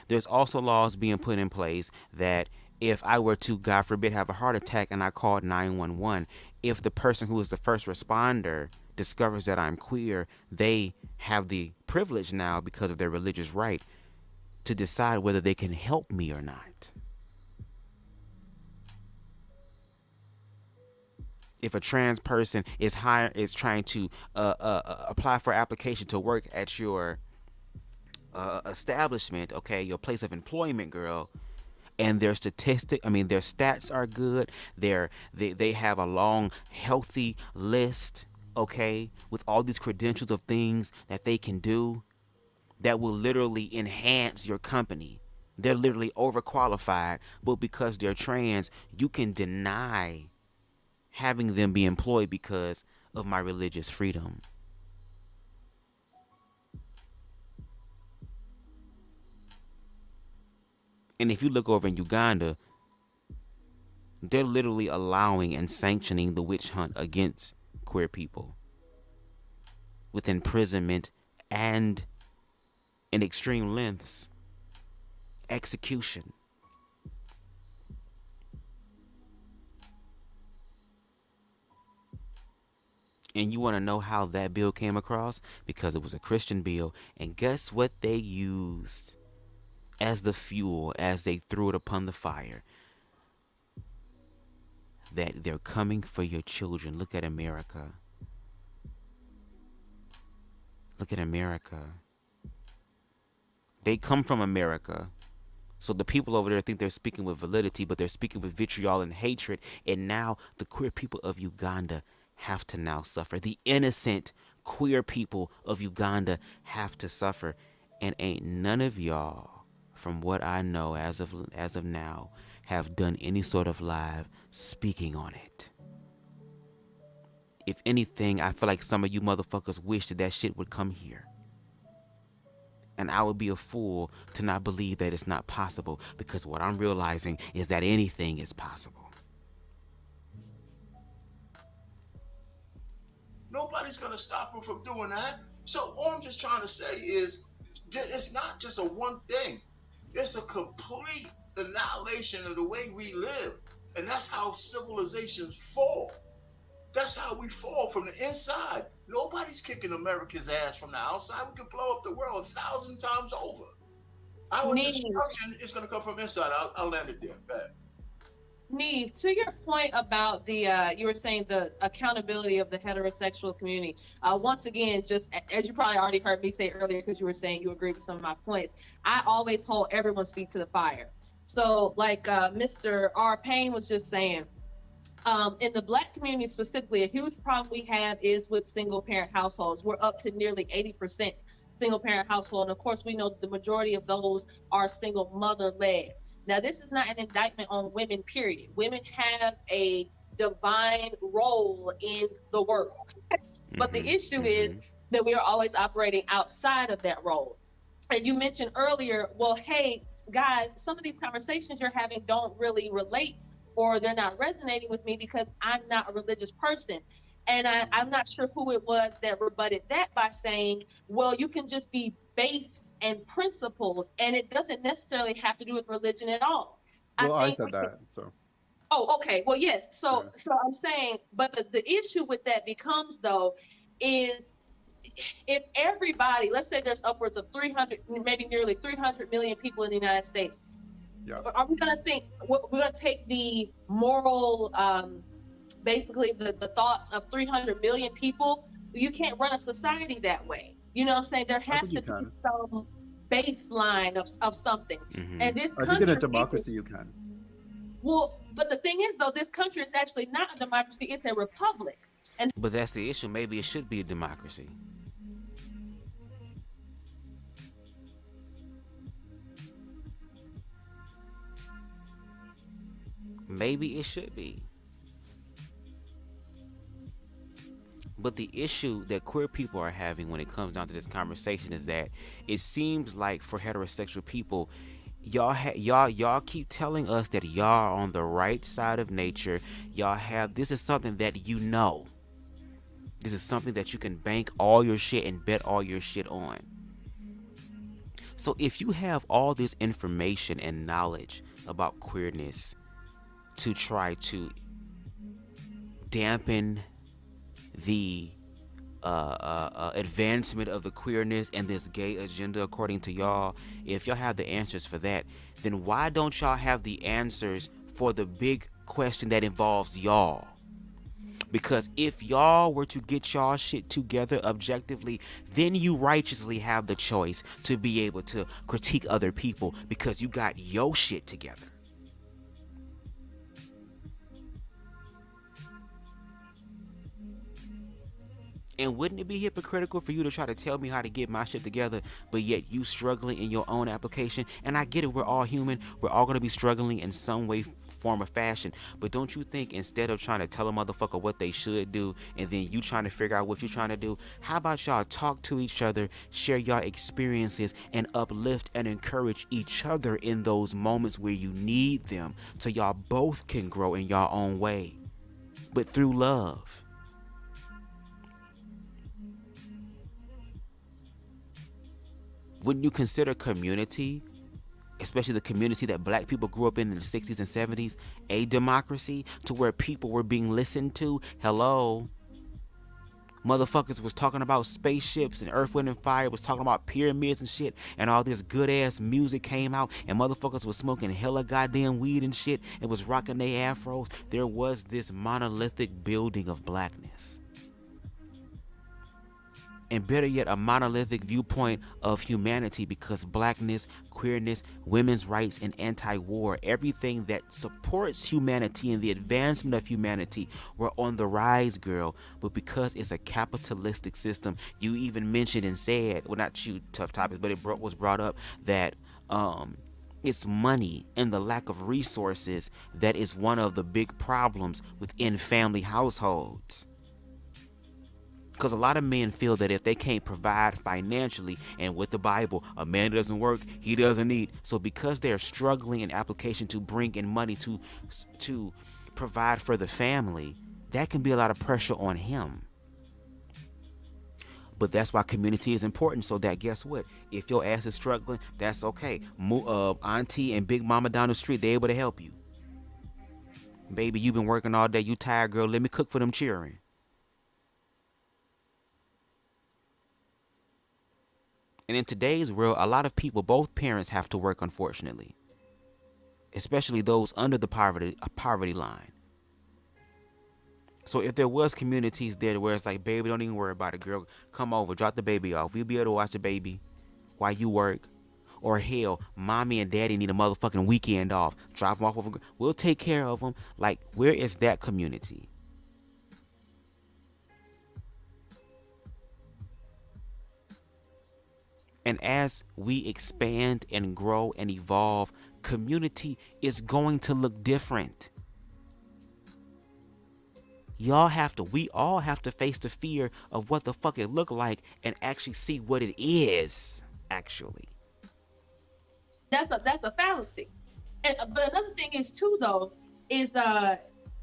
There's also laws being put in place that if I were to, God forbid, have a heart attack and I called 911, if the person who is the first responder discovers that I'm queer, they have the privilege now, because of their religious right, to decide whether they can help me or not. If a trans person is trying to apply for application to work at your establishment, okay, your place of employment, girl, and their stats are good. They have a long, healthy list, okay, with all these credentials of things that they can do that will literally enhance your company. They're literally overqualified, but because they're trans, you can deny having them be employed because of my religious freedom. And if you look over in Uganda, they're literally allowing and sanctioning the witch hunt against queer people with imprisonment and, in extreme lengths, execution. And you want to know how that bill came across? Because it was a Christian bill. And guess what they used as the fuel as they threw it upon the fire? That they're coming for your children. Look at America. Look at America. They come from America. So the people over there think they're speaking with validity, but they're speaking with vitriol and hatred. And now the queer people of Uganda have to now suffer. The innocent queer people of Uganda have to suffer. And ain't none of y'all, from what I know as of now, have done any sort of live speaking on it. If anything, I feel like some of you motherfuckers wish that shit would come here. And I would be a fool to not believe that it's not possible, because what I'm realizing is that anything is possible. Nobody's going to stop them from doing that. So all I'm just trying to say is it's not just a one thing. It's a complete annihilation of the way we live. And that's how civilizations fall. That's how we fall from the inside. Nobody's kicking America's ass from the outside. We can blow up the world 1,000 times over. Our destruction is going to come from inside. I'll land it there. Bad. Neve, to your point about the, you were saying the accountability of the heterosexual community. Once again, just as you probably already heard me say earlier, because you were saying you agree with some of my points, I always hold everyone's feet to the fire. So like Mr. R. Payne was just saying, in the Black community specifically, a huge problem we have is with single parent households. We're up to nearly 80% single parent household. And of course, we know the majority of those are single mother led. Now, this is not an indictment on women, period. Women have a divine role in the world. But the issue is that we are always operating outside of that role. And you mentioned earlier, well, hey, guys, some of these conversations you're having don't really relate, or they're not resonating with me because I'm not a religious person. And I'm not sure who it was that rebutted that by saying, well, you can just be based and principled, and it doesn't necessarily have to do with religion at all. Well, I said that, so. Oh, okay. Well, yes. So I'm saying, but the issue with that becomes, though, is if everybody, let's say there's upwards of 300, maybe nearly 300 million people in the United States, are we going to think, we're going to take the moral, basically the thoughts of 300 million people? You can't run a society that way. You know what I'm saying? There has to be some baseline of something. And this country, I think in a democracy you can. Well, but the thing is, though, this country is actually not a democracy, it's a republic. But that's the issue. Maybe it should be a democracy. Maybe it should be. But the issue that queer people are having when it comes down to this conversation is that it seems like for heterosexual people, y'all keep telling us that y'all are on the right side of nature. This is something that you know. This is something that you can bank all your shit and bet all your shit on. So if you have all this information and knowledge about queerness to try to dampen the advancement of the queerness and this gay agenda, according to y'all, if y'all have the answers for that, then why don't y'all have the answers for the big question that involves y'all? Because if y'all were to get y'all shit together objectively, then you righteously have the choice to be able to critique other people because you got your shit together. And wouldn't it be hypocritical for you to try to tell me how to get my shit together, but yet you struggling in your own application? And I get it, we're all human. We're all going to be struggling in some way, form, or fashion. But don't you think instead of trying to tell a motherfucker what they should do and then you trying to figure out what you're trying to do, how about y'all talk to each other, share y'all experiences, and uplift and encourage each other in those moments where you need them so y'all both can grow in y'all own way, but through love. Wouldn't you consider community, especially the community that black people grew up in the 60s and 70s, a democracy to where people were being listened to? Hello? Motherfuckers was talking about spaceships and Earth, Wind, and Fire, was talking about pyramids and shit, and all this good-ass music came out, and motherfuckers was smoking hella goddamn weed and shit and was rocking their afros. There was this monolithic building of blackness. And better yet, a monolithic viewpoint of humanity, because blackness, queerness, women's rights, and anti-war, everything that supports humanity and the advancement of humanity were on the rise, girl. But because it's a capitalistic system, you even mentioned and said, well, not you, Tough Topics, but it was brought up that it's money and the lack of resources that is one of the big problems within family households. Because a lot of men feel that if they can't provide financially, and with the Bible, a man doesn't work, he doesn't eat. So because they're struggling in application to bring in money to provide for the family, that can be a lot of pressure on him. But that's why community is important, so that guess what? If your ass is struggling, that's okay. Auntie and Big Mama down the street, they're able to help you. Baby, you've been working all day, you tired, girl, let me cook for them cheering. And in today's world, a lot of people, both parents have to work, unfortunately. Especially those under the poverty line. So if there was communities there where it's like, baby, don't even worry about it, girl. Come over, drop the baby off. We'll be able to watch the baby while you work. Or hell, mommy and daddy need a motherfucking weekend off. Drop them off. We'll take care of them. Like, where is that community? And as we expand and grow and evolve, community is going to look different. We all have to face the fear of what the fuck it look like and actually see what it is, actually. That's a fallacy. But another thing is too, though, is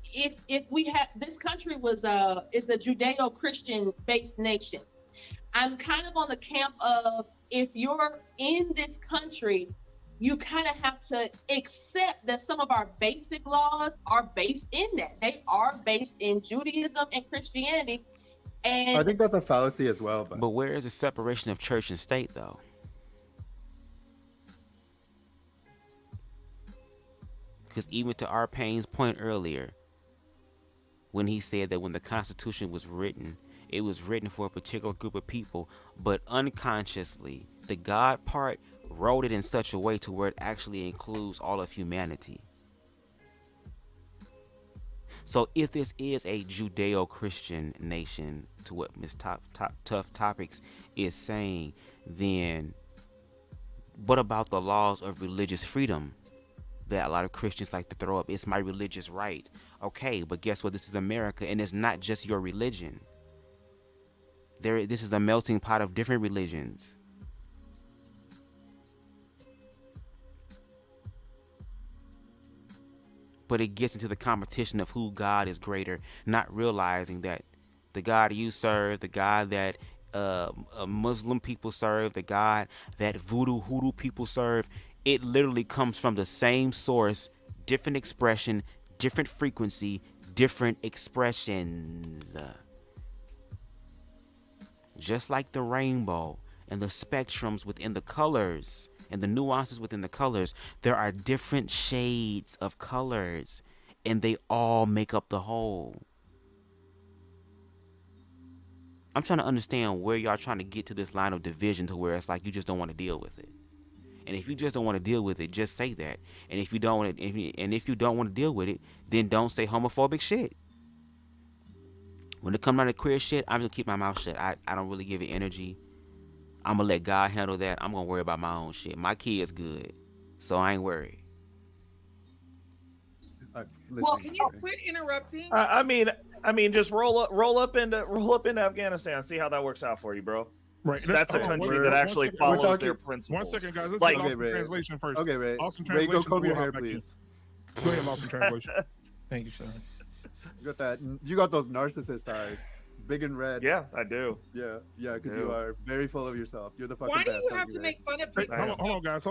if we have, this country is a Judeo-Christian based nation. I'm kind of on the camp of, if you're in this country, you kind of have to accept that some of our basic laws are based in that. They are based in Judaism and Christianity. And I think that's a fallacy as well. But where is the separation of church and state, though? Because even to R. Payne's point earlier, when he said that when the Constitution was written, it was written for a particular group of people, but unconsciously, the God part wrote it in such a way to where it actually includes all of humanity. So if this is a Judeo-Christian nation, to what Ms. Tough Topics is saying, then what about the laws of religious freedom that a lot of Christians like to throw up? It's my religious right. Okay, but guess what? This is America, and it's not just your religion. This is a melting pot of different religions. But it gets into the competition of who God is greater, not realizing that the God you serve, the God that Muslim people serve, the God that hoodoo people serve, it literally comes from the same source, different expression, different frequency, different expressions. Just like the rainbow and the spectrums within the colors and the nuances within the colors, there are different shades of colors, and they all make up the whole. I'm trying to understand where y'all trying to get to this line of division to where it's like you just don't want to deal with it. And if you just don't want to deal with it, just say that. And if you don't want to deal with it, then don't say homophobic shit. When it comes down to queer shit, I'm just gonna keep my mouth shut. I don't really give it energy. I'm gonna let God handle that. I'm gonna worry about my own shit. My kid's good, so I ain't worried. Well, can you quit interrupting? I mean, just roll up into Afghanistan. See how that works out for you, bro. Right, that's a country that actually follows their principles. 1 second, guys. Let's like, get Lost in Translation first. Okay, Ray. Lost in Ray, Translation. go comb your hair, please. Go ahead, Lost in Translation. Thank you, sir. You got that. You got those narcissist eyes, big and red. Yeah, I do. Yeah, because you are very full of yourself. You're the fucking Why do best. you have to make fun of people? Hold on, guys.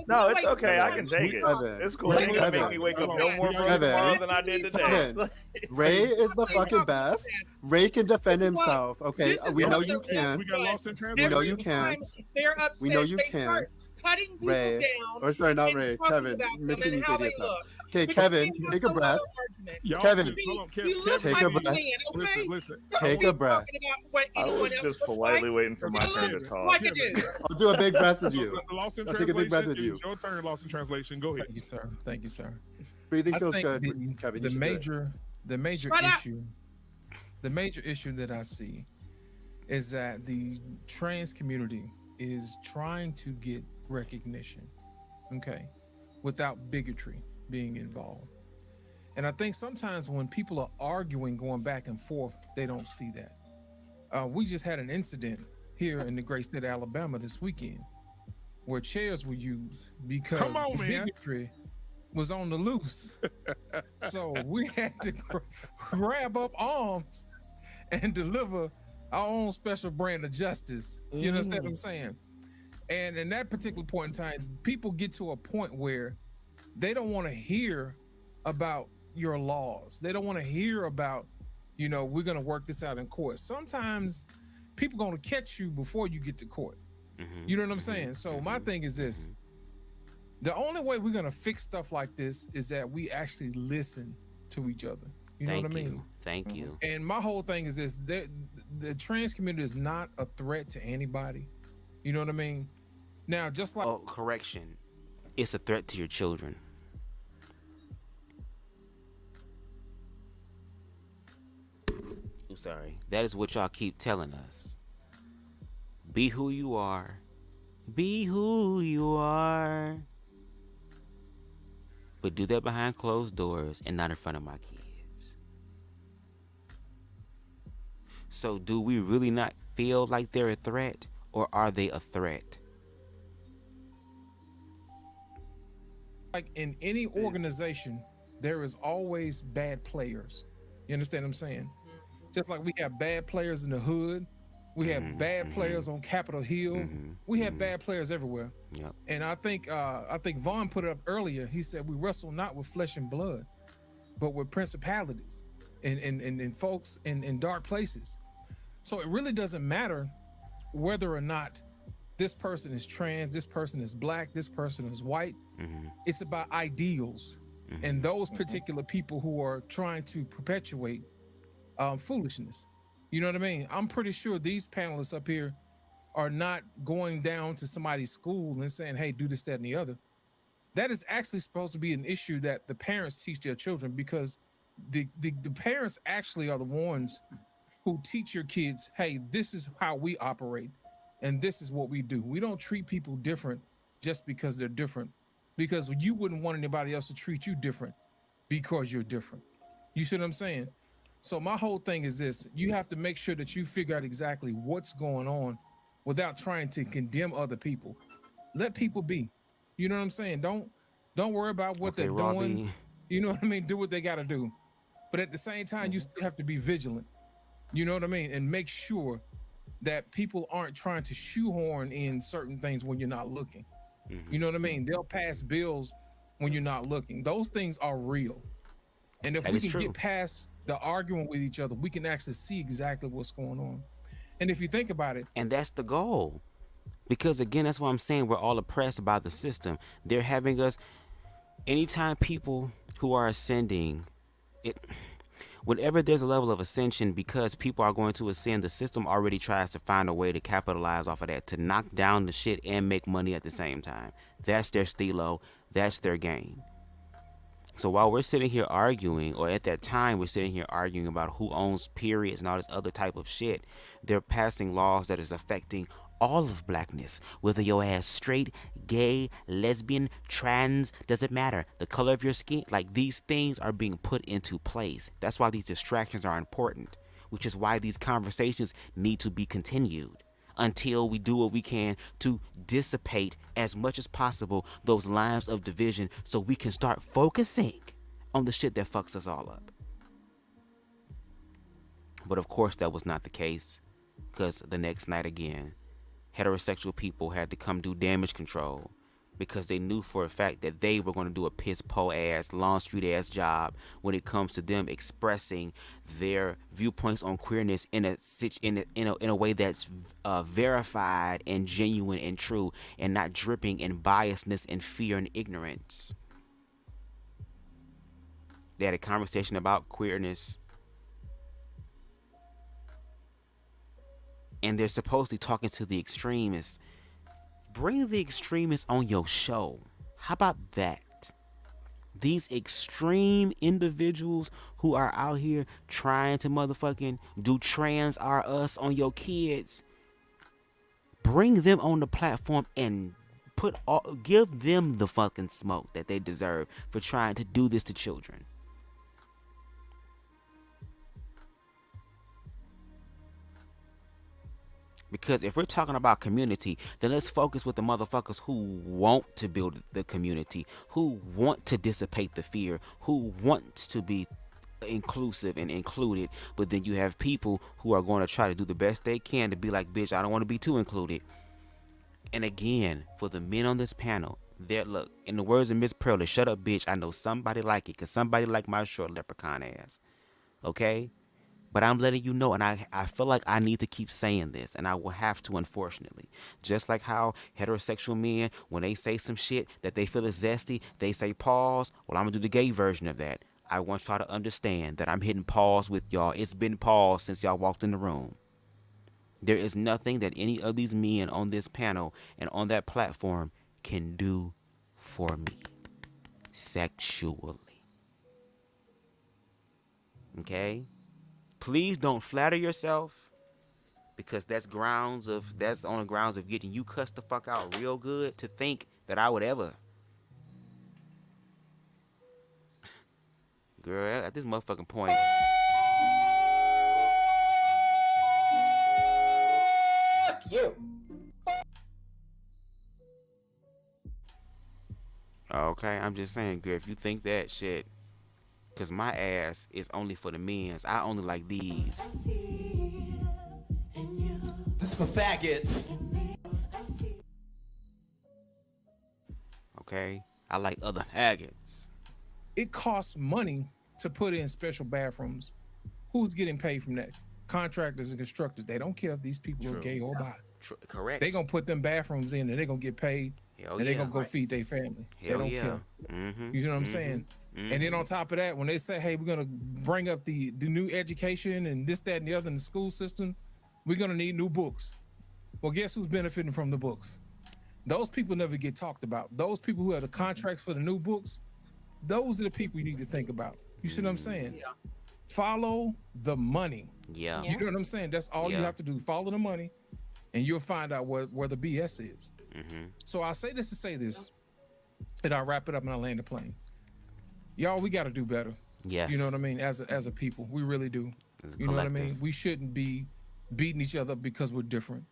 No, it's okay. I can take it. It's cool. You gonna make me wake up no more tomorrow than I did today. Ray is the fucking best. Ray can defend himself. Okay, we know you can't. We know you can't. We know you can't. Cutting people Ray, down. or sorry, not Ray. Kevin, mixing these idiots up. Okay, Kevin, take a breath. Kevin, take a breath. Take a breath. I was just politely waiting for my turn to talk. I'll do a big breath with you. I'll take a big breath with you. Your turn, Lost in Translation. Go ahead. Thank you, sir. Thank you, sir. Breathing feels good, Kevin. The major issue that I see is that the trans community is trying to get recognition, okay, without bigotry being involved. And I think sometimes when people are arguing, going back and forth, they don't see that. We just had an incident here in the great state of Alabama this weekend where chairs were used because bigotry was on the loose. So we had to grab up arms and deliver our own special brand of justice. You understand what I'm saying? And in that particular point in time, people get to a point where they don't want to hear about your laws. They don't want to hear about, we're going to work this out in court. Sometimes people going to catch you before you get to court. You know what I'm saying? So my thing is this. The only way we're going to fix stuff like this is that we actually listen to each other. You know what I mean? Thank you. And my whole thing is this. The trans community is not a threat to anybody. You know what I mean? Now, just like... Oh, correction. It's a threat to your children. I'm sorry. That is what y'all keep telling us. Be who you are. Be who you are. But do that behind closed doors and not in front of my kids. So do we really not feel like they're a threat, or are they a threat? Like in any organization, there is always bad players. You understand what I'm saying? Just like we have bad players in the hood, we have bad players on Capitol Hill. We have bad players everywhere. Yep. And I think Vaughn put it up earlier. He said we wrestle not with flesh and blood, but with principalities and folks in dark places. So it really doesn't matter whether or not this person is trans, this person is black, this person is white. It's about ideals and those particular people who are trying to perpetuate foolishness. You know what I mean? I'm pretty sure these panelists up here are not going down to somebody's school and saying, hey, do this, that, and the other. That is actually supposed to be an issue that the parents teach their children, because the parents actually are the ones who teach your kids, hey, this is how we operate and this is what we do. We don't treat people different just because they're different, because you wouldn't want anybody else to treat you different because you're different. You see what I'm saying? So my whole thing is this: you have to make sure that you figure out exactly what's going on without trying to condemn other people. Let people be. You know what I'm saying? Don't worry about what they're doing. You know what I mean? Do what they got to do. But at the same time, you still have to be vigilant. You know what I mean? And make sure that people aren't trying to shoehorn in certain things when you're not looking. You know what I mean? They'll pass bills when you're not looking. Those things are real. And if we can get past the arguing with each other, we can actually see exactly what's going on. And if you think about it, and that's the goal, because again, that's what I'm saying, we're all oppressed by the system. They're having us, anytime people who are ascending it, whenever there's a level of ascension, because people are going to ascend, the system already tries to find a way to capitalize off of that, to knock down the shit and make money at the same time. That's their stilo, that's their game. So while we're sitting here arguing, or at that time we're sitting here arguing about who owns periods and all this other type of shit, they're passing laws that is affecting all of blackness, whether your ass straight, gay, lesbian, trans, doesn't matter. The color of your skin, like, these things are being put into place. That's why these distractions are important, which is why these conversations need to be continued until we do what we can to dissipate as much as possible those lines of division, so we can start focusing on the shit that fucks us all up. But of course that was not the case, because the next night again, heterosexual people had to come do damage control, because they knew for a fact that they were going to do a piss po ass, Long Street ass job when it comes to them expressing their viewpoints on queerness in a way that's verified and genuine and true, and not dripping in biasness and fear and ignorance. They had a conversation about queerness, and they're supposedly talking to the extremists. Bring the extremists on your show. How about that? These extreme individuals who are out here trying to motherfucking do trans are us on your kids, bring them on the platform and give them the fucking smoke that they deserve for trying to do this to children. Because if we're talking about community, then let's focus with the motherfuckers who want to build the community, who want to dissipate the fear, who want to be inclusive and included. But then you have people who are going to try to do the best they can to be like, bitch, I don't want to be too included. And again, for the men on this panel, look, in the words of Miss Pearl, shut up, bitch. I know somebody like it, because somebody like my short leprechaun ass. Okay? But I'm letting you know, and I feel like I need to keep saying this, and I will have to, unfortunately. Just like how heterosexual men, when they say some shit that they feel is zesty, they say pause. Well, I'm going to do the gay version of that. I want y'all to understand that I'm hitting pause with y'all. It's been paused since y'all walked in the room. There is nothing that any of these men on this panel and on that platform can do for me sexually. Okay? Please don't flatter yourself, because that's on the grounds of getting you cussed the fuck out real good to think that I would ever. Girl, at this motherfucking point. You. Okay, I'm just saying, girl, if you think that shit, because my ass is only for the men's. I only like these. This is for faggots. Okay? I like other faggots. It costs money to put in special bathrooms. Who's getting paid from that? Contractors and constructors. They don't care if these people are gay or bi. Correct. They're going to put them bathrooms in and they're going to get paid. Hell and they're going to go feed their family. Hell they don't yeah. care. Mm-hmm. You know what I'm saying? Mm-hmm. And then on top of that, when they say, hey, we're going to bring up the new education and this, that, and the other in the school system, we're going to need new books. Well, guess who's benefiting from the books? Those people never get talked about. Those people who have the contracts for the new books, those are the people you need to think about. You see what I'm saying? Yeah. Follow the money. Yeah. You know what I'm saying? That's all you have to do. Follow the money, and you'll find out where the BS is. Mm-hmm. So I say this to say this, and I'll wrap it up and I'll land the plane. Y'all, we got to do better. Yes. You know what I mean? As a people, we really do. You know what I mean? We shouldn't be beating each other up because we're different.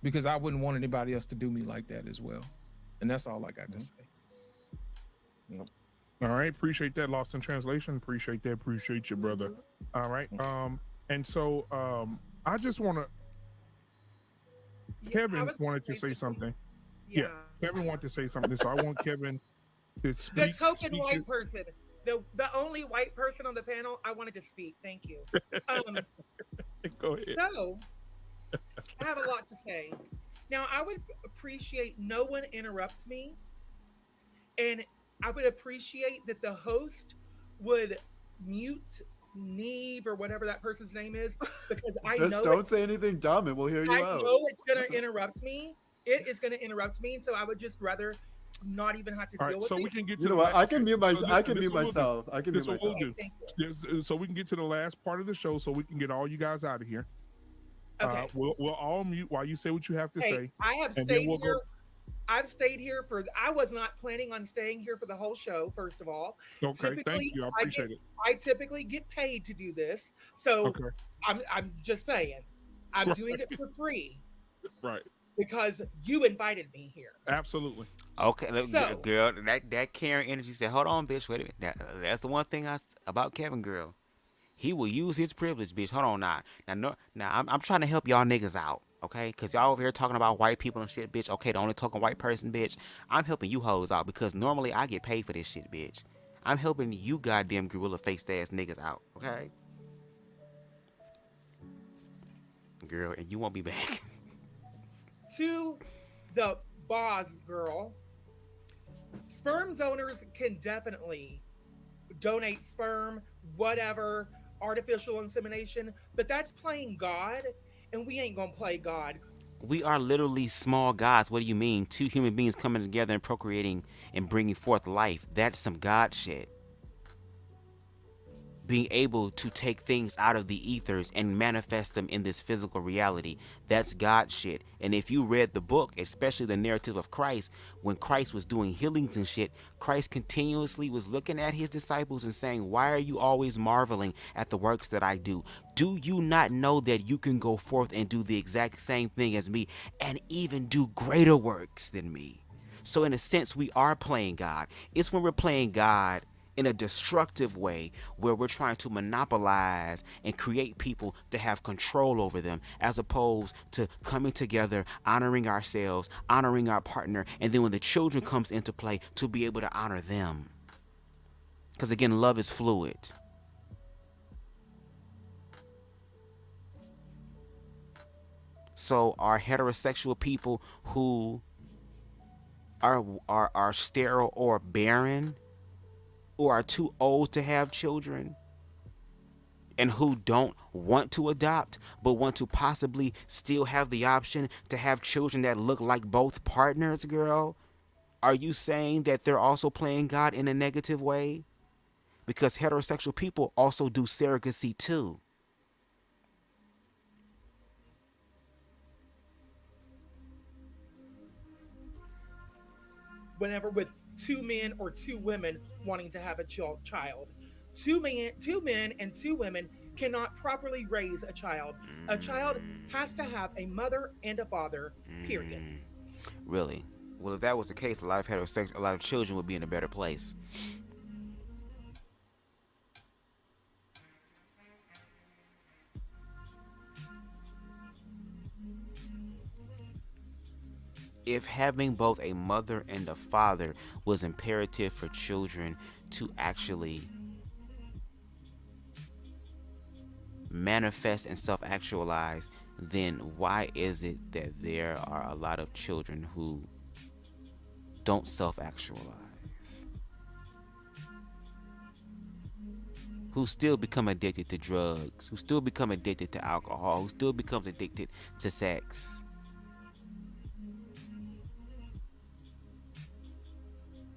Because I wouldn't want anybody else to do me like that as well. And that's all I got to say. Yep. All right, appreciate that. Lost in translation. Appreciate that. Appreciate you, brother. All right. And so I just want to. Kevin wanted to say something. Yeah, Kevin wanted to say something. So I want Kevin to speak. The token white person, the only white person on the panel. I wanted to speak. Thank you. Go ahead. So I have a lot to say. Now, I would appreciate no one interrupts me, and I would appreciate that the host would mute Neve or whatever that person's name is, because I just know don't say anything dumb and we'll hear you out. I know it's going to interrupt me. It is going to interrupt me, so I would just rather not even have to deal with it. So we can get to you know what? I can mute myself. I can mute myself. So we can get to the last part of the show, so we can get all you guys out of here. Okay. We'll all mute while you say what you have to say. I have stayed here. I've stayed here I was not planning on staying here for the whole show, first of all. Okay, thank you. I appreciate it. I typically get paid to do this. So I'm just saying, I'm doing it for free. Right. Because you invited me here. Absolutely. Okay, so, girl, that Karen energy said, hold on, bitch, wait a minute. That's the one thing about Kevin, girl. He will use his privilege, bitch. Hold on now. Now I'm trying to help y'all niggas out, okay? Because y'all over here talking about white people and shit, bitch. Okay, the only token white person, bitch. I'm helping you hoes out because normally I get paid for this shit, bitch. I'm helping you goddamn gorilla-faced ass niggas out, okay? Girl, and you won't be back. To the boss girl, sperm donors can definitely donate sperm, whatever, artificial insemination, but that's playing God, and we ain't gonna play God. We are literally small gods. What do you mean? Two human beings coming together and procreating and bringing forth life. That's some God shit. Being able to take things out of the ethers and manifest them in this physical reality. That's God shit. And if you read the book, especially the narrative of Christ, when Christ was doing healings and shit, Christ continuously was looking at his disciples and saying, why are you always marveling at the works that I do? Do you not know that you can go forth and do the exact same thing as me and even do greater works than me? So in a sense, we are playing God. It's when we're playing God in a destructive way where we're trying to monopolize and create people to have control over them, as opposed to coming together, honoring ourselves, honoring our partner, and then when the children comes into play, to be able to honor them. Because again, love is fluid. So are heterosexual people who are sterile or barren or are too old to have children and who don't want to adopt but want to possibly still have the option to have children that look like both partners, girl? Are you saying that they're also playing God in a negative way? Because heterosexual people also do surrogacy too. Whenever with two men or two women wanting to have a child, two men and two women cannot properly raise a child. A child has to have a mother and a father, period. Really? Well, if that was the case, a lot of children would be in a better place. If having both a mother and a father was imperative for children to actually manifest and self-actualize, then why is it that there are a lot of children who don't self-actualize? Who still become addicted to drugs, who still become addicted to alcohol, who still becomes addicted to sex?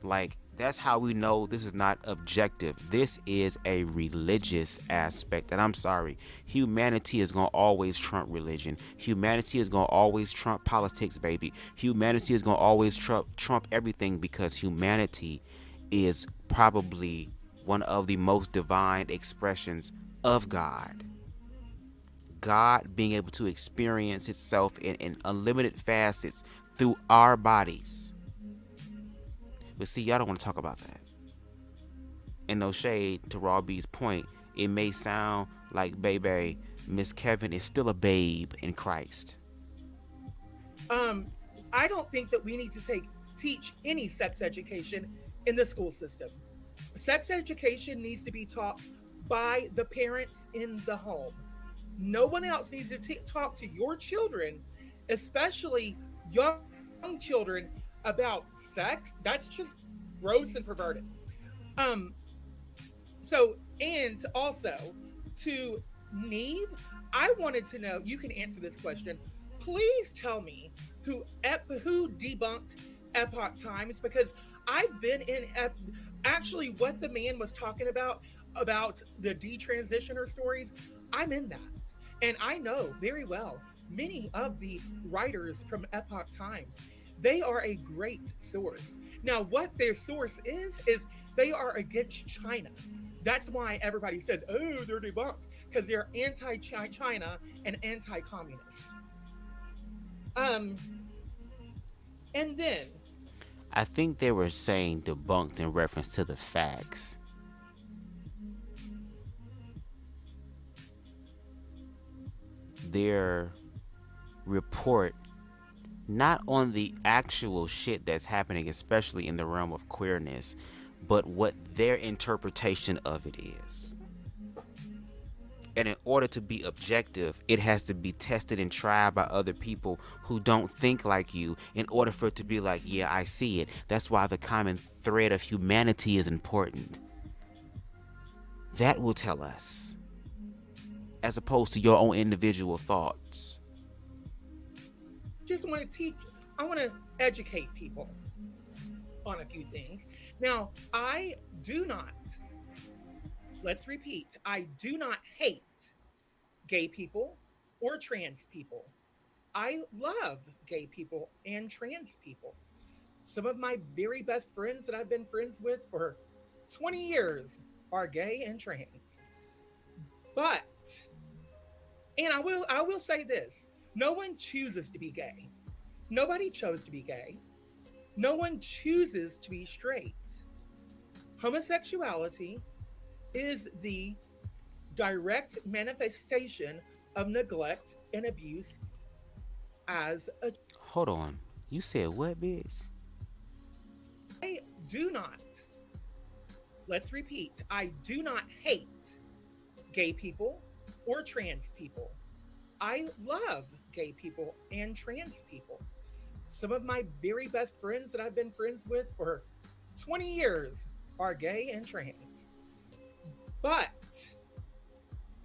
Like, that's how we know this is not objective. This is a religious aspect. And I'm sorry, humanity is going to always trump religion. Humanity is going to always trump politics, baby. Humanity is going to always trump everything, because humanity is probably one of the most divine expressions of God. God being able to experience itself in unlimited facets through our bodies. But see, y'all don't want to talk about that. And no shade to Raw B's point, it may sound like baby Miss Kevin is still a babe in Christ. I don't think that we need to teach any sex education in the school system. Sex education needs to be taught by the parents in the home. No one else needs to talk to your children, especially young children, about sex. That's just gross and perverted. So, and also to Neve, I wanted to know, you can answer this question. Please tell me who debunked Epoch Times, because I've been in actually what the man was talking about the detransitioner stories. I'm in that, and I know very well many of the writers from Epoch Times. They are a great source. Now, what their source is they are against China. That's why everybody says, oh, they're debunked, because they're anti-China and anti-communist. And then I think they were saying debunked in reference to the facts. Their report, not on the actual shit that's happening, especially in the realm of queerness, but what their interpretation of it is. And in order to be objective, it has to be tested and tried by other people who don't think like you in order for it to be like, yeah, I see it. That's why the common thread of humanity is important. That will tell us, as opposed to your own individual thoughts. Just want to I want to educate people on a few things. Now, I do not, let's repeat, I do not hate gay people or trans people. I love gay people and trans people. Some of my very best friends that I've been friends with for 20 years are gay and trans. But, and I will say this, no one chooses to be gay. Nobody chose to be gay. No one chooses to be straight. Homosexuality is the direct manifestation of neglect and abuse as a... Hold on. You said what, bitch? I do not, let's repeat, I do not hate gay people or trans people. I love gay people and trans people. Some of my very best friends that I've been friends with for 20 years are gay and trans. But,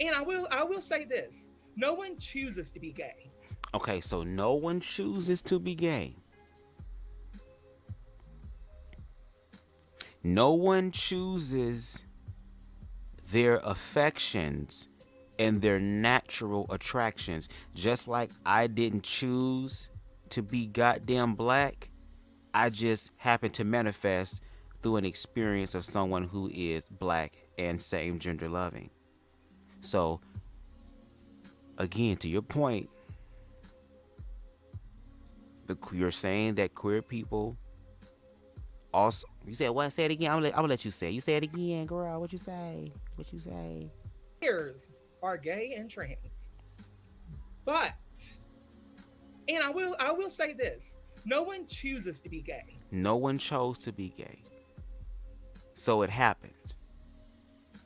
and I will say this, no one chooses to be gay. Okay, so no one chooses to be gay. No one chooses their affections and their natural attractions. Just like I didn't choose to be goddamn black, I just happened to manifest through an experience of someone who is black and same gender loving. So, again, to your point, you're saying that queer people also, you said what? Say it again. I'm gonna let you say it. You say it again, girl. What you say? What you say? Peers are gay and trans. But, and I will say this, no one chooses to be gay. No one chose to be gay. So it happened.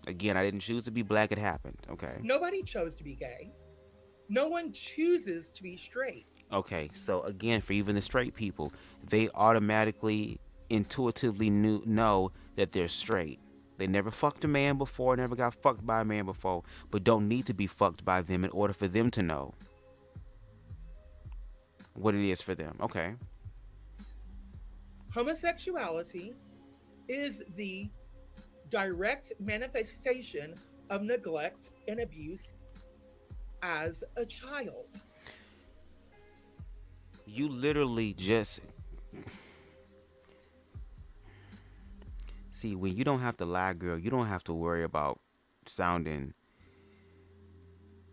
Again, I didn't choose to be black, it happened, okay? Nobody chose to be gay. No one chooses to be straight. Okay, so again, for even the straight people, they automatically, intuitively know that they're straight. They never fucked a man before, never got fucked by a man before, but don't need to be fucked by them in order for them to know what it is for them. Okay. Homosexuality is the direct manifestation of neglect and abuse as a child. You literally just... See, when you don't have to lie, girl, you don't have to worry about sounding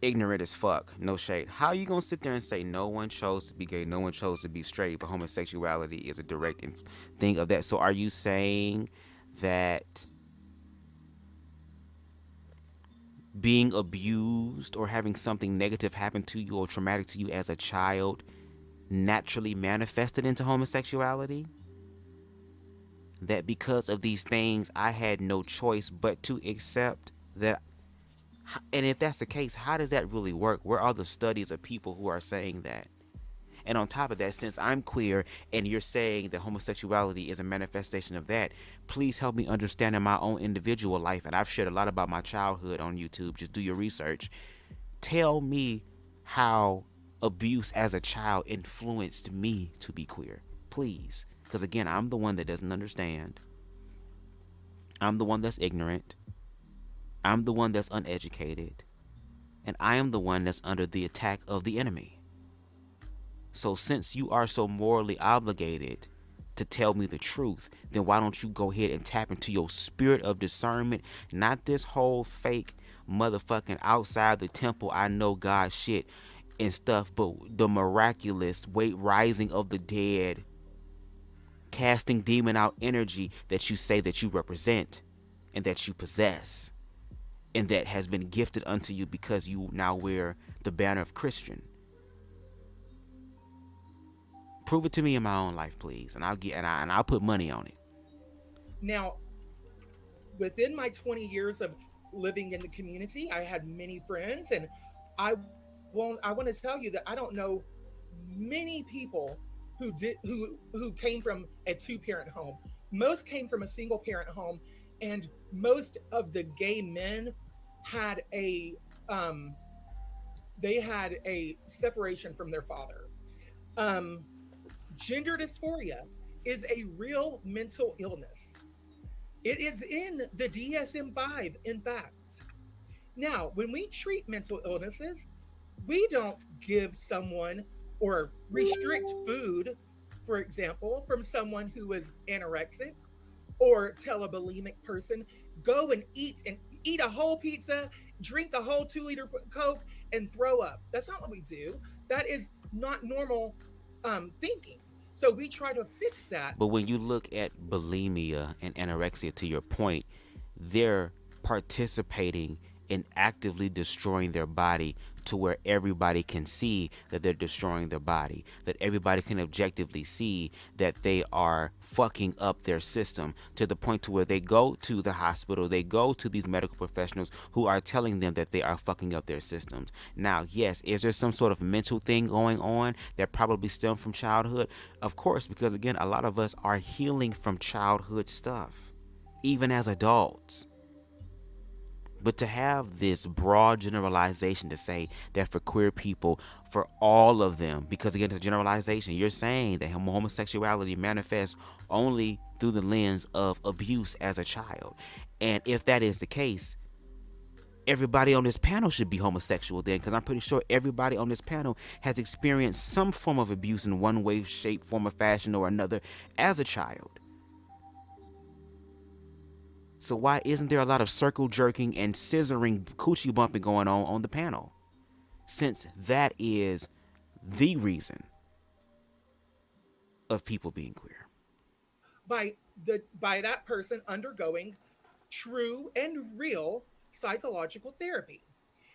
ignorant as fuck. No shade. How are you gonna sit there and say no one chose to be gay, no one chose to be straight, but homosexuality is a direct thing of that? So are you saying that being abused or having something negative happen to you or traumatic to you as a child naturally manifested into homosexuality? That because of these things, I had no choice but to accept that? And if that's the case, how does that really work? Where are the studies of people who are saying that? And on top of that, since I'm queer and you're saying that homosexuality is a manifestation of that, please help me understand in my own individual life. And I've shared a lot about my childhood on YouTube. Just do your research. Tell me how abuse as a child influenced me to be queer, please. Because again, I'm the one that doesn't understand. I'm the one that's ignorant. I'm the one that's uneducated. And I am the one that's under the attack of the enemy. So since you are so morally obligated to tell me the truth, then why don't you go ahead and tap into your spirit of discernment? Not this whole fake motherfucking outside the temple, I know God shit and stuff, but the miraculous rising of the dead, casting demon out energy that you say that you represent and that you possess and that has been gifted unto you because you now wear the banner of Christian. Prove it to me in my own life, please, and I'll put money on it. Now, within my 20 years of living in the community, I had many friends, and I want to tell you that I don't know many people who came from a two-parent home. Most came from a single-parent home, and most of the gay men had a separation from their father. Gender dysphoria is a real mental illness. It is in the DSM-5, in fact. Now, when we treat mental illnesses, we don't give someone or restrict food, for example, from someone who is anorexic, or tell a bulimic person, go and eat a whole pizza, drink a whole 2-liter Coke, and throw up. That's not what we do. That is not normal thinking. So we try to fix that. But when you look at bulimia and anorexia, to your point, they're participating in actively destroying their body to where everybody can see that they're destroying their body, that everybody can objectively see that they are fucking up their system, to the point to where they go to the hospital, they go to these medical professionals who are telling them that they are fucking up their systems. Now, yes, is there some sort of mental thing going on that probably stemmed from childhood? Of course, because again, a lot of us are healing from childhood stuff, even as adults. But to have this broad generalization to say that for queer people, for all of them, because again, it's a generalization, you're saying that homosexuality manifests only through the lens of abuse as a child. And if that is the case, everybody on this panel should be homosexual then, because I'm pretty sure everybody on this panel has experienced some form of abuse in one way, shape, form, or fashion or another as a child. So why isn't there a lot of circle jerking and scissoring, coochie bumping going on the panel? Since that is the reason of people being queer. By that person undergoing true and real psychological therapy.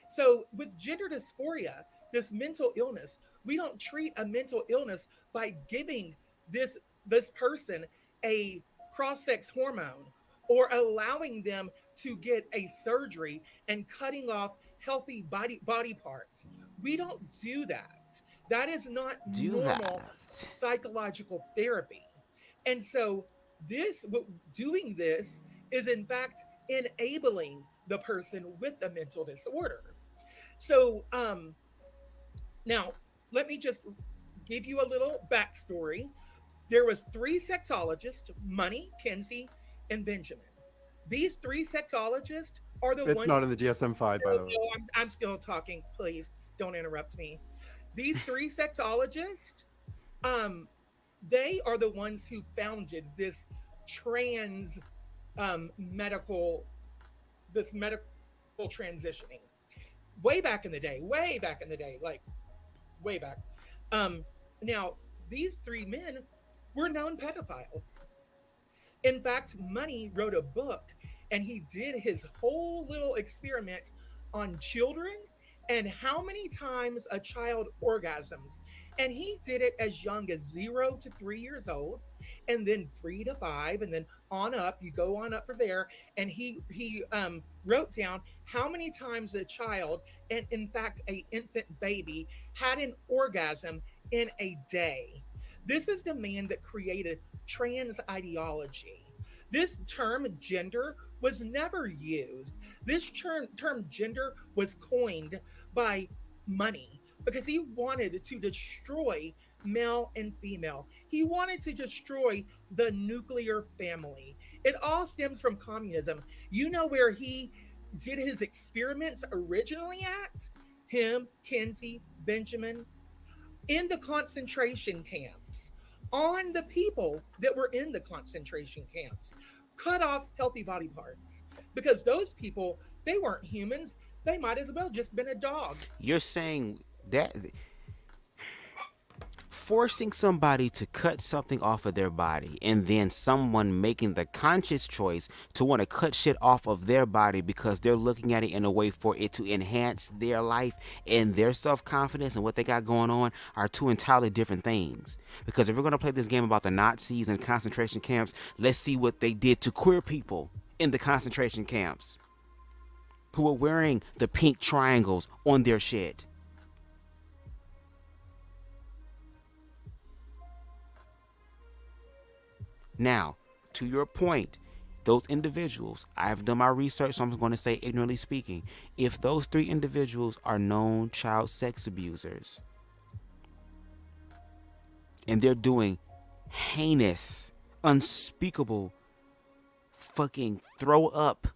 So with gender dysphoria, this mental illness, we don't treat a mental illness by giving this person a cross-sex hormone or allowing them to get a surgery and cutting off healthy body parts. We don't do that. That is not normal psychological therapy. And so doing this is in fact enabling the person with the mental disorder. So now let me just give you a little backstory. There was 3 sexologists, Money, Kinsey, and Benjamin. These 3 sexologists are the ones. It's not in the DSM-5, by the way. I'm still talking. Please don't interrupt me. These 3 sexologists, they are the ones who founded this trans medical transitioning way back in the day, like way back. Now, these 3 men were known pedophiles. In fact, Money wrote a book and he did his whole little experiment on children and how many times a child orgasms. And he did it as young as 0 to 3 years old, and then 3 to 5, and then on up. You go on up from there. And he wrote down how many times a child, and in fact, an infant baby, had an orgasm in a day. This is the man that created trans ideology. This term gender was never used. This term gender was coined by Money because he wanted to destroy male and female. He wanted to destroy the nuclear family. It all stems from communism. You know where he did his experiments originally at? Him, Kinsey, Benjamin, in the concentration camps, on the people that were in the concentration camps. Cut off healthy body parts because those people, they weren't humans. They might as well just been a dog. You're saying that forcing somebody to cut something off of their body and then someone making the conscious choice to want to cut shit off of their body because they're looking at it in a way for it to enhance their life and their self-confidence and what they got going on are 2 entirely different things. Because if we're going to play this game about the Nazis and concentration camps, let's see what they did to queer people in the concentration camps who were wearing the pink triangles on their shit. Now, to your point, those individuals, I've done my research, so I'm going to say ignorantly speaking, if those 3 individuals are known child sex abusers and they're doing heinous, unspeakable, fucking throw up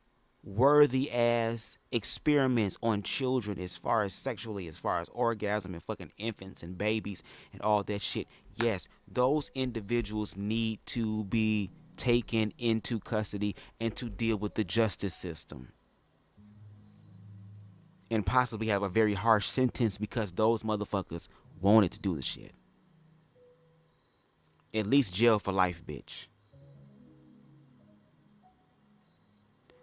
worthy ass experiments on children as far as sexually, as far as orgasm and fucking infants and babies and all that shit, yes, those individuals need to be taken into custody and to deal with the justice system and possibly have a very harsh sentence because those motherfuckers wanted to do the shit. At least jail for life, bitch.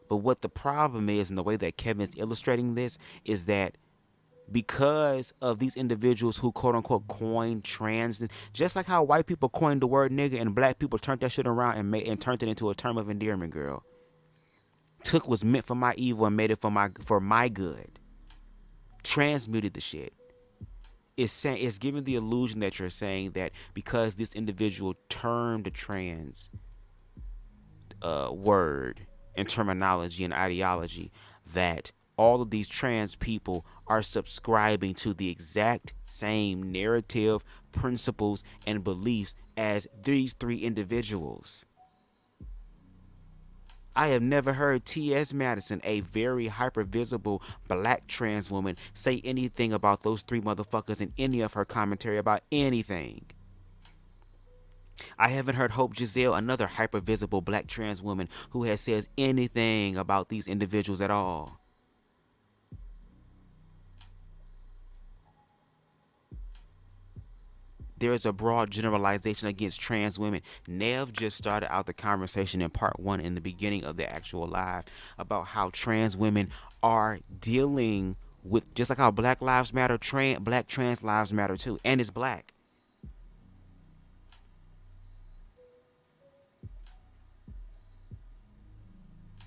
But what the problem is, and the way that Kevin's illustrating this, is that because of these individuals who quote unquote coined trans, just like how white people coined the word nigga and black people turned that shit around and turned it into a term of endearment, girl. Took what's meant for my evil and made it for my good. Transmuted the shit. It's giving the illusion that you're saying that because this individual termed the trans word and terminology and ideology, that all of these trans people are subscribing to the exact same narrative, principles, and beliefs as these three individuals. I have never heard T.S. Madison, a very hyper-visible black trans woman, say anything about those three motherfuckers in any of her commentary about anything. I haven't heard Hope Giselle, another hyper-visible black trans woman, who has said anything about these individuals at all. There is a broad generalization against trans women. Nev just started out the conversation in part 1 in the beginning of the actual live about how trans women are dealing with, just like how Black Lives Matter, black trans lives matter too, and it's black.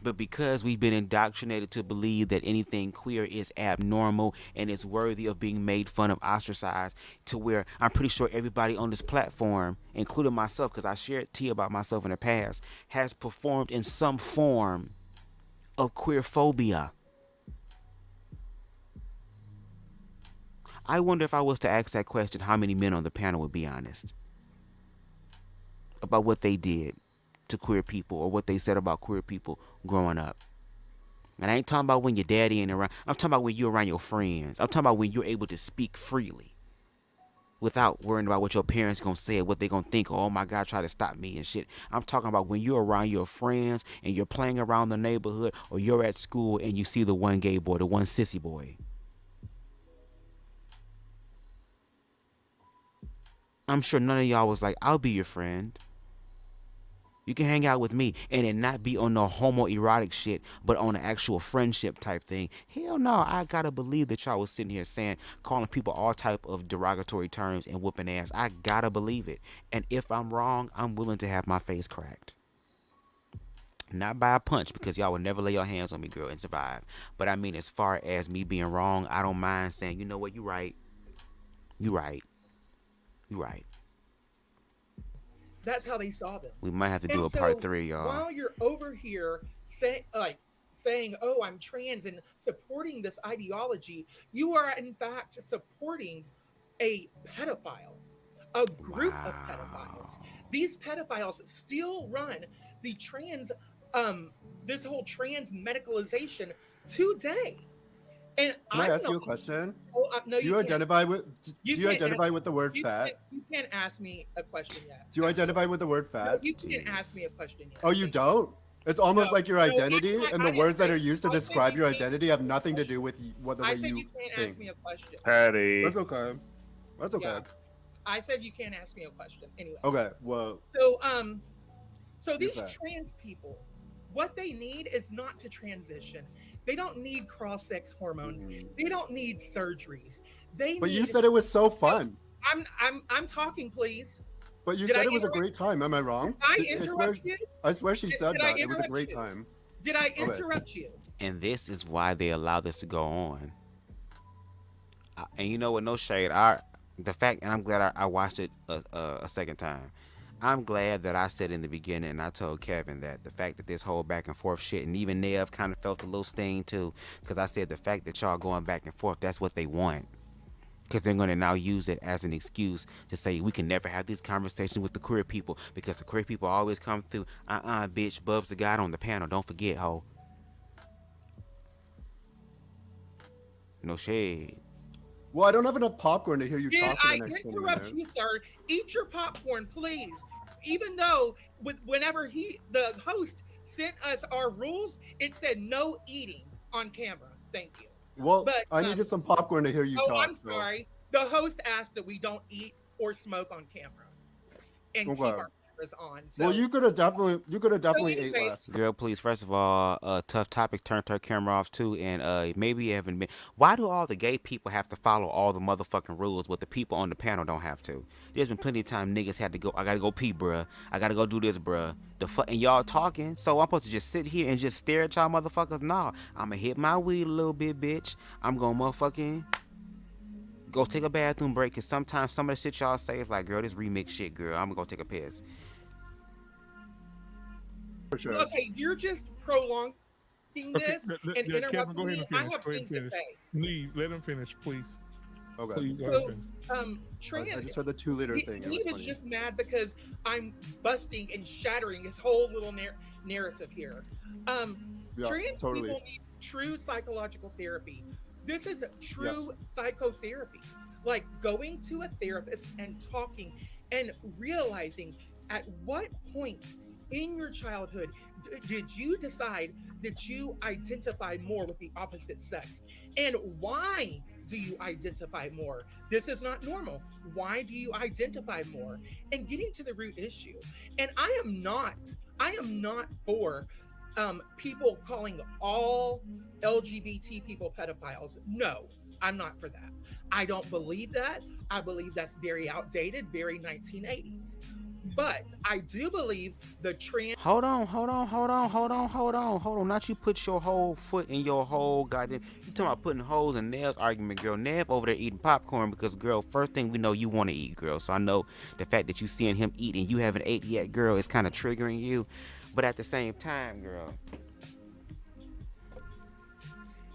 But because we've been indoctrinated to believe that anything queer is abnormal and is worthy of being made fun of, ostracized, to where I'm pretty sure everybody on this platform, including myself, because I shared tea about myself in the past, has performed in some form of queer phobia. I wonder if I was to ask that question, how many men on the panel would be honest about what they did to queer people or what they said about queer people growing up. And I ain't talking about when your daddy ain't around. I'm talking about when you're around your friends. I'm talking about when you're able to speak freely without worrying about what your parents gonna say or what they gonna think. Oh my God, try to stop me and shit. I'm talking about when you're around your friends and you're playing around the neighborhood, or you're at school and you see the one gay boy, the one sissy boy. I'm sure none of y'all was like, I'll be your friend. You can hang out with me, and it not be on no homoerotic shit, but on an actual friendship type thing. Hell no, I gotta believe that y'all was sitting here saying, calling people all type of derogatory terms and whooping ass. I gotta believe it. And if I'm wrong, I'm willing to have my face cracked. Not by a punch, because y'all would never lay your hands on me, girl, and survive. But I mean, as far as me being wrong, I don't mind saying, you know what, you right. You right. You right. That's how they saw them. We might have to do a part 3, y'all. While you're over here saying, oh, I'm trans and supporting this ideology, you are in fact supporting a pedophile, a group of pedophiles. These pedophiles still run the trans, this whole trans medicalization today. And Can I ask you a question? No, do you identify with the word fat? You can't ask me a question yet. Do you identify with the word fat? No, you can't ask me a question yet. Oh, you don't? It's almost like your identity and the words that are used to describe your identity have nothing to do with what the way you think. I said you can't ask me a question. Patty. That's okay. That's okay. Yeah. I said you can't ask me a question. Anyway. Okay. Well. So these trans people, what they need is not to transition. They don't need cross-sex hormones. They don't need surgeries. But you said it was so fun. I'm talking, please. But you said it was a great time. Am I wrong? Did I interrupt you? I swear she said that. It was a great time. Did I interrupt you? And this is why they allow this to go on. And you know what? No shade. The fact, and I'm glad I watched it a second time. I'm glad that I said in the beginning, and I told Kevin that the fact that this whole back and forth shit, and even Nev kind of felt a little sting too, because I said the fact that y'all going back and forth, that's what they want. Because they're going to now use it as an excuse to say we can never have these conversations with the queer people, because the queer people always come through. Bitch, BubzDaGawd on the panel. Don't forget, ho. No shade. Well, I don't have enough popcorn to hear you talk for the next 20 minutes. Did I interrupt you, sir? Eat your popcorn, please. Even though whenever the host sent us our rules, it said no eating on camera. Thank you. Well, but, I needed some popcorn to hear you talk. I'm sorry. The host asked that we don't eat or smoke on camera. And keep our on. So, well, you could have definitely ate less. Girl, please. First of all, Tough Topic turned her camera off too, and maybe you haven't been. Why do all the gay people have to follow all the motherfucking rules, but the people on the panel don't have to? There's been plenty of time niggas had to go. I gotta go pee, bruh. I gotta go do this, bruh. And y'all talking, so I'm supposed to just sit here and just stare at y'all motherfuckers? Nah, I'ma hit my weed a little bit, bitch. I'm gonna motherfucking go take a bathroom break, cause sometimes some of the shit y'all say is like, girl, this remix shit, girl. I'm gonna go take a piss. For sure. Okay, you're just prolonging this and interrupting me. I have things to say. Leave. Let him finish, please. Okay. Please, so, Trans, I just heard the 2-liter thing. He was just mad because I'm busting and shattering his whole little narrative here. Trans people need true psychological therapy. This is true psychotherapy. Like going to a therapist and talking and realizing at what point in your childhood did you decide that you identify more with the opposite sex? And why do you identify more? This is not normal. Why do you identify more? And getting to the root issue. And I am not for people calling all LGBT people pedophiles. No, I'm not for that. I don't believe that. I believe that's very outdated, very 1980s. But I do believe the trans. Hold on. Not you put your whole foot in your whole goddamn. You talking about putting holes in Nev's argument, girl. Nev over there eating popcorn because, girl, first thing we know you want to eat, girl. So I know the fact that you seeing him eat and you haven't ate yet, girl, is kind of triggering you. But at the same time, girl,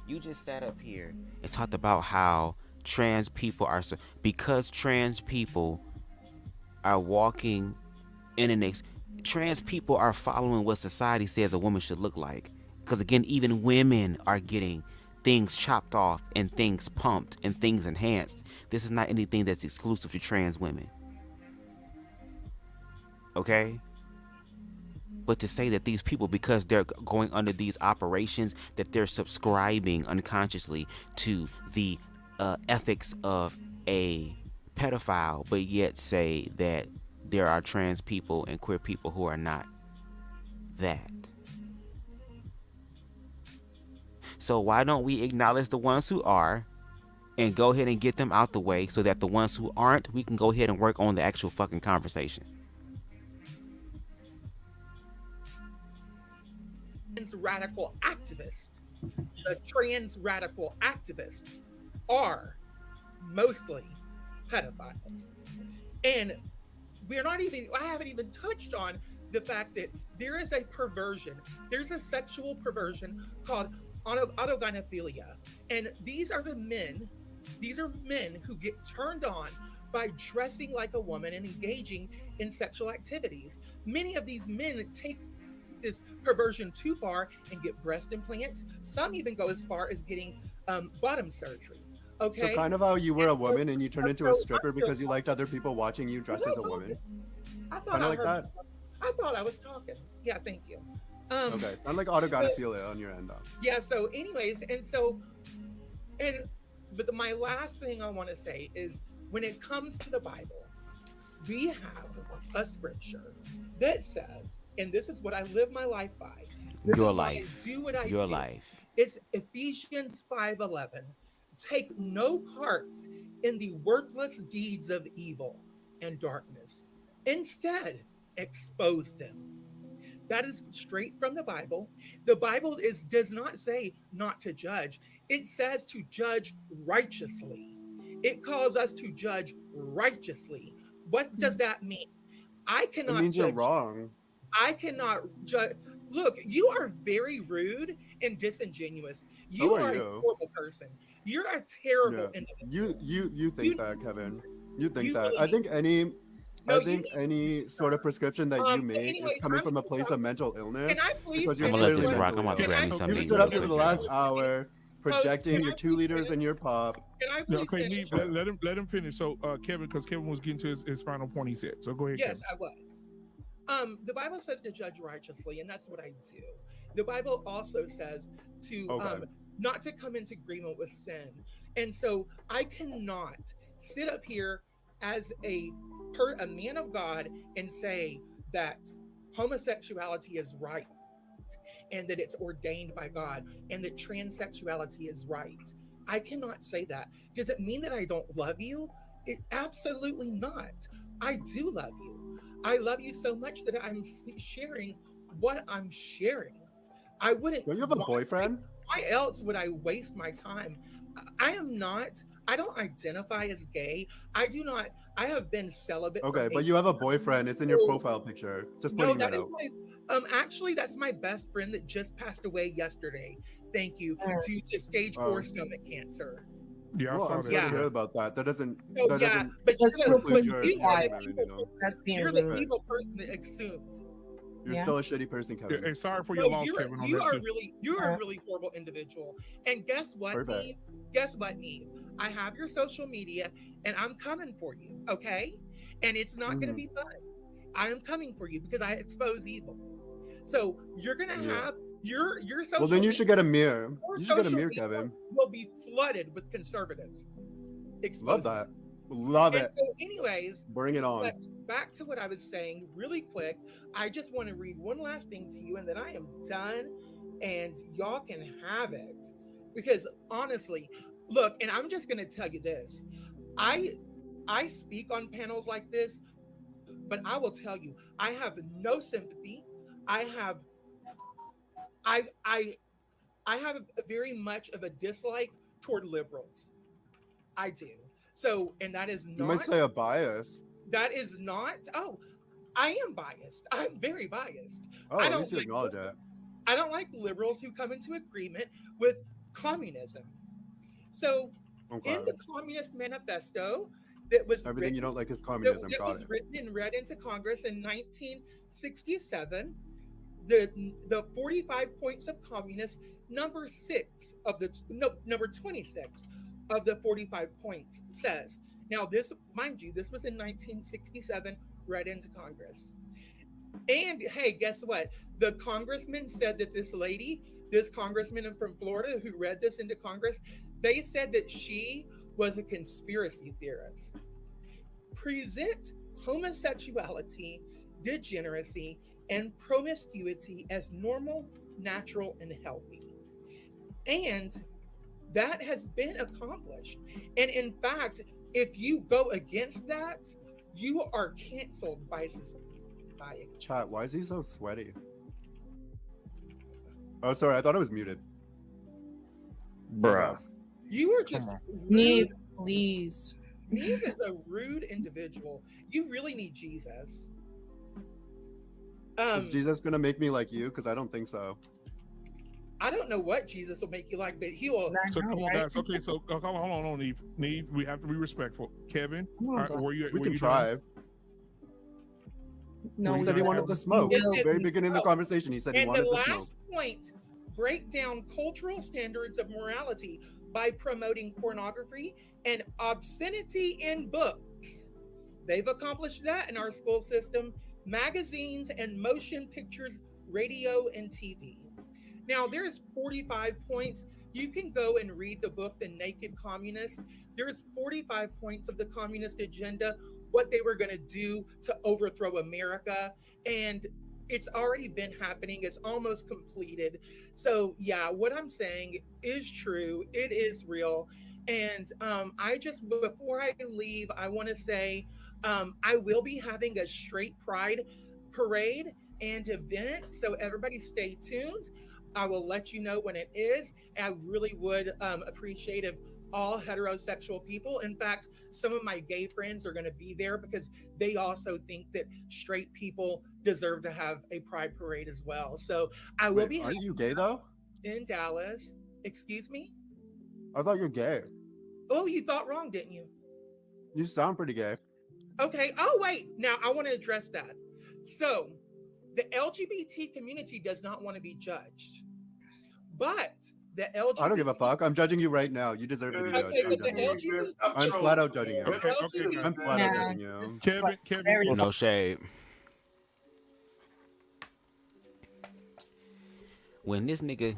you just sat up here and talked about how trans people are because trans people are walking in an trans people are following what society says a woman should look like. Because again, even women are getting things chopped off and things pumped and things enhanced. This is not anything that's exclusive to trans women. Okay? But to say that these people, because they're going under these operations, that they're subscribing unconsciously to the ethics of a pedophile, but yet say that there are trans people and queer people who are not that. So why don't we acknowledge the ones who are and go ahead and get them out the way so that the ones who aren't, we can go ahead and work on the actual fucking conversation. Radical activists, the trans radical activists are mostly pedophiles. And I haven't even touched on the fact that there is a perversion. There's a sexual perversion called autogynephilia. And these are men who get turned on by dressing like a woman and engaging in sexual activities. Many of these men take this perversion too far and get breast implants. Some even go as far as getting bottom surgery. Okay. So kind of how you were a woman and you turned into a stripper because you liked other people watching you dressed as a woman. I thought I was talking. Yeah, thank you. Okay, sound like autogynephilia on your end. Yeah. So, anyways, but my last thing I want to say is, when it comes to the Bible, we have a scripture that says, and this is what I live my life by. Your life. I do what I Your do. life. It's Ephesians 5:11. Take no part in the worthless deeds of evil and darkness. Instead, expose them. That is straight from the Bible. The Bible does not say not to judge. It says to judge righteously. It calls us to judge righteously. What does that mean? I cannot. It means judge. You're wrong. I cannot judge. Look, you are very rude and disingenuous. You are a horrible person. You're a terrible individual. You think that, Kevin. You think that. I think any sort of prescription that you make is coming from a place of mental illness. Can I please? I'm gonna let this rock. I'm about to grab me something. You stood up here for the last hour projecting your 2 liters and your pop. Can I please finish? Let him finish. So Kevin, because Kevin was getting to his final point, he said. So go ahead. Yes, Kevin. I was. The Bible says to judge righteously, and that's what I do. The Bible also says to not to come into agreement with sin. And so I cannot sit up here as a man of God and say, that homosexuality is right and that it's ordained by God and that transsexuality is right. I cannot say that. Does it mean that I don't love you? Absolutely not. I do love you. I love you so much that I'm sharing what I'm sharing. I wouldn't. Don't you have a boyfriend? Why else would I waste my time? I don't identify as gay. I have been celibate. Okay, but you have a boyfriend. It's in your profile picture. Just putting that out. Actually, that's my best friend that just passed away yesterday. Thank you. Due to stage 4 stomach cancer. Yeah, I'm sorry to hear about that. That doesn't. But that's being you're rude. the evil person that assumes. You're still a shitty person, Kevin. Hey, sorry for your loss, Kevin. You are a really horrible individual. And guess what, Neve? Guess what, Neve? I have your social media, and I'm coming for you. Okay, and it's not going to be fun. I am coming for you because I expose evil. So you're going to have your social. Well, then you should get a mirror. You should get a mirror, Kevin. Will be flooded with conservatives. Love that. Love it. So, anyways, bring it on. Back to what I was saying, really quick. I just want to read one last thing to you, and then I am done, and y'all can have it. Because honestly, look, and I'm just going to tell you this: I speak on panels like this, but I will tell you, I have no sympathy. I have very much of a dislike toward liberals. I do. So, and that is not. You might say a bias. That is not. Oh, I am biased. I'm very biased. Oh, at least you acknowledge that. I don't like liberals who come into agreement with communism. So, in the Communist Manifesto, that was everything you don't like is communism. That was written and read into Congress in 1967. The 45 points of communists, number 26 of the 45 points says. Now, this, mind you, this was in 1967, read into Congress. And hey, guess what? The congressman said that this congressman from Florida who read this into Congress, they said that she was a conspiracy theorist. Present homosexuality, degeneracy, and promiscuity as normal, natural, and healthy. And that has been accomplished. And in fact, if you go against that, you are canceled by society. Chat, why is he so sweaty? Oh, sorry, I thought it was muted. Bruh. You are just Neve, please. Neve is a rude individual. You really need Jesus. Is Jesus gonna make me like you? Because I don't think so. I don't know what Jesus will make you like, but he will. So come on, guys. Okay, so hold on, Neve. Neve, we have to be respectful. Kevin, were you? We can try. No, he said he wanted to smoke. Very beginning of the conversation, he said he wanted to smoke. And the last point: break down cultural standards of morality by promoting pornography and obscenity in books. They've accomplished that in our school system, magazines and motion pictures, radio and TV. Now, there's 45 points. You can go and read the book, The Naked Communist. There's 45 points of the communist agenda, what they were going to do to overthrow America. And it's already been happening. It's almost completed. So, yeah, what I'm saying is true. It is real. And before I leave, I want to say I will be having a straight pride parade and event. So everybody stay tuned. I will let you know when it is. I really would appreciate if all heterosexual people, in fact, some of my gay friends are going to be there because they also think that straight people deserve to have a pride parade as well. So I will be. Are you gay though? In Dallas. Excuse me? I thought you're gay. Oh, you thought wrong, didn't you? You sound pretty gay. Okay. Oh, wait. Now I want to address that. So the LGBT community does not want to be judged. But the LGBT... I don't give a fuck. I'm judging you right now. You deserve to be judged. Okay, but the LGBT... I'm flat out judging you. Okay. I'm flat out judging you. Kevin. No shade. When this nigga...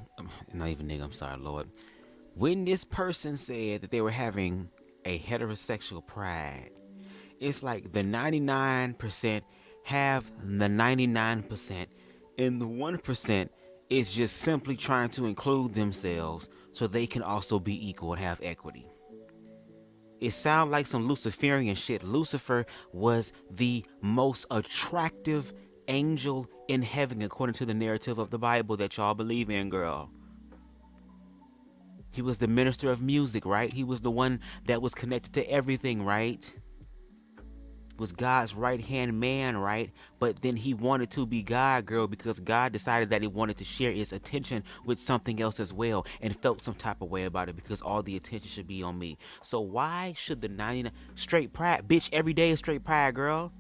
not even nigga, I'm sorry, Lord. When this person said that they were having a heterosexual pride, it's like the 99% have the 99%, and the 1% is just simply trying to include themselves so they can also be equal and have equity. It sounds like some Luciferian shit. Lucifer was the most attractive angel in heaven according to the narrative of the Bible that y'all believe in, girl. He was the minister of music, right? He was the one that was connected to everything, right? Was God's right-hand man, right? But then he wanted to be God, girl, because God decided that he wanted to share his attention with something else as well, and felt some type of way about it because all the attention should be on me. So why should the 99 straight pride, bitch, every day is straight pride, girl?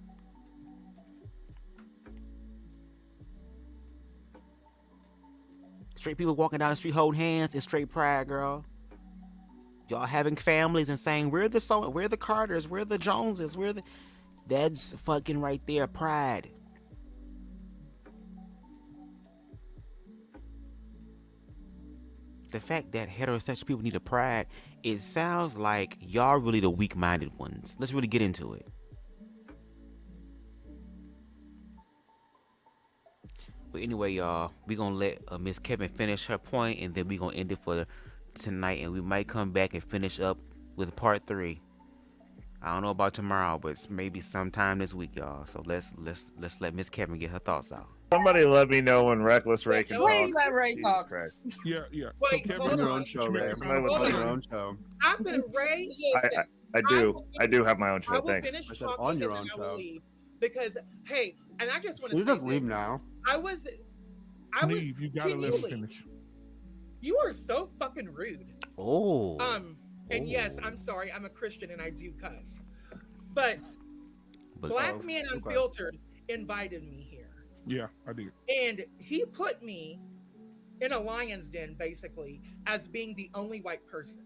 Straight people walking down the street holding hands is straight pride, girl. Y'all having families and saying, we're the Carters, we're the Joneses, that's fucking right there, pride. The fact that heterosexual people need a pride, it sounds like y'all really the weak-minded ones. Let's really get into it. But anyway, y'all, we gonna let Miss Kevin finish her point, and then we gonna end it for tonight, and we might come back and finish up with part 3. I don't know about tomorrow, but maybe sometime this week, y'all. So let's let Miss Kevin get her thoughts out. Somebody let me know when Reckless Ray can talk. Let Ray talk. Yeah. Wait, so Kevin, your own show, Ray. Your own show. I've been Ray. I do have my own show. Thanks. I said on your own show. Because hey, and I just want to. You just leave now. I was. Leave. You gotta let me finish. You are so fucking rude. Oh. And yes, I'm sorry. I'm a Christian and I do cuss. But Black Man Unfiltered invited me here. Yeah, I did. And he put me in a lion's den, basically, as being the only white person.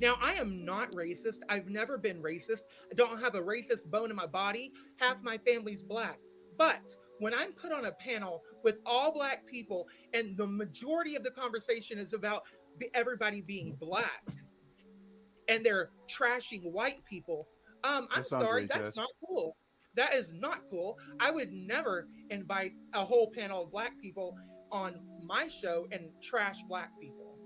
Now, I am not racist. I've never been racist. I don't have a racist bone in my body. Half my family's Black. But when I'm put on a panel with all Black people and the majority of the conversation is about everybody being Black, and they're trashing white people, I'm sorry, that's not cool. That is not cool. I would never invite a whole panel of Black people on my show and trash Black people.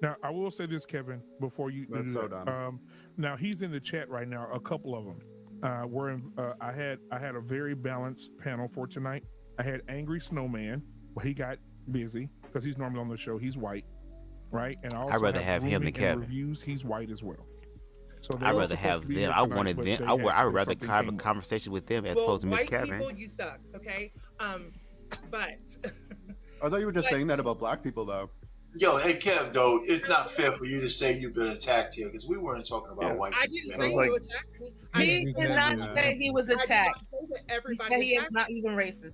Now, I will say this, Kevin, before you That's so dumb. Now, he's in the chat right now, a couple of them. I had a very balanced panel for tonight. I had Angry Snowman, but he got busy because he's normally on the show. He's white, right? And I also I'd rather have him than Kevin. Reviews, he's white as well. So I'd rather have them. I wanted them. I would rather have a conversation with them as opposed to Miss Kevin. White people, you suck, okay? But I thought you were just saying that about Black people, though. Yo, hey Kev, though, it's not fair for you to say you've been attacked here because we weren't talking about white people. I didn't say you attacked me. He did not say he was attacked. He said he is not even racist.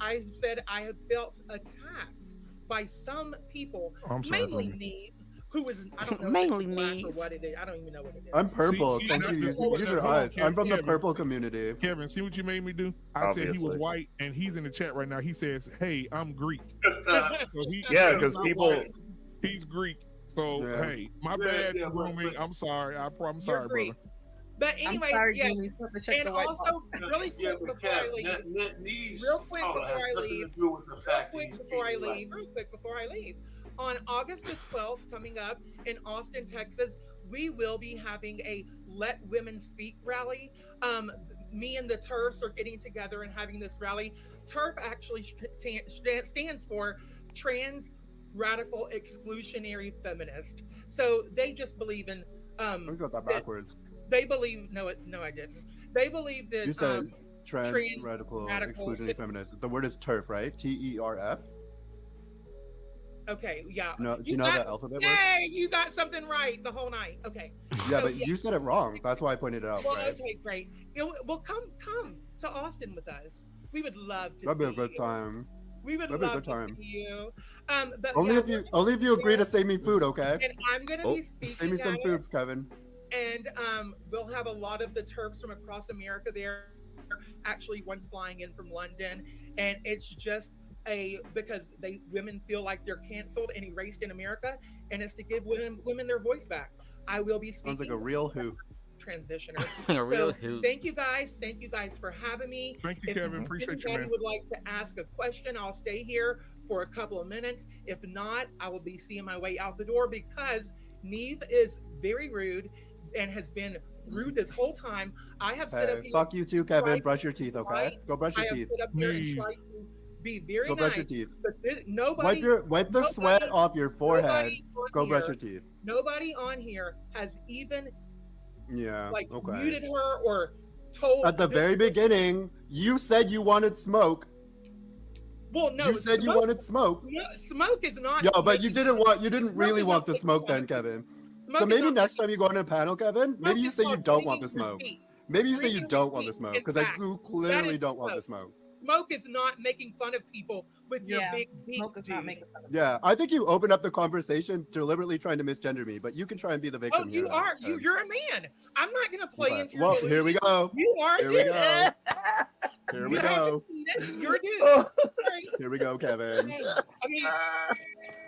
I said I have felt attacked by some people, mainly Neve, who is, I don't know mainly Neve or what it is. I don't even know what it is. I'm purple. Thank you. Use your eyes. I'm from the purple community. Kevin, see what you made me do? I said he was white, and he's in the chat right now. He says, "Hey, I'm Greek." Because people. He's Greek. So hey, my bad, roommate. I'm sorry. I'm sorry, brother. But anyways, yes. And also, really quick before I leave, on August the 12th, coming up in Austin, Texas, we will be having a Let Women Speak rally. Me and the TERFs are getting together and having this rally. TERF actually stands for Trans Radical Exclusionary Feminist. So they just believe in we got that backwards. They believe no, I didn't. They believe that you said trans radical exclusionary feminist. The word is TERF, right? TERF. Okay, yeah. No, do you know how the alphabet works? Hey, you got something right the whole night. Okay. Yeah, but you said it wrong. That's why I pointed it out. Well, right? okay, great. Well, come to Austin with us. We would love to. That'd be a good time. We would love to see you. But only if you agree to save me food, okay? And I'm gonna be speaking. Save me some food, Kevin. And we'll have a lot of the TERFs from across America there. Actually, one's flying in from London, and it's just because women feel like they're canceled and erased in America, and it's to give women their voice back. I will be speaking. Sounds like a real who. transitioners. Real So hoot. thank you guys for having me. Thank you, Kevin. Appreciate you, man. If anybody would like to ask a question, I'll stay here for a couple of minutes. If not, I will be seeing my way out the door because Neve is very rude and has been rude this whole time. I have set up here. Fuck you too, Kevin. Brush your teeth, okay? Go brush your teeth. I have set up here and tried to be very Go nice. brush your teeth. But nobody Wipe the sweat off your forehead. Go brush your teeth. Nobody on here has even okay. muted her or told. At the very beginning, you said you wanted smoke. Well, no, you said you wanted smoke. No, smoke is not. Yo, but you didn't really want the smoke then, Kevin. So maybe next time you go on a panel, Kevin, maybe you say you don't want the smoke. Maybe you say you don't want the smoke because you clearly don't want the smoke. Smoke is not making fun of people with your big beak. Smoke is not making fun of Yeah, I think you opened up the conversation deliberately trying to misgender me, but you can try and be the victim. Oh, you here, are. You're a man. I'm not going to play into your Well, here we go. You are. Here we go. Here we go. You're a dude. Here we go, Kevin. I mean,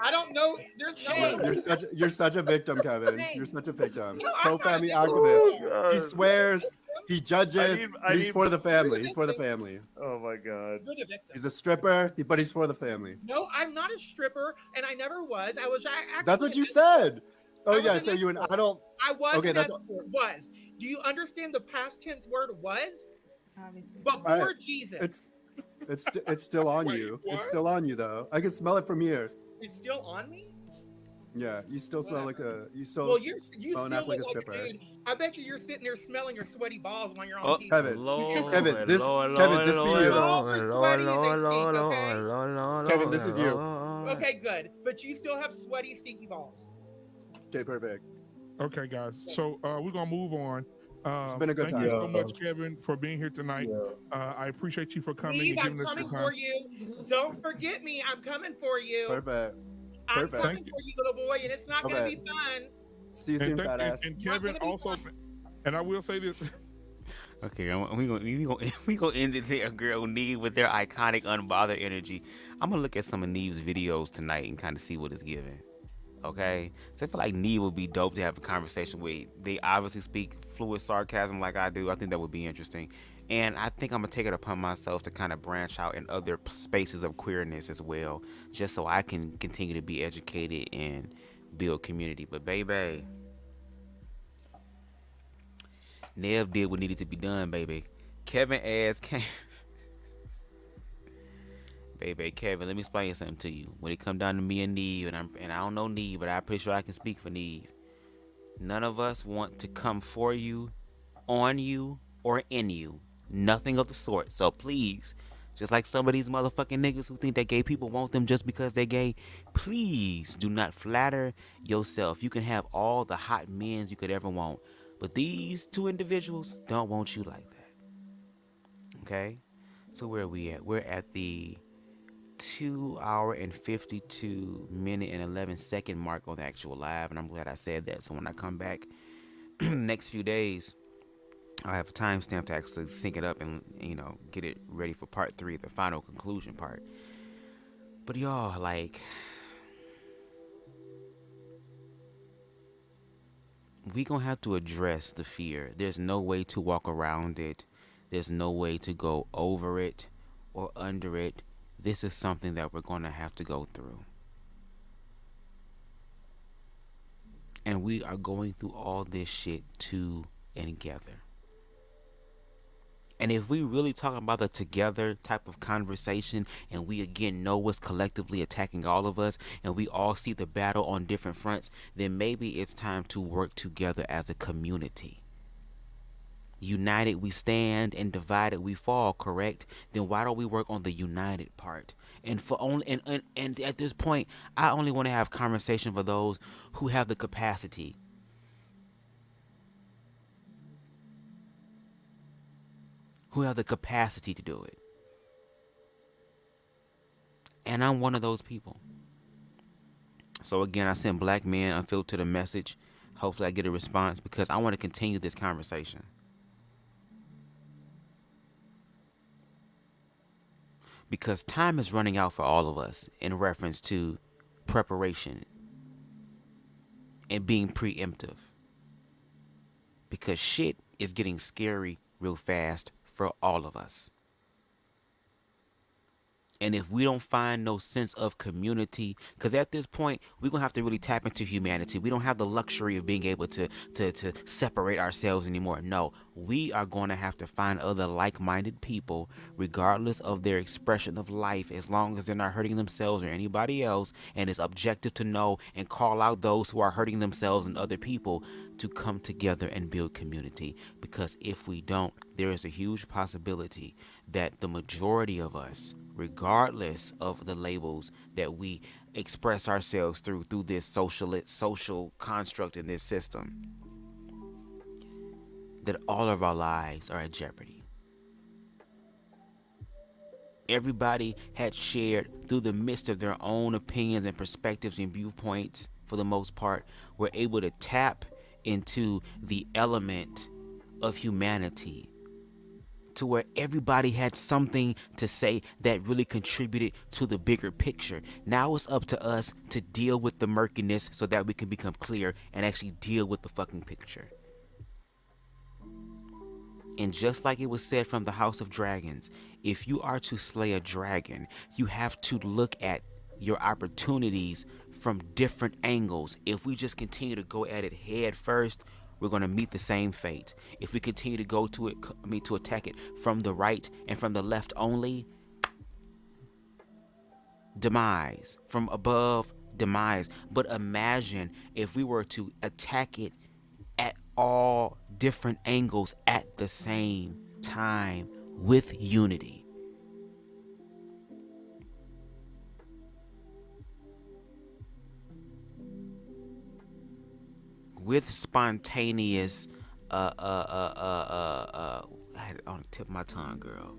I don't know. There's no. You're such a victim, Kevin. You're such a victim. No, Pro-family activist. He swears. He judges. He's for the family. He's for the family. Oh my God. You're the victim. He's a stripper, but he's for the family. No, I'm not a stripper, and I never was. That's what you said. Oh yeah, so you an adult. I was. Okay, that's was. Do you understand the past tense word was? Obviously. Before Jesus. It's still on you. What? It's still on you though. I can smell it from here. It's still on me. Yeah, you still smell like a. You still. Well, you still smell look like a like stripper. a dude. I bet you're sitting there smelling your sweaty balls when you're on TV. Kevin, this be you. Kevin, this is you. Okay, good. But you still have sweaty, stinky balls. Okay, perfect. Okay, guys. So we're gonna move on. It's been a good thank time. you so much, Kevin, for being here tonight. I appreciate you for coming. Steve, and I'm giving us coming your for time. you. Don't forget me. I'm coming for you. Perfect. I'm coming for you, little boy, and it's not gonna be fun. See you soon, badass. And Kevin also, and I will say this. Okay, we gonna end it there, girl. Neve with their iconic unbothered energy. I'm gonna look at some of Neve's videos tonight and kind of see what it's giving. Okay, so I feel like Neve would be dope to have a conversation with. They obviously speak fluid sarcasm like I do. I think that would be interesting, and I think I'm gonna take it upon myself to kind of branch out in other spaces of queerness as well, just so I can continue to be educated and build community. But baby, Nev did what needed to be done, baby. Kevin asked Baby, Kevin, let me explain something to you. When it come down to me and Neve, and I don't know Neve, but I'm pretty sure I can speak for Neve. None of us want to come for you, on you, or in you. Nothing of the sort. So please, just like some of these motherfucking niggas who think that gay people want them just because they're gay, please do not flatter yourself. You can have all the hot men you could ever want, but these two individuals don't want you like that. Okay? So where are we at? We're at the 2 hour and 52 minute and 11 second mark on the actual live, and I'm glad I said that. So when I come back next few days, I have a timestamp to actually sync it up and, you know, get it ready for part 3, the final conclusion part. But y'all, like, we gonna have to address the fear. There's no way to walk around it. There's no way to go over it or under it. This is something that we're gonna have to go through. And we are going through all this shit together. And if we really talking about the together type of conversation, and we again know what's collectively attacking all of us, and we all see the battle on different fronts, then maybe it's time to work together as a community. United we stand, and divided we fall, correct? Then why don't we work on the united part? And for only and at this point, I only want to have conversation for those who have the capacity. Who have the capacity to do it. And I'm one of those people. So again, I sent Black Men Unfiltered a message. Hopefully I get a response, because I want to continue this conversation. Because time is running out for all of us in reference to preparation and being preemptive. because shit is getting scary real fast for all of us. And if we don't find no sense of community, because at this point, we're going to have to really tap into humanity. We don't have the luxury of being able to separate ourselves anymore. No, we are going to have to find other like-minded people, regardless of their expression of life, as long as they're not hurting themselves or anybody else. And it's objective to know and call out those who are hurting themselves and other people to come together and build community. Because if we don't, there is a huge possibility that the majority of us, regardless of the labels that we express ourselves through this social construct in this system, that all of our lives are at jeopardy. Everybody had shared through the midst of their own opinions and perspectives and viewpoints, for the most part, were able to tap into the element of humanity, to where everybody had something to say that really contributed to the bigger picture. Now it's up to us to deal with the murkiness so that we can become clear and actually deal with the fucking picture. And just like it was said from the House of Dragons, if you are to slay a dragon, you have to look at your opportunities from different angles. If we just continue to go at it head first, we're going to meet the same fate. If we continue to go to it, to attack it from the right and from the left only, demise. From above, demise. But imagine if we were to attack it at all different angles at the same time with unity. With spontaneous, I had it on the tip of my tongue, girl.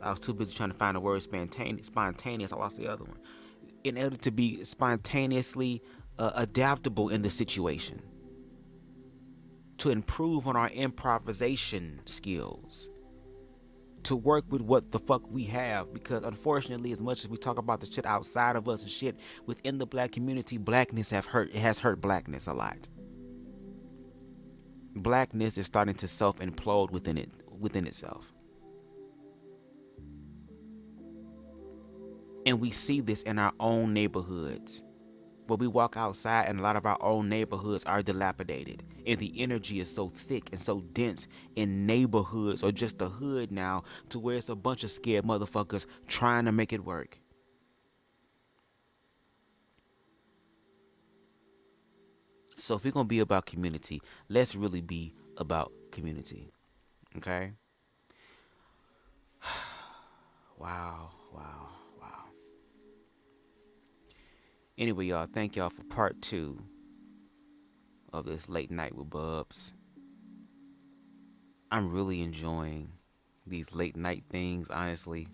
I was too busy trying to find the word spontaneous. I lost the other one. In order to be spontaneously adaptable in the situation, to improve on our improvisation skills, to work with what the fuck we have. Because unfortunately, as much as we talk about the shit outside of us and shit within the black community, blackness has hurt blackness a lot. Blackness is starting to self-implode within itself. And we see this in our own neighborhoods. But we walk outside and a lot of our own neighborhoods are dilapidated. And the energy is so thick and so dense in neighborhoods or just the hood now, to where it's a bunch of scared motherfuckers trying to make it work. So if we're going to be about community, let's really be about community. Okay? Wow. Anyway, y'all, thank y'all for part 2 of this Late Night with Bubs. I'm really enjoying these late night things, honestly.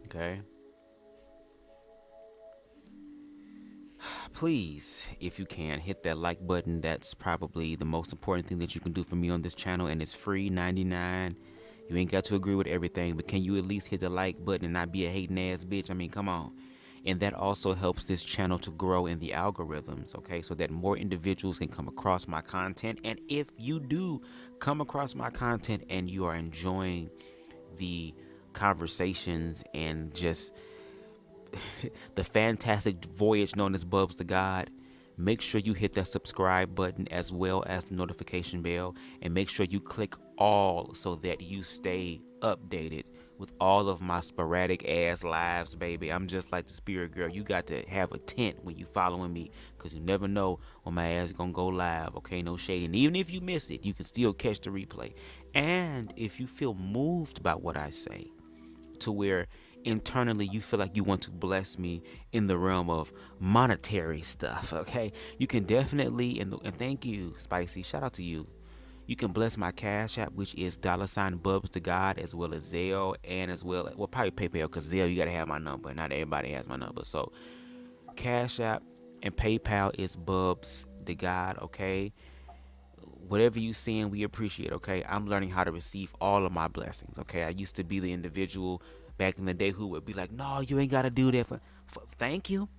Okay? Please, if you can, hit that like button. That's probably the most important thing that you can do for me on this channel, and it's free, $99. You ain't got to agree with everything, but can you at least hit the like button and not be a hating ass bitch? I mean, come on. And that also helps this channel to grow in the algorithms, okay? So that more individuals can come across my content. And if you do come across my content and you are enjoying the conversations and just the fantastic voyage known as BubzDaGawd, make sure you hit that subscribe button as well as the notification bell, and make sure you click all so that you stay updated with all of my sporadic ass lives, baby. I'm just like the spirit girl. You got to have a tent when you following me, because you never know when my ass is gonna go live, okay? No shade. And even if you miss it, you can still catch the replay. And if you feel moved by what I say, to where internally you feel like you want to bless me in the realm of monetary stuff, okay, you can definitely, and thank you, Spicy, shout out to you. You can bless my Cash App, which is $BubzDaGawd, as well as Zelle, and as well, well, probably PayPal, because Zelle, you gotta have my number. Not everybody has my number. So Cash App and PayPal is BubzDaGawd, okay? Whatever you seeing, we appreciate, okay? I'm learning how to receive all of my blessings, okay? I used to be the individual back in the day who would be like, no, you ain't got to do that for thank you.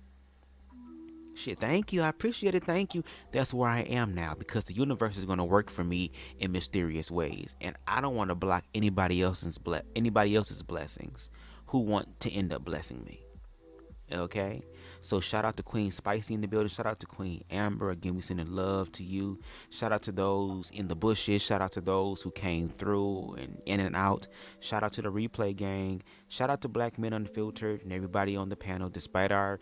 Shit, thank you. I appreciate it. Thank you. That's where I am now, because the universe is going to work for me in mysterious ways, and I don't want to block anybody else's blessings who want to end up blessing me. Okay, so shout out to Queen Spicy in the building. Shout out to Queen Amber. Again, we sending love to you. Shout out to those in the bushes. Shout out to those who came through and in and out. Shout out to the replay gang. Shout out to Black Men Unfiltered and everybody on the panel. Despite our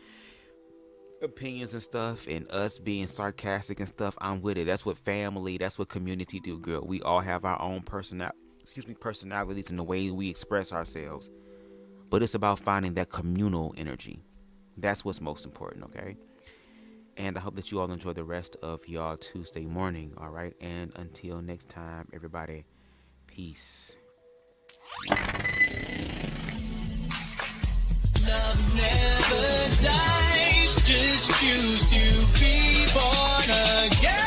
opinions and stuff and us being sarcastic and stuff, I'm with it. That's what family, that's what community do, girl. We all have our own personalities and the way we express ourselves, but it's about finding that communal energy. That's what's most important, okay? And I hope that you all enjoy the rest of y'all Tuesday morning, all right? And until next time, everybody, peace. Love never dies, just choose to be born again.